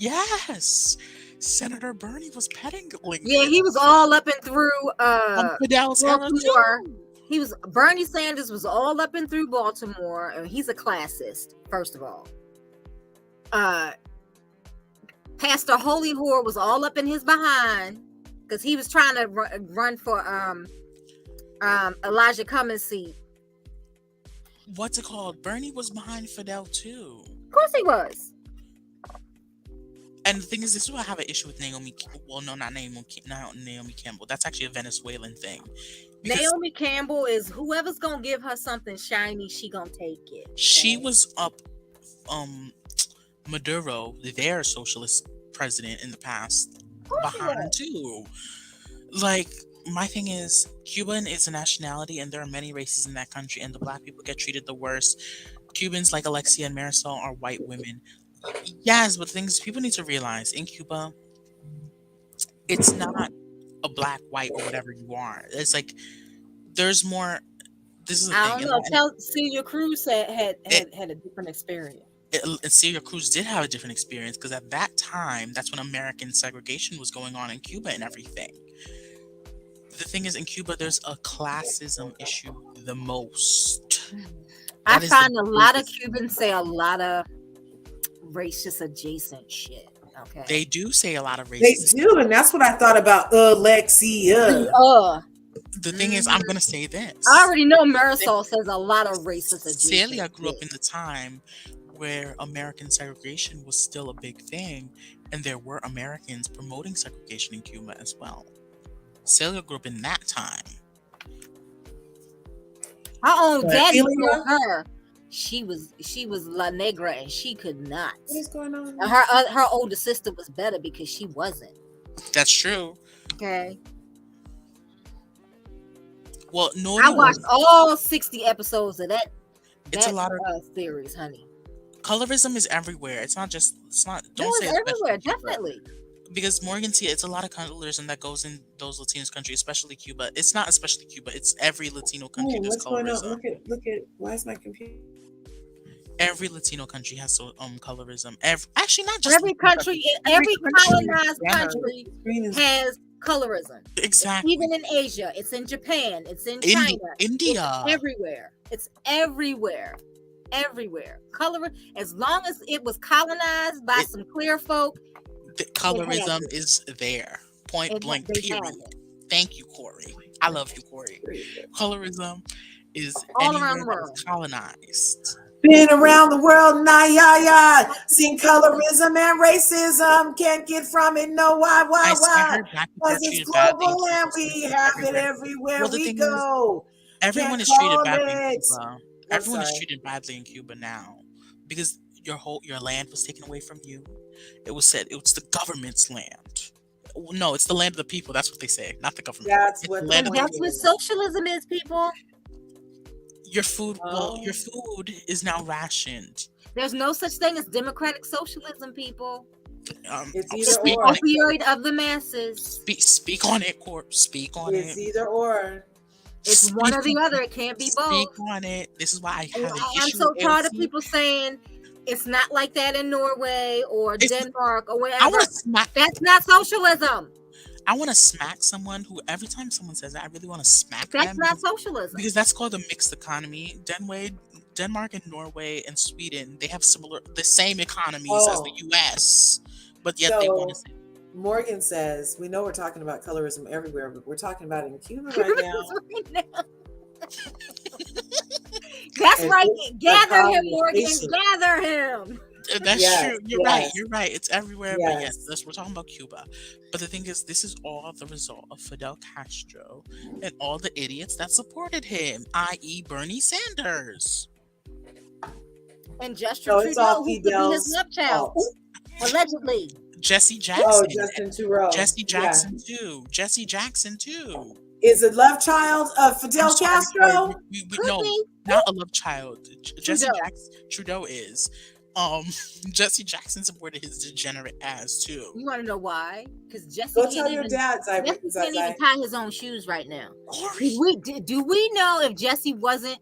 Senator Bernie was peddling. Yeah, he was all up and through Fidel's Baltimore. Bernie Sanders was all up and through Baltimore, and he's a classist, first of all. Pastor Holy Whore was all up in his behind because he was trying to run for Elijah Cummings' seat. What's it called? Bernie was behind Fidel too. Of course he was. And the thing is, this is why I have an issue with Naomi. Well, no, not Naomi Campbell. That's actually a Venezuelan thing. Because Naomi Campbell is whoever's gonna give her something shiny, she gonna take it. she was up Maduro, their socialist president in the past, behind too. Like, my thing is, Cuban is a nationality and there are many races in that country, and the black people get treated the worst. Cubans like Uuhlexeeah and Marisol are white women. Yes, but things people need to realize in Cuba, it's not a black, white, or whatever you are. It's like there's more. This is the I thing. don't know. Celia Cruz had a different experience. Celia Cruz did have a different experience because at that time, that's when American segregation was going on in Cuba and everything. The thing is, in Cuba, there's a classism issue the most. I That is find the a lot of biggest- Cubans say a lot of racist adjacent shit. Okay. They do say a lot of They racist. do, and that's what I thought about Uuhlexeeah. The thing is, I'm gonna say this. I already know Marisol says a lot of racist adjacent. Celia grew up shit. in the time where American segregation was still a big thing, and there were Americans promoting segregation in Cuba as well. Celia grew up in that time. Her own But daddy Celia- told her she was La Negra and she could not. What is going on? And her older sister was better because she wasn't. That's true. Okay. Well, no, I watched all 60 episodes of that. It's a lot of series, honey. colorism is everywhere. It's not. Don't No, say it's especially everywhere, Cuba. definitely. Because Morgan see it's a lot of colorism that goes in those Latinos countries, especially Cuba. It's not especially Cuba. It's every Latino country. Ooh, There's what's going on? colorism. Look at. Why is my computer? Every Latino country has colorism. Actually, not just Every country, every colonized Yeah. country Screen is has colorism. Exactly. Even in Asia, it's in Japan, it's in China, India. it's everywhere. It's everywhere. Everywhere. Color, as long as it was colonized by some clear folk, The colorism is there. Point blank. they Period. have it. Thank you, Corri. I love you, Corri. Colorism is All anywhere around the that world. is colonized. been around the world, nah, yeah. Seen colorism and racism. Can't get from it, no, why? I heard black people are Because it's treated badly in global and Cuba, we so have it everywhere. everywhere Well, the we thing is, go. Everyone Can't is treated call badly in it. Cuba. I'm Everyone is sorry. treated badly in Cuba now because your land was taken away from you. It was said it was the government's land. No, it's the land of the people. That's what they say, not the government. That's It's what the the land of the That's what people. socialism is, people. Your food, Oh. your food is now rationed. There's no such thing as democratic socialism, people. It's I'll either speak or. on it. Opioid of the masses. Speak on it, Corp. Speak on It's it. either or. It's one or the other. It can't be both. Speak on it. This is why I have an I'm issue so with tired of AOC. people saying it's not like that in Norway or It's- Denmark or I wherever. want to smack. That's not socialism. I want to smack someone who every time someone says that, I really want to smack That's them not socialism. because that's called a mixed economy. Denmark and Norway and Sweden, they have the same economies as the U.S., but yet they want to say Morgan says, we know we're talking about colorism everywhere, but we're talking about it in Cuba right now. That's And right. it's Gather a him, Morgan. conversation. Gather him. That's Yes, true. You're yes. right. You're right. It's everywhere. But yes, Yes. we're talking about Cuba. But the thing is, this is all the result of Fidel Castro and all the idiots that supported him, i.e., Bernie Sanders. And Justin So it's all Trudeau, who could be his Fidel's love child, fault. allegedly. Jesse Jackson. Oh, Justin Trudeau. Jesse Yeah. Jackson too. Jesse Jackson too. Is a love child of Fidel I'm sorry, Castro? we Could no, be. not a love child. Jesse Trudeau. Trudeau is. Jesse Jackson supported his degenerate ass too. You want to know why? Because Jesse Go can't tell your even, dad, Jesse can't even Zai. tie his own shoes right now. Corey. Do we know if Jesse wasn't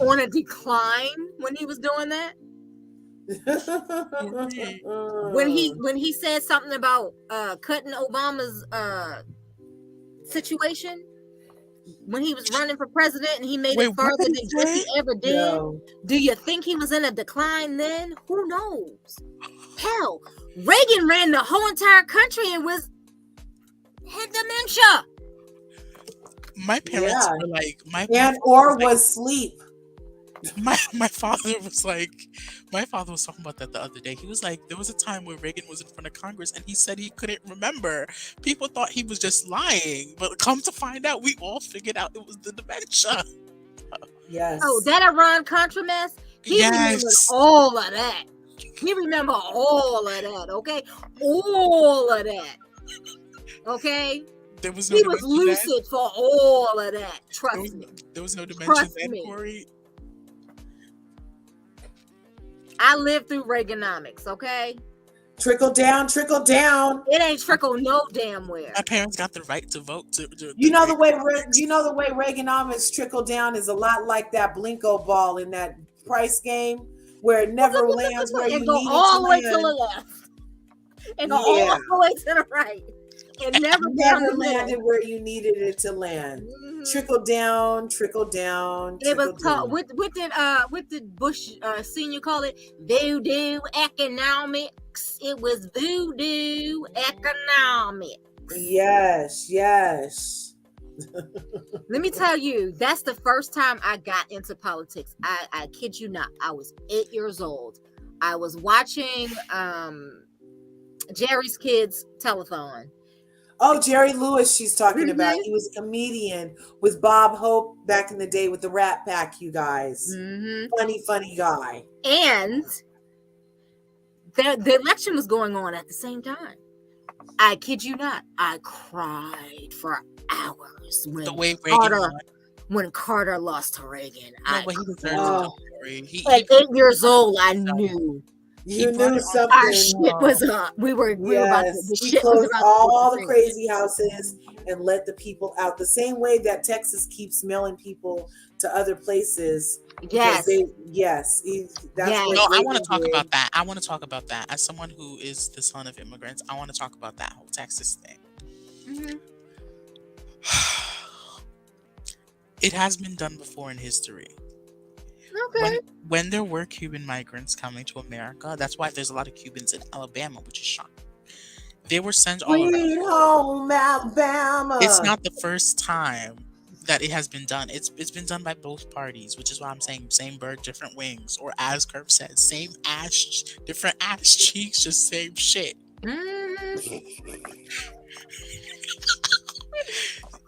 on a decline when he was doing that? When he said something about cutting Obama's situation when he was running for president and he made Wait, it what further did than he Jesse say? ever did. No. Do you think he was in a decline then? Who knows? Hell, Reagan ran the whole entire country and had dementia. My parents Yeah. were like, And or was sleep. my father was like, my father was talking about that the other day. He was like, there was a time where Reagan was in front of Congress and he said he couldn't remember. People thought he was just lying, but come to find out, we all figured out it was the dementia. Yes. Oh, that Iran-Contra mess? He remembered Yes. all of that. He remember all of that, okay? All of that. Okay? There was no He was dementia then? lucid for all of that. Trust me. There was no dementia Trust then, me. Corey. I lived through Reaganomics, okay? Trickle down, trickle down. It ain't trickle no damn where. My parents got the right to vote. You know the way Reaganomics trickle down is a lot like that Blinko ball in that price game. where it never lands where you and go need it all to the way to the land. left. And go all the way to the right. And never down Never the middle. landed where you needed it to land. Mhm. Trickle down, trickle down, It was trickle called down. what did Bush Senior call it? Voodoo economics. It was voodoo economics. Yes, yes. Let me tell you, that's the first time I got into politics. I kid you not. I was 8 years old. I was watching Jerry's Kids Telethon. Oh, Jerry Lewis, she's talking about. Mhm. He was a comedian with Bob Hope back in the day with the Rat Pack, you guys. Mhm. Funny guy. And the election was going on at the same time. I kid you not. I cried for hours The way Reagan won. when Carter lost to Reagan. No, but he deserves it. Oh. Don't worry. At 8 years old, I knew You brought knew it on. something. our shit was up. We were about to, Yes, the he shit was closed about all to the be crazy houses and let the people out. The same way that Texas keeps mailing people to other places. Yes. That's Yes. what No, I Reagan want to talk did. about that. I want to talk about that. As someone who is the son of immigrants, I want to talk about that whole Texas thing. Mhm. It has been done before in history. Okay. When there were Cuban migrants coming to America, that's why there's a lot of Cubans in Alabama, which is shocking. They were sent all around. Sweet home Alabama. It's not the first time that it has been done. It's been done by both parties, which is why I'm saying same bird, different wings, or as Curve said, same ass, different ass cheeks, just same shit. Mhm.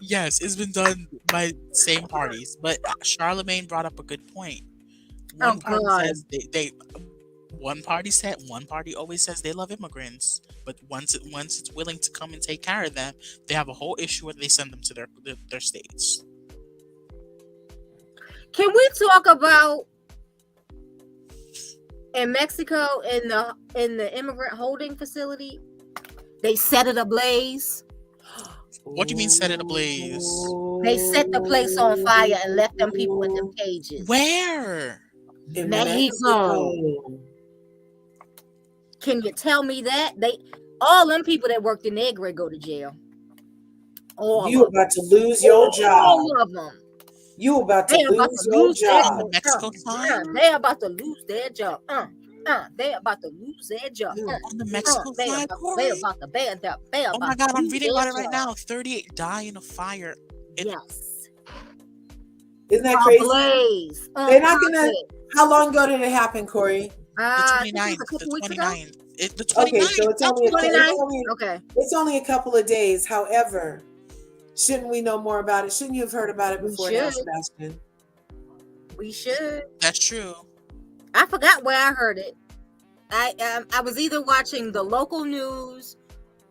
Yes, it's been done by same parties, but Charlemagne brought up a good point. One party says one party always says they love immigrants, but once it's willing to come and take care of them, they have a whole issue where they send them to their states. Can we talk about in Mexico in the immigrant holding facility? They set it ablaze. What do you mean set it ablaze? They set the place on fire and left them people in them cages. Where? In Mexico. Can you tell me that? All them people that worked in there go to jail. You about to lose your job. All of them. You about to lose your job. On the Mexico side? They're about to lose their job. They're about to lose their job. On the Mexico side, They're about to oh my God, I'm reading about it right now. 38 die in a fire. Yes. Isn't that crazy? Blaze. They're not gonna. How long ago did it happen, Corey? The 29th. The 29th. The 29th. Okay, so it's only a couple of days. However, shouldn't we know more about it? Shouldn't you have heard about it before now, Sebastian? We should. That's true. I forgot where I heard it. I was either watching the local news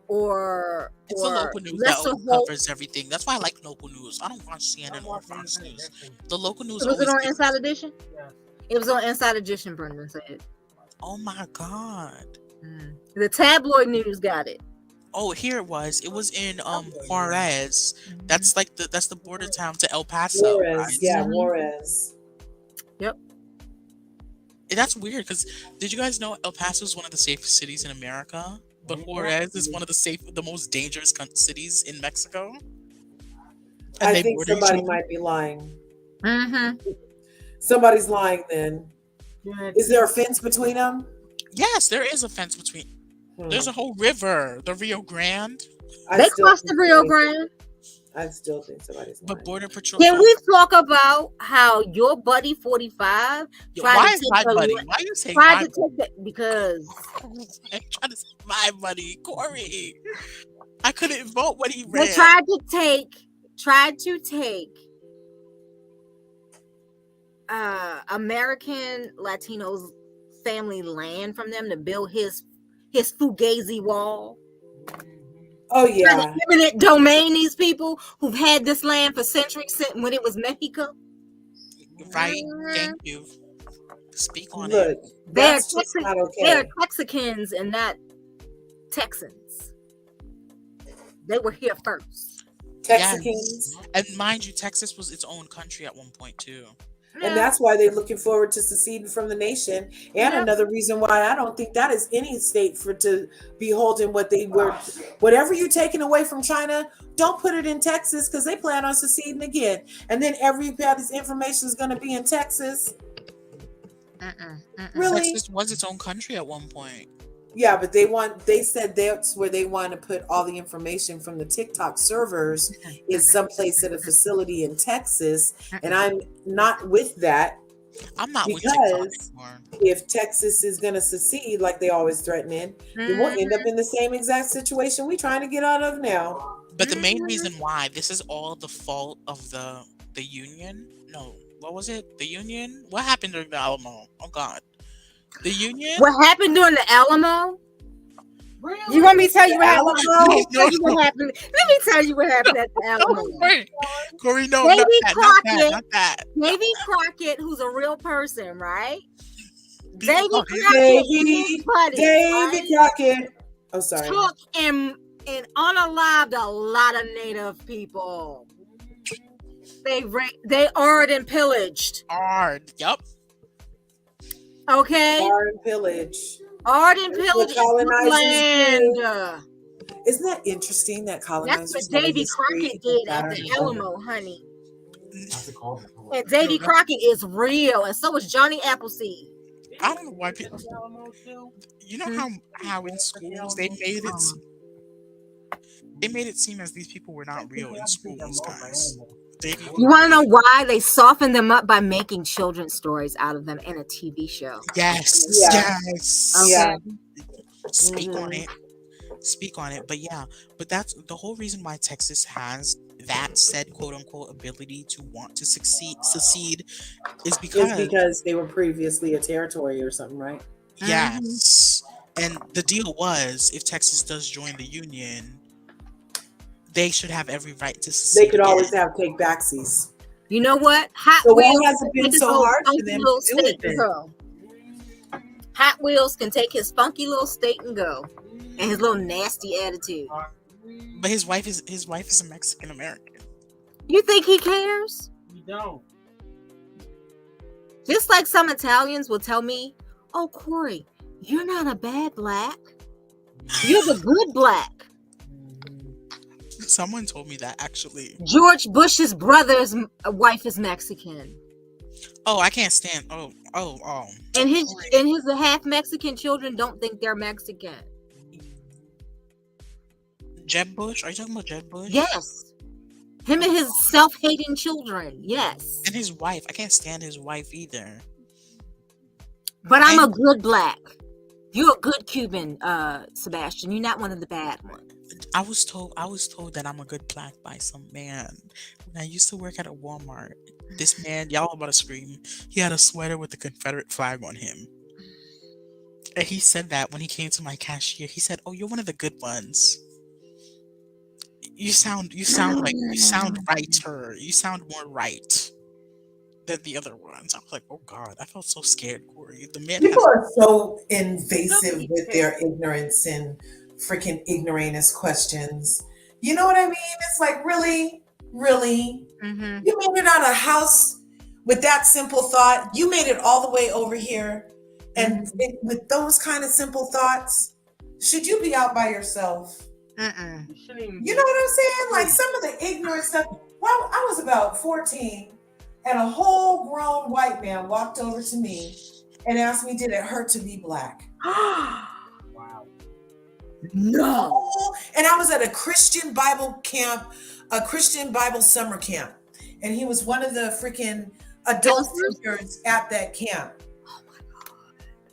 or it's the local news that covers everything. That's why I like local news. I don't watch CNN or Fox News. The local news. Was it on Inside Edition? Yeah. It was on Inside Edition. Brendan said. Oh my God. The tabloid news got it. Oh, here it was. It was in Juarez. That's like that's the border town to El Paso. Juarez, right? yeah, Juarez. Yep. And that's weird because did you guys know El Paso is one of the safest cities in America, but Juarez is one of the most dangerous cities in Mexico? And I think somebody might be lying. Mm-hmm. Somebody's lying. Then, is there a fence between them? Yes, there is a fence between. There's a whole river, the Rio Grande. They crossed the Rio Grande. I still think somebody's lying. But Border Patrol. Can we talk about how your buddy 45 why is my buddy? Why are you saying my buddy? Because I'm trying to say my buddy, Corri. I couldn't vote when he ran. They tried to take American Latinos family land from them to build his Fugazi wall. Oh yeah, eminent domain. These people who've had this land for centuries when it was Mexico. Right. Thank you. Speak on Look, it. They're Texicans and not Texans. They were here first. Texicans. Yes. And mind you, Texas was its own country at one point too. And that's why they're looking forward to seceding from the nation. And another reason why I don't think that is any state to be holding what they were. Whatever you're taking away from China, don't put it in Texas because they plan on seceding again. And then everybody's information is going to be in Texas. Really? Texas was its own country at one point. Yeah, but they said that's where they want to put all the information from the TikTok servers is someplace at a facility in Texas. And I'm not with that. I'm not with because TikTok anymore. If Texas is going to secede like they always threaten, then we'll end up in the same exact situation we're trying to get out of now. But the main reason why this is all the fault of the Union. No, what was it? The Union? What happened during the Alamo? Oh God. The Union? What happened during the Alamo? Really? You want me to tell you what happened? Let me tell you what happened at the Alamo. Corri, no, not that. Davy Crockett, who's a real person, right? Davy Crockett. Oh, sorry. Took and unalived a lot of Native people. They arred and pillaged. Yep. Okay. Arred pillage. Land. Isn't that interesting that colonizers? That's what Davy Crockett did at the Alamo, honey. And Davy Crockett is real, and so is Johnny Appleseed. I don't know why people. You know how in schools they made it seem as these people were not real in schools, guys. You want to know why they softened them up by making children's stories out of them in a TV show? Yes. Okay. Yeah. Speak on it. But that's the whole reason why Texas has that said quote unquote ability to want to secede is because they were previously a territory or something, right? Yes. And the deal was, if Texas does join the Union, they should have every right to secede. They could always take backsies. You know what? Why has it been so hard for them to do it? Hot Wheels can take his funky little state and go, and his little nasty attitude. But his wife is a Mexican American. You think he cares? You don't. Just like some Italians will tell me, "Oh, Corri, you're not a bad black. You're the good black." Someone told me that actually. George Bush's brother's wife is Mexican. Oh, I can't stand. Oh. And his half Mexican children don't think they're Mexican. Jeb Bush? Are you talking about Jeb Bush? Yes. Him and his self-hating children. Yes. And his wife. I can't stand his wife either. But I'm a good black. You're a good Cuban, Sebastian. You're not one of the bad ones. I was told that I'm a good black by some man. When I used to work at a Walmart, this man, y'all about to scream, he had a sweater with the Confederate flag on him. And he said that when he came to my cashier, he said, "Oh, you're one of the good ones. You sound righter. You sound more right than the other ones." I was like, "Oh God," I felt so scared, Corri. The man People are so invasive with their ignorance and freaking ignoramus questions. You know what I mean? It's like, really? Mm-hmm. You made it out of the house with that simple thought. You made it all the way over here. And with those kind of simple thoughts, should you be out by yourself? You know what I'm saying? Like some of the ignorant stuff. Well, I was about 14 and a whole grown white man walked over to me and asked me, did it hurt to be black? Wow. No. And I was at a Christian Bible camp, a Christian Bible summer camp. And he was one of the freaking adult speakers at that camp. Oh my God.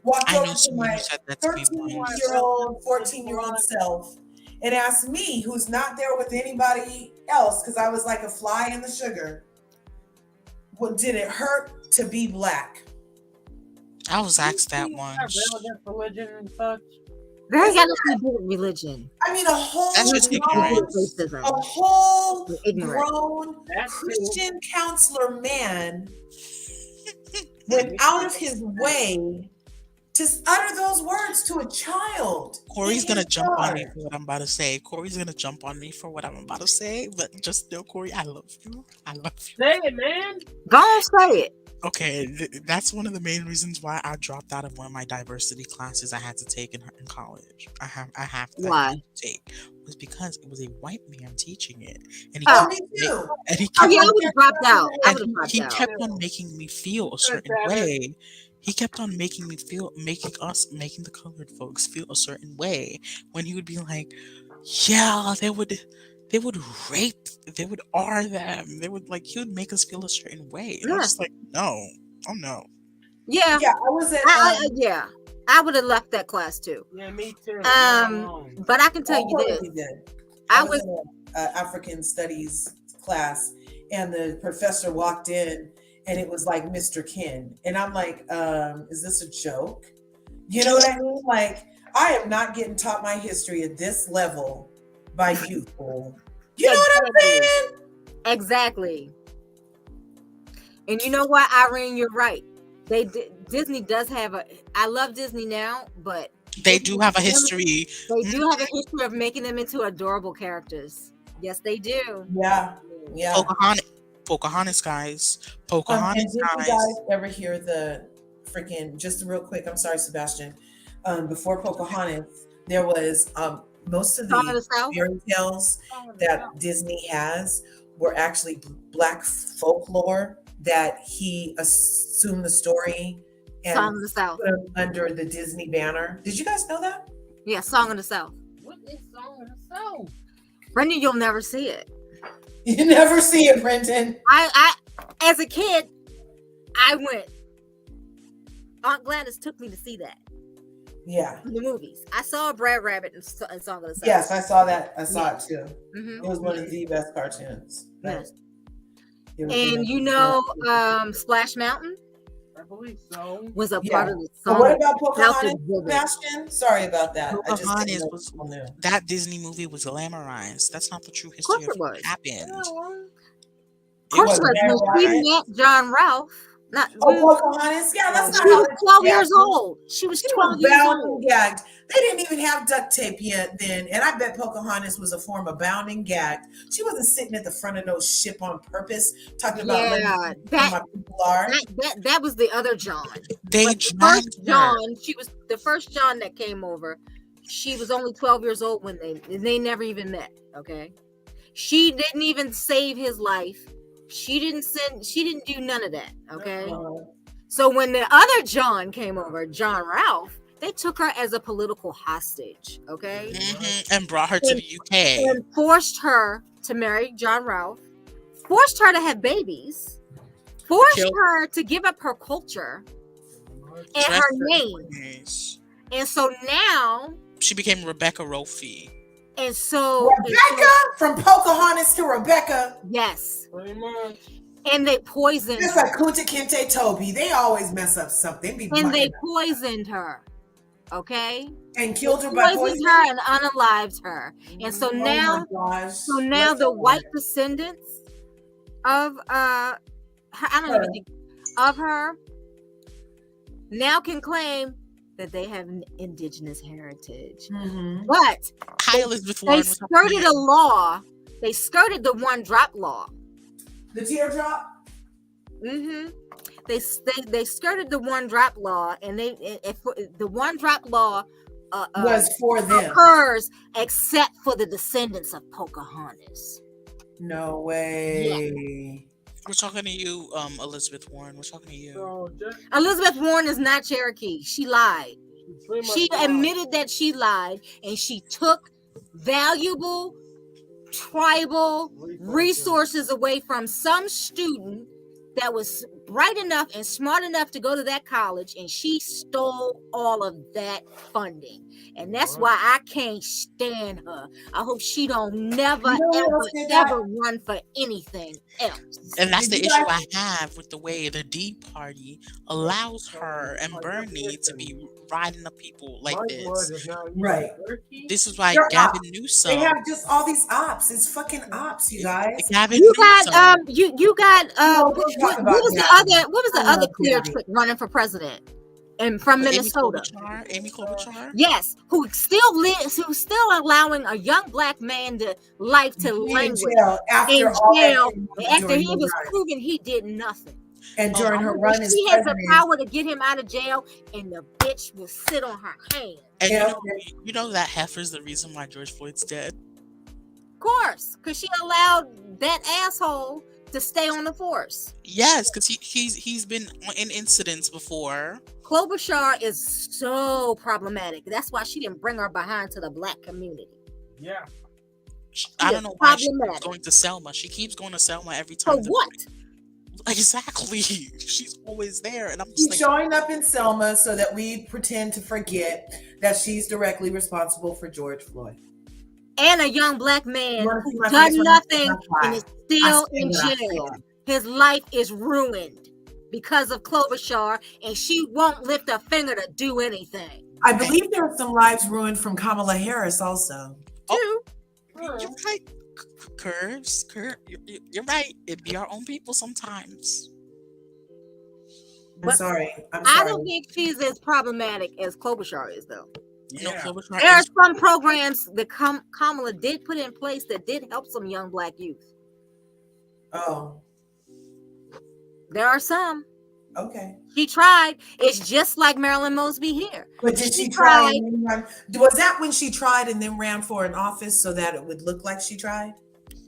Walked over to my 13-year-old, 14-year-old self and asked me, who's not there with anybody else, because I was like a fly in the sugar, what did it hurt to be black? I was asked that once. Religion and such. That got nothing to do with religion. I mean, a whole grown Christian counselor man went out of his way to utter those words to a child. Corri's gonna jump on me for what I'm about to say. But just know, Corri, I love you. Say it, man. Go on, say it. Okay, that's one of the main reasons why I dropped out of one of my diversity classes I had to take in college. I have to Why? take was because it was a white man teaching it, and Oh. Me too. he Oh kept yeah, I on, would have dropped out. I and would have dropped he out. kept on making me feel a certain way. He kept on making the colored folks feel a certain way when he would be like, yeah, they would rape, they would R them, they would he would make us feel a certain way. And I was Yeah. just like, no, oh no. Yeah. Yeah, I was at Yeah. I would have left that class too. Yeah, me too. But I can tell you this. I was in an African studies class, and the professor walked in, and it was like Mr. Ken, and I'm like, is this a joke? You know what I mean? Like, I am not getting taught my history at this level by you, fool. You know what I'm saying? Exactly. And you know what, Irene, you're right. Disney does have I love Disney now, but they do have a history. They do have a history of making them into adorable characters. Yes, they do. Yeah. Pocahontas, guys. And did you guys ever hear the freaking, just real quick, I'm sorry, Sebastian. Before Pocahontas, there was most of the fairy tales that Disney has were actually Black folklore that he assumed the story and Song of the South put them under the Disney banner. Did you guys know that? Yeah, Song of the South. What is Song of the South? Brendan, you'll never see it. You never see it, Brendan. I as a kid, I went. Aunt Gladys took me to see that. Yeah. In the movies. I saw Brad Rabbit in Song of the South. Yes, I saw that. I saw it too. Mm-hmm. It was one of the best cartoons. Yes. And you know, Splash Mountain? I believe so. Was a part of the song. But what about Pocahontas, Sebastian? Sorry about that. Pocahontas that Disney movie was glamorized. That's not the true history of what happened. Of course it was. She met John Ralph. Pocahontas? Yeah, that's not She was 12 years old. She was 12 years old. Gagged. They didn't even have duct tape yet then. And I bet Pocahontas was a form of bound and gagged. She wasn't sitting at the front of no ship on purpose talking about my people are. That was the other John. She was the first John that came over. She was only 12 years old when they never even met. Okay. She didn't even save his life. She didn't do none of that. Okay. So when the other John came over, John Ralph, they took her as a political hostage. Okay. Mm-hmm. And brought her to the UK. And forced her to marry John Ralph, forced her to have babies, forced her to give up her culture and her name. And so now she became Rebecca Rofi. And so Rebecca, from Pocahontas to Rebecca. Yes. Pretty much. And they poisoned It's like Kunta Kinte Toby. They always mess up something. They poisoned her. Okay. And killed her by poisoning her and unalived her. And so now the white descendants of her, I don't even think of her now can claim that they have an indigenous heritage. Mm-hmm. But they skirted a law. They skirted the one drop law. The teardrop? Mm-hmm. They skirted the one drop law, and the one drop law was for them. Occurs except for the descendants of Pocahontas. No way. Yeah. We're talking to you, Elizabeth Warren. We're talking to you. Elizabeth Warren is not Cherokee. She lied. She admitted that she lied, and she took valuable tribal resources away from some student that was bright enough and smart enough to go to that college, and she stole all of that funding. And that's why I can't stand her. I hope she don't ever run for anything else. And that's the issue I have with the way the D Party allows her and Bernie to be riding up people like this. Right. This is why Gavin Newsom. They have just all these ops. It's fucking ops, you guys. Gavin you got what was the other clear trick running for president and from Minnesota? Amy Klobuchar? Yes, who's still allowing a young black man to languish in jail after he was proven he did nothing. And Oh, during her run as She has the president, power to get him out of jail, and the bitch will sit on her hand. And Yeah. you know that heifer's the reason why George Floyd's dead. Of course, because she allowed that asshole to stay on the force. Yes, because he's been in incidents before. Klobuchar is so problematic. That's why she didn't bring her behind to the black community. Yeah. I don't know why she's problematic. going to Selma. She keeps going to Selma every For time. what? Exactly. She's always there, and I'm just she's like, showing up in Selma so that we pretend to forget that she's directly responsible for George Floyd. And a young black man You wanna see who my done face? nothing That's why. and is still I in say what I jail. feel. His life is ruined because of Klobuchar, and she won't lift a finger to do anything. I believe there are some lives ruined from Kamala Harris also. Too. you're right, Curves. You're right. It be our own people sometimes. I'm But sorry. I'm I sorry. don't think she's as problematic as Klobuchar is, though. No, Yeah. Klobuchar There are is- some programs that Kamala did put in place that did help some young black youth. Oh, There are some. okay. She tried. It's just like Marilyn Mosby here. But did she try? And then run? Was that when she tried and then ran for an office so that it would look like she tried?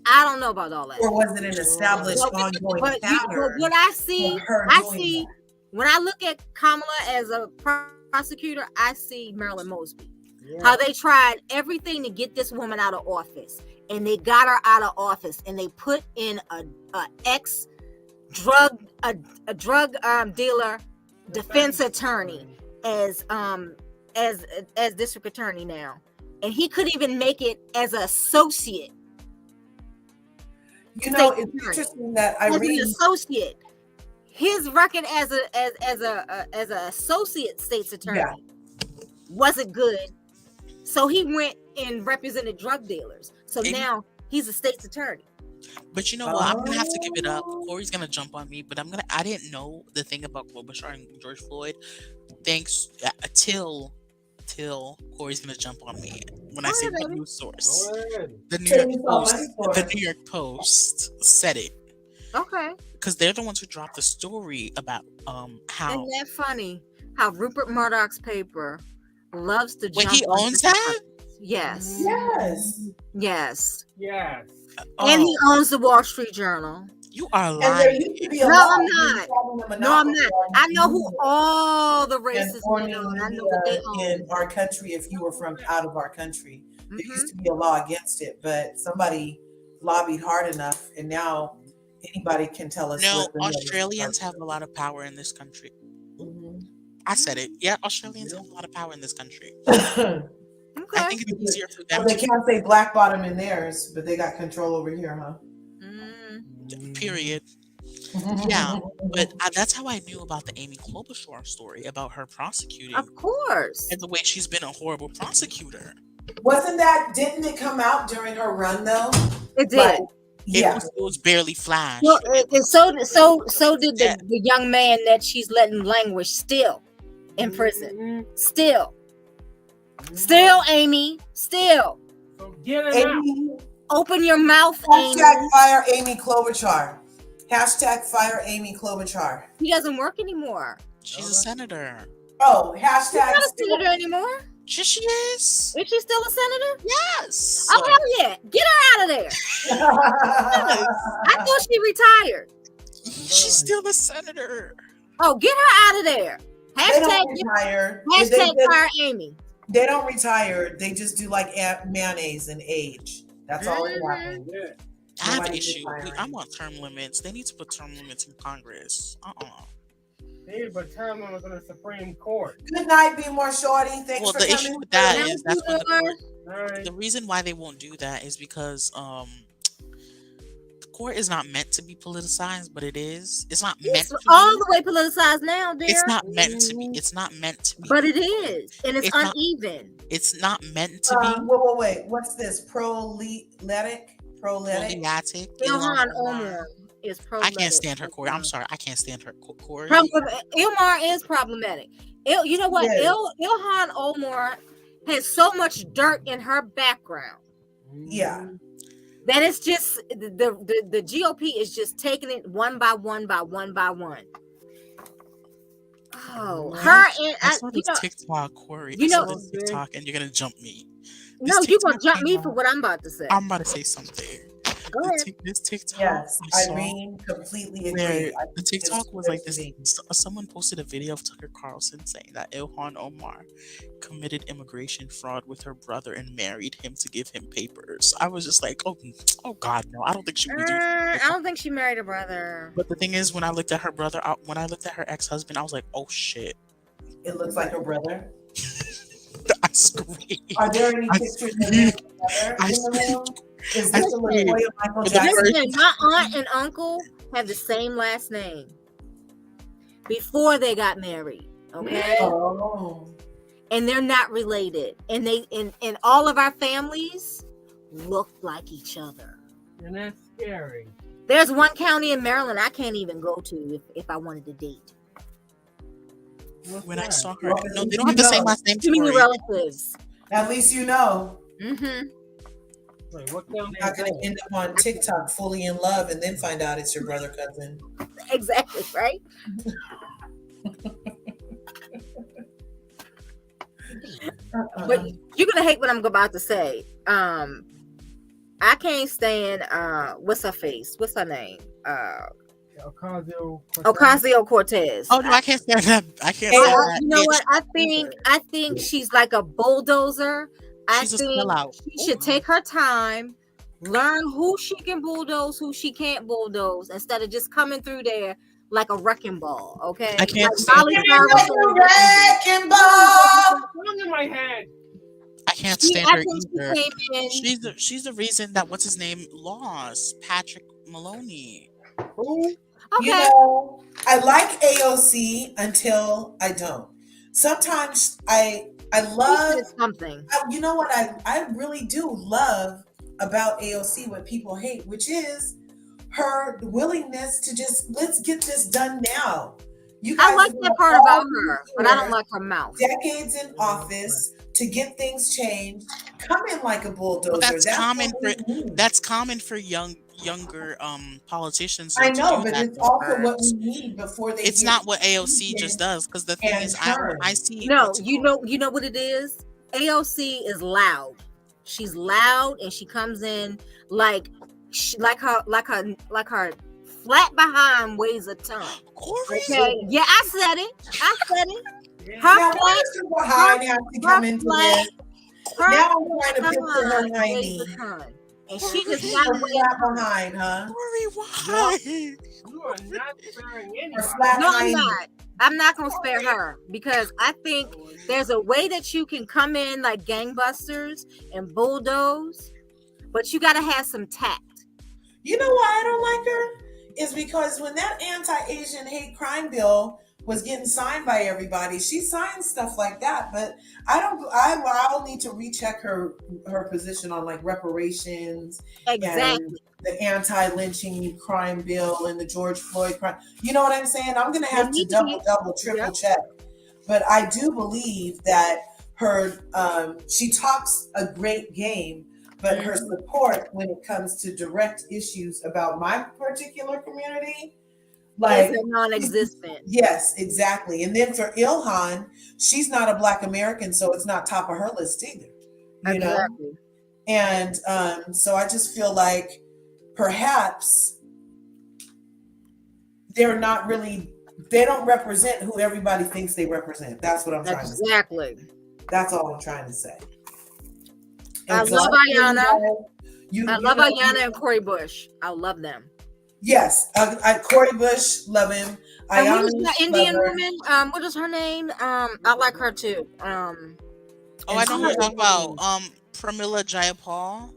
I don't know about all that. Or was it an established ongoing But pattern? what I see, of her I doing see that? when I look at Kamala as a prosecutor, I see Marilyn Mosby. Yeah. How they tried everything to get this woman out of office, and they got her out of office, and they put in a ex drug dealer defense attorney as district attorney now, and he couldn't even make it as an associate. You know, state it's attorney. interesting that I As an read. associate, his record as an associate state's attorney Yeah. wasn't good, so he went and represented drug dealers. So And- now he's a state's attorney. But you know what? I'm gonna have to give it up. Corey's gonna jump on me, but I didn't know the thing about Klobuchar and George Floyd. Thanks till Corey's gonna jump on me when I Go say ahead, the baby. news source. Go ahead. The New Tell York me about Post. my story. The New York Post said it Okay, because they're the ones who dropped the story about how. isn't that funny? How Rupert Murdoch's paper loves to Wait, jump. he on owns the- that? Yes, Yes. yes, Yes. and he Oh, owns the Wall Street Journal. you are And there lying. used to be a No, law I'm against not. having a No, I'm monopoly not. on I know who media all the and racists owning know, and I know what they media own. in our country if you were from out of our country. There Mhm. used to be a law against it, but somebody lobbied hard enough, and now anybody can tell us. No, what the hell is Australians our- have a lot of power in this country. Mhm. I said it. Yeah, Australians have a lot of power in this country. Okay. I think it's easier for Well, them they to can't say black bottom in theirs, but they got control over here, huh? Mm. period. Yeah, but that's how I knew about the Amy Klobuchar story about her prosecuting Of course. and the way she's been a horrible prosecutor. Didn't it come out during her run though? It did. Like, yeah. It was barely flashed. Well, and so did Yeah. the young man that she's letting languish still in prison. Still, Amy. Still. So get it out. Amy, Open your mouth, Amy. hashtag fire Amy Klobuchar. Hashtag fire Amy Klobuchar. He doesn't work anymore. She's a senator. Oh, She's hashtag not a senator anymore. Yes, she is. Is she still a senator? Yes. Oh hell yeah! Get her out of there. I thought she retired. She's still a senator. Oh, get her out of there. They don't Hashtag retire. fire Amy. They don't retire. They just do like mayonnaise and age. That's all that happens. Yeah. I have an Nobody's issue. retiring. I want term limits. They need to put term limits in Congress. They but term limits on the Supreme Court. Good night, Be More Shorty. Thanks Well, for the coming. issue with that Now is that's when the you are- court. All right. The reason why they won't do that is because the court is not meant to be politicized, but it is. It's not meant It's to all be. the way politicized now, dear. It's not meant to be. It's not meant to be. But it is, and it's It's not- uneven. It's not meant to be. Wait. What's this? Proletic? Poliatic. Ilhan Omar is I problematic. can't stand her, Corey. I'm sorry. I can't stand her, Corey. Ilmar is problematic. You know what? Yes. Ilhan Omar has so much dirt in her background Yeah. That it's just the GOP is just taking it one by one by one by one. Oh, her and I saw this TikTok, Corey. I saw this TikTok, and you're gonna jump me. No, you're gonna jump me for what I'm about to say. I'm about to say something. Go ahead. This TikTok. Yes, Irene completely agreed. The TikTok was like this. Someone posted a video of Tucker Carlson saying that Ilhan Omar committed immigration fraud with her brother and married him to give him papers. I was just like, oh God, no! I don't think she would do. I don't think she married her brother. But the thing is, when I looked at her brother, when I looked at her ex-husband, I was like, oh shit! It looks like her brother. I screamed. Are there any pictures of her brother in the room? Is this a little boy of Michael Jackson? My aunt and uncle have the same last name before they got married. Okay. Oh. And they're not related. And they and all of our families look like each other. And that's scary. There's one county in Maryland I can't even go to if I wanted to date. When I saw her, no, they don't have the same last name. Too many relatives. At least you know. Mm-hmm. Wait, what You're not going to end up on TikTok fully in love and then find out it's your brother cousin. Exactly, right? But you're gonna hate what I'm about to say. I can't stand what's her face? What's her name? Ocasio-Cortez. Oh no, I can't stand that. I can't stand that. You know what? I think she's like a bulldozer. I think she should take her time, learn who she can bulldoze, who she can't bulldoze, instead of just coming through there like a wrecking ball. Okay, I can't stand wrecking ball in my head. I can't stand her either. She's the reason that what's his name lost, Patrick Maloney. Who? Okay. You know, I like AOC until I don't. Sometimes I love something. You know what I really do love about AOC, what people hate, which is her willingness to just let's get this done now. You guys I like that part about her, but I don't like her mouth. Decades in office to get things changed. Come in like a bulldozer. Well, that's common for younger politicians. I know, but it's also what we need before they. It's not what AOC just does, because the thing is, I see. No, you know what it is. AOC is loud. She's loud, and she comes in like her flat behind weighs a ton. Okay, yeah, I said it. Her flat behind has to come into this. Now I'm trying to picture her weighs a ton. And she just got behind, huh? Corey, why? You are not sparing anyone. No, I'm not. I'm not gonna spare her because I think there's a way that you can come in like gangbusters and bulldoze, but you gotta have some tact. You know why I don't like her? Is because when that anti-Asian hate crime bill was getting signed by everybody, she signed stuff like that, but I'll need to recheck her position on like reparations, exactly, and the anti-lynching crime bill and the George Floyd crime. You know what I'm saying? I'm gonna have to double, triple check. But I do believe that her she talks a great game, but her support when it comes to direct issues about my particular community, like non-existent. Yes, exactly. And then for Ilhan, she's not a Black American, so it's not top of her list either. You know? And so I just feel like perhaps they don't represent who everybody thinks they represent. That's what I'm trying to say. Exactly. That's all I'm trying to say. I love Ayanna. I love Ayanna and Corey Bush. I love them. Yes, Corey Bush, love him. And what is that Indian woman? What is her name? I like her too. I know who you're talking about. Pramila Jayapal.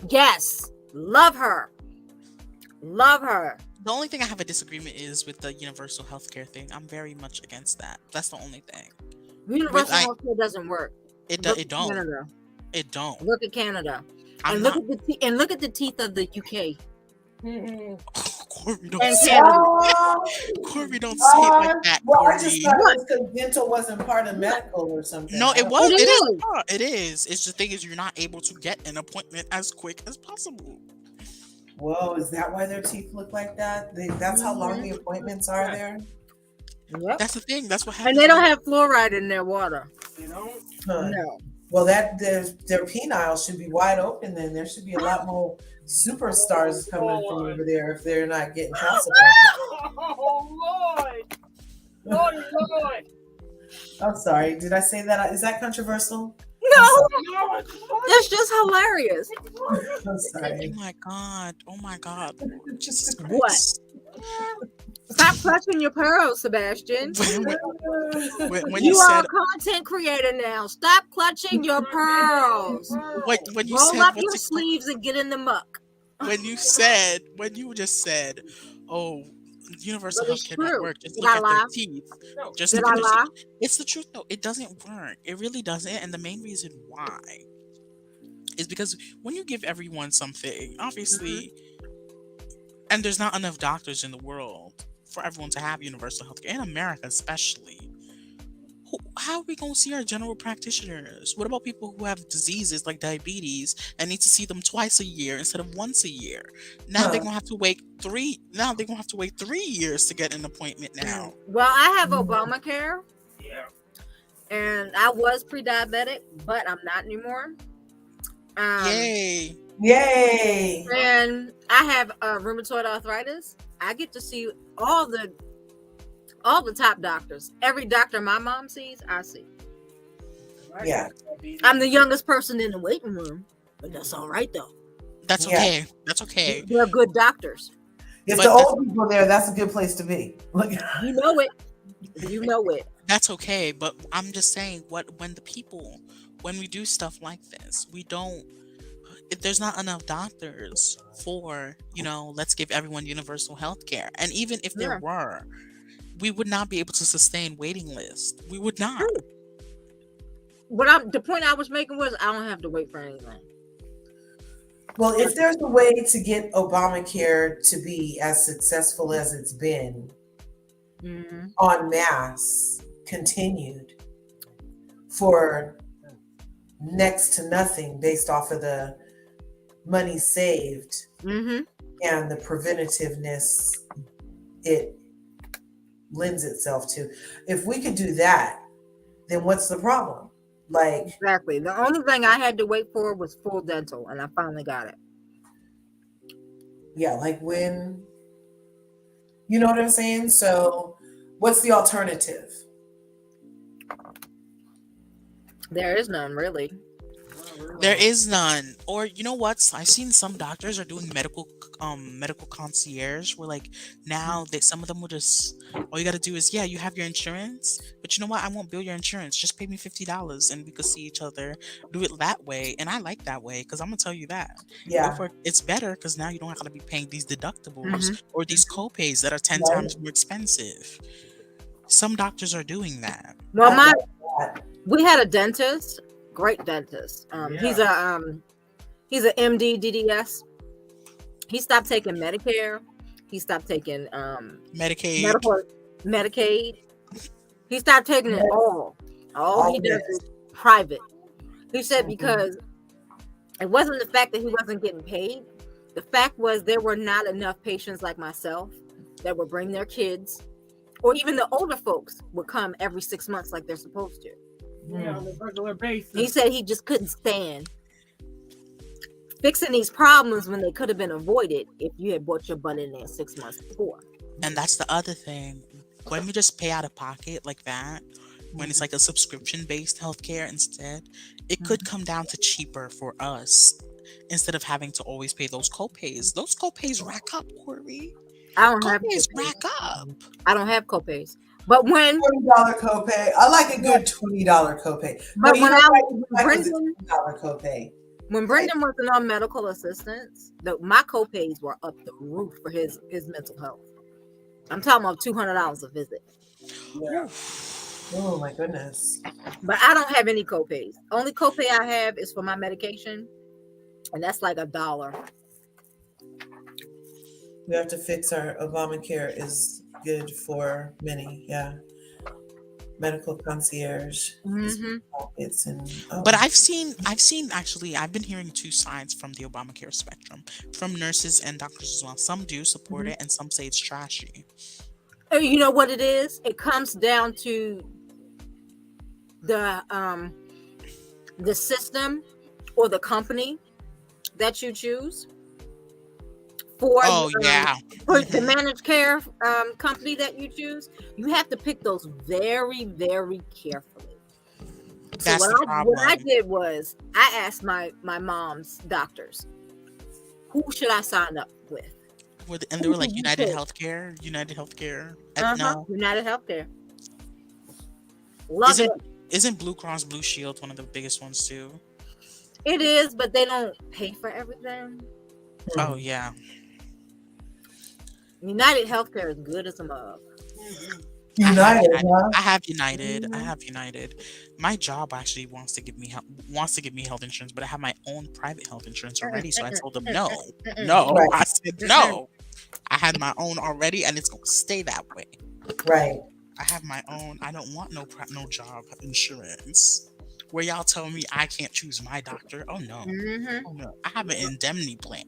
Yes, love her. Love her. The only thing I have a disagreement is with the universal healthcare thing. I'm very much against that. That's the only thing. Universal healthcare doesn't work. It don't. It don't. Look at Canada. Look at the teeth of the UK. Corey, don't say it. Corey, don't say it like that. Well, Corey. I just thought it was because dental wasn't part of medical or something. No, it was. It is. It is. It's the thing is, you're not able to get an appointment as quick as possible. Whoa, is that why their teeth look like that? That's how long the appointments are there? Yep. That's the thing. That's what happens. And they don't have fluoride in their water. You know? Huh. No. Well, their penile should be wide open then. There should be a lot more superstars coming from over there if they're not getting calcified. Oh, Lord. Lord. I'm sorry. Did I say that? Is that controversial? No, No, it's it's just hilarious. I'm sorry. Oh my God. Jesus What? Christ. Stop clutching your pearls, Sebastian. When You you are said a content creator now. Stop clutching your pearls. when you Roll said up what's your it- sleeves and get in the muck. when you just said, oh, universal But it's healthcare don't true. work. Just Did look I at their lie? teeth. No. Just Did look I at their lie? teeth. It's the truth though. It doesn't work. It really doesn't. And the main reason why is because when you give everyone something, obviously, and there's not enough doctors in the world for everyone to have universal healthcare, in America especially. How are we going to see our general practitioners? What about people who have diseases like diabetes and need to see them twice a year instead of once a year? Now they're going to have to wait 3 years to get an appointment now. Well, I have Obamacare, Yeah. and I was pre-diabetic, but I'm not anymore. Yay. Yay! And I have rheumatoid arthritis. I get to see all the top doctors. Every doctor my mom sees, I see. Yeah. I'm the youngest person in the waiting room, but that's all right though. That's Yeah. okay. That's okay. They're good doctors. If But the old people there, that's a good place to be. Look. You know it. You know it. That's okay. But I'm just saying, when we do stuff like this, if there's not enough doctors for, let's give everyone universal health care. And even if there were, we would not be able to sustain waiting lists. We would not. The point I was making was I don't have to wait for anything. Well, if there's a way to get Obamacare to be as successful as it's been en masse, continued for next to nothing based off of the money saved and the preventativeness it lends itself to. If we could do that, then what's the problem? Like, Exactly. The only thing I had to wait for was full dental, and I finally got it. yeah, like when, you know what I'm saying? So what's the alternative? There is none, really. There is none. Or you know what? I've seen some doctors are doing medical concierge where like now some of them will just, all you gotta do is, you have your insurance, but you know what? I won't bill your insurance. Just pay me $50 and we could see each other. Do it that way. And I like that way because I'm gonna tell you that. Yeah. It's better because now you don't have to be paying these deductibles or these co-pays that are 10 times more expensive. Some doctors are doing that. Well, we had a dentist, great dentist. He's a MD DDS. He stopped taking Medicare. He stopped taking Medicaid. He stopped taking it all. All he does is private. He said because it wasn't the fact that he wasn't getting paid. The fact was there were not enough patients like myself that would bring their kids, or even the older folks would come every 6 months like they're supposed to. Yeah, on a regular basis. He said he just couldn't stand fixing these problems when they could have been avoided if you had bought your butt in there 6 months before. And that's the other thing. When we just pay out of pocket like that, when it's like a subscription-based healthcare instead, it could come down to cheaper for us instead of having to always pay those co-pays. Those co-pays rack up, Corri. I don't have Co-pays rack up. I don't have co-pays. But when $20 copay, I like a good $20 copay. But when $20 copay. When Brendan was on medical assistance, my co-pays were up the roof for his mental health. I'm talking about $200 a visit. Yeah. Oh my goodness. But I don't have any co-pays. Only copay I have is for my medication, and that's like $1. We have to fix our Obamacare is good for many. Yeah. medical concierge. Mm-hmm. It's in. But I've seen actually, I've been hearing two sides from the Obamacare spectrum, from nurses and doctors as well. Some do support it, and some say it's trashy. You know what it is? It comes down to the system or the company that you choose for Oh yeah. for the managed care company that you choose. You have to pick those very, very carefully. So That's the what I problem. did was I asked my mom's doctors, who should I sign up with? And they were like United Healthcare, no. United Healthcare. Love it. Isn't Blue Cross Blue Shield one of the biggest ones too? It is, but they don't pay for everything. Oh yeah. United Healthcare is good as a mug. United. I have United. My job actually wants to give me health insurance, but I have my own private health insurance already. So I told them no. Right. I said no. I had my own already, and it's gonna stay that way. Right. I have my own. I don't want no job insurance. Where y'all tell me I can't choose my doctor? Oh no. Oh no. I have an indemnity plan.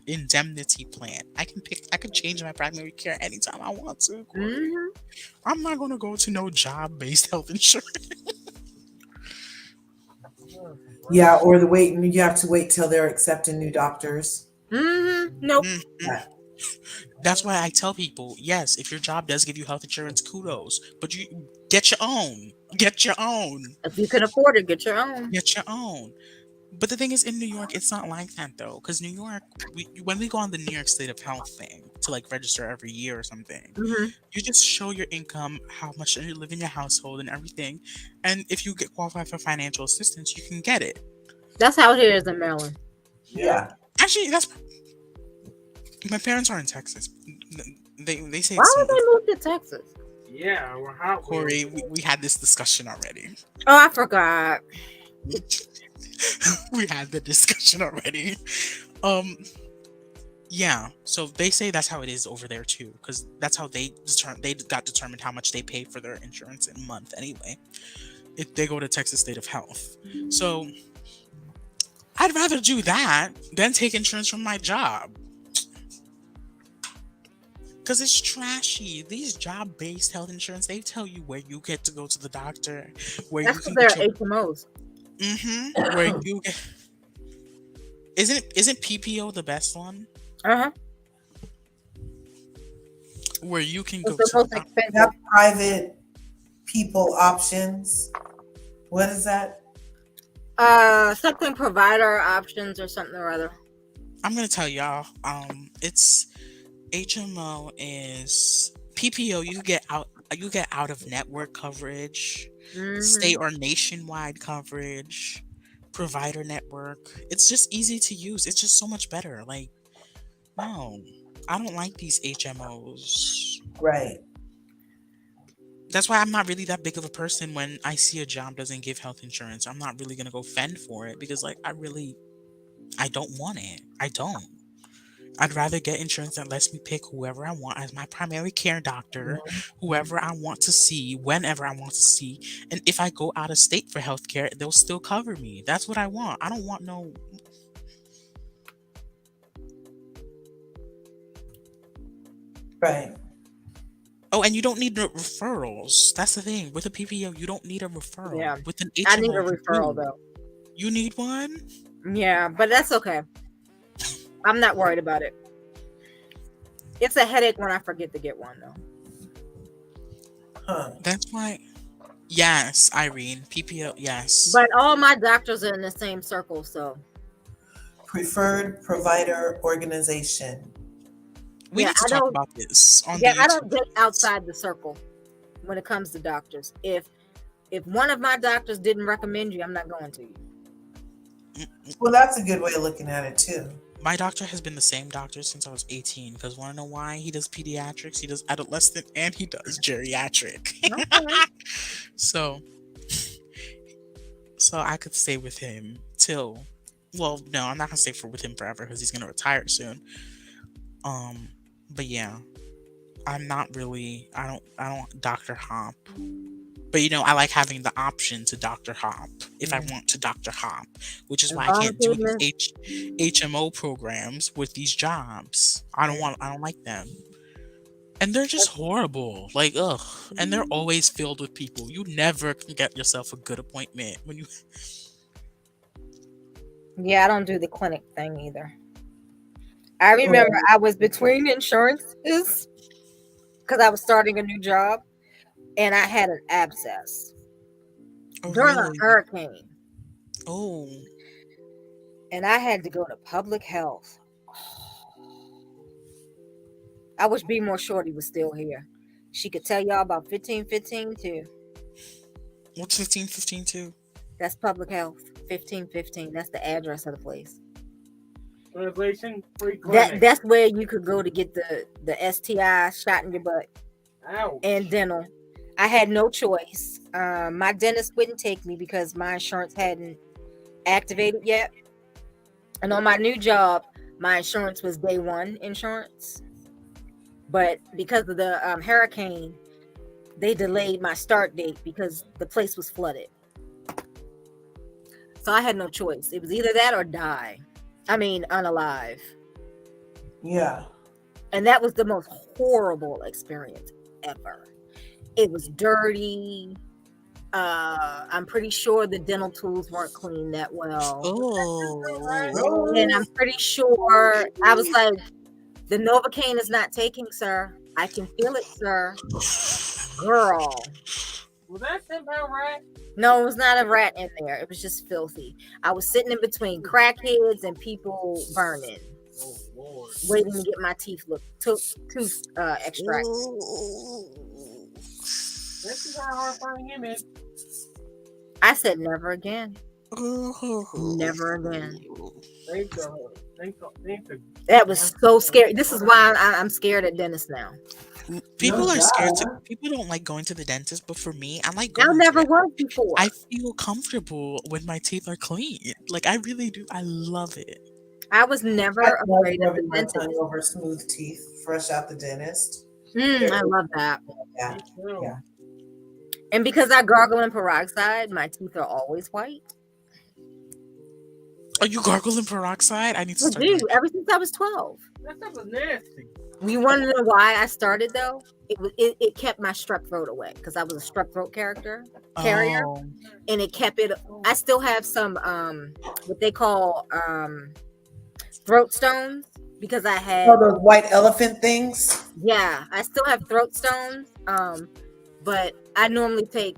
Indemnity plan. I can change my primary care anytime I want to. I'm not gonna go to no job-based health insurance. Yeah, or you have to wait till they're accepting new doctors. Nope. That's why I tell people, yes, if your job does give you health insurance, kudos. But you get your own. If you can afford it, get your own. But the thing is, in New York, it's not like that though. Because New York, when we go on the New York State of Health thing to like register every year or something, you just show your income, how much you live in your household, and everything. And if you get qualified for financial assistance, you can get it. That's how it is in Maryland. Yeah. Actually, my parents are in Texas. They say. Why would they move to Texas? Yeah, we're hot. Corey, we had this discussion already. Oh, I forgot. We had the discussion already. Yeah. So they say that's how it is over there too, because that's how they got determined how much they pay for their insurance in a month anyway. If they go to Texas State of Health, so I'd rather do that than take insurance from my job. Because it's trashy. These job-based health insurance, they tell you where you get to go to the doctor, where That's you can because get they're HMOs. where you get. Isn't PPO the best one? Where you can go It's the most to expensive. Private people options. What is that? Something provider options or something or other. I'm gonna tell y'all. It's HMO is PPO. You get out of network coverage, state or nationwide coverage, provider network. It's just easy to use. It's just so much better. Like, no, I don't like these HMOs. Right. That's why I'm not really that big of a person when I see a job doesn't give health insurance. I'm not really gonna go fend for it because, like, I don't want it. I don't. I'd rather get insurance that lets me pick whoever I want as my primary care doctor, whoever I want to see, whenever I want to see. And if I go out of state for healthcare, they'll still cover me. That's what I want. I don't want no. Right. Oh, and you don't need no referrals. That's the thing. With a PPO, you don't need a referral. Yeah. With an HMO, I need a referral though. You need one? Yeah, but that's okay. I'm not worried about it. It's a headache when I forget to get one though. That's why. Yes, Irene. PPO, yes. But all my doctors are in the same circle, so. Preferred provider organization. We need to talk about this. I don't get outside the circle when it comes to doctors. If one of my doctors didn't recommend you, I'm not going to you. Well, that's a good way of looking at it too. My doctor has been the same doctor since I was 18. Because want to know why? He does pediatrics, he does adolescent, and he does geriatric. Okay. So I could stay with him till. Well, no, I'm not gonna stay with him forever because he's gonna retire soon. But yeah, I'm not really. I don't Dr. Hop. But I like having the option to Dr. Hop if I want to Dr. Hop, which is As why I long as can't they do miss- these HMO programs with these jobs. I don't like them. And they're just horrible. Like, ugh. And they're always filled with people. You never can get yourself a good appointment when you. Yeah, I don't do the clinic thing either. I remember I was between insurances because I was starting a new job, and I had an abscess Oh, during a really? hurricane, Oh. and I had to go to public health. I wish Be More Shorty was still here. She could tell y'all about 1515 too. What's 1515 too? That's public health. 1515. That's the address of the place. Translation, free clinic. That's where you could go to get the STI shot in your butt Ouch. and dental. I had no choice. My dentist wouldn't take me because my insurance hadn't activated yet. And on my new job, my insurance was day one insurance. But because of the hurricane, they delayed my start date because the place was flooded. So I had no choice. It was either that or die. I mean, unalive. Yeah. And that was the most horrible experience ever. It was dirty. I'm pretty sure the dental tools weren't cleaned that well. Oh. And I'm pretty sure I was like, the Novocaine is not taking, sir. I can feel it, sir. Girl. Was that 10-pound rat? No, it was not a rat in there. It was just filthy. I was sitting in between crackheads and people burning, Oh, Lord. waiting to get my tooth extracted. This is our horrifying image. I said never again. Never again. Thank the That was so scary. This is why I'm scared at dentists now. People No are scared doubt. people don't like going to the dentist, but for me, I like going I to never it. was before. I feel comfortable when my teeth are clean. Like, I really do. I love it. I was never I love afraid of the rubbing my dentist. tongue over smooth teeth, fresh out the dentist. I love that. Yeah. Me too. Yeah. And because I gargle in peroxide, my teeth are always white. Are you gargling peroxide? I need to I start do. doing that. Ever since I was 12. That stuff is nasty. You want to know why I started though? It kept my strep throat away because I was a strep throat carrier, Oh. and it kept it. I still have some what they call throat stones because I had Oh, those white elephant things. I still have throat stones. But I normally take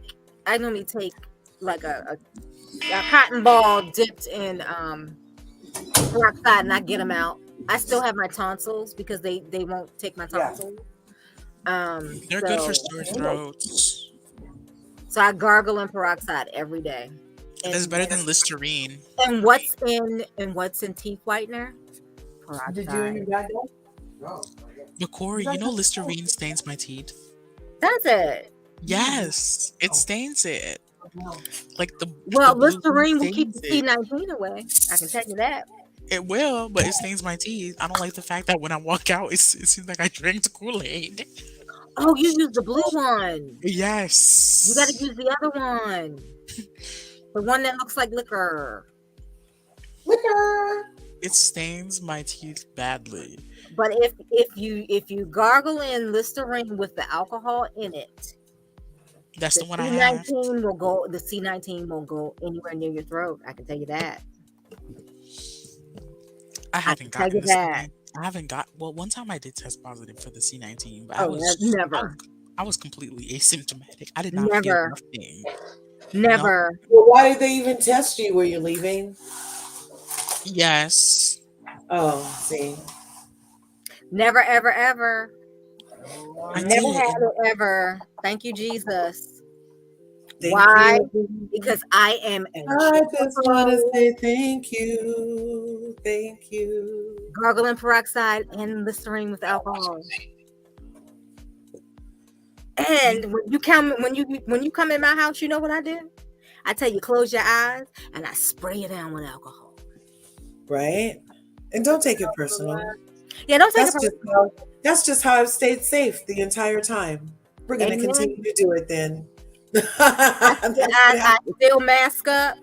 like a cotton ball dipped in peroxide and I get them out. I still have my tonsils because they won't take my tonsils. They're good for sore throats. So I gargle in peroxide every day. That's better than Listerine. And what's in teeth whitener? Peroxide. Did you and your dad go? But Corri, you know Listerine stains my teeth? Does it? Yes, it stains it. Like the Well, the blue Listerine will keep stains the it. C19 away. I can tell you that. It will, but it stains my teeth. I don't like the fact that when I walk out, it seems like I drank Kool-Aid. Oh, you use the blue one. Yes. You got to use the other one. The one that looks like liquor. Liquor. It stains my teeth badly. But if you gargle in Listerine with the alcohol in it, That's the one I have. C19 will go. The C19 won't go anywhere near your throat. I can tell you that. I haven't tell gotten you the that. C19. I haven't got. Well, one time I did test positive for the C19, but Oh, never. I was completely asymptomatic. I did not feel Never. nothing. Never. Well, why did they even test you? Were you leaving? Yes. Oh, see. Never, ever, ever. I Never did. had it ever. Thank you, Jesus. Thank Why? you. Because I am I just want to say thank you. Thank you. gargling peroxide and Listerine with alcohol. And when you come in my house, you know what I do? I tell you, close your eyes and I spray it down with alcohol. Right? And don't take it personal. Yeah, don't take it That's just personal. how I've stayed safe the entire time. We're gonna Amen. continue to do it then. I still mask up.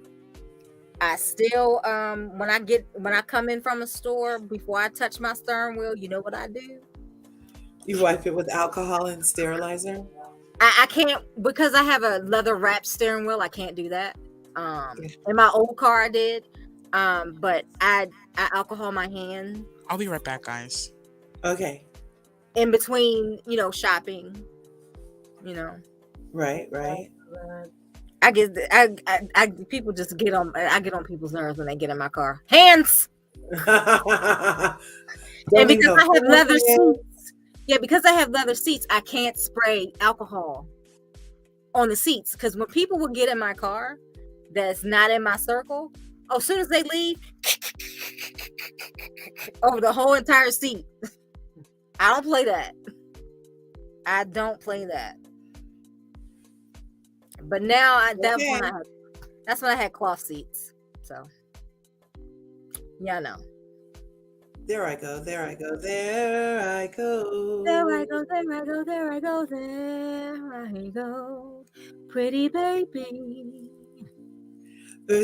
I still when I come in from a store, before I touch my steering wheel, you know what I do? You wipe it with alcohol and sterilizer. I can't, because I have a leather wrapped steering wheel. I can't do that. In my old car I did. But I alcohol my hand I'll be right back, guys. Okay. in between, shopping. Right. I get I people just get on. I get on people's nerves when they get in my car. Hands. And because I have leather seats. Yeah, because I have leather seats, I can't spray alcohol on the seats. Because when people will get in my car that's not in my circle, as soon as they leave, over the whole entire seat. I don't play that. I don't play that. But now that's when I had cloth seats. So yeah, I know. There I go. There I go. There I go. There I go. There I go. There I go. There I go. Pretty baby. My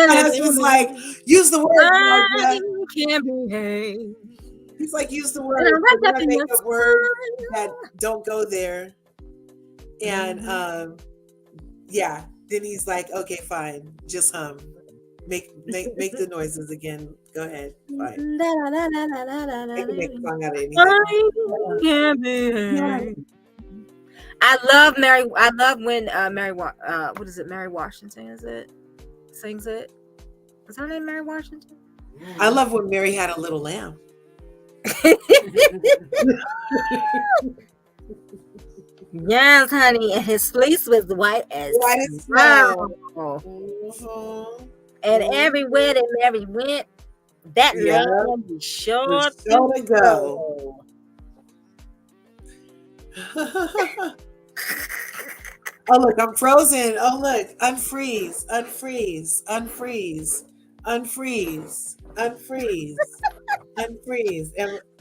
husband's like, use the word. I can't behave. He's like, use the word. We're gonna make a word that don't go there. And yeah. Then he's like, okay, fine, just hum. Make the noises again. Go ahead. Fine. I can make a song out of anything. I love when Mary Washington sings it. Is her name Mary Washington? I love when Mary had a little lamb. Yes, honey, and his fleece was white as snow. Mm-hmm. And everywhere that Mary went, that lamb was sure to go. Oh look, I'm frozen. Oh look, unfreeze. And,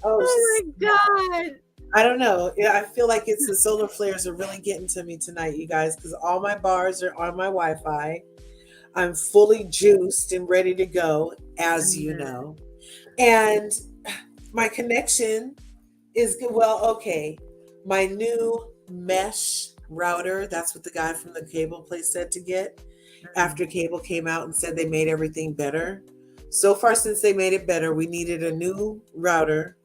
oh my God. I don't know. I feel like it's the solar flares are really getting to me tonight, you guys, because all my bars are on my Wi-Fi. I'm fully juiced and ready to go, as you know. And my connection is good. Well, okay. My new mesh router, that's what the guy from the cable place said to get. After cable came out and said they made everything better. So far, since they made it better, we needed a new router.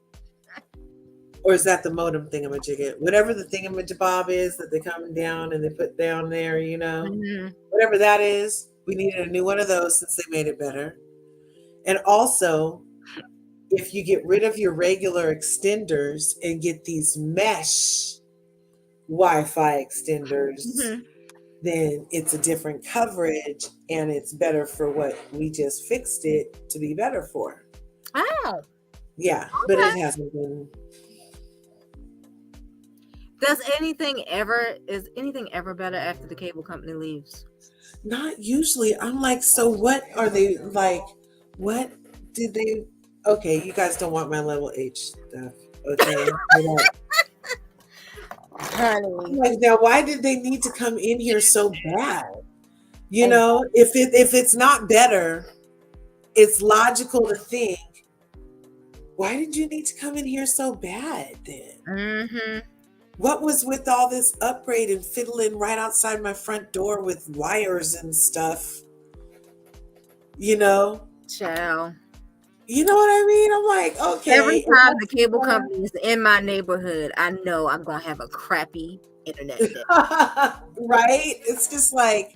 Or is that the modem thingamajigget? Whatever the thingamajibob is that they come down and they put down there, whatever that is, we needed a new one of those since they made it better. And also, if you get rid of your regular extenders and get these mesh Wi-Fi extenders, then it's a different coverage and it's better for what we just fixed it to be better for. Oh. Yeah, but it hasn't been. Is anything ever better after the cable company leaves? Not usually. I'm like, so what are they like? What did they? Okay, you guys don't want my level H stuff. Okay. Honey. Like, now, why did they need to come in here so bad? If it's not better, it's logical to think, why did you need to come in here so bad then? Mm-hmm. What was with all this upgrade and fiddling right outside my front door with wires and stuff? Child. You know what I mean? I'm like, okay. Every time the cable company is in my neighborhood, I know I'm going to have a crappy internet bill. Right? It's just like,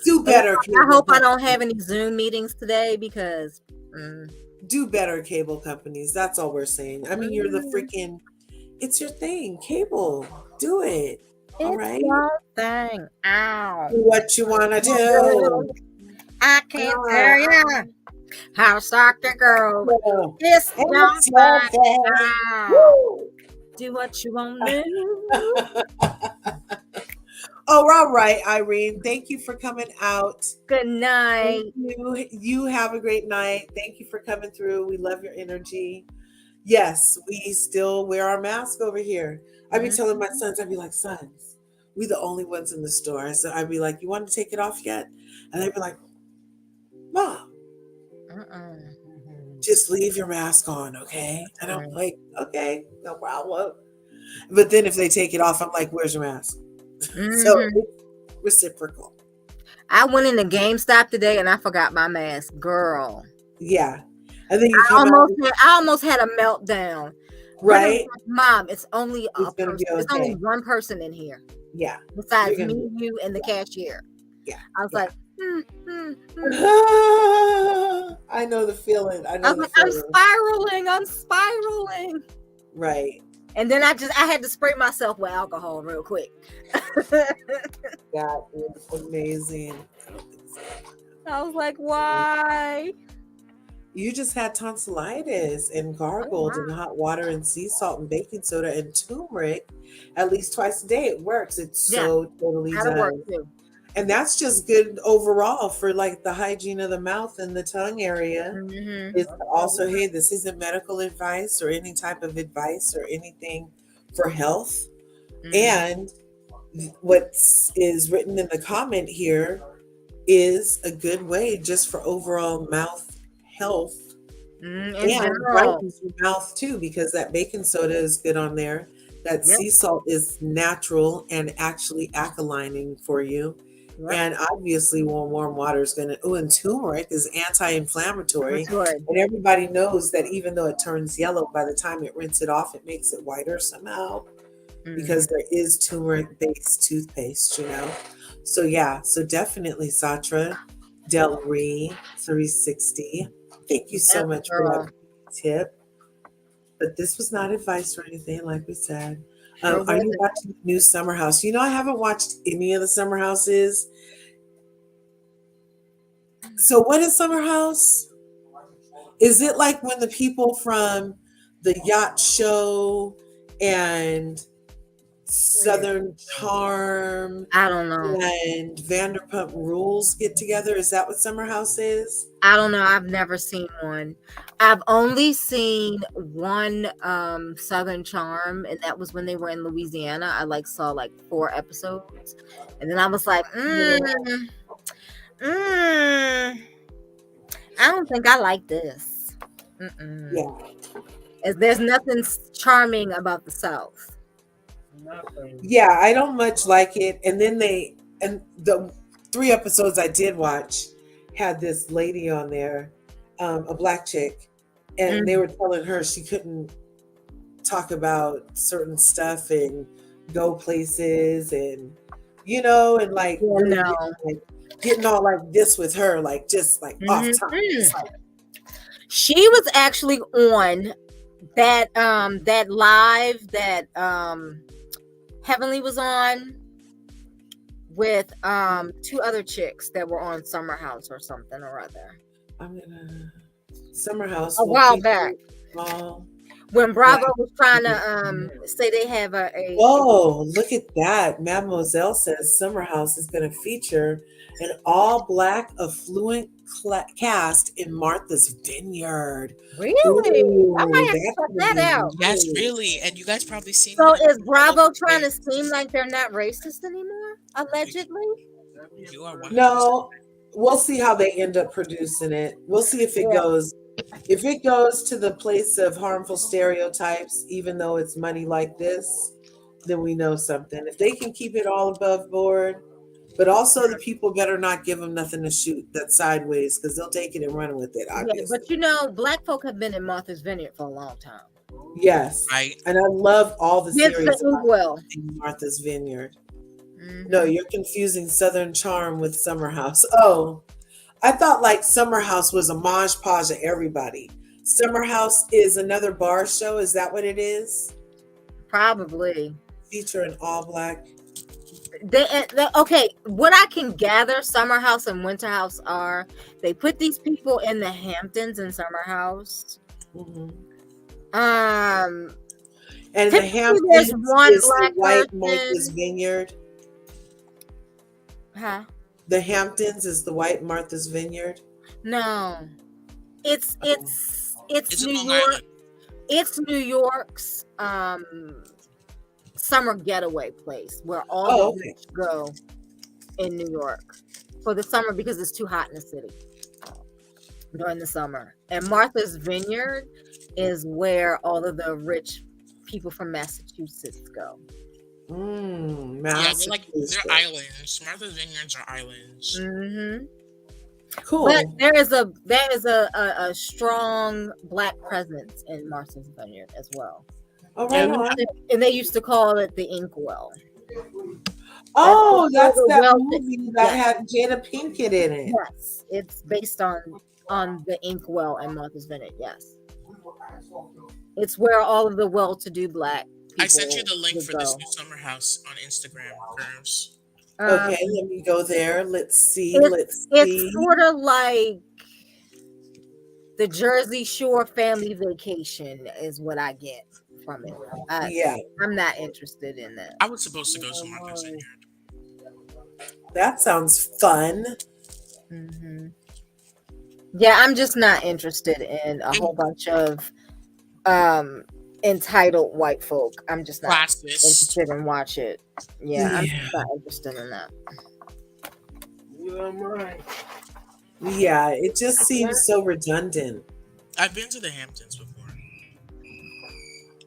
do better. I hope I don't have any Zoom meetings today because... Do better, cable companies. That's all we're saying. I mean, you're the freaking... It's your thing, cable. Do it. All right. It's your thing. Ow. Do what you want to do. I can't tell you how to sock the girl. It's your thing. Ow. Do what you want to do. Oh, all right, Irene. Thank you for coming out. Good night. Thank you. You have a great night. Thank you for coming through. We love your energy. Yes, we still wear our mask over here. I'd be telling my sons, I'd be like, sons, we the only ones in the store. So I'd be like, you want to take it off yet? And they'd be like, Mom, just leave your mask on, okay? And I'm like, okay, no problem. But then if they take it off, I'm like, where's your mask? So it's reciprocal. I went into GameStop today and I forgot my mask, girl. Yeah. And then I almost had a meltdown. Right? Like, Mom, it's only a person. Okay. It's only one person in here. Yeah. Besides me, you, and the cashier. Yeah. I was like, I know the feeling. I'm spiraling. I'm spiraling. Right. And then I had to spray myself with alcohol real quick. That is amazing. I was like, why? You just had tonsillitis and gargled in hot water and sea salt and baking soda and turmeric at least twice a day. It works. It's so totally That'll done. work too. And that's just good overall for like the hygiene of the mouth and the tongue area. It's also, hey, this isn't medical advice or any type of advice or anything for health. And what is written in the comment here is a good way just for overall mouth health and brightens your mouth too, because that baking soda is good on there. That sea salt is natural and actually alkalining for you. And obviously warm water is going to, and turmeric is anti-inflammatory. And everybody knows that even though it turns yellow, by the time it rinse it off, it makes it whiter somehow because there is turmeric-based toothpaste, you know? So yeah, so definitely Satra, Del Rey 360. Thank you so much for that tip. But this was not advice or anything, like we said. Are you watching the new Summer House? You know, I haven't watched any of the Summer Houses. So what is Summer House? Is it like when the people from the Yacht Show and Southern Charm, I don't know, and Vanderpump Rules get together? Is that what Summer House is? I don't know. I've never seen one. I've only seen one Southern Charm, and that was when they were in Louisiana. I saw 4 episodes, and then I was like, I don't think I like this. Yeah. There's nothing charming about the South. Yeah, I don't much like it. And then the 3 episodes I did watch had this lady on there, a black chick, and they were telling her she couldn't talk about certain stuff and go places and, you know, and getting all like this with her, just off top. She was actually on that live that Heavenly was on with 2 other chicks that were on Summer House or something or other. Summer House a while back. When Bravo was trying to say they have a look at that. Mademoiselle says Summer House is going to feature an all-black affluent cast in Martha's Vineyard. Really? Ooh, I might have to check that out. Yes, really. And you guys probably seen. So is Bravo trying to seem like they're not racist anymore? Allegedly. You are 100%. No, we'll see how they end up producing it. We'll see if it goes. If it goes to the place of harmful stereotypes, even though it's money like this, then we know something. If they can keep it all above board, but also the people better not give them nothing to shoot that's sideways, because they'll take it and run with it, obviously. Yeah, but black folk have been in Martha's Vineyard for a long time. Yes. Right. And I love all the series in Martha's Vineyard. No, you're confusing Southern Charm with Summer House. Oh, I thought Summer House was a mosh podge of everybody. Summer House is another bar show. Is that what it is? Probably. Featuring all black. Okay, what I can gather, Summer House and Winter House they put these people in the Hamptons in Summer House. And the Hamptons there's one is black the white person. Martha's Vineyard. Huh? The Hamptons is the White Martha's Vineyard. No. It's It's in New Long York. Island. It's New York's summer getaway place where all the rich go in New York for the summer because it's too hot in the city during the summer. And Martha's Vineyard is where all of the rich people from Massachusetts go. Yeah, they're islands. Martha's Vineyards are islands. Mm-hmm. Cool. But there is a strong Black presence in Martha's Vineyard as well. Oh, right on. And they used to call it the Inkwell. Oh, that's that well, movie that had Jada Pinkett in it. Yes, it's based on the Inkwell and Martha's Vineyard. Yes, it's where all of the well-to-do Black people I sent you the link for go. this new summer house on Instagram, girls. Okay, let me go there. Let's see. It's sort of like the Jersey Shore family vacation is what I get from it. I'm not interested in that. I was supposed to go to Martha's Vineyard. That sounds fun. Mm-hmm. Yeah, I'm just not interested in a whole bunch of entitled white folk. I'm just not interested in watch it. Yeah, I'm just not interested in that. Yeah, it just seems so redundant. I've been to the Hamptons before.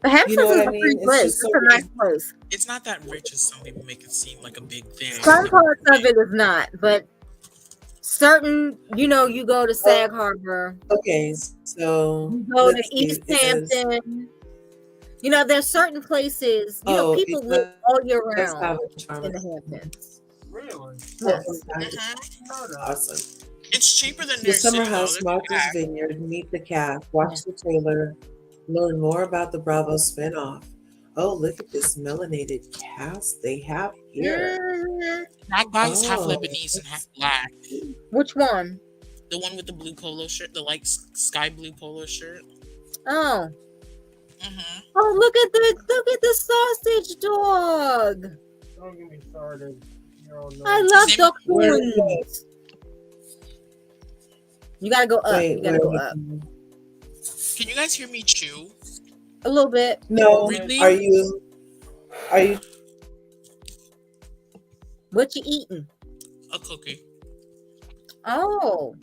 The Hamptons is a free place. It's a nice place. It's not that rich as some people make it seem like a big thing. Some parts of it is not, but certain, you go to Sag Harbor. Okay, so you go to East Hampton. There's certain places, people live all year round in the Hamptons. Really? Yes. Awesome. It's cheaper than the summer house, Martha's Vineyard. Meet the cast. Watch the trailer. Learn more about the Bravo spinoff. Oh, look at this melanated cast they have here. That guy is half Lebanese and half Black. Which one? The one with the blue polo shirt, the light sky blue polo shirt. Oh. Mm-hmm. Oh, look at the sausage dog. Don't get me started. I love the coons. You gotta go up. You gotta go up. Can you guys hear me chew? A little bit. No. Really? Are you? What you eating? A cookie. Oh.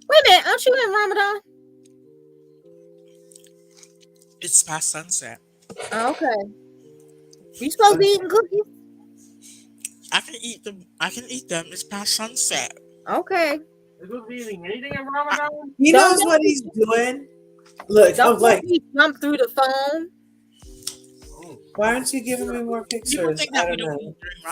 Wait a minute. Aren't you in Ramadan? It's past sunset. Oh, okay. You supposed to be eating cookies? I can eat them. It's past sunset. Okay. Is he eating anything in Ramadan? He knows what he's doing. Look, I'm like, jump through the phone. Why aren't you giving me more pictures?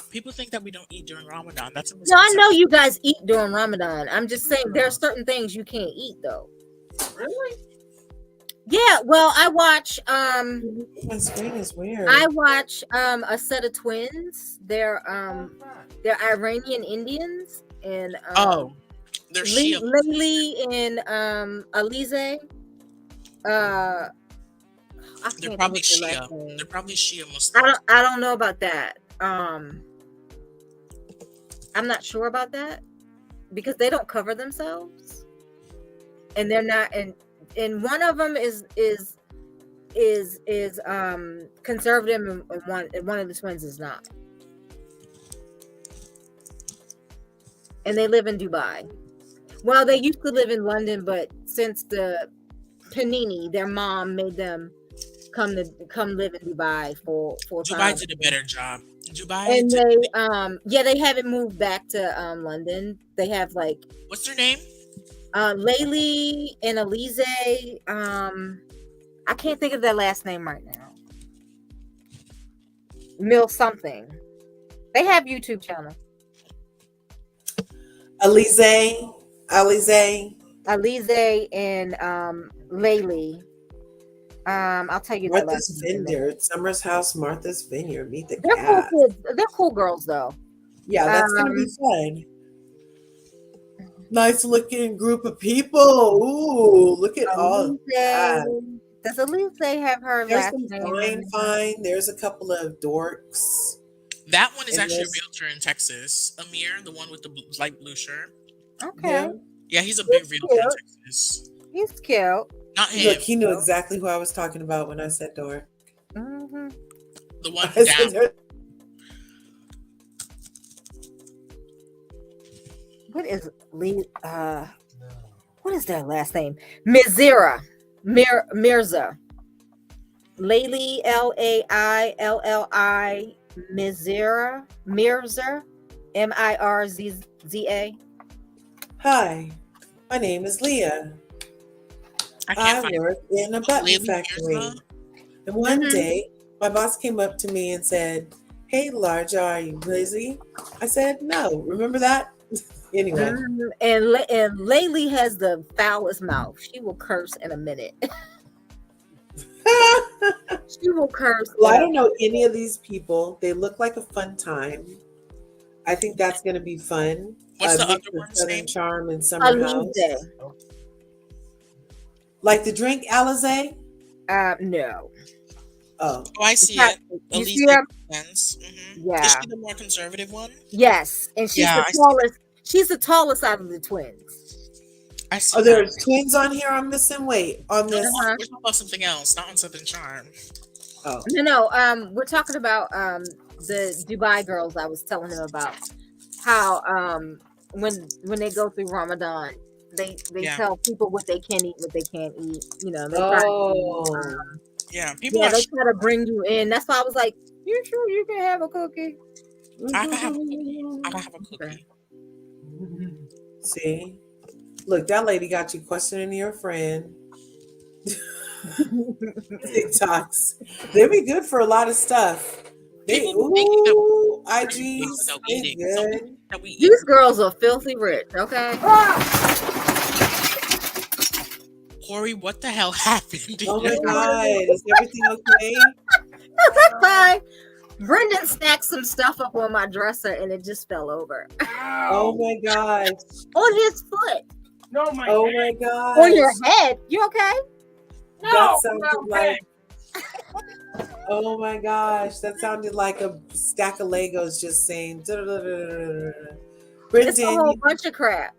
People think that we don't eat during Ramadan. That's a No, I know you guys eat during Ramadan. I'm just saying there are certain things you can't eat though. Really? Yeah, well, I watch my screen is weird. I watch a set of twins. They're Iranian Indians and they're Shia. Layli and Alize. They're probably Shia. They're probably Shia Muslims. I don't know about that. I'm not sure about that because they don't cover themselves, and they're not. And one of them is conservative, and one of the twins is not. And they live in Dubai. Well, they used to live in London, but since the Panini, their mom made them come live in Dubai for Dubai time. did a better job. And they haven't moved back to London. They have what's their name? Layli and Alize. I can't think of their last name right now. Mill something. They have YouTube channel. Alize and Layli. I'll tell you. Martha's Vineyard, Summer's House, Martha's Vineyard. Meet the They're cast. cool kids. They're cool girls, though. Yeah, that's gonna be fun. Nice looking group of people. Ooh, look at all that. Does Alize have her There's last some name? fine. There's a couple of dorks. That one is And actually a there's realtor in Texas. Amir, the one with the light blue shirt. Okay. him. Yeah, he's a He's big realtor in cute. Texas. He's cute. Not him. Look, he knew exactly who I was talking about when I said dork. Mm-hmm. The one I down. said there- What is Lee? What is their last name? Mirza. Mirza. Layli, Lailli, Mirza. Mirza. Mirza. Hi, my name is Leah. I can't I find work in a button Layli factory. Mirza? And one Mhm. day, my boss came up to me and said, "Hey, Larja, are you busy?" I said, "No." Remember that? Anyway, And Layli has the foulest mouth. She will curse in a minute. She will curse. well, I don't know any of these people. They look like a fun time. I think that's going to be fun. What's the Mix other of one's Southern name? Charm and Summer House. Alize. Like the drink Alizé? No. Oh, Oh, I see Not- it. You Elise see her? Makes sense. Mhm. Yeah. Is she the more conservative one? Yes, and she's Yeah, I the see tallest. She's the tallest out of the twins. I see oh, that. there's twins on here. I'm missing. Wait, on No, this. Uh-huh. we're talking about something else, not on Southern Charm. Oh, No. We're talking about the Dubai girls. I was telling them about how when they go through Ramadan, they Yeah. tell people what they can eat, what they can't eat. You know, they try, oh, Yeah, people yeah, are. they try to bring you in. That's why I was like, "You sure you can have a cookie?" I can have a cookie. I can have a cookie. see, look, that lady got you questioning your friend. TikToks, they be good for a lot of stuff. They People be thinking that ooh, we're IGs, without they eating. Some good. people think that we eat. These girls are filthy rich. Okay. Corey, what the hell happened? Oh my God, is everything okay? Hi. Brendan stacked some stuff up on my dresser and it just fell over Oh my gosh. on his foot. No, my Oh head. my gosh. On your head. You okay? No, That sounded no, like, oh my gosh, that sounded like a stack of Legos just saying, It's a Brendan, whole bunch of crap.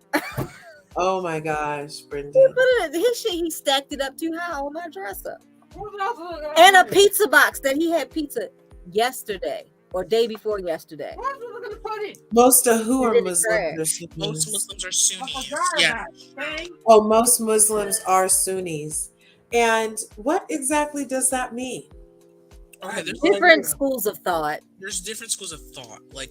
oh my gosh, He Brendan. put it in his shit. He stacked it up too high on my dresser. And a pizza box that he had pizza yesterday or day before yesterday. Where else was I gonna put it? Most of who are It is Muslims or Most Sunnis? Muslims are I Sunnis. forgot Yeah. about it. Oh, most Muslims are Sunnis. And what exactly does that mean? Okay, Different schools of thought. there's different schools of thought. Like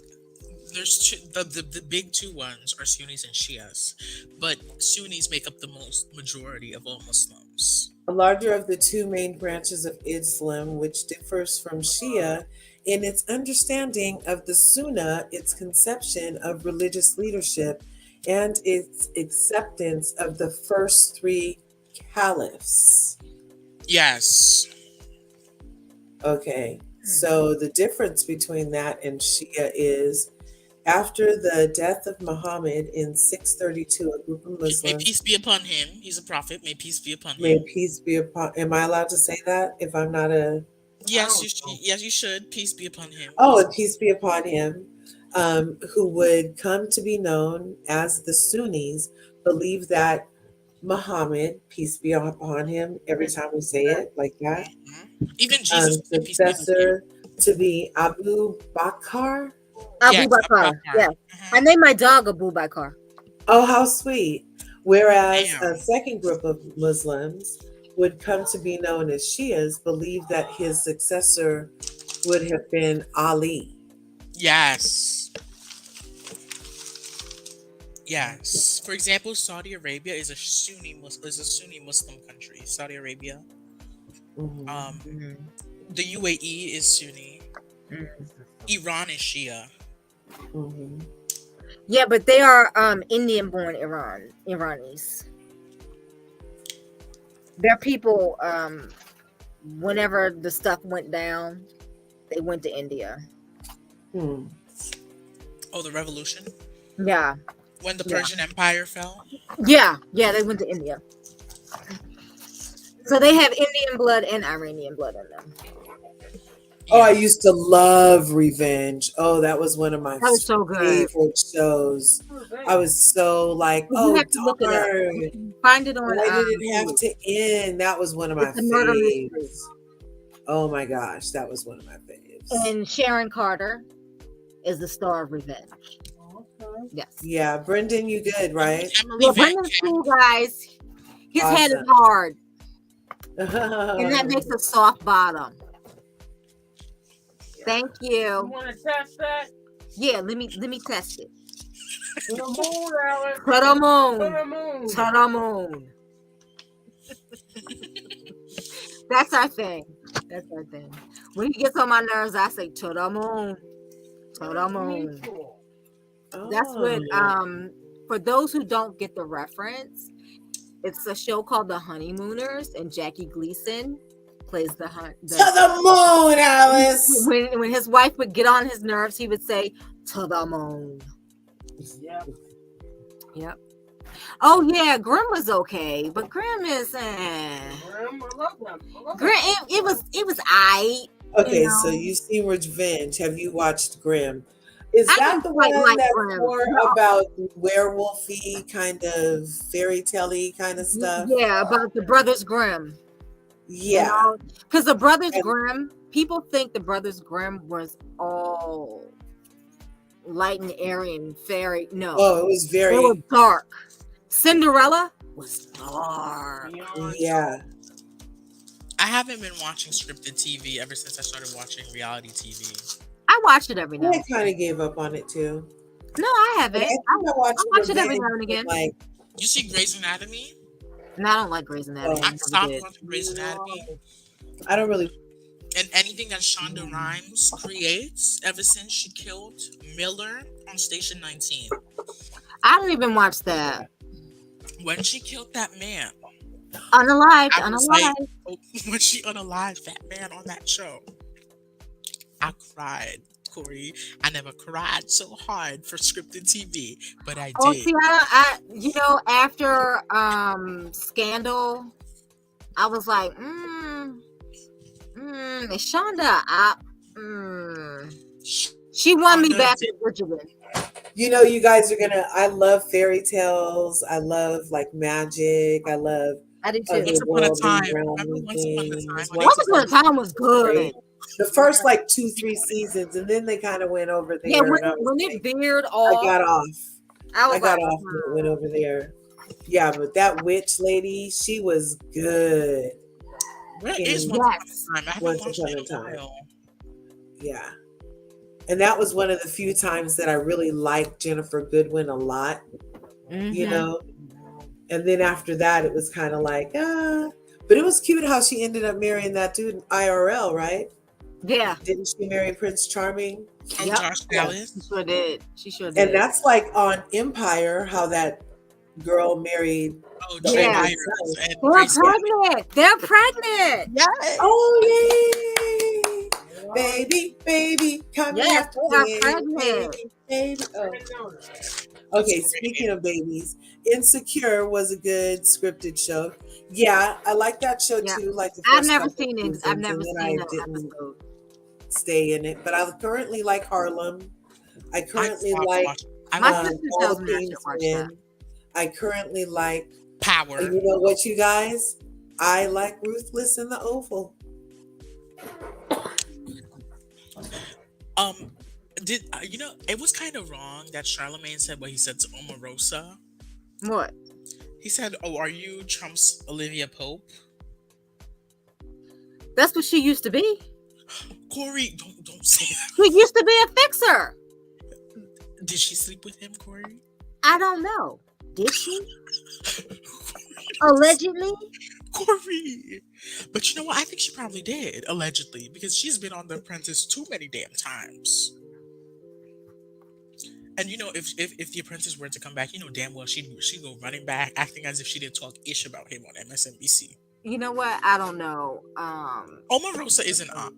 there's two, the big two ones are Sunnis and Shias, but Sunnis make up the majority of all Muslims. The larger of the two main branches of Islam, which differs from Shia in its understanding of the Sunnah, its conception of religious leadership, and its acceptance of the first three caliphs. Yes. Okay, so the difference between that and Shia is after the death of Muhammad in 632, a group of May Muslims. peace be upon him. He's a prophet. May peace be upon May him. peace be upon. Am I allowed to say that if I'm not a? Yes, yes, you should. Peace be upon him. Oh, and peace be upon him, who would come to be known as the Sunnis, believe that Muhammad, peace be upon him, every time we say it like that, Even Jesus, may peace be upon him. successor to be Abu Bakr. Abu Yes, Bakr. Abu Bakr. Yeah. Mhm. I named my dog Abu Bakr. Oh, how sweet. Whereas Damn. a second group of Muslims would come to be known as Shias, believe that his successor would have been Ali. Yes. Yes. For example, Saudi Arabia is a Sunni Muslim country. Saudi Arabia. Mhm. The UAE is Sunni. Iran is Shia. Mhm. Yeah, but they are Indian born Iranis. Their people, whenever the stuff went down, they went to India. Hmm. Oh, the revolution? Yeah. When the Yeah. Persian Empire fell? Yeah, they went to India. So they have Indian blood and Iranian blood in them. Oh, I used to love Revenge. Oh, that was one of my That was so good. favorite shows. I was so like, You oh, have to look it up. darn. Find it on. Why did it have to end? That was one of my It's a murder mystery. faves. Oh my gosh, that was one of my faves. And Sharon Carter is the star of Revenge. Yes. Yeah, Brendan, you good, right? Yeah, Brendan's cool, guys. His head is hard, and that makes a soft bottom. Thank You you. want to test that? Yeah, let me test it. To the moon, Alice. To the moon. To the moon. To the moon. That's our thing. That's our thing. When he gets on my nerves, I say to the moon. To the moon. That's what for those who don't get the reference, it's a show called The Honeymooners, and Jackie Gleason plays the to the moon, Alice. When his wife would get on his nerves, he would say to the moon. Yep. Oh yeah, Grimm was okay, but Grimm is Grim, I love them. Grimm. It was aight. Okay, you know? so you've seen Revenge. Have you watched Grimm? Is I that didn't the quite one like that's Grimm. more No. about werewolfy kind of fairy tale-y kind of stuff? Yeah, about the Brothers Grimm. Yeah. Because the Brothers Grimm, people think the Brothers Grimm was all light and airy and fairy. No. Oh, it was very. It was dark. Cinderella was dark. Yeah. I haven't been watching scripted TV ever since I started watching reality TV. I watch it every now I and kind of gave up on it too. No, I haven't. I think I watched I watch it every Revenge, now and again. Like, You see Grey's Anatomy? No, I don't like Grey's Anatomy. I stopped watching Grey's Anatomy. I don't really. And anything that Shonda Rhimes creates ever since she killed Miller on Station 19. I don't even watch that. When she killed that man, Unalived, I was unalived. like, when she unalived that man on that show, I cried, Corri. I never cried so hard for scripted TV, but I Oh, did. see, I after Scandal, I was like, is Shonda She won me Shonda back did- to Bridgerton. You know, you guys are gonna. I love fairy tales. I love like magic. I love. I did other too. Once Upon a worldly Time. realm Remember Once Upon a things. Time? Once Upon a Time was good. The first like 2-3 seasons, and then they kind of went over there. Yeah, when and I was it like, veered I off, got off. I got off and it went over there. Yeah, but that witch lady, she was good. Where in is Once Upon a Time? I haven't Once watched Upon it a in a Time. while. Yeah. And that was one of the few times that I really liked Jennifer Goodwin a lot, you know? And then after that, it was kind of like, but it was cute how she ended up marrying that dude in IRL, right? Yeah. Didn't she marry Prince Charming? Oh, Yep. Josh Dallas. She sure did. She sure did. And that's like on Empire, how that girl married. Oh, the Jay Yeah. Myers older son. and They're Grace Kelly. pregnant. They're pregnant. Yes. Oh, yay! Baby, come Yes, here. they are pregnant. Baby. Oh. Okay, speaking of babies, Insecure was a good scripted show. Yeah, I like that show Yeah. too. Like the I've first never couple seen it. seasons, I've never and then seen I an didn't episode. stay in it. But I currently like Harlem. I currently stopped like watching. I My like sister All tells me I Things should watch Men. that. I currently like. Power. You know what, you guys? I like Ruthless in the Oval. Did you know it was kind of wrong that Charlemagne said what he said to Omarosa? What? He said, "Oh, are you Trump's Olivia Pope?" That's what she used to be. Corri, don't say that. She used to be a fixer. Did she sleep with him, Corri? I don't know. Did she? Allegedly? Corri. But you know what? I think she probably did, allegedly, because she's been on The Apprentice too many damn times. And you know, if The Apprentice were to come back, you know damn well she'd go running back, acting as if she didn't talk ish about him on MSNBC. You know what? I don't know. Omarosa is an op.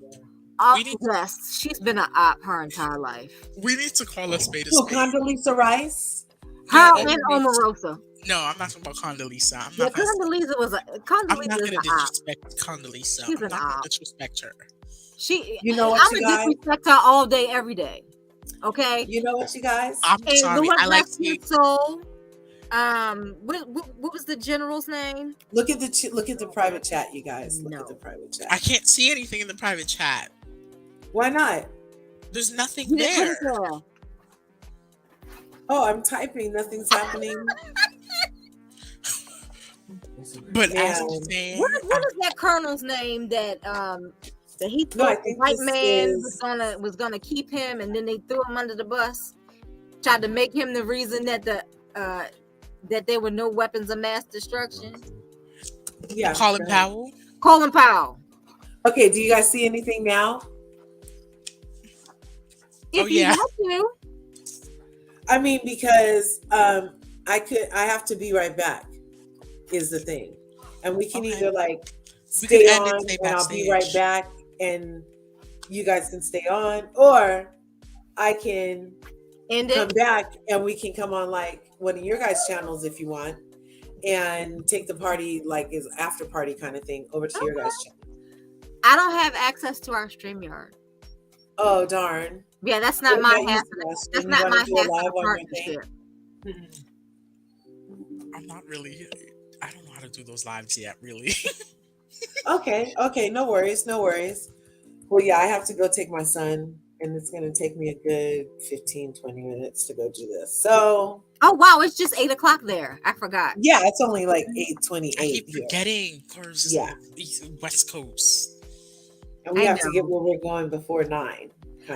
We need- Yes, she's been an op her entire life. We need to call a spade a So spade. Condoleezza Rice. Her Yeah, and Omarosa. No, I'm not talking about Condoleezza. Yeah, Condoleezza was a I'm not Condoleezza going is to an op. disrespect Condoleezza. She's I'm an not going op. to disrespect her. You know what, I'm you gonna guys? disrespect her all day, every day. Okay. You know what, you guys? I'm And sorry. the one I like Black Soul. What was the general's name? Look at the private chat, you guys. Look No. at the private I chat. can't see anything in the private chat. Why not? There's nothing You didn't put there. it there. Oh, I'm typing. Nothing's happening. But as Man. I'm saying, What is that colonel's name that he No, I thought the think white this man is- was gonna keep him, and then they threw him under the bus, tried to make him the reason that that there were no weapons of mass destruction. Yeah. Colin go ahead. Powell. Colin Powell. Okay, do you guys see anything now? If Oh, yeah. you want I mean, because I have to be right back is the thing. And we can Okay. either like We stay can end it, on stay and I'll be backstage. right back and you guys can stay on, or I can to end come it, back and we can come on like one of your guys' channels if you want and take the party like is after party kind of thing over to your guys' channel. I don't have access to our StreamYard. Oh darn. Yeah, that's not What my about you, half. Sebastian? That's You not wanna my do a half live of the on your thing? partnership. I'm not really. I don't know how to do those lives yet, really. Okay, no worries. Well, yeah, I have to go take my son, and it's going to take me a good 15-20 minutes to go do this. So, Oh wow, it's just 8:00 there. I forgot. yeah, it's only like I 8:28 keep here. forgetting. Cause Yeah. West Coast. And we I have to get know. where we're going before 9.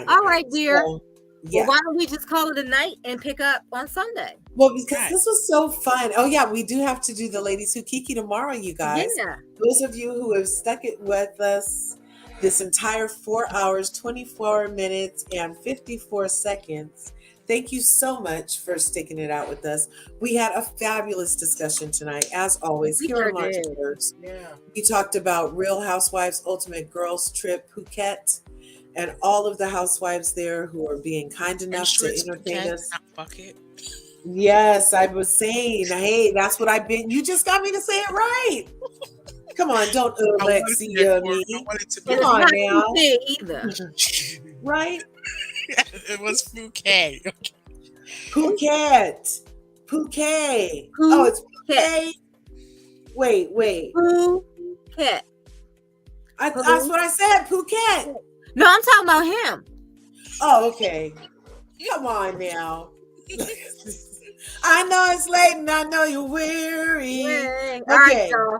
All right, dear. So, yeah. Well, why don't we just call it a night and pick up on Sunday? Well, because Right. this was so fun. Oh, yeah, we do have to do the Ladies Who Kiki tomorrow, you guys. Yeah. Those of you who have stuck it with us this entire 4 hours, 24 minutes, and 54 seconds, thank you so much for sticking it out with us. We had a fabulous discussion tonight, as always, We here sure on Large did. Words. Yeah. We talked about Real Housewives Ultimate Girls Trip Phuket and all of the housewives there who are being kind Are you enough sure to it's entertain Phuket, us. not Bucket? Yes, I was saying, hey, that's what I've been. You just got me to say it right. Come on, don't Uuhlexeeah me. I wanted to And be. it's Come on not now. Tuesday either. Right? It was Phuket. Phuket. Phuket. Oh, it's Phuket. Wait. Phuket. That's what I said. Phuket. No, I'm talking about him. Oh, okay. Come on now. I know it's late and I know you're weary. Yay. All right, Okay. y'all.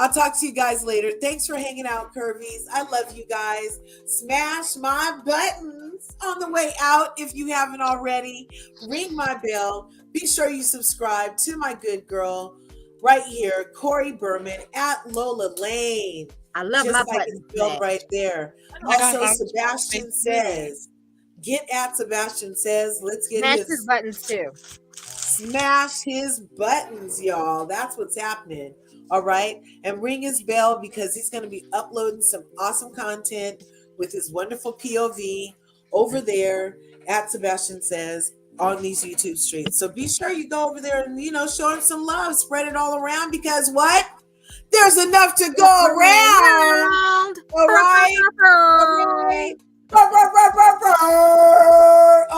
I'll talk to you guys later. Thanks for hanging out, Curvies. I love you guys. Smash my buttons on the way out if you haven't already. Ring my bell. Be sure you subscribe to my good girl right here, Corri Berman at Lola Lane. I love Just my like buttons. it's spelled smashed. right there. I got Also, on- Sebastian Thank you. says, get at Sebastian says, let's get Smash his his buttons too. smash his buttons, y'all. That's what's happening. All right. And ring his bell because he's going to be uploading some awesome content with his wonderful POV over there at Sebastian Says on these YouTube streams. So be sure you go over there and, show him some love, spread it all around because what? There's enough to go around. All right. All right.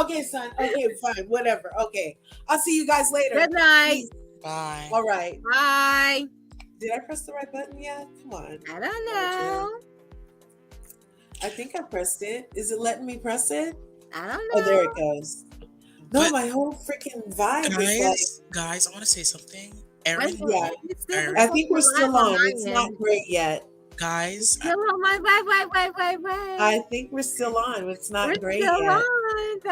Okay, son. Okay, fine. Whatever. Okay. I'll see you guys later. Good night. Peace. Bye. All right. Bye. Did I press the right button yet? Come on. I don't know. I think I pressed it. Is it letting me press it? I don't know. Oh, there it goes. No, But- my whole freaking vibe is Guys, I want to say something. Wait, Erin, Yeah. it's still Erin. like, I think we're still live on. my It's end. not great yet. guys, Still on my wait. I think we're still on. It's not We're great still yet. on. Don't